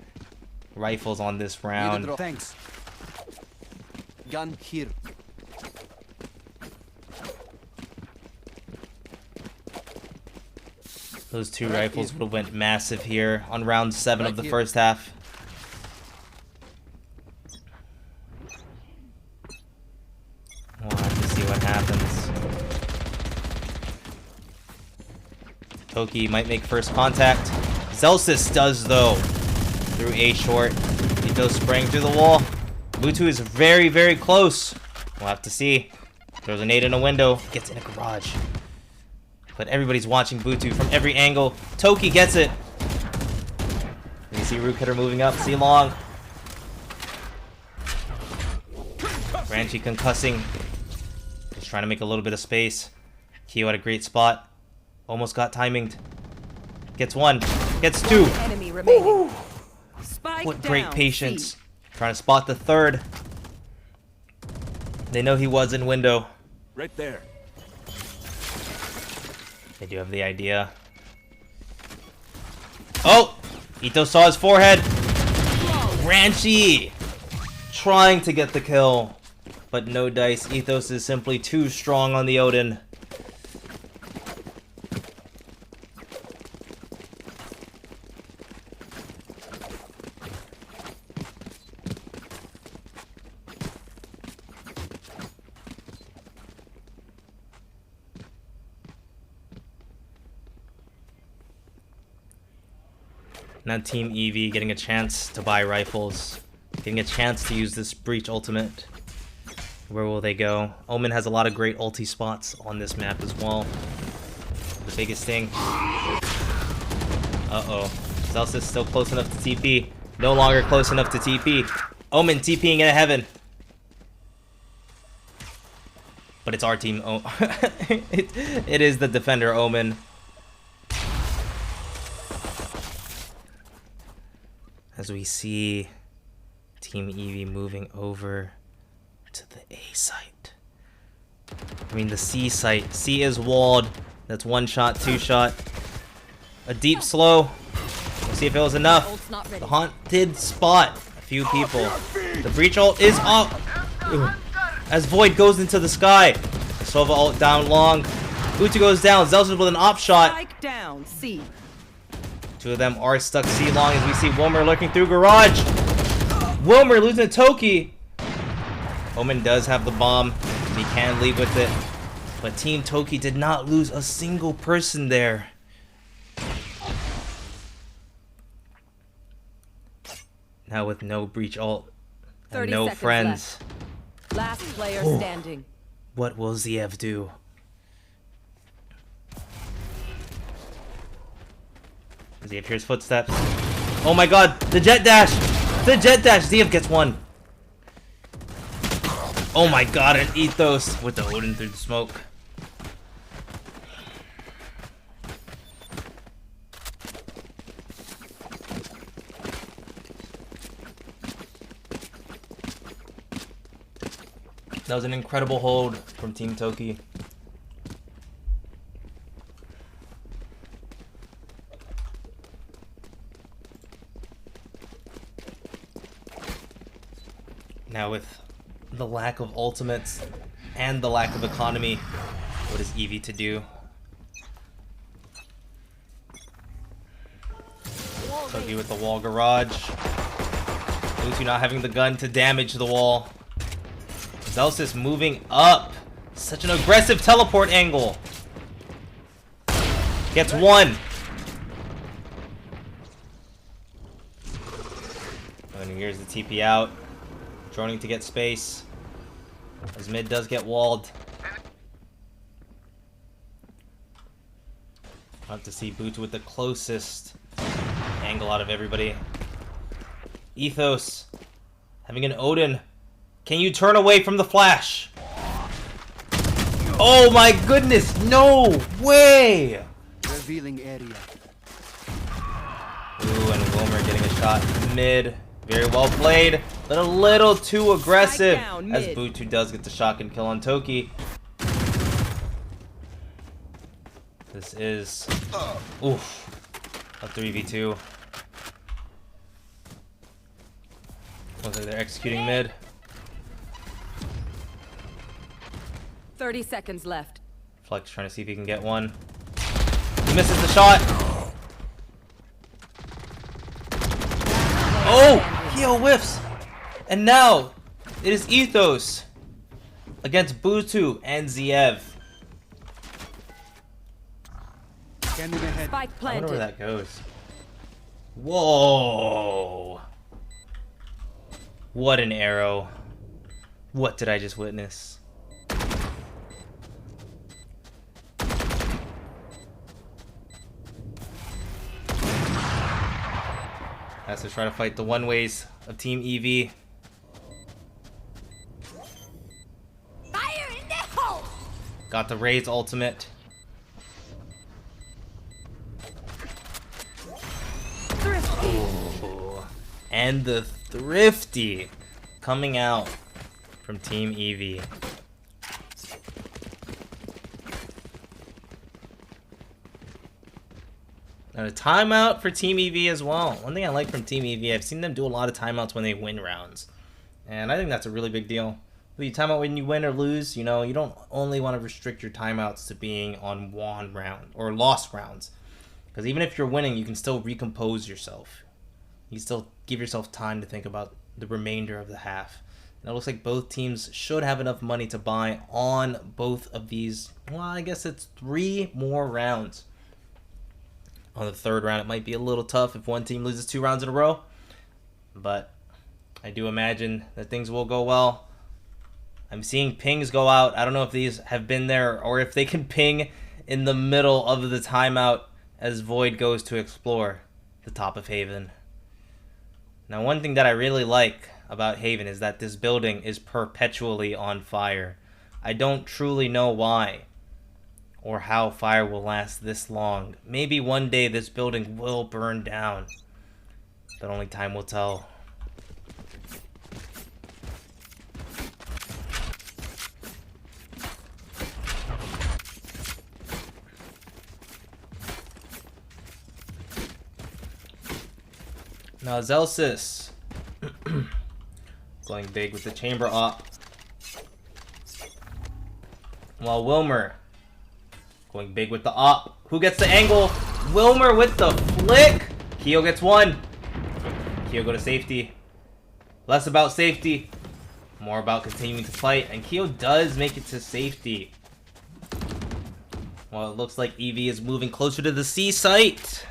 S2: rifles on this round.
S7: Thanks. Gun here.
S2: Those 2 rifles would have went massive here on round 7 of the first half. We'll have to see what happens. Toki might make first contact. Zelsis does though. Through A short. Ethos spraying through the wall. Butu is very, very close. We'll have to see. Throws a nade in a window. Gets in a garage. But everybody's watching Butu from every angle. Toki gets it. You see Root Cutter moving up. See Long. Ranchi concussing. Just trying to make a little bit of space. Kyo at a great spot. Almost got timinged. Gets 1. Gets 2. What great patience. Trying to spot the 3rd. They know he was in window.
S5: Right there.
S2: They do have the idea. Oh! Ethos saw his forehead. Ranchi trying to get the kill. But no dice. Ethos is simply too strong on the Odin. Now Team EV getting a chance to buy rifles. Getting a chance to use this Breach ultimate. Where will they go? Omen has a lot of great ulti spots on this map as well. The biggest thing. Uh-oh. Zelsis still close enough to TP. No longer close enough to TP. Omen TPing into heaven. But it's our team. Oh, it is the defender Omen. As we see Team EV moving over to the A site. I mean the C site. C is walled. That's 1 shot, 2 shot. A deep slow. We'll see if it was enough. The Haunt did spot a few people. The Breach ult is up. As Void goes into the sky. Sova ult down long. Butu goes down. Zelsis with an op shot.
S3: Spike down, C.
S2: 2 of them are stuck C long as we see Wilmer lurking through garage. Wilmer losing to Toki. Omen does have the bomb. He can leave with it. But Team Toki did not lose a single person there. Now with no Breach ult and no friends.
S3: Last player standing.
S2: What will ZF do? ZF hears footsteps. Oh my god, the jet dash! The jet dash. Zev gets one. Oh my god, an Ethos with the Odin through the smoke. That was an incredible hold from Team Toki. Now with the lack of ultimates and the lack of economy, what is Eevee to do? Toki with the wall garage. Lucy not having the gun to damage the wall. Zelsis moving up. Such an aggressive teleport angle. Gets one. And here's the TP out. Droning to get space. As mid does get walled. I'll have to see Boots with the closest angle out of everybody. Ethos having an Odin. Can you turn away from the flash? Oh my goodness, no way!
S7: Revealing area.
S2: Ooh, and Wilmer getting a shot mid. Very well played, but a little too aggressive. As Bootu does get the shotgun kill on Toki. This is... oof. A 3v2. Looks like they're executing mid.
S3: 30 seconds left.
S2: Flex trying to see if he can get one. He misses the shot. Oh! Keo whiffs. And now it is Ethos against Bootu and Zev.
S3: Spike
S2: I
S3: planted.
S2: wonder where that goes. Whoa! What an arrow. What did I just witness? Has to try to fight the one ways of Team Eevee.
S6: Fire in the hole!
S2: Got the Raze ultimate. Ooh. And the Thrifty coming out from Team Eevee. And a timeout for Team Eevee as well. One thing I like from Team Eevee, I've seen them do a lot of timeouts when they win rounds. And I think that's a really big deal. When you timeout when you win or lose, you know, you don't only want to restrict your timeouts to being on won round or lost rounds. Because even if you're winning, you can still recompose yourself. You still give yourself time to think about the remainder of the half. And it looks like both teams should have enough money to buy on both of these. Well, I guess it's 3 more rounds. On the third round, it might be a little tough if one team loses 2 rounds in a row. But I do imagine that things will go well. I'm seeing pings go out. I don't know if these have been there or if they can ping in the middle of the timeout as Void goes to explore the top of Haven. Now, one thing that I really like about Haven is that this building is perpetually on fire. I don't truly know why or how fire will last this long. Maybe one day this building will burn down, but only time will tell. Now Zelsis going big with the chamber op, while Wilmer going big with the op. Who gets the angle? Wilmer with the flick. Keo gets one. Keo go to safety. Less about safety, more about continuing to fight, and Keo does make it to safety. Well, it looks like Eevee is moving closer to the C site.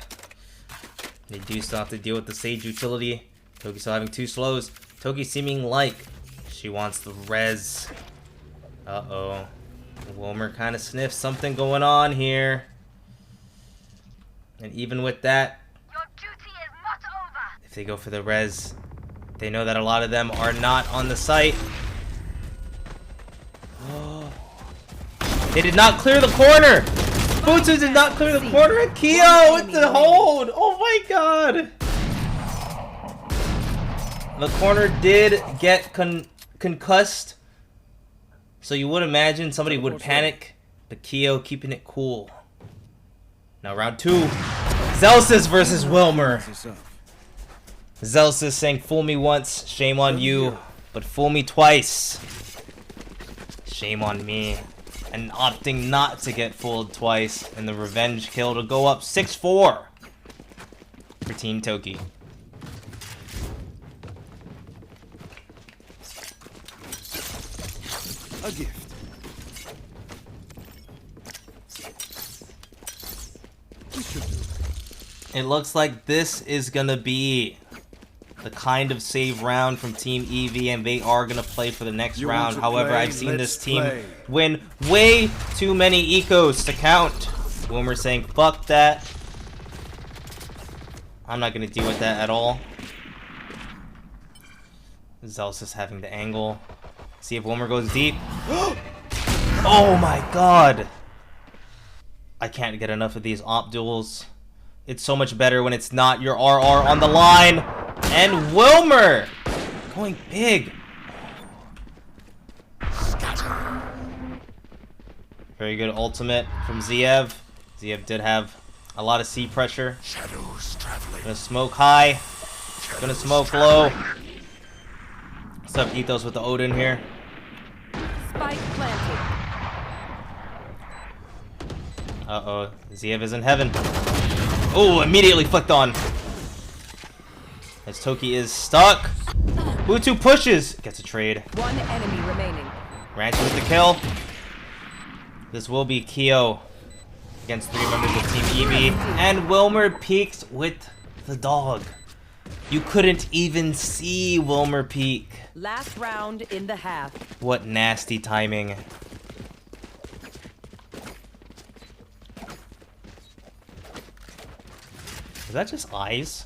S2: They do still have to deal with the Sage utility. Toki still having 2 slows. Toki seeming like she wants the res. Uh-oh. Wilmer kind of sniffs something going on here. And even with that,
S4: Your duty is not over.
S2: if they go for the res, They know that a lot of them are not on the site. They did not clear the corner! Butsu did not clear the corner, and Kyo with the hold! Oh my god! The corner did get concussed, so you would imagine somebody would panic, but Kyo keeping it cool. Now round 2, Zelsis versus Wilmer. Zelsis saying, fool me once, shame on you, but fool me twice. Shame on me. And opting not to get fooled twice, and the revenge kill to go up 6-4 for Team Toki.
S5: A gift.
S2: It looks like this is gonna be the kind of save round from Team EV, and they are gonna play for the next round. However, I've seen this team win way too many ecos to count. Wilmer saying, fuck that. I'm not gonna deal with that at all. Zelsis having the angle. See if Wilmer goes deep. Oh my god! I can't get enough of these op duels. It's so much better when it's not your RR on the line. And Wilmer going big. Very good ultimate from Ziev. Ziev did have a lot of C pressure. Gonna smoke high. Gonna smoke low. What's up, Ethos with the Odin here?
S3: Spike planted.
S2: Uh-oh. Ziev is in heaven. Oh, immediately flicked on. As Toki is stuck. Butsu pushes. Gets a trade.
S3: One enemy remaining.
S2: Ranch with the kill. This will be Kyo against 3 members of Team EV. And Wilmer peeks with the dog. You couldn't even see Wilmer peek.
S3: Last round in the half.
S2: What nasty timing. Is that just eyes?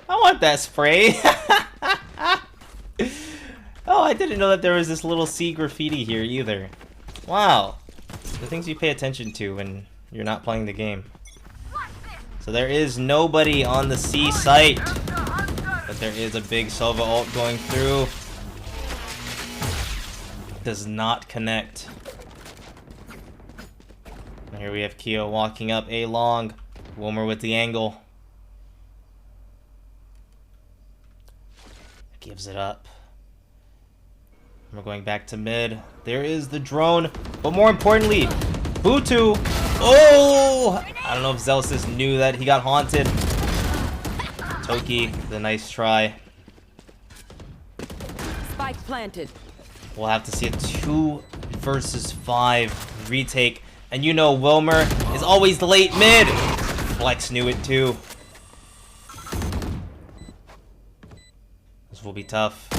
S2: I want that spray. Oh, I didn't know that there was this little C graffiti here either. Wow. The things you pay attention to when you're not playing the game. So there is nobody on the C site. But there is a big Sova ult going through. Does not connect. And here we have Kyo walking up A long. Wilmer with the angle. Gives it up. We're going back to mid. There is the drone. But more importantly, Butsu. Oh! I don't know if Zelsis knew that he got haunted. Toki, the nice try.
S3: Spike planted.
S2: We'll have to see a 2 versus 5 retake. And you know Wilmer is always the late mid. Flex knew it too. This will be tough.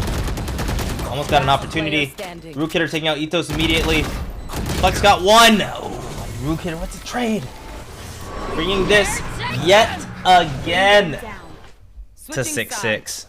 S2: Almost got an opportunity. Rook hitter taking out Ethos immediately. Flex got 1. Oh, Rook hitter, what's a trade? Bringing this yet again to 6-6.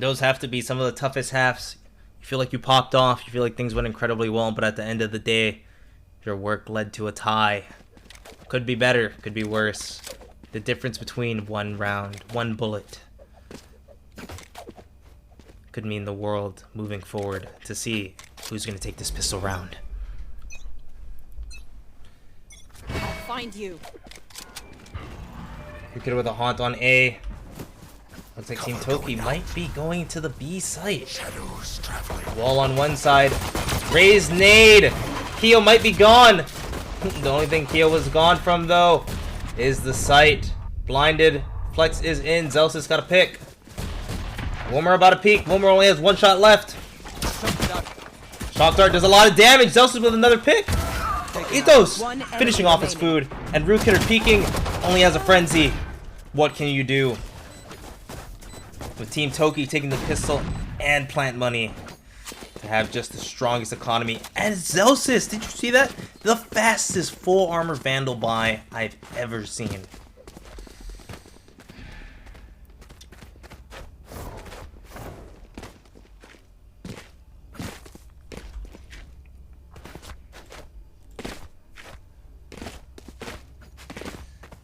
S2: Those have to be some of the toughest halves. You feel like you popped off, you feel like things went incredibly well, but at the end of the day, your work led to a tie. Could be better, could be worse. The difference between 1 round, 1 bullet, could mean the world moving forward to see who's going to take this pistol round.
S6: I'll find you.
S2: You could with a haunt on A. Looks like Team Toki might be going to the B site. Wall on one side. Raise nade. Kyo might be gone. The only thing Kyo was gone from though is the site. Blinded. Flex is in. Zelsis got a pick. Wilmer about to peek. Wilmer only has 1 shot left. Shock Dart does a lot of damage. Zelsus with another pick. Ethos finishing off his food. And Rook Hitter peeking only has a frenzy. What can you do? With Team Toki taking the pistol and plant money to have just the strongest economy. And Zelsus, did you see that? The fastest full armor Vandal buy I've ever seen.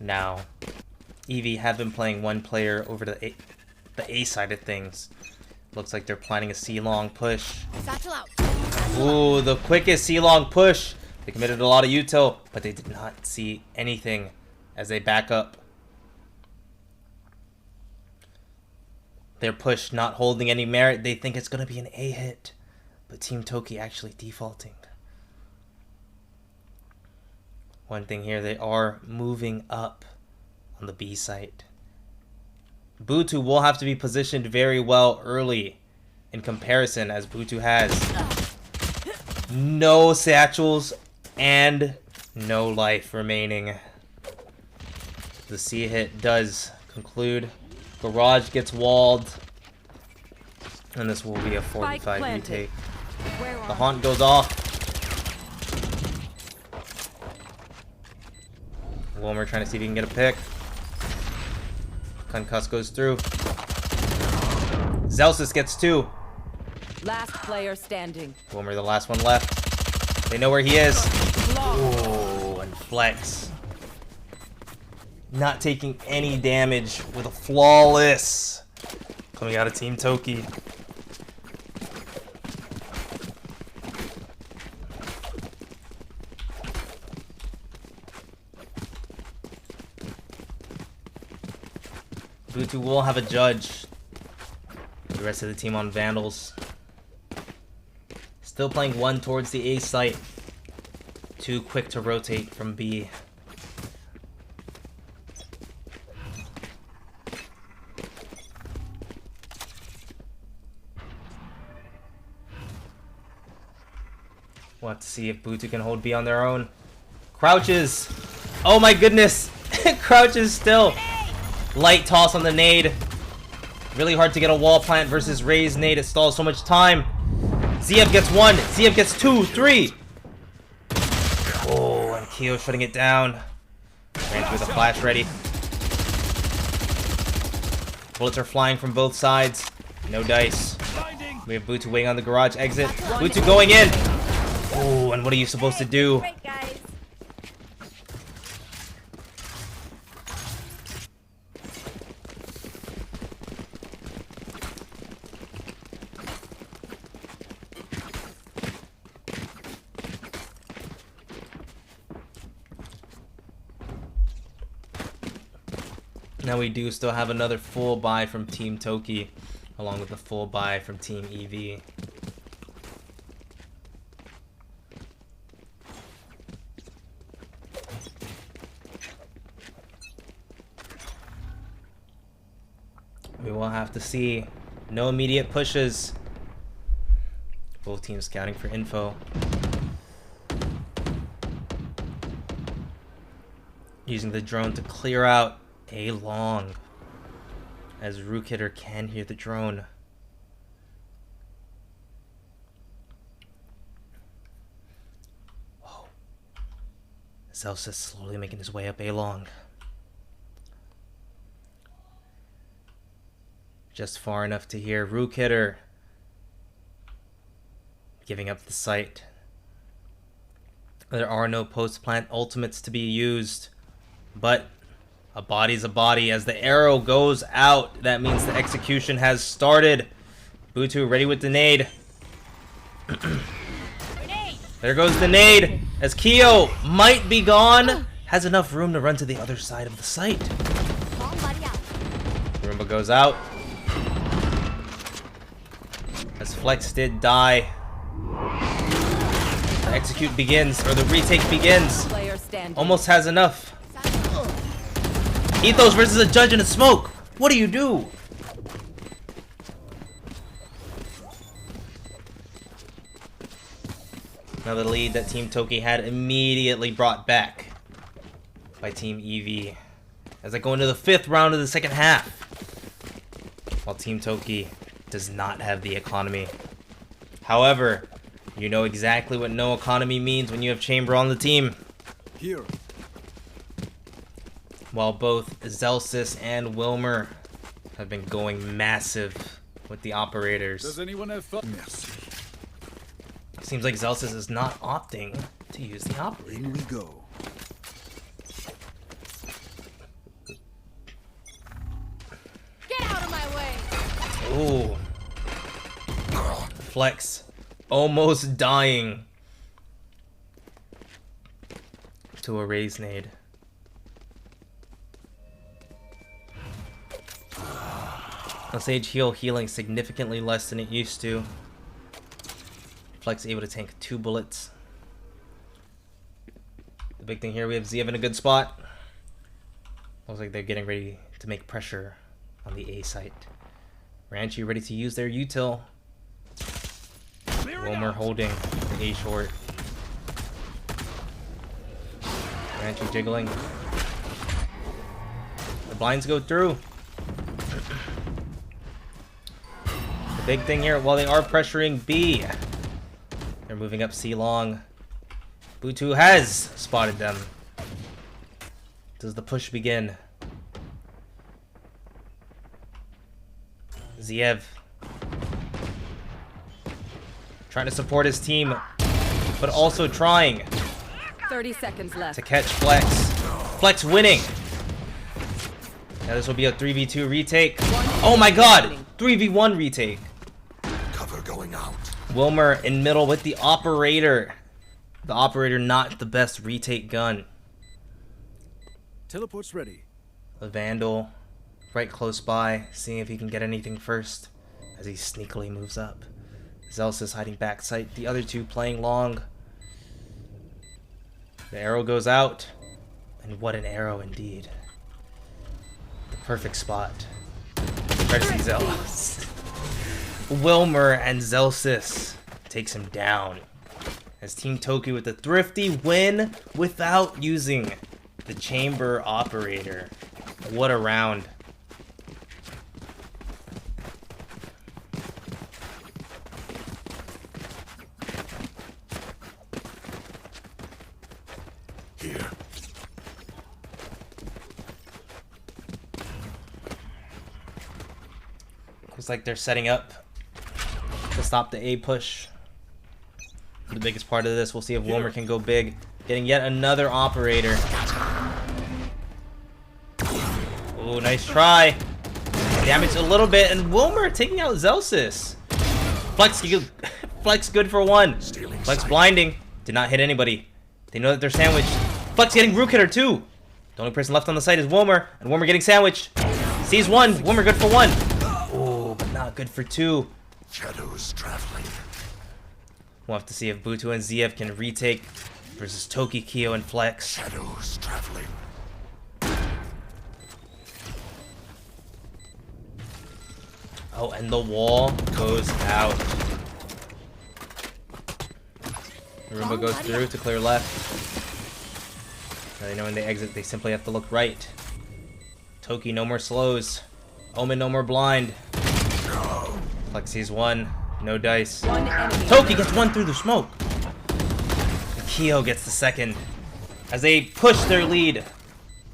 S2: Now, EV have been playing one player over the A side of things. Looks like they're planning a C-long push. Ooh, the quickest C-long push. They committed a lot of util, but they did not see anything as they back up. Their push not holding any merit. They think it's going to be an A hit, but Team Toki actually defaulting. One thing here, they are moving up on the B site. Butu will have to be positioned very well early in comparison, as Butu has no satchels and no life remaining. The C hit does conclude. Garage gets walled, and this will be a 45 retake. The haunt goes off. Wilmer trying to see if he can get a pick. Concuss goes through. Zelsus gets 2.
S3: Last player standing.
S2: Wilmer the last one left. They know where he is. Ooh, and Flex. Not taking any damage with a flawless coming out of Team Toki. Butu will have a judge. The rest of the team on Vandals. Still playing one towards the A site. Too quick to rotate from B. We'll have to see if Butu can hold B on their own. Crouches! Oh my goodness! Crouches still! Light toss on the nade. Really hard to get a wall plant versus Ray's nade. It stalls so much time. ZF gets 1. ZF gets 2, 3. Oh, and Keo shutting it down. Ran with a flash ready. Bullets are flying from both sides. No dice. We have Butu waiting on the garage exit. Butu going in. Oh, and what are you supposed to do? Now we do still have another full buy from Team Toki, along with the full buy from Team EV. We will have to see. No immediate pushes. Both teams scouting for info. Using the drone to clear out A long, as Rook Hitter can hear the drone. Whoa. Zelsus slowly making his way up A long. Just far enough to hear Rook Hitter giving up the site. There are no post-plant ultimates to be used, but a body's a body. As the arrow goes out, that means the execution has started. Butu ready with the nade. There goes the nade, as Keo might be gone. Has enough room to run to the other side of the site. Roomba goes out. As Flex did die. The execute begins, or the retake begins. Almost has enough. Ethos versus a judge in a smoke. What do you do? Another lead that Team Toki had immediately brought back by Team EV as they go into the 5th round of the second half. While Team Toki does not have the economy. However, you know exactly what no economy means when you have Chamber on the team.
S5: Here.
S2: While both Zelsis and Wilmer have been going massive with the operators.
S5: Does anyone have fun? Merci.
S2: Seems like Zelsis is not opting to use the operator.
S5: In we go.
S6: Get out of my way!
S2: Ooh. Flex almost dying to a raise nade. Now Sage healing significantly less than it used to. Flex able to tank 2 bullets. The big thing here, we have Ziev in a good spot. Looks like they're getting ready to make pressure on the A site. Ranchi ready to use their util. Wilmer holding the A short. Ranchi jiggling. The blinds go through. The big thing here, while they are pressuring B, they're moving up C long. Butu has spotted them. Does the push begin? Ziev trying to support his team, but also trying
S3: 30 seconds left
S2: to catch Flex. Flex winning. Now this will be a 3v2 retake. Oh my god! 3v1 retake.
S5: Cover going out.
S2: Wilmer in middle with the operator. The operator not the best retake gun.
S5: Teleport's ready.
S2: The Vandal right close by, seeing if he can get anything first as he sneakily moves up. Zelsis hiding backside, the other two playing long. The arrow goes out, and what an arrow indeed. The perfect spot. Try to see Zelsis. Wilmer and Zelsis takes him down. As Team Toki with a thrifty win without using the chamber operator. What a round.
S5: Here.
S2: Looks like they're setting up to stop the A push. The biggest part of this, we'll see if Wilmer can go big. Getting yet another operator. Oh, nice try. Damaged a little bit, and Wilmer taking out Zelsis. Flex good for 1. Flex blinding. Did not hit anybody. They know that they're sandwiched. Flex getting rook hitter too. The only person left on the site is Wilmer, and Wilmer getting sandwiched. Sees 1. Wilmer good for 1. Oh, but not good for 2.
S5: Shadows traveling.
S2: We'll have to see if Butu and Ziev can retake versus Toki, Kyo, and Flex.
S5: Shadows traveling.
S2: Oh, and the wall goes out. Roomba goes through to clear left. Now they know when they exit, they simply have to look right. Toki, no more slows. Omen, no more blind. Flex sees 1. No dice. Toki gets 1 through the smoke. And Kyo gets the 2nd. As they push their lead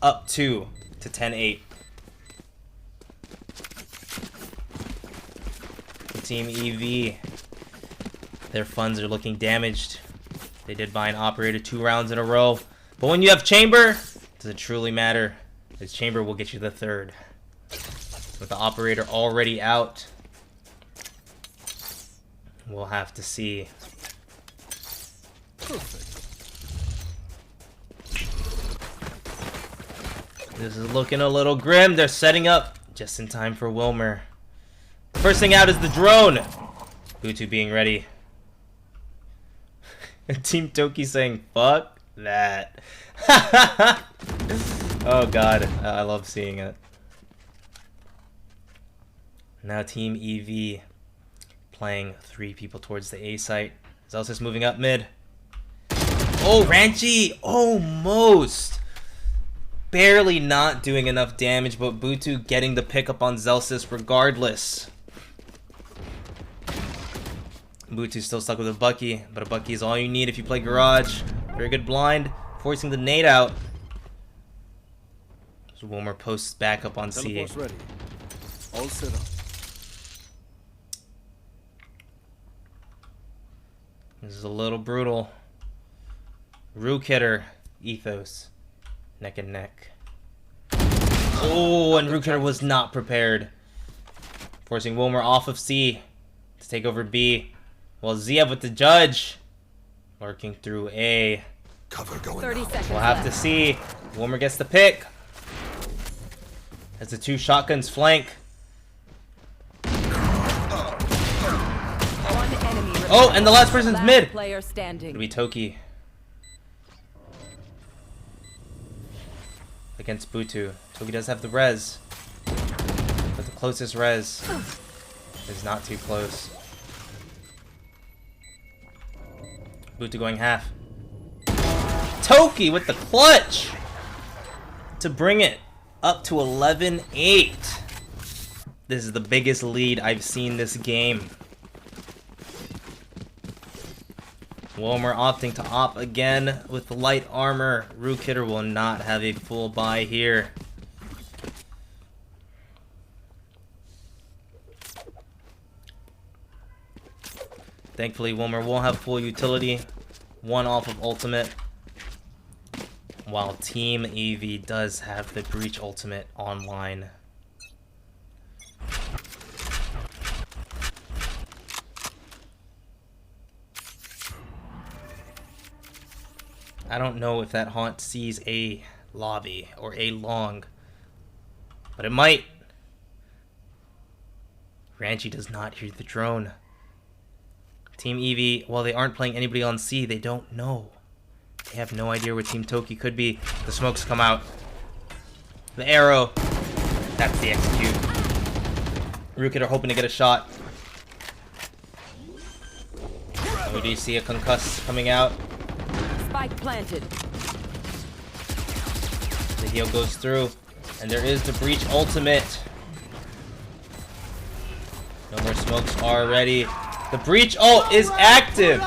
S2: up 2 to 10-8. Team EV, their funds are looking damaged. They did buy an operator 2 rounds in a row. But when you have Chamber, does it truly matter? This Chamber will get you the 3rd. With the operator already out, we'll have to see.
S5: Perfect.
S2: This is looking a little grim. They're setting up just in time for Wilmer. First thing out is the drone. Butu being ready. Team Toki saying, fuck that. Oh god, I love seeing it. Now Team EV playing 3 people towards the A site. Zelsis moving up mid. Oh, Ranchi almost. Barely not doing enough damage, but Butu getting the pickup on Zelsis regardless. Butu's still stuck with a Bucky, but a Bucky is all you need if you play Garage. Very good blind, forcing the nade out. So Wilmer posts back up on C.
S5: Teleport's ready. All set up.
S2: This is a little brutal. Rook hitter, Ethos, neck and neck. Oh, and Rook hitter was not prepared, forcing Wilmer off of C to take over B. Well, Ziev with the judge, lurking through A.
S5: Cover going
S3: 30 seconds.
S2: We'll have to see. Wilmer gets the pick as the two shotguns flank.
S3: One enemy
S2: Oh, and the last person's
S3: Last
S2: mid.
S3: player standing.
S2: It'll be Toki against Butu. Toki does have the res, but the closest res is not too close. Butu going half. Toki with the clutch to bring it up to 11-8. This is the biggest lead I've seen this game. Wilmer opting to op again with light armor. Rook hitter will not have a full buy here. Thankfully, Wilmer will have full utility. One off of ultimate. While Team EV does have the Breach ultimate online. I don't know if that haunt sees a lobby or a long, but it might. Ranchi does not hear the drone. Team EV, while they aren't playing anybody on C, they don't know. They have no idea where Team Toki could be. The smokes come out. The arrow. That's the execute. Rukit are hoping to get a shot. And we do see a concuss coming out.
S3: Spike planted.
S2: The heal goes through. And there is the Breach ultimate. No more smokes already. The Breach ult is active!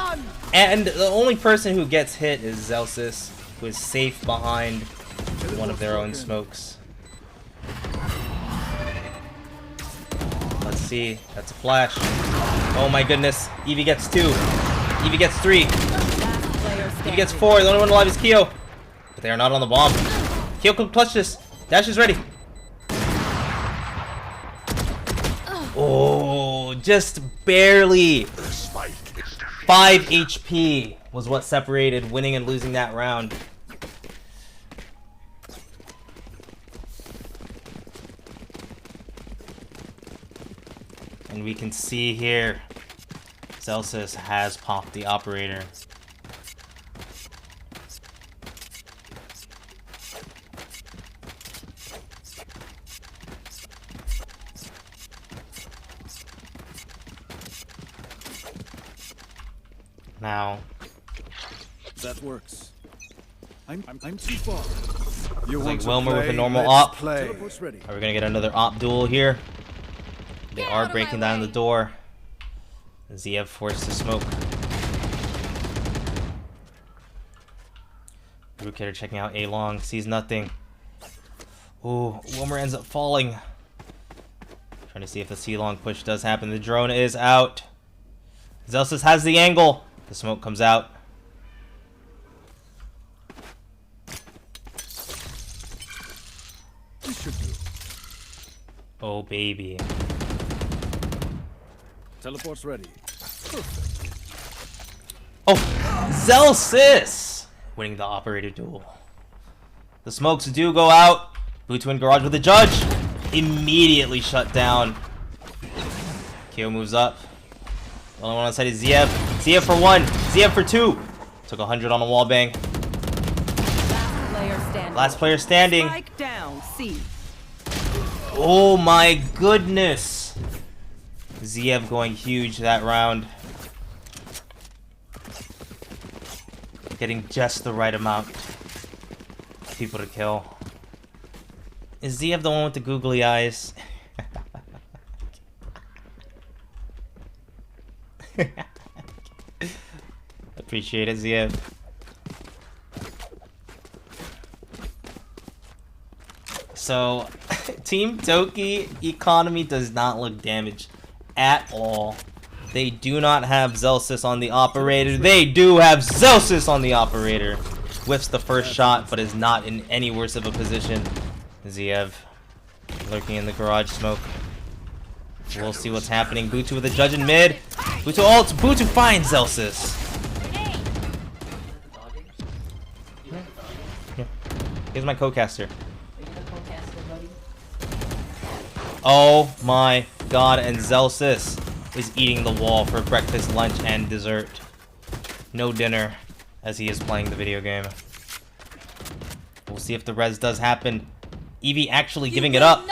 S2: And the only person who gets hit is Zelsis, who is safe behind one of their own smokes. Let's see. That's a flash. Oh my goodness. Eevee gets 2. Eevee gets 3. Eevee gets 4. The only one alive is Kyo. But they are not on the bomb. Kyo can clutch this. Dash is ready. Oh, just barely. 5 HP was what separated winning and losing that round. And we can see here, Zelsis has popped the operator. Now
S5: that works. I'm too far. You
S2: like
S5: want to
S2: Wilmer
S5: play?
S2: with a normal
S5: Let's
S2: op.
S5: play.
S2: Are we gonna get another op duel here? They are breaking down the door. Ziev forced to smoke. Rookhitter checking out A long, sees nothing. Ooh, Wilmer ends up falling. Trying to see if the C long push does happen. The drone is out. Zelsis has the angle. The smoke comes out. Oh baby.
S5: Teleport's ready.
S2: Oh, Zelsis winning the operator duel. The smokes do go out. Blue Twin Garage with the judge. Immediately shut down. KO moves up. The only one on side is Ziev. Ziev for 1. Ziev for 2. Took 100 on a wall bang. Last player standing.
S3: Spike down, C.
S2: Oh my goodness. Ziev going huge that round. getting just the right amount of people to kill. Is Ziev the one with the googly eyes? Appreciate it, Ziev. So, Team Toki economy does not look damaged at all. They do not have Zelsis on the operator. They do have Zelsis on the operator. Whiffs the first shot, but is not in any worse of a position. Ziev lurking in the garage smoke. We'll see what's happening. Butu with a judge in mid. Butu ults. Butu finds Zelsis. Yeah. Here's my co-caster. Oh my god, and Zelsis is eating the wall for breakfast, lunch, and dessert. No dinner, as he is playing the video game. We'll see if the res does happen. Eevee actually giving it up.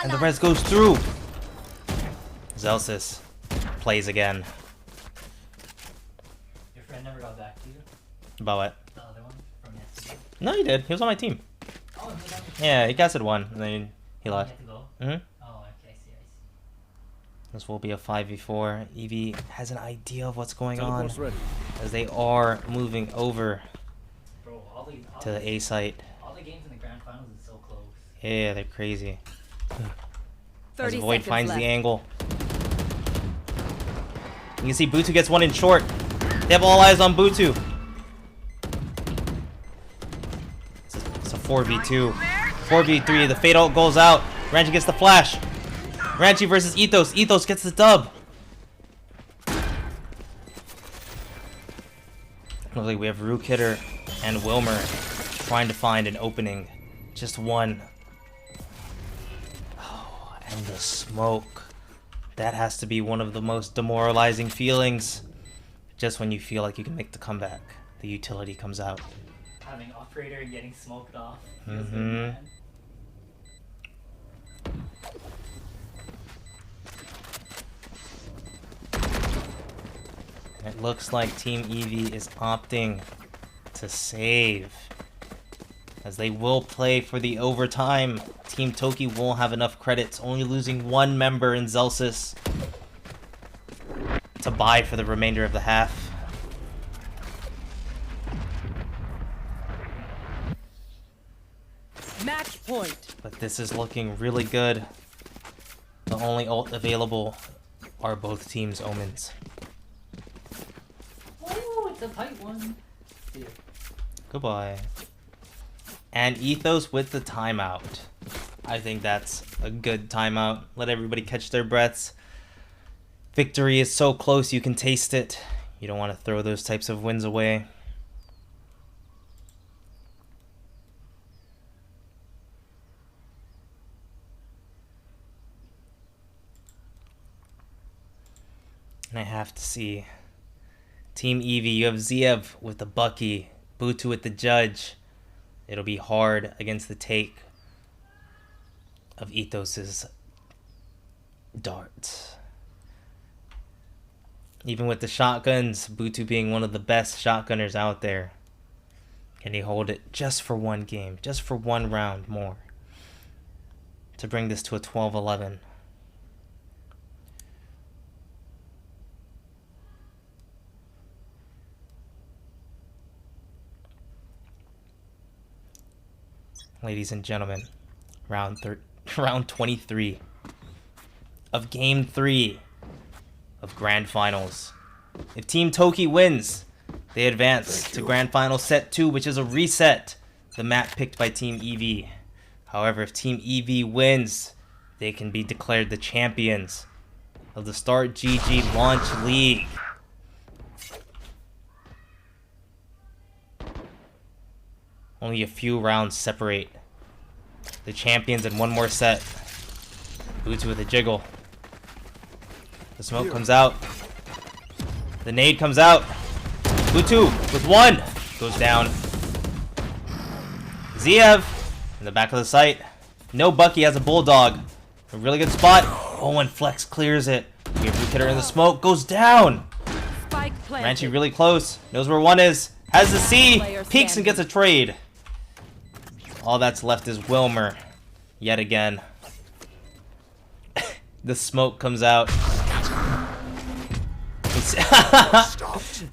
S2: And the res goes through. Zelsis plays again.
S9: Your friend never got back to you?
S2: About what?
S9: The other one from yesterday?
S2: No, he did. He was on my team.
S9: Oh, he was on your team?
S2: Yeah, he casted one, and then he left.
S9: He had to go?
S2: Mm-hmm.
S9: Oh, okay, I see.
S2: This will be a 5v4. Eevee has an idea of what's going on,
S5: Teleport's ready.
S2: as they are moving over
S9: Bro,
S2: to the A site.
S9: all the games in the grand finals is so close.
S2: Yeah, they're crazy. As
S3: 30
S2: Void
S3: seconds
S2: finds
S3: left.
S2: the angle. You can see Butu gets one in short. They have all eyes on Butu. It's a 4v2. 4v3. The Fade ult goes out. Ranchi gets the flash. Ranchi versus Ethos. Ethos gets the dub. Looks like we have Rook Hitter and Wilmer trying to find an opening. Just one. Oh, and the smoke. That has to be one of the most demoralizing feelings. Just when you feel like you can make the comeback, the utility comes out.
S9: Having operator and getting smoked off.
S2: Mm-hmm. It looks like Team Eevee is opting to save, as they will play for the overtime. Team Toki won't have enough credits, only losing one member in Zelsis to buy for the remainder of the half.
S3: Match point.
S2: But this is looking really good. The only ult available are both teams' omens.
S9: Oh, it's a tight one. Here.
S2: Goodbye. And Ethos with the timeout. I think that's a good timeout. Let everybody catch their breaths. Victory is so close, you can taste it. You don't want to throw those types of wins away. And I have to see Team Eevee, you have Ziev with the Bucky, Butu with the Judge. It'll be hard against the take of Ethos's darts. Even with the shotguns, Butu being one of the best shotgunners out there, can he hold it just for one game, just for one round more, to bring this to a 12-11? Ladies and gentlemen, round 23 of Game 3 of Grand Finals. If Team Toki wins, they advance to Grand Final Set 2, which is a reset, the map picked by Team Eevee. However, if Team Eevee wins, they can be declared the champions of the Start GG Launch League. Only a few rounds separate the champions in one more set. Butu with a jiggle. The smoke comes out. The nade comes out. Butu with one. Goes down. Ziev in the back of the site. No Bucky has a bulldog. A really good spot. Oh, and Flex clears it. We have Rook Hitter in the smoke. Goes down.
S3: Spike planted.
S2: Ranchi really close. Knows where one is. Has the C, peeks and gets a trade. All that's left is Wilmer, yet again. The smoke comes out.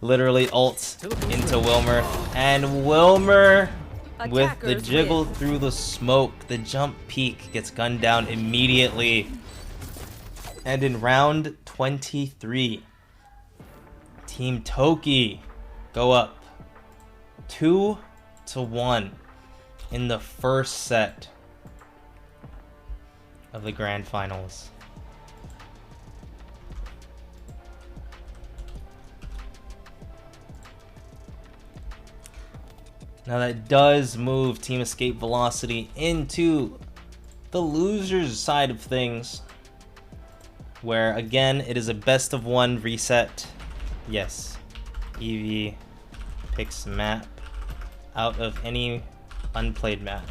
S2: Literally ults into Wilmer, and Wilmer with the jiggle through the smoke. The jump peek gets gunned down immediately. And in round 23, Team Toki go up 2-1 in the first set of the grand finals. Now that does move Team Escape Velocity into the loser's side of things, where again it is a best of one reset. Yes, EV picks map out of any unplayed map.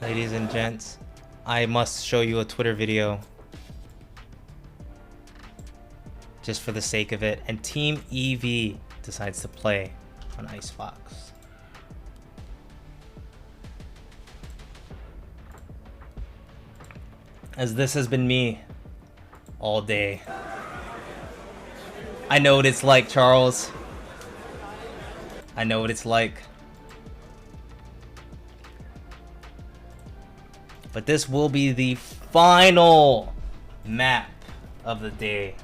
S2: Ladies and gents, I must show you a Twitter video just for the sake of it, and Team EV decides to play on Icebox. As this has been me all day. I know what it's like, Charles. I know what it's like. But this will be the final map of the day.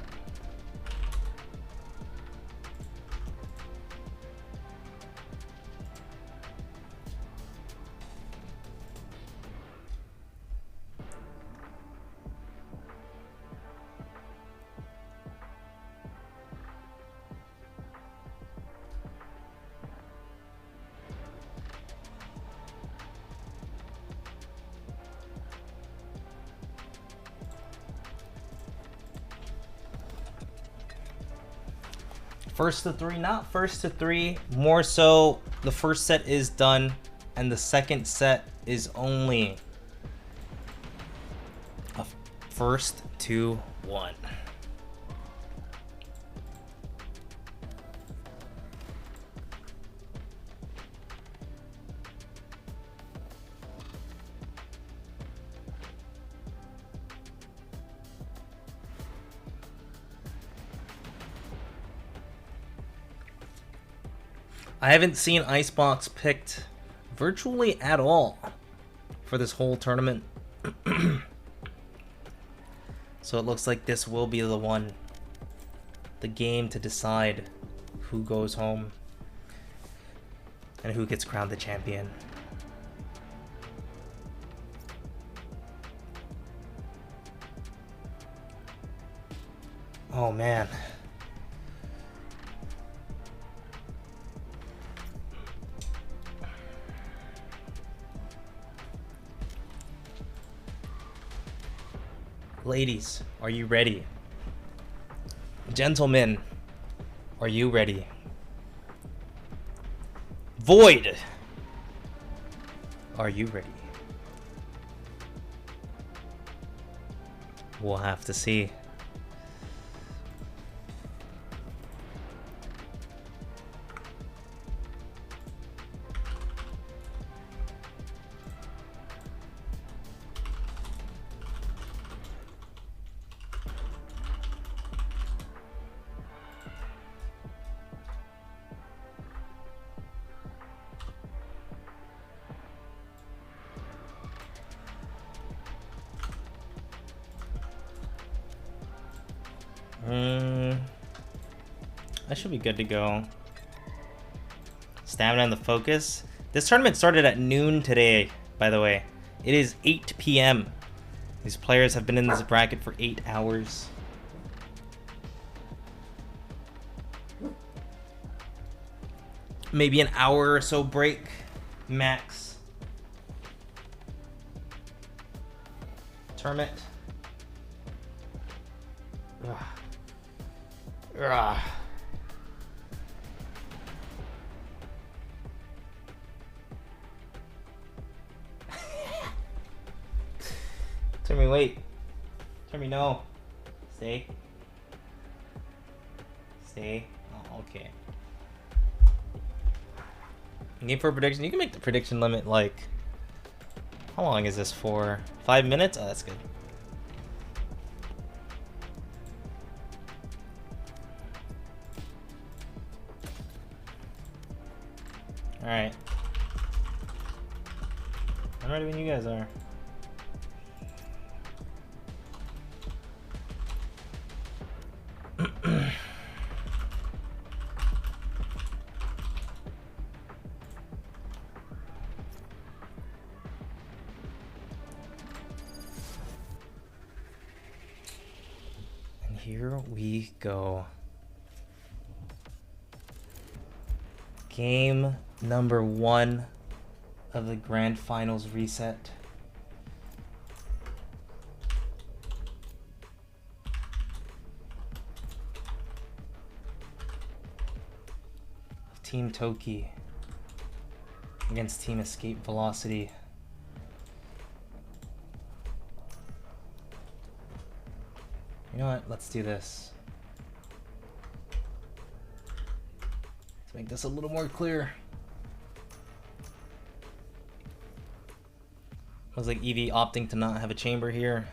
S2: First to three, not first to three, more so the first set is done and the second set is only a first to one. I haven't seen Icebox picked virtually at all for this whole tournament. So it looks like this will be the one, the game to decide who goes home and who gets crowned the champion. Oh man. Ladies, are you ready? Gentlemen, are you ready? Void, are you ready? We'll have to see. I should be good to go. Stamina and the focus. This tournament started at noon today, by the way. It is 8 p.m. These players have been in this bracket for 8 hours. Maybe an hour or so break, max. Tournament. Ugh. Ugh. Tell me wait. Tell me no. Stay. Stay. Oh, okay. Game for a prediction. You can make the prediction limit like... How long is this for? 5 minutes? Oh, that's good. Alright. I'm ready when you guys are. And here we go. Game number 1 of the grand finals reset. Team Toki against Team Escape Velocity. You know what? Let's do this. Let's make this a little more clear. Looks like Eevee opting to not have a chamber here.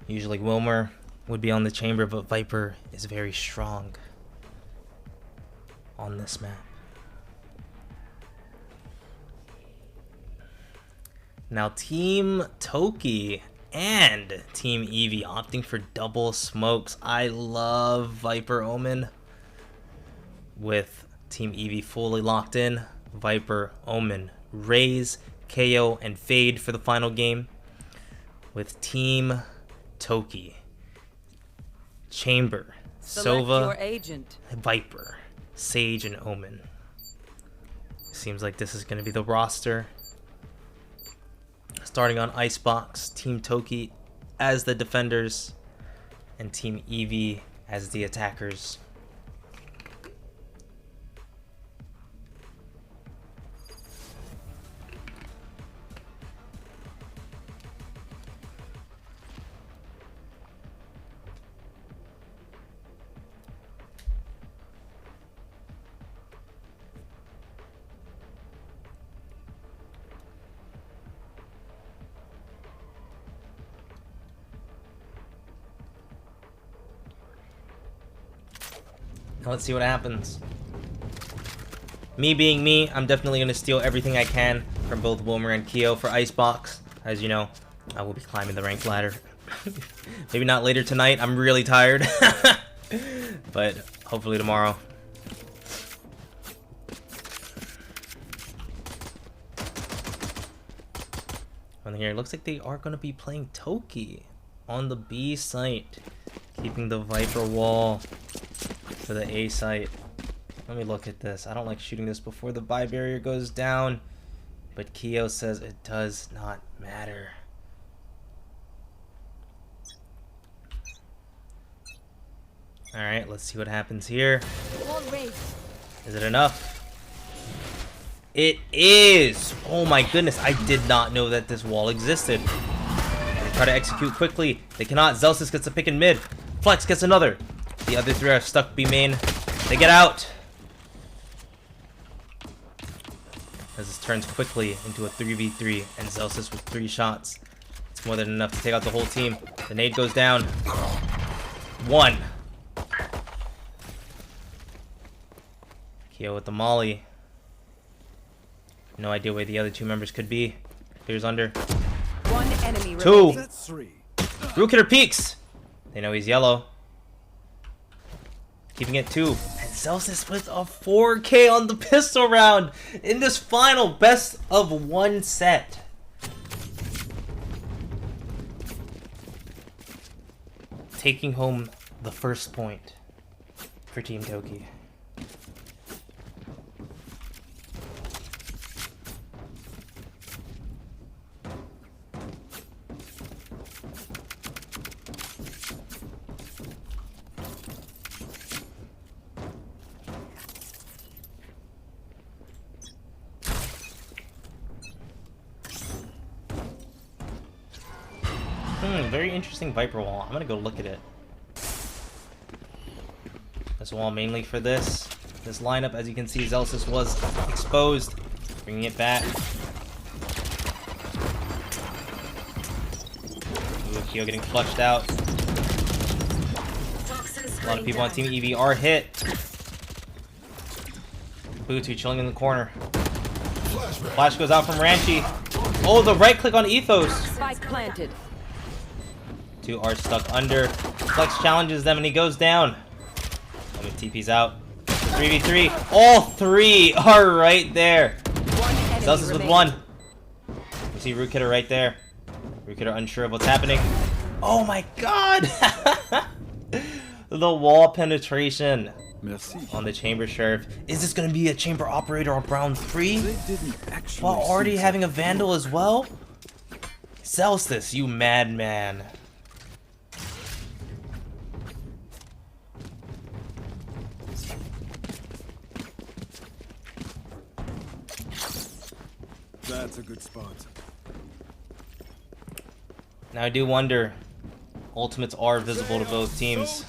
S2: Usually Wilmer would be on the chamber, but Viper is very strong on this map. Now Team Toki and Team Eevee opting for double smokes. I love Viper Omen. With Team Eevee fully locked in, Viper, Omen, Raze, KO, and Fade for the final game. With Team Toki, Chamber,
S3: Select
S2: Sova,
S3: your agent.
S2: Viper, Sage, and Omen. Seems like this is going to be the roster. Starting on Icebox, Team Toki as the defenders, and Team Eevee as the attackers. Now let's see what happens. Me being me, I'm definitely going to steal everything I can from both Wilmer and Keo for Icebox. As you know, I will be climbing the rank ladder. Maybe not later tonight, I'm really tired. But hopefully tomorrow. On here, it looks like they are going to be playing Toki on the B site. Keeping the Viper wall for the A site. Let me look at this. I don't like shooting this before the buy barrier goes down, but Keo says it does not matter. Alright, let's see what happens here. Is it enough? It is! Oh my goodness, I did not know that this wall existed. They try to execute quickly. They cannot. Zelsis gets a pick in mid. Flex gets another. The other three are stuck B main. They get out. As this turns quickly into a 3v3, and Zelsis with 3 shots. It's more than enough to take out the whole team. The nade goes down. 1. Keo with the molly. No idea where the other 2 members could be. Here's under.
S3: 1 enemy
S2: 2.
S5: That's 3.
S2: Root hitter peeks. They know he's yellow. Keeping it 2. And Zelsis with a 4K on the pistol round in this final best of 1 set. taking home the first point for Team Toki. Very interesting Viper wall. I'm gonna go look at it. This wall mainly for this lineup. As you can see, Zelsis was exposed. Bringing it back. Ooh, Kyo getting flushed out. A lot of people on Team EV are hit. Bootu chilling in the corner. Flash goes out from Ranchi. Oh, the right click on Ethos.
S3: Spike planted.
S2: Two are stuck under. Flex challenges them and he goes down. Lemon TP's out. 3v3. All three are right there. Zelsis with one. You see Root Kidder right there. Root Kidder unsure of what's happening. Oh my god! The wall penetration on the chamber sheriff. Is this going to be a chamber operator on round 3? While already having a vandal as well? Zelsis, you madman.
S5: That's a good spot.
S2: Now I do wonder, ultimates are visible to both teams.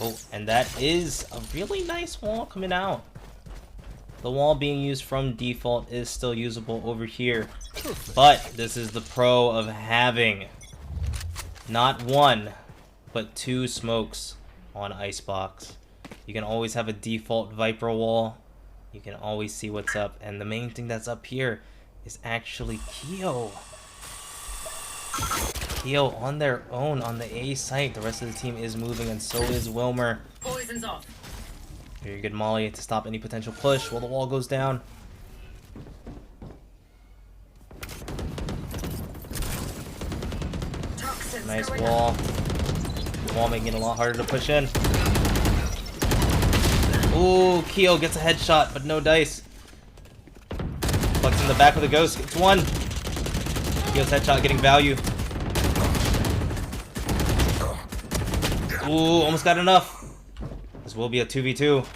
S2: Oh, and that is a really nice wall coming out. The wall being used from default is still usable over here. But this is the pro of having not one, but 2 smokes on Icebox. You can always have a default Viper wall. You can always see what's up. And the main thing that's up here is actually Kyo. Kyo on their own on the A site. The rest of the team is moving and so is Wilmer.
S3: Poison's off.
S2: Very good Molly to stop any potential push while the wall goes down. Nice wall. The wall making it a lot harder to push in. Ooh, Kyo gets a headshot, but no dice. Flex in the back with a ghost. Gets one. Kyo's headshot getting value. Ooh, almost got enough. This will be a 2v2.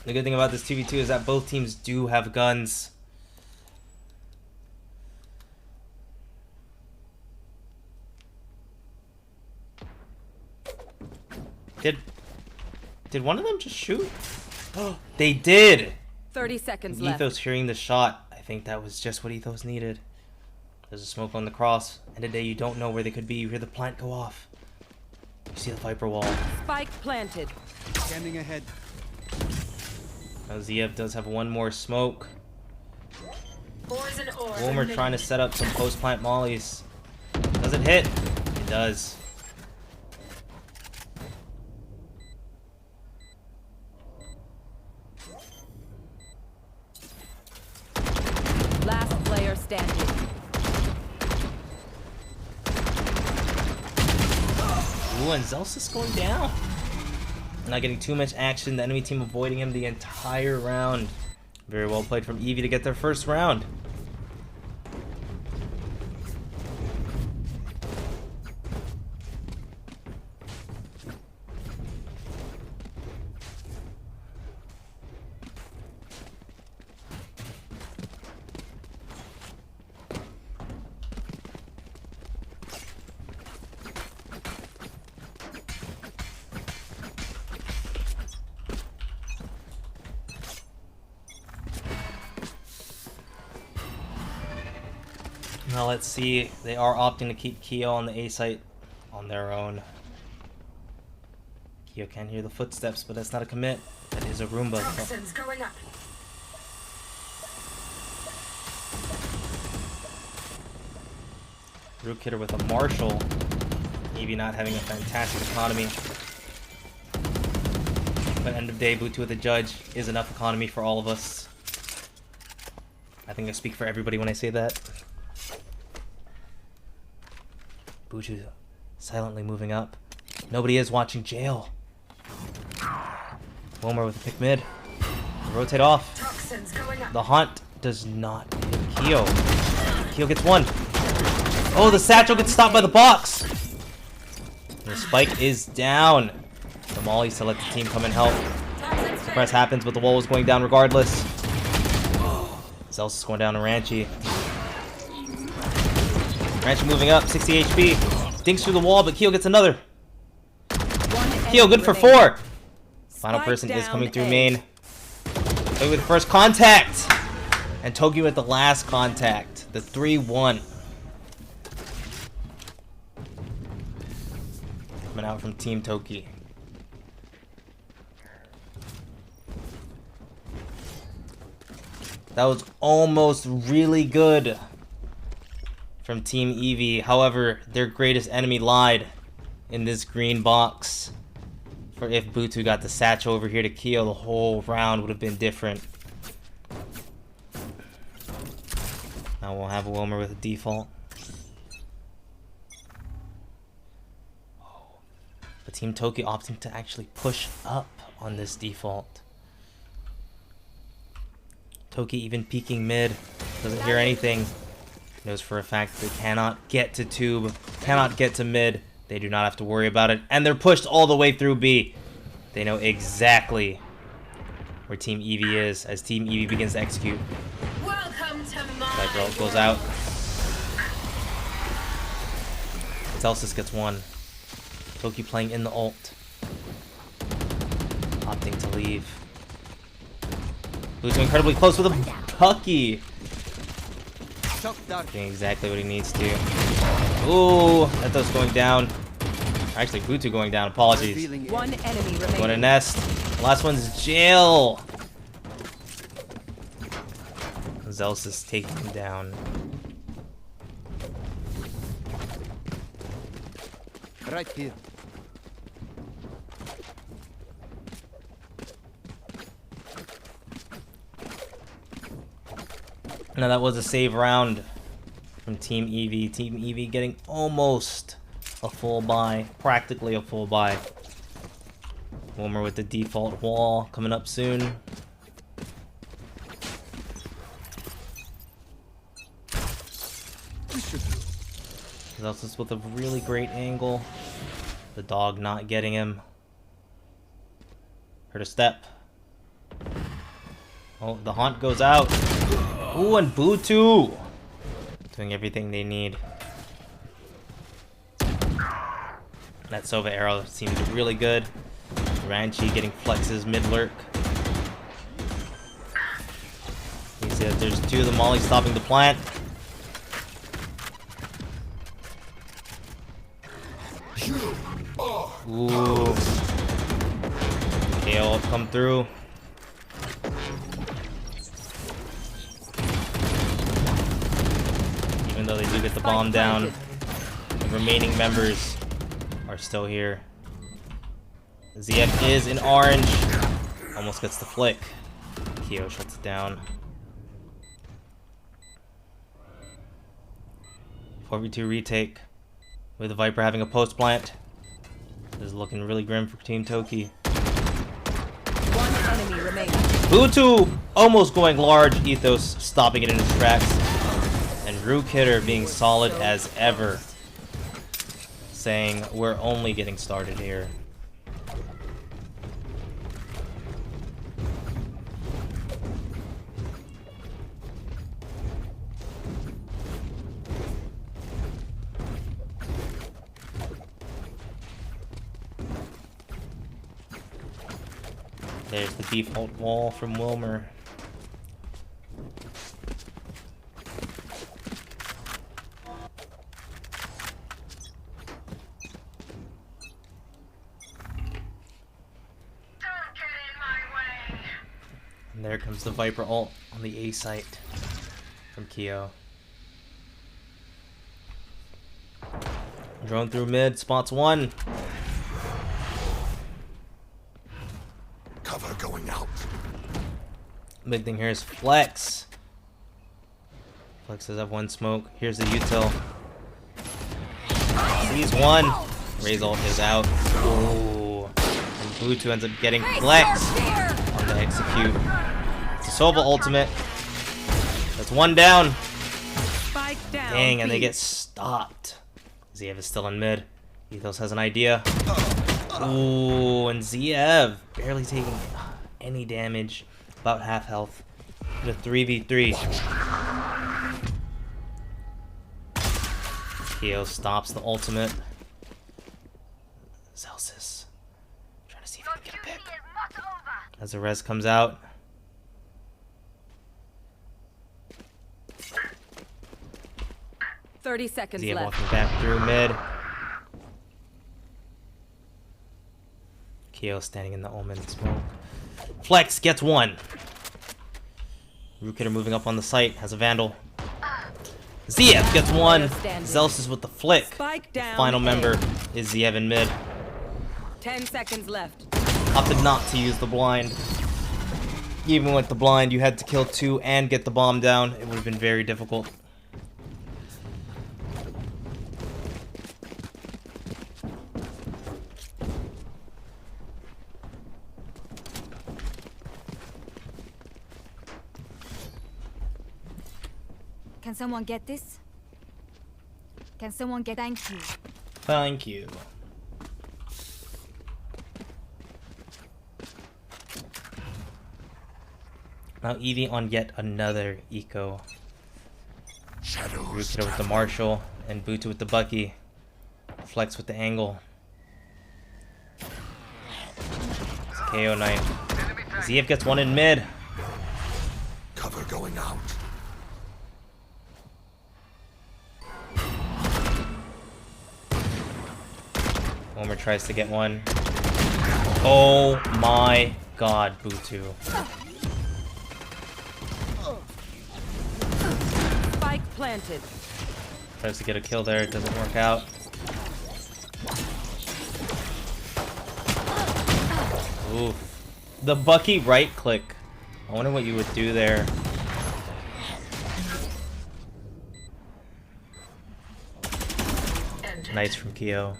S2: The good thing about this 2v2 is that both teams do have guns. Did one of them just shoot? Oh, they did!
S3: 30 seconds left.
S2: Ethos hearing the shot. I think that was just what Ethos needed. There's a smoke on the cross. And today you don't know where they could be. You hear the plant go off. You see the Viper wall.
S3: Spike planted.
S5: Scanning ahead.
S2: Now Ziev does have one more smoke. Wilmer trying to set up some post-plant mollies. Does it hit? It does.
S3: Last player standing.
S2: Ooh, and Zelsis going down. Not getting too much action. The enemy team avoiding him the entire round. Very well played from Eevee to get their first round. Now let's see, they are opting to keep Kyo on the A site on their own. Kyo can hear the footsteps, but that's not a commit. That is a Roomba.
S4: Going up.
S2: Root Kidder with a Marshall. Eevee not having a fantastic economy. But end of day, Bluetooth with a Judge is enough economy for all of us. I think I speak for everybody when I say that. Buju silently moving up. Nobody is watching jail. Wilmer with a pick mid. Rotate off. The Haunt does not hit Keo. Keo gets one. Oh, the satchel gets stopped by the box. And the spike is down. The mollies to let the team come and help. Press happens, but the wall was going down regardless. Zel's is going down to Ranchi. Ranchi moving up, 60 HP. Dinks through the wall, but Keo gets another. Keo good for 4. Final person is coming through main. Togi with the first contact. And Togi with the last contact. The 3-1. Coming out from Team Toki. That was almost really good from Team Eevee. However, their greatest enemy lied in this green box. For if Butu got the satchel over here to Keo, the whole round would have been different. Now we'll have Wilmer with a default. But Team Toki opting to actually push up on this default. Toki even peeking mid, doesn't hear anything. Knows for a fact they cannot get to tube, cannot get to mid. They do not have to worry about it. And they're pushed all the way through B. They know exactly where Team Eevee is as Team Eevee begins to execute. Viper ult goes out. Celsius gets one. Toki playing in the ult. Opting to leave. Blue's incredibly close with a Pucky. Doing exactly what he needs to. Ooh, Ethos going down. Actually, Butu going down. Apologies.
S3: One enemy remaining.
S2: Going to nest. Last one's jail. Zeus is taking him down.
S7: Right here.
S2: Now that was a save round from Team Eevee. Team Eevee getting almost a full buy, practically a full buy. Wilmer with the default wall coming up soon. Zelsus with a really great angle. The dog not getting him. Heard a step. Oh, the Haunt goes out. Ooh, and Butu doing everything they need. That Sova arrow seems really good. Ranchi getting flexes mid-lurk. You see that there's 2 of the mollies stopping the plant. Ooh. KO come through. Even though they do get the bomb down, the remaining members are still here. ZF is in orange. Almost gets the flick. Keo shuts it down. 4v2 retake. With the Viper having a post plant. This is looking really grim for Team Toki.
S3: One enemy remaining.
S2: Butu almost going large. Ethos stopping it in its tracks. And Rook Hitter being solid as ever. Saying we're only getting started here. There's the default wall from Wilmer. And there comes the Viper ult on the A site from Keo. Drone through mid, spots 1.
S5: Cover going out.
S2: Big thing here is Flex. Flex does have 1 smoke. Here's the util. He's one. Razor is out. Ooh. And Bluetooth ends up getting Flex on the execute. It's a Sova ultimate. That's one down. Dang, and they get stopped. Ziev is still in mid. Ethos has an idea. Ooh, and Ziev barely taking any damage. About half health. The 3v3. Keo stops the ultimate. Celsius trying to see if he can get a pick. As the res comes out.
S3: Thirty seconds
S2: Ziev
S3: left.
S2: walking back through mid. Keo standing in the Omen smoke. Flex gets one. Root Kidder moving up on the site, has a Vandal. Ziev gets one. Zelsis with the flick. The final member is Ziev in mid.
S3: 10 seconds left.
S2: Opted not to use the blind. Even with the blind, you had to kill 2 and get the bomb down. It would have been very difficult.
S6: Can someone get this? Can someone get thank you?
S2: Thank you. Now Eevee on yet another eco. Root Kidder with the Marshall and Butu with the Bucky. Flex with the angle. It's a KO knife. Ziev gets one in mid.
S5: Cover going out.
S2: Homer tries to get one. Oh my god, Butu.
S3: Spike planted.
S2: Tries to get a kill there, it doesn't work out. Oof. The Bucky right click. I wonder what you would do there. Nice from Keo.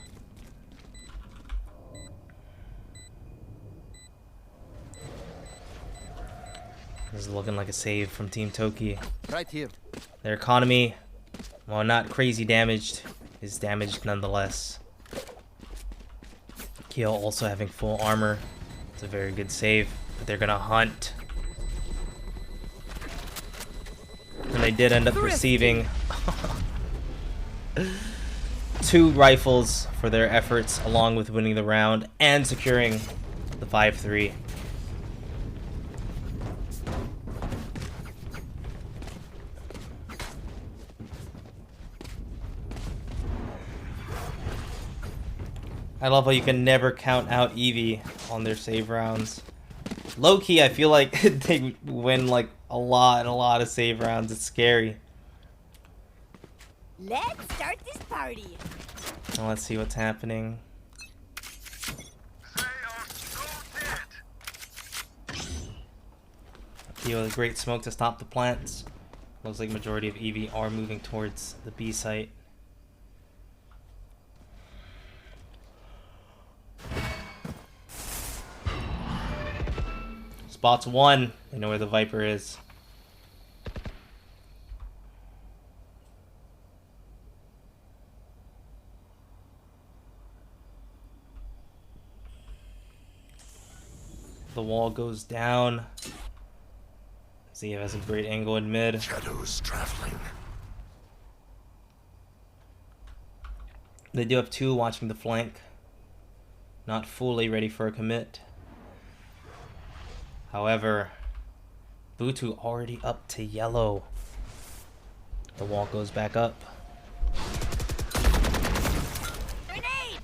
S2: This is looking like a save from Team Toki.
S7: Right here.
S2: Their economy, while not crazy damaged, is damaged nonetheless. Keo also having full armor. It's a very good save, but they're gonna hunt. And they did end up receiving 2 rifles for their efforts, along with winning the round and securing the 5-3. I love how you can never count out Eevee on their save rounds. Low-key, I feel like they win like a lot of save rounds. It's scary.
S6: Let's start this party.
S2: Well, let's see what's happening. Keo with a great smoke to stop the plants. Looks like majority of Eevee are moving towards the B site. Spots 1. They know where the Viper is. The wall goes down. Ziev has a great angle in mid.
S5: Shadows traveling.
S2: They do have 2 watching the flank. Not fully ready for a commit. However, Butu already up to yellow. The wall goes back up.
S6: Grenade!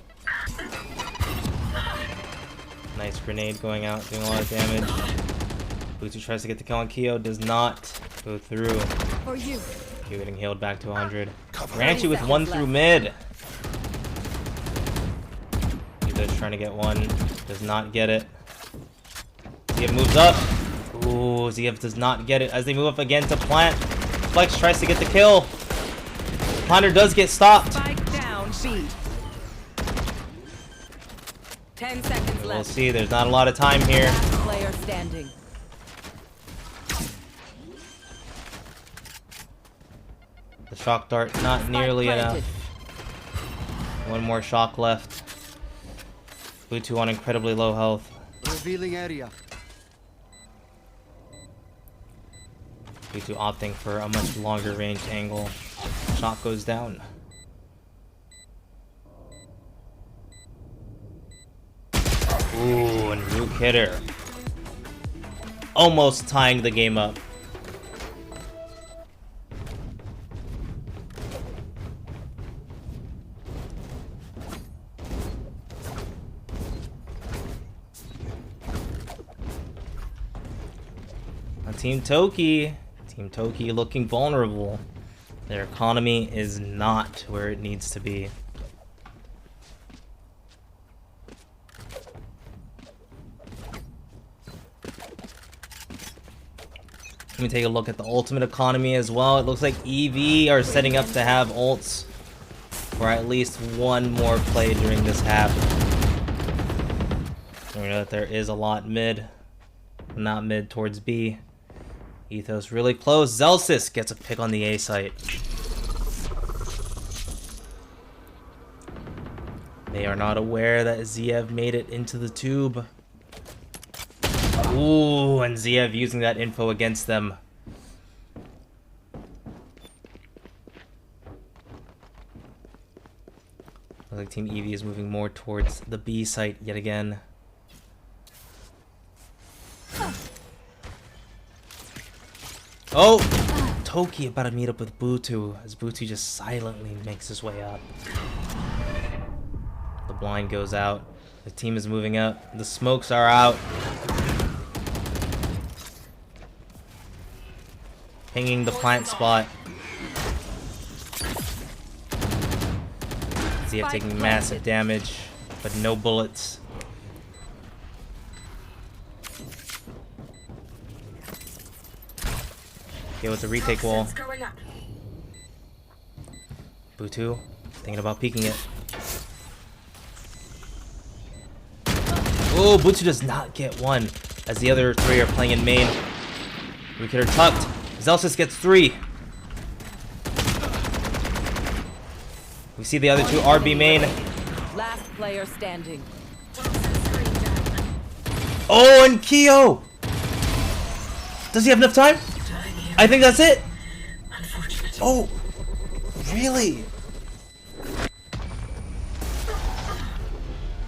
S2: Nice grenade going out, doing a lot of damage. Butu tries to get the kill on Keo, does not go through.
S6: For you.
S2: Keo getting healed back to 100. Ranchi with 1 through mid. He's trying to get 1, does not get it. Ziev moves up. Ooh, Ziev does not get it as they move up again to plant. Flex tries to get the kill. Ponder does get stopped.
S3: Spike down, B. 10 seconds
S2: We'll
S3: left.
S2: see. There's not a lot of time here.
S3: Last player standing.
S2: The shock dart not nearly enough. One more shock left. Bluetooth on incredibly low health.
S7: Revealing area.
S2: Bluetooth opting for a much longer range angle. Shock goes down. Ooh, and Rook hitter. Almost tying the game up. Team Toki looking vulnerable. Their economy is not where it needs to be. Let me take a look at the ultimate economy as well. It looks like EV are setting up to have ults for at least one more play during this half. We know that there is a lot mid, not mid towards B. Ethos really close. Zelsis gets a pick on the A site. They are not aware that Ziev made it into the tube. Ooh, and Ziev using that info against them. Looks like Team EV is moving more towards the B site yet again. Oh! Toki about to meet up with Butu as Butu just silently makes his way up. The blind goes out. The team is moving up. The smokes are out. Pinging the plant spot. ZF taking massive damage, but no bullets. Okay, with the retake wall. Butu, thinking about peeking it. Oh, Butu does not get one, as the other three are playing in main. Wicked are tucked. Zelsis gets 3. We see the other two RB main.
S3: Last player standing.
S2: Oh, and Kyo! Does he have enough time? I think that's it. Oh, really?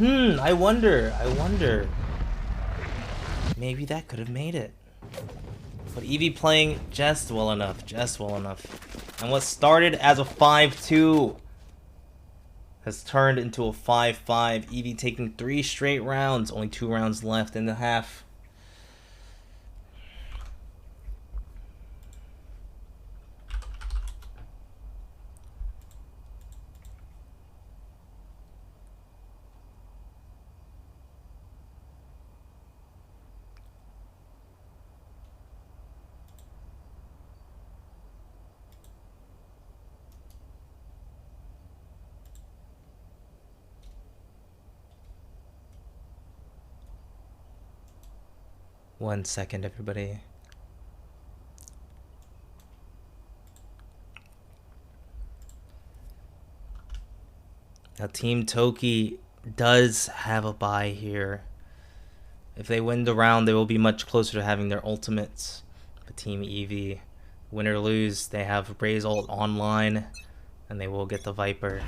S2: I wonder. Maybe that could have made it. But EV playing just well enough. And what started as a 5-2 has turned into a 5-5. EV taking 3 straight rounds. Only 2 rounds left in the half. One second, everybody. Now, Team Toki does have a bye here. If they win the round, they will be much closer to having their ultimates. But Team EV, win or lose, they have Raze ult online, and they will get the Viper.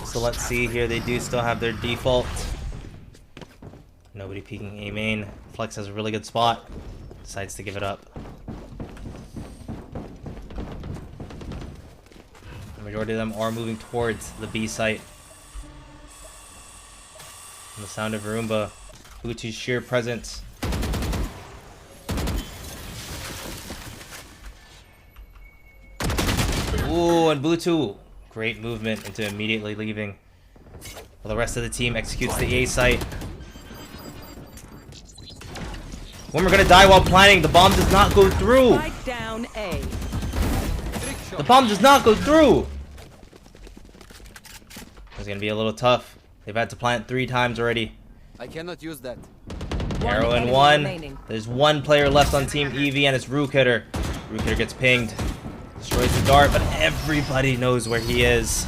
S2: So let's see here, they do still have their default. Nobody peeking A main. Flex has a really good spot. Decides to give it up. The majority of them are moving towards the B site. And the sound of Roomba. Uchi's sheer presence. Ooh, and Butu. Great movement into immediately leaving. While the rest of the team executes the A site. When we're gonna die while planning, the bomb does not go through.
S3: Spike down A.
S2: The bomb does not go through. It's gonna be a little tough. They've had to plant 3 times already.
S7: I cannot use that.
S2: Arrow in 1. There's 1 player left on Team Eevee, and it's Rook Hitter. Rook Hitter gets pinged. Destroys the dart, but everybody knows where he is.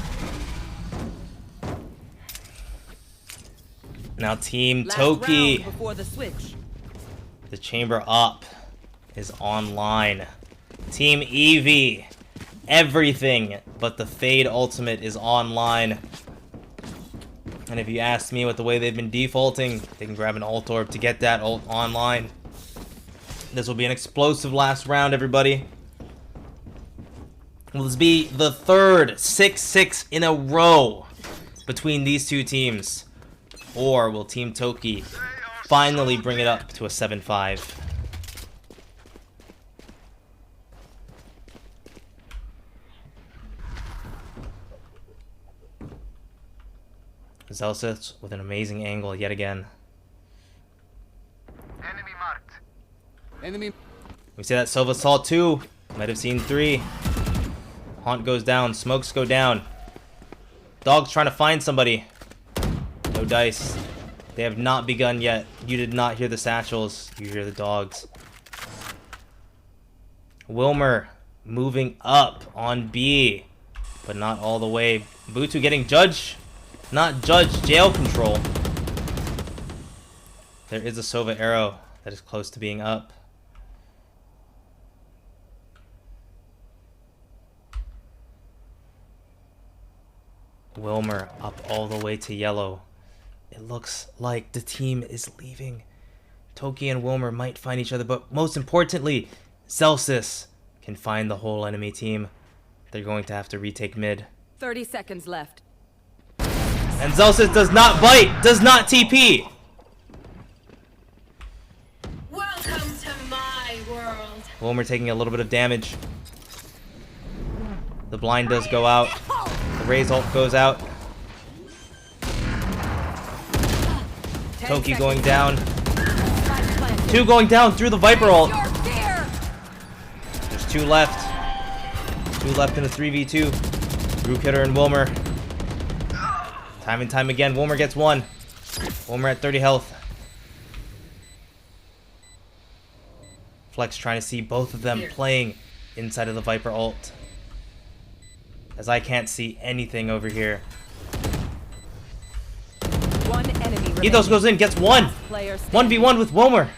S2: Now Team Toki.
S3: Before the switch.
S2: The chamber up is online. Team Eevee. Everything but the Fade ultimate is online. And if you ask me with the way they've been defaulting, they can grab an ult orb to get that ult online. This will be an explosive last round, everybody. Will this be the 3rd 6-6 in a row between these two teams? Or will Team Toki finally bring it up to a 7-5? Zelsis with an amazing angle yet again.
S4: Enemy marked.
S7: Enemy.
S2: We see that Silva saw 2. Might have seen 3. Haunt goes down. Smokes go down. Dog's trying to find somebody. No dice. They have not begun yet. You did not hear the satchels. You hear the dogs. Wilmer moving up on B. But not all the way. Butu getting judge. Not judge, jail control. There is a Sova arrow that is close to being up. Wilmer up all the way to yellow. It looks like the team is leaving. Toki and Wilmer might find each other, but most importantly, Zelsis can find the whole enemy team. They're going to have to retake mid.
S3: 30 seconds left.
S2: And Zelsis does not bite, does not TP.
S6: Welcome to my world.
S2: Wilmer taking a little bit of damage. The blind does go out. The Raze ult goes out. Toki going down. 2 going down through the Viper ult. There's 2 left. 2 left in the 3v2. Rook Hitter and Wilmer. Time and time again, Wilmer gets 1. Wilmer at 30 health. Flex trying to see both of them playing inside of the Viper ult. As I can't see anything over here.
S3: 1 enemy
S2: Ethos goes in, gets 1. 1v1 with Wilmer.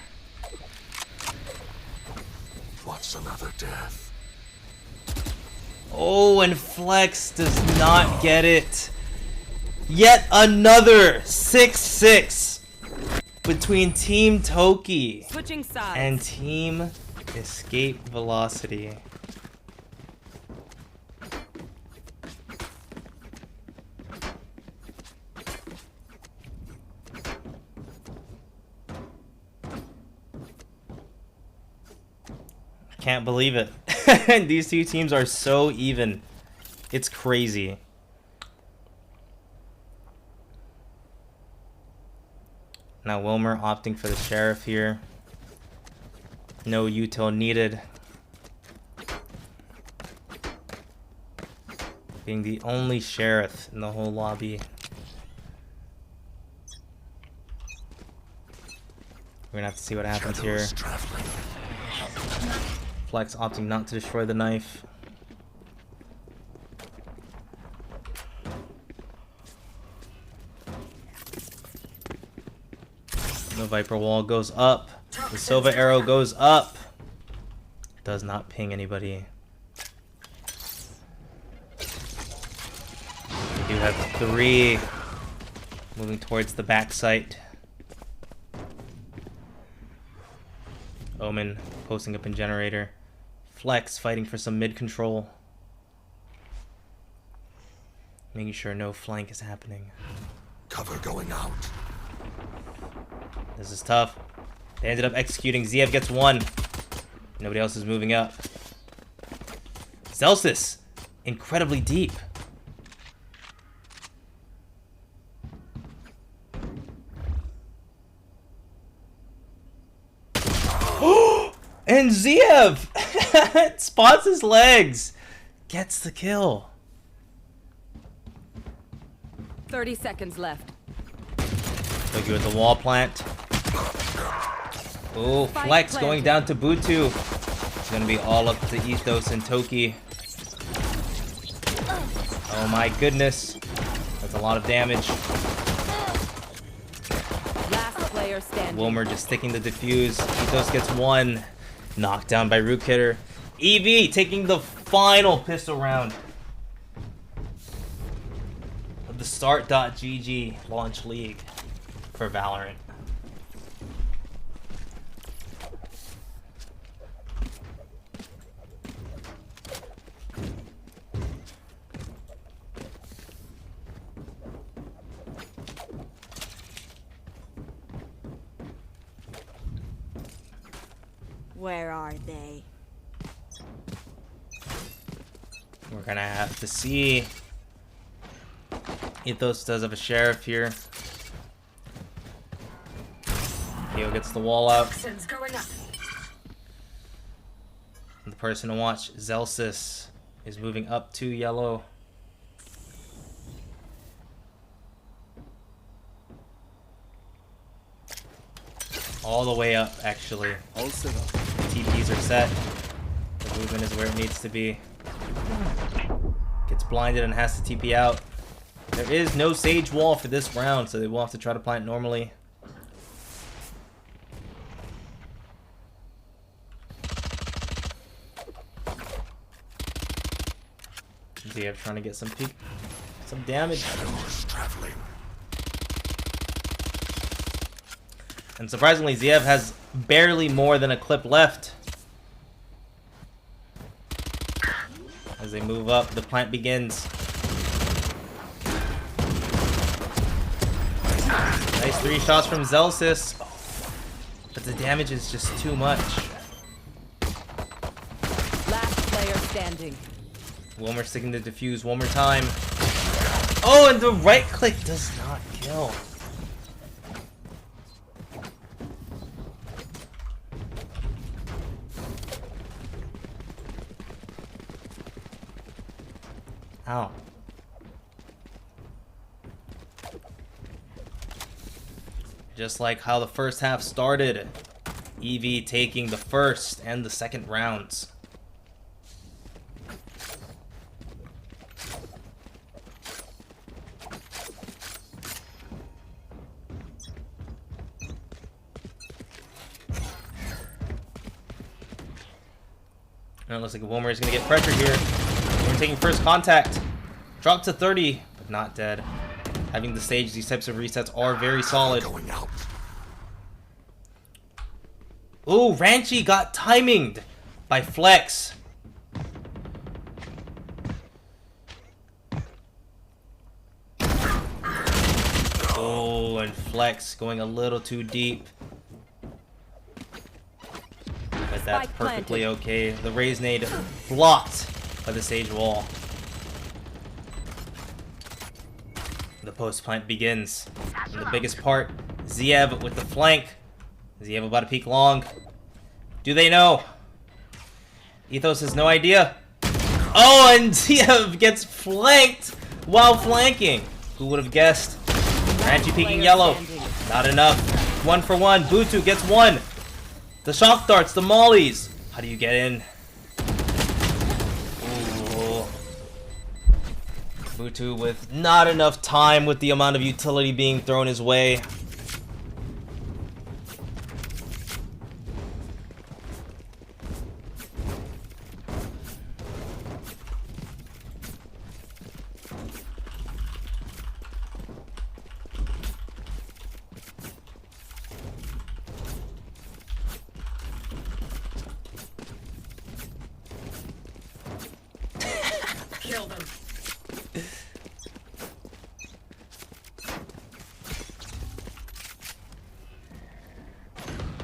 S5: What's another death?
S2: Oh, and Flex does not get it. Yet another 6-6 between Team Toki and Team Escape Velocity. Can't believe it. These two teams are so even. It's crazy. Now Wilmer opting for the Sheriff here. No util needed. Being the only Sheriff in the whole lobby. We're gonna have to see what happens here. Flex opting not to destroy the knife. The Viper wall goes up. The Sova arrow goes up. Does not ping anybody. We do have 3 moving towards the back site. Omen posting up in generator. Flex fighting for some mid control. Making sure no flank is happening.
S5: Cover going out.
S2: This is tough. They ended up executing. Ziev gets 1. Nobody else is moving up. Zelsis incredibly deep. And Ziev spots his legs, gets the kill.
S3: 30 seconds left.
S2: Toki with the wall plant. Oh, Flex going down to Butu. It's gonna be all up to Ethos and Toki. Oh my goodness. That's a lot of damage.
S3: Last player standing.
S2: Wilmer just sticking the defuse. Ethos gets one. Knocked down by Rook Hitter. EV taking the final pistol round of the Start.gg launch league for Valorant.
S6: Where are they?
S2: We're gonna have to see. Ethos does have a sheriff here. Keo gets the wall out. The person to watch, Zelsis, is moving up to yellow. All the way up, actually.
S5: All set up.
S2: TPs are set. The movement is where it needs to be. Gets blinded and has to TP out. There is no Sage wall for this round, so they will have to try to plant normally. Ziev trying to get some damage. And surprisingly, Ziev has barely more than a clip left. As they move up, the plant begins. Nice 3 shots from Zelsis. But the damage is just too much.
S3: Last player standing.
S2: Wilmer sticking to defuse one more time. Oh, and the right click does not kill. Ow. Just like how the first half started, EV taking the first and the second rounds. Now it looks like Wilmer is going to get pressure here. We're taking first contact. Dropped to 30, but not dead. Having the stage, these types of resets are very solid. Ooh, Ranchi got timinged by Flex. Oh, and Flex going a little too deep. But that's perfectly okay. The Raise Nade blocked by the Sage wall. The post plant begins. And the biggest part, Ziev with the flank. Ziev about to peek long. Do they know? Ethos has no idea. Oh, and Ziev gets flanked while flanking. Who would have guessed? Ranchi peeking yellow. Not enough. 1 for 1. Butu gets 1. The shock darts, the mollies. How do you get in? Ooh. Butu with not enough time with the amount of utility being thrown his way.
S4: Kill them.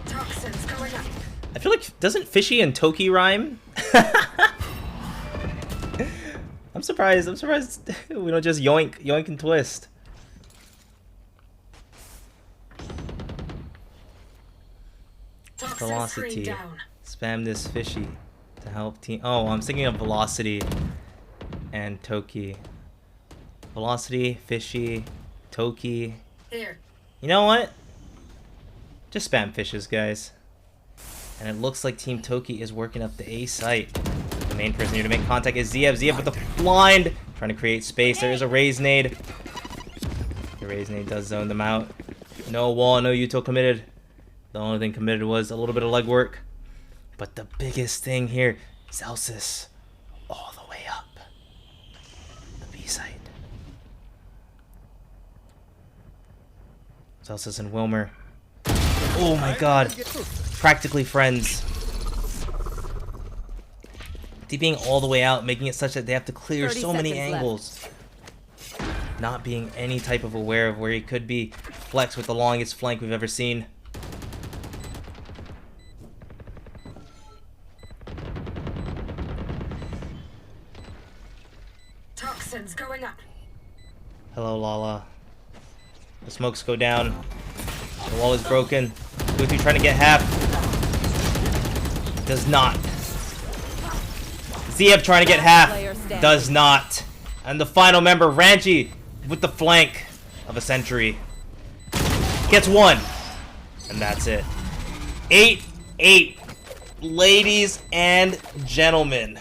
S4: Toxins going up.
S2: I feel like, doesn't Fishy and Toki rhyme? I'm surprised we don't just yoink and twist. Velocity. Spam this fishy to help team. Oh, I'm thinking of Velocity and Toki. Velocity, fishy, Toki.
S4: Here.
S2: You know what? Just spam fishes, guys. And it looks like Team Toki is working up the A site. The main person here to make contact is Ziev. Ziev with the blind, trying to create space. There is a raise nade. The raise nade does zone them out. No wall, no util committed. The only thing committed was a little bit of legwork. But the biggest thing here, Celsius all the way up the B site. Celsius and Wilmer. Oh my god. Practically friends. DPing all the way out, making it such that they have to clear so many angles. Not being any type of aware of where he could be. Flex with the longest flank we've ever seen.
S4: Toxins going up.
S2: Hello, Lala. The smokes go down. The wall is broken. Gutu trying to get half. Does not. Ziev trying to get half. Does not. And the final member, Ranchi, with the flank of a century. Gets one. And that's it. 8-8. Ladies and gentlemen.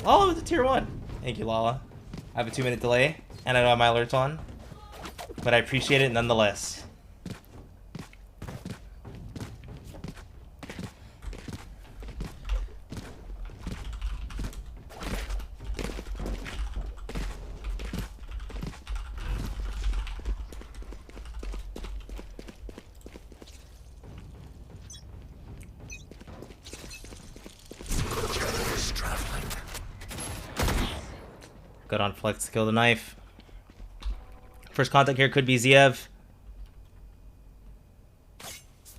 S2: Lala with the tier 1. Thank you, Lala. I have a 2-minute delay. And I don't have my alerts on. But I appreciate it nonetheless. Good on Flex to kill the knife. First contact here could be Ziev.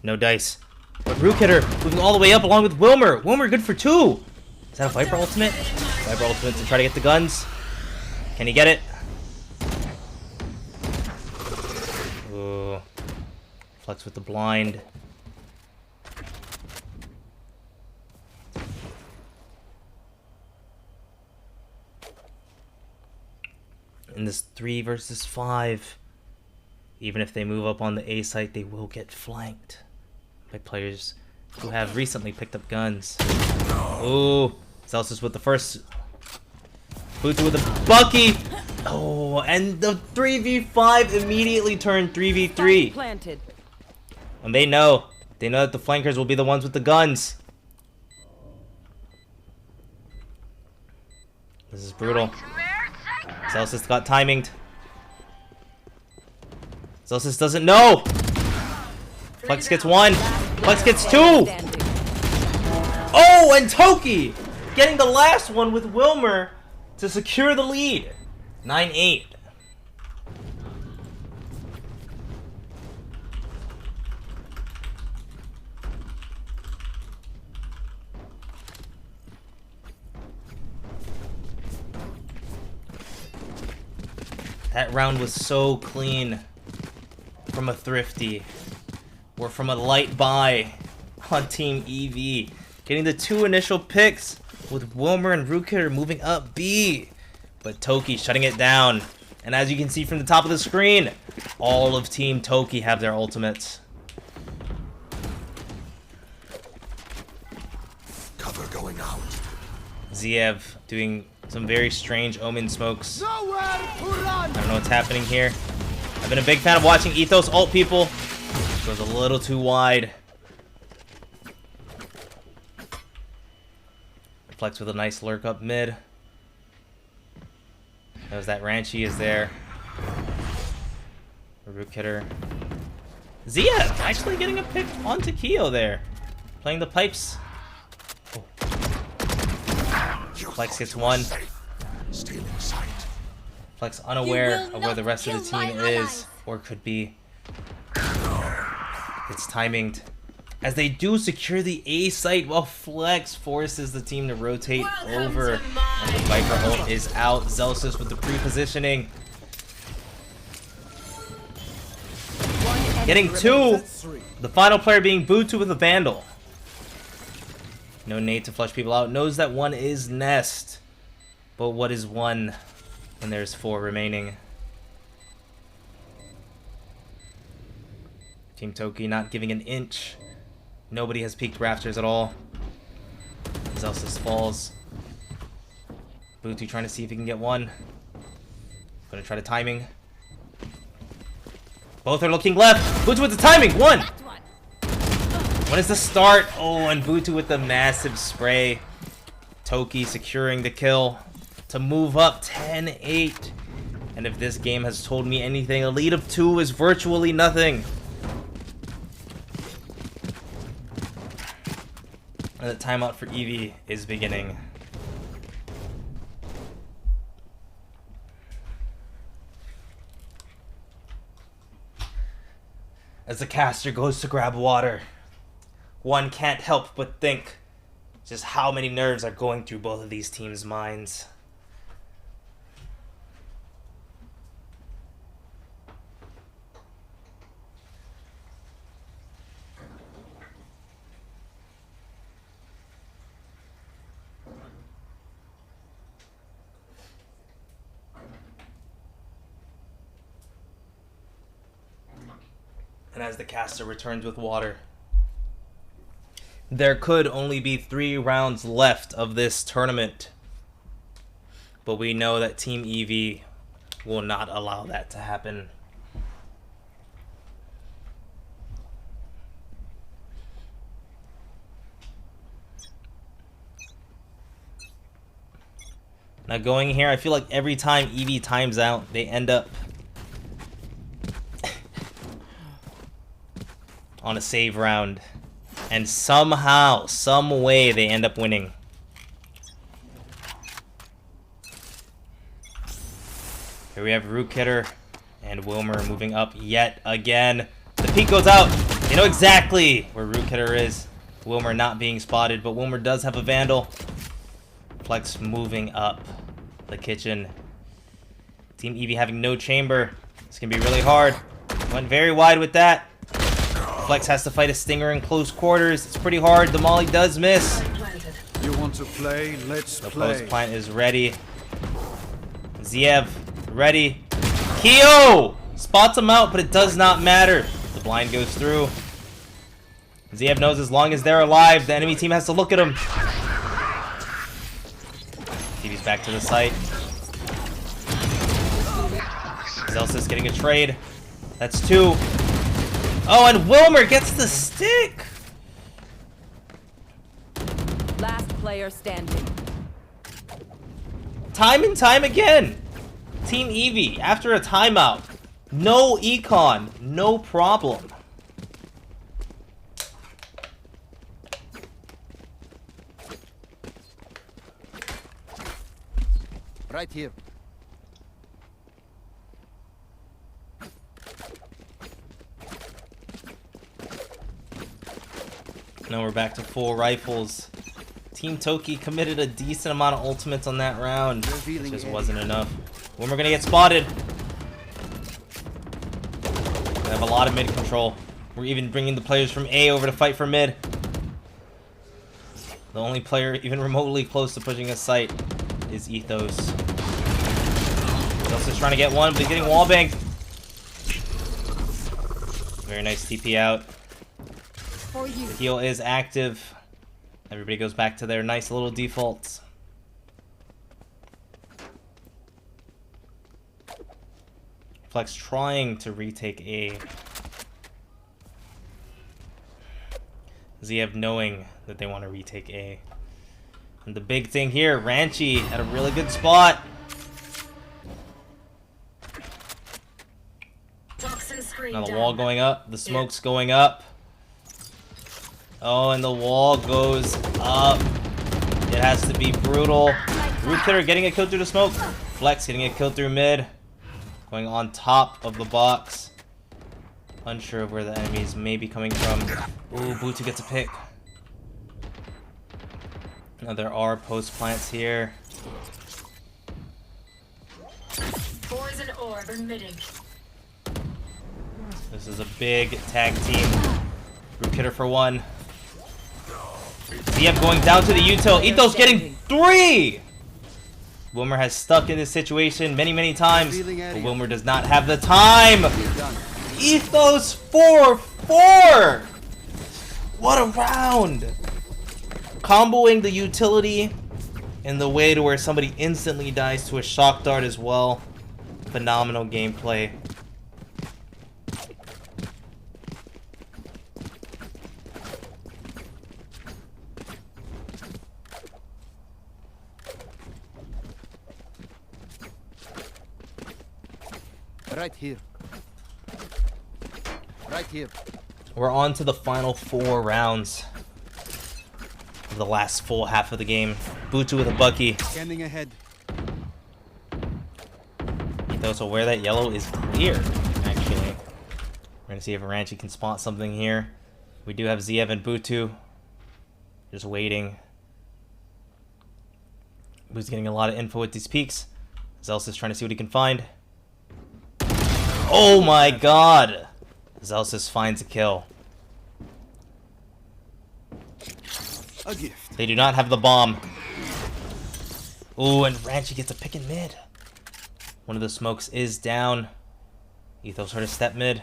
S2: No dice. But Rook hitter moving all the way up along with Wilmer. Wilmer good for 2. Is that a Viper ultimate? Viper ultimate to try to get the guns. Can he get it? Ooh. Flex with the blind. In this 3 versus 5, even if they move up on the A site, they will get flanked by players who have recently picked up guns. Ooh, Celsius with the first. Butu with the Bucky. Oh, and the 3v5 immediately turned 3v3. And they know that the flankers will be the ones with the guns. This is brutal. Celsius got timinged. Celsius doesn't know. Flex gets 1. Flex gets 2. Oh, and Toki getting the last one with Wilmer to secure the lead. 9-8. That round was so clean from a Thrifty or from a light buy on Team EV. Getting the 2 initial picks with Wilmer and Rookitter moving up B. But Toki shutting it down. And as you can see from the top of the screen, all of Team Toki have their ultimates.
S5: Cover going out.
S2: Ziev doing some very strange omen smokes. I don't know what's happening here. I've been a big fan of watching Ethos ult people. Goes a little too wide. Flex with a nice lurk up mid. Knows that Ranchi is there. Rook hitter. Ziev actually getting a pick onto Keo there. Playing the pipes. Oh. Flex gets 1. Flex unaware of where the rest of the team is or could be. It's timinged. as they do secure the A site while Flex forces the team to rotate over. And the Viper ult is out. Zelsis with the pre-positioning. Getting 2. The final player being Butu with a Vandal. No nade to flush people out. Knows that 1 is Nest. But what is 1 when there's 4 remaining? Team Toki not giving an inch. Nobody has peeked rafters at all. Zelsis falls. Butu trying to see if he can get 1. Gonna try the timing. Both are looking left. Butu with the timing. 1. When is the start? Oh, and Butu with the massive spray. Toki securing the kill to move up 10-8. And if this game has told me anything, a lead of 2 is virtually nothing. And the timeout for Eevee is beginning. As the caster goes to grab water, one can't help but think just how many nerves are going through both of these teams' minds. And as the caster returns with water, there could only be 3 rounds left of this tournament. But we know that Team Eevee will not allow that to happen. Now going here, I feel like every time Eevee times out, they end up on a save round, and somehow, some way, they end up winning. Here we have Rook Hitter and Wilmer moving up yet again. The peek goes out. They know exactly where Rook Hitter is. Wilmer not being spotted, but Wilmer does have a Vandal. Flex moving up the kitchen. Team Eevee having no chamber. It's gonna be really hard. Went very wide with that. Flex has to fight a Stinger in close quarters. It's pretty hard. The Molly does miss.
S5: You want to play? Let's
S2: the
S5: play.
S2: post plant is ready. Ziev ready. Keo spots him out, but it does not matter. The blind goes through. Ziev knows as long as they're alive, the enemy team has to look at him. TV's back to the site. Zelsis getting a trade. That's 2. Oh, and Wilmer gets the stick!
S3: Last player standing.
S2: Time and time again. Team Eevee, after a timeout. No econ, no problem.
S7: Right here.
S2: Now we're back to full rifles. Team Toki committed a decent amount of ultimates on that round. It just wasn't enough. When we're gonna get spotted. We have a lot of mid control. We're even bringing the players from A over to fight for mid. The only player even remotely close to pushing a site is Ethos. He's also trying to get 1, but he's getting wallbanged. Very nice TP out. The heal is active. Everybody goes back to their nice little defaults. Flex trying to retake A. Ziev knowing that they want to retake A. And the big thing here, Ranchi at a really good spot. Now the wall going up, the smoke's going up. Oh, and the wall goes up. It has to be brutal. Root Hitter getting a kill through the smoke. Flex getting a kill through mid. Going on top of the box. Unsure of where the enemies may be coming from. Ooh, Butu gets a pick. Now there are post plants here.
S4: Poison orb emitting.
S2: This is a big tag team. Rook hitter for 1. ZF going down to the util. Ethos getting 3! Wilmer has stuck in this situation many times, but Wilmer does not have the time. Ethos 4-4! What a round! Comboing the utility in the way to where somebody instantly dies to a shock dart as well. Phenomenal gameplay.
S7: Right here. Right here.
S2: We're on to the final 4 rounds of the last full half of the game. Butu with a Bucky.
S7: Scanning ahead.
S2: Ethos will wear that yellow is clear, actually. We're gonna see if Aranchi can spot something here. We do have Ziev and Butu. Just waiting. Butu's getting a lot of info with these peaks. Zealous is trying to see what he can find. Oh my god! Zealous finds a kill.
S5: A gift.
S2: They do not have the bomb. Ooh, and Ranchi gets a pick in mid. One of the smokes is down. Ethos heard a step mid.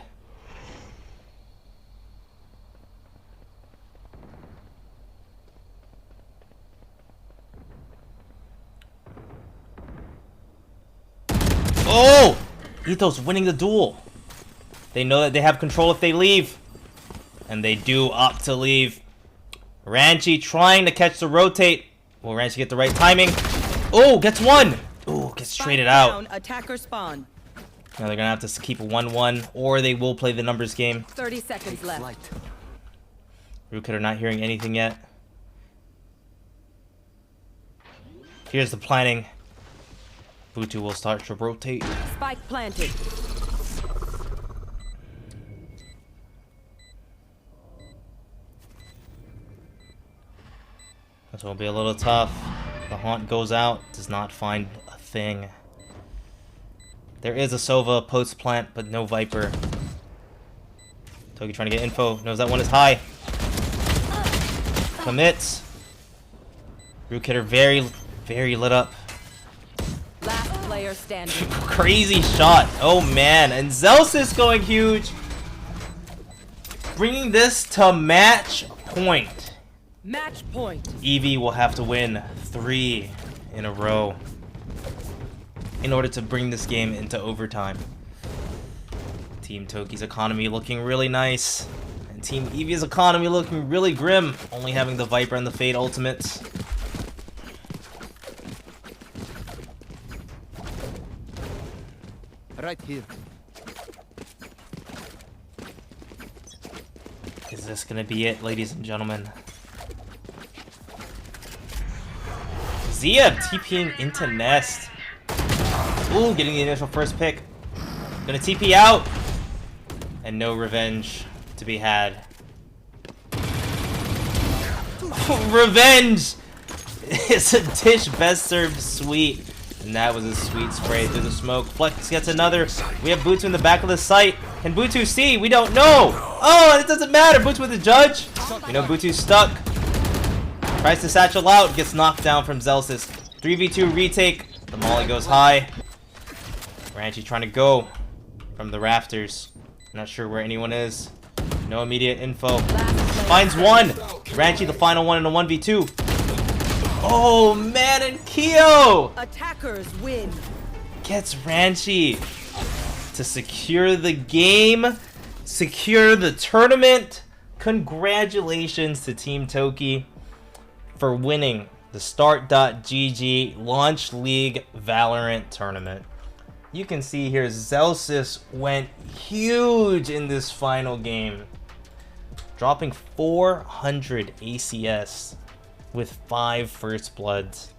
S2: Oh! Ethos winning the duel. They know that they have control if they leave. And they do opt to leave. Ranchi trying to catch the rotate. Will Ranchi get the right timing? Oh, gets 1! Oh, gets traded out.
S3: Attacker spawn.
S2: Now they're gonna have to keep a 1-1, or they will play the numbers game.
S3: 30 seconds left.
S2: Rookit are not hearing anything yet. Here's the planning. Butu will start to rotate.
S3: Spike planted.
S2: This will be a little tough. The Haunt goes out, does not find a thing. There is a Sova post plant, but no Viper. Togi trying to get info, knows that one is high. Commits. Rook hitter very lit up.
S3: Last player standing.
S2: Crazy shot. Oh man, and Zelsis going huge. Bringing this to match point.
S3: Match point.
S2: Eevee will have to win 3 in a row in order to bring this game into overtime. Team Toki's economy looking really nice, and Team Eevee's economy looking really grim, only having the Viper and the Fade ultimates.
S7: Right here.
S2: Is this gonna be it, ladies and gentlemen? Zia TPing into Nest. Ooh, getting the initial first pick. Gonna TP out. And no revenge to be had. Revenge! It's a dish best served sweet. And that was a sweet spray through the smoke. Flex gets another. We have Butu in the back of the site. Can Butu see? We don't know. Oh, and it doesn't matter. Butu with the judge. We know Butu's stuck. Tries to satchel out. Gets knocked down from Zelsis. 3v2 retake. The molly goes high. Ranchi trying to go from the rafters. Not sure where anyone is. No immediate info. Finds one. Ranchi the final one in a 1v2. Oh man, and Kyo
S3: Attackers win.
S2: gets Ranchi to secure the game, secure the tournament. Congratulations to Team Toki for winning the Start.gg Launch League Valorant tournament. You can see here Zelsis went huge in this final game, dropping 400 ACS with 5 first bloods.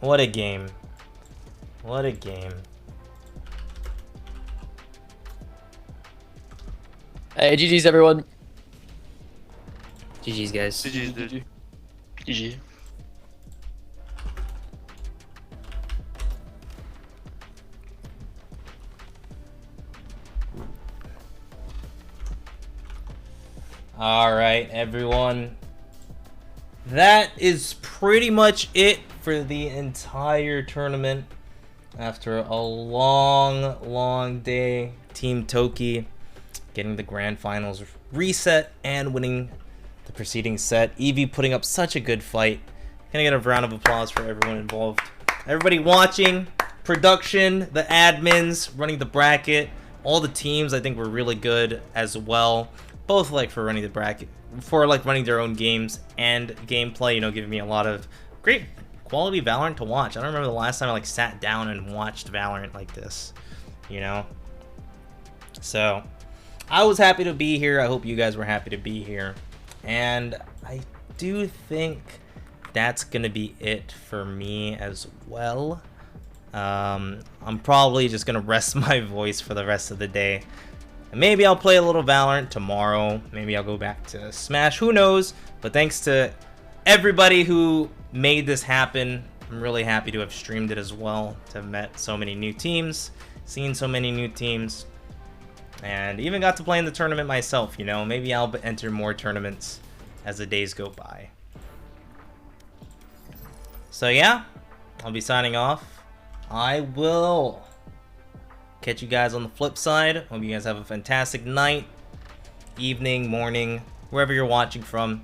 S2: What a game. What a game.
S11: Hey, GG's everyone. GG's guys.
S14: GG.
S2: All right, everyone. That is pretty much it for the entire tournament. After a long day, Team Toki getting the grand finals reset and winning the preceding set. Eevee putting up such a good fight. Can I get a round of applause for everyone involved? Everybody watching, production, the admins, running the bracket, all the teams I think were really good as well. Both like for running the bracket, for like running their own games and gameplay, you know, giving me a lot of great quality Valorant to watch. I don't remember the last time I like sat down and watched Valorant like this, you know? So, I was happy to be here. I hope you guys were happy to be here. And I do think that's gonna be it for me as well. I'm probably just gonna rest my voice for the rest of the day. And maybe I'll play a little Valorant tomorrow. Maybe I'll go back to Smash. Who knows? But thanks to everybody who made this happen. I'm really happy to have streamed it as well. To have met so many new teams. Seen so many new teams. And even got to play in the tournament myself, you know. Maybe I'll enter more tournaments as the days go by. So yeah, I'll be signing off. I will catch you guys on the flip side. Hope you guys have a fantastic night, evening, morning, wherever you're watching from.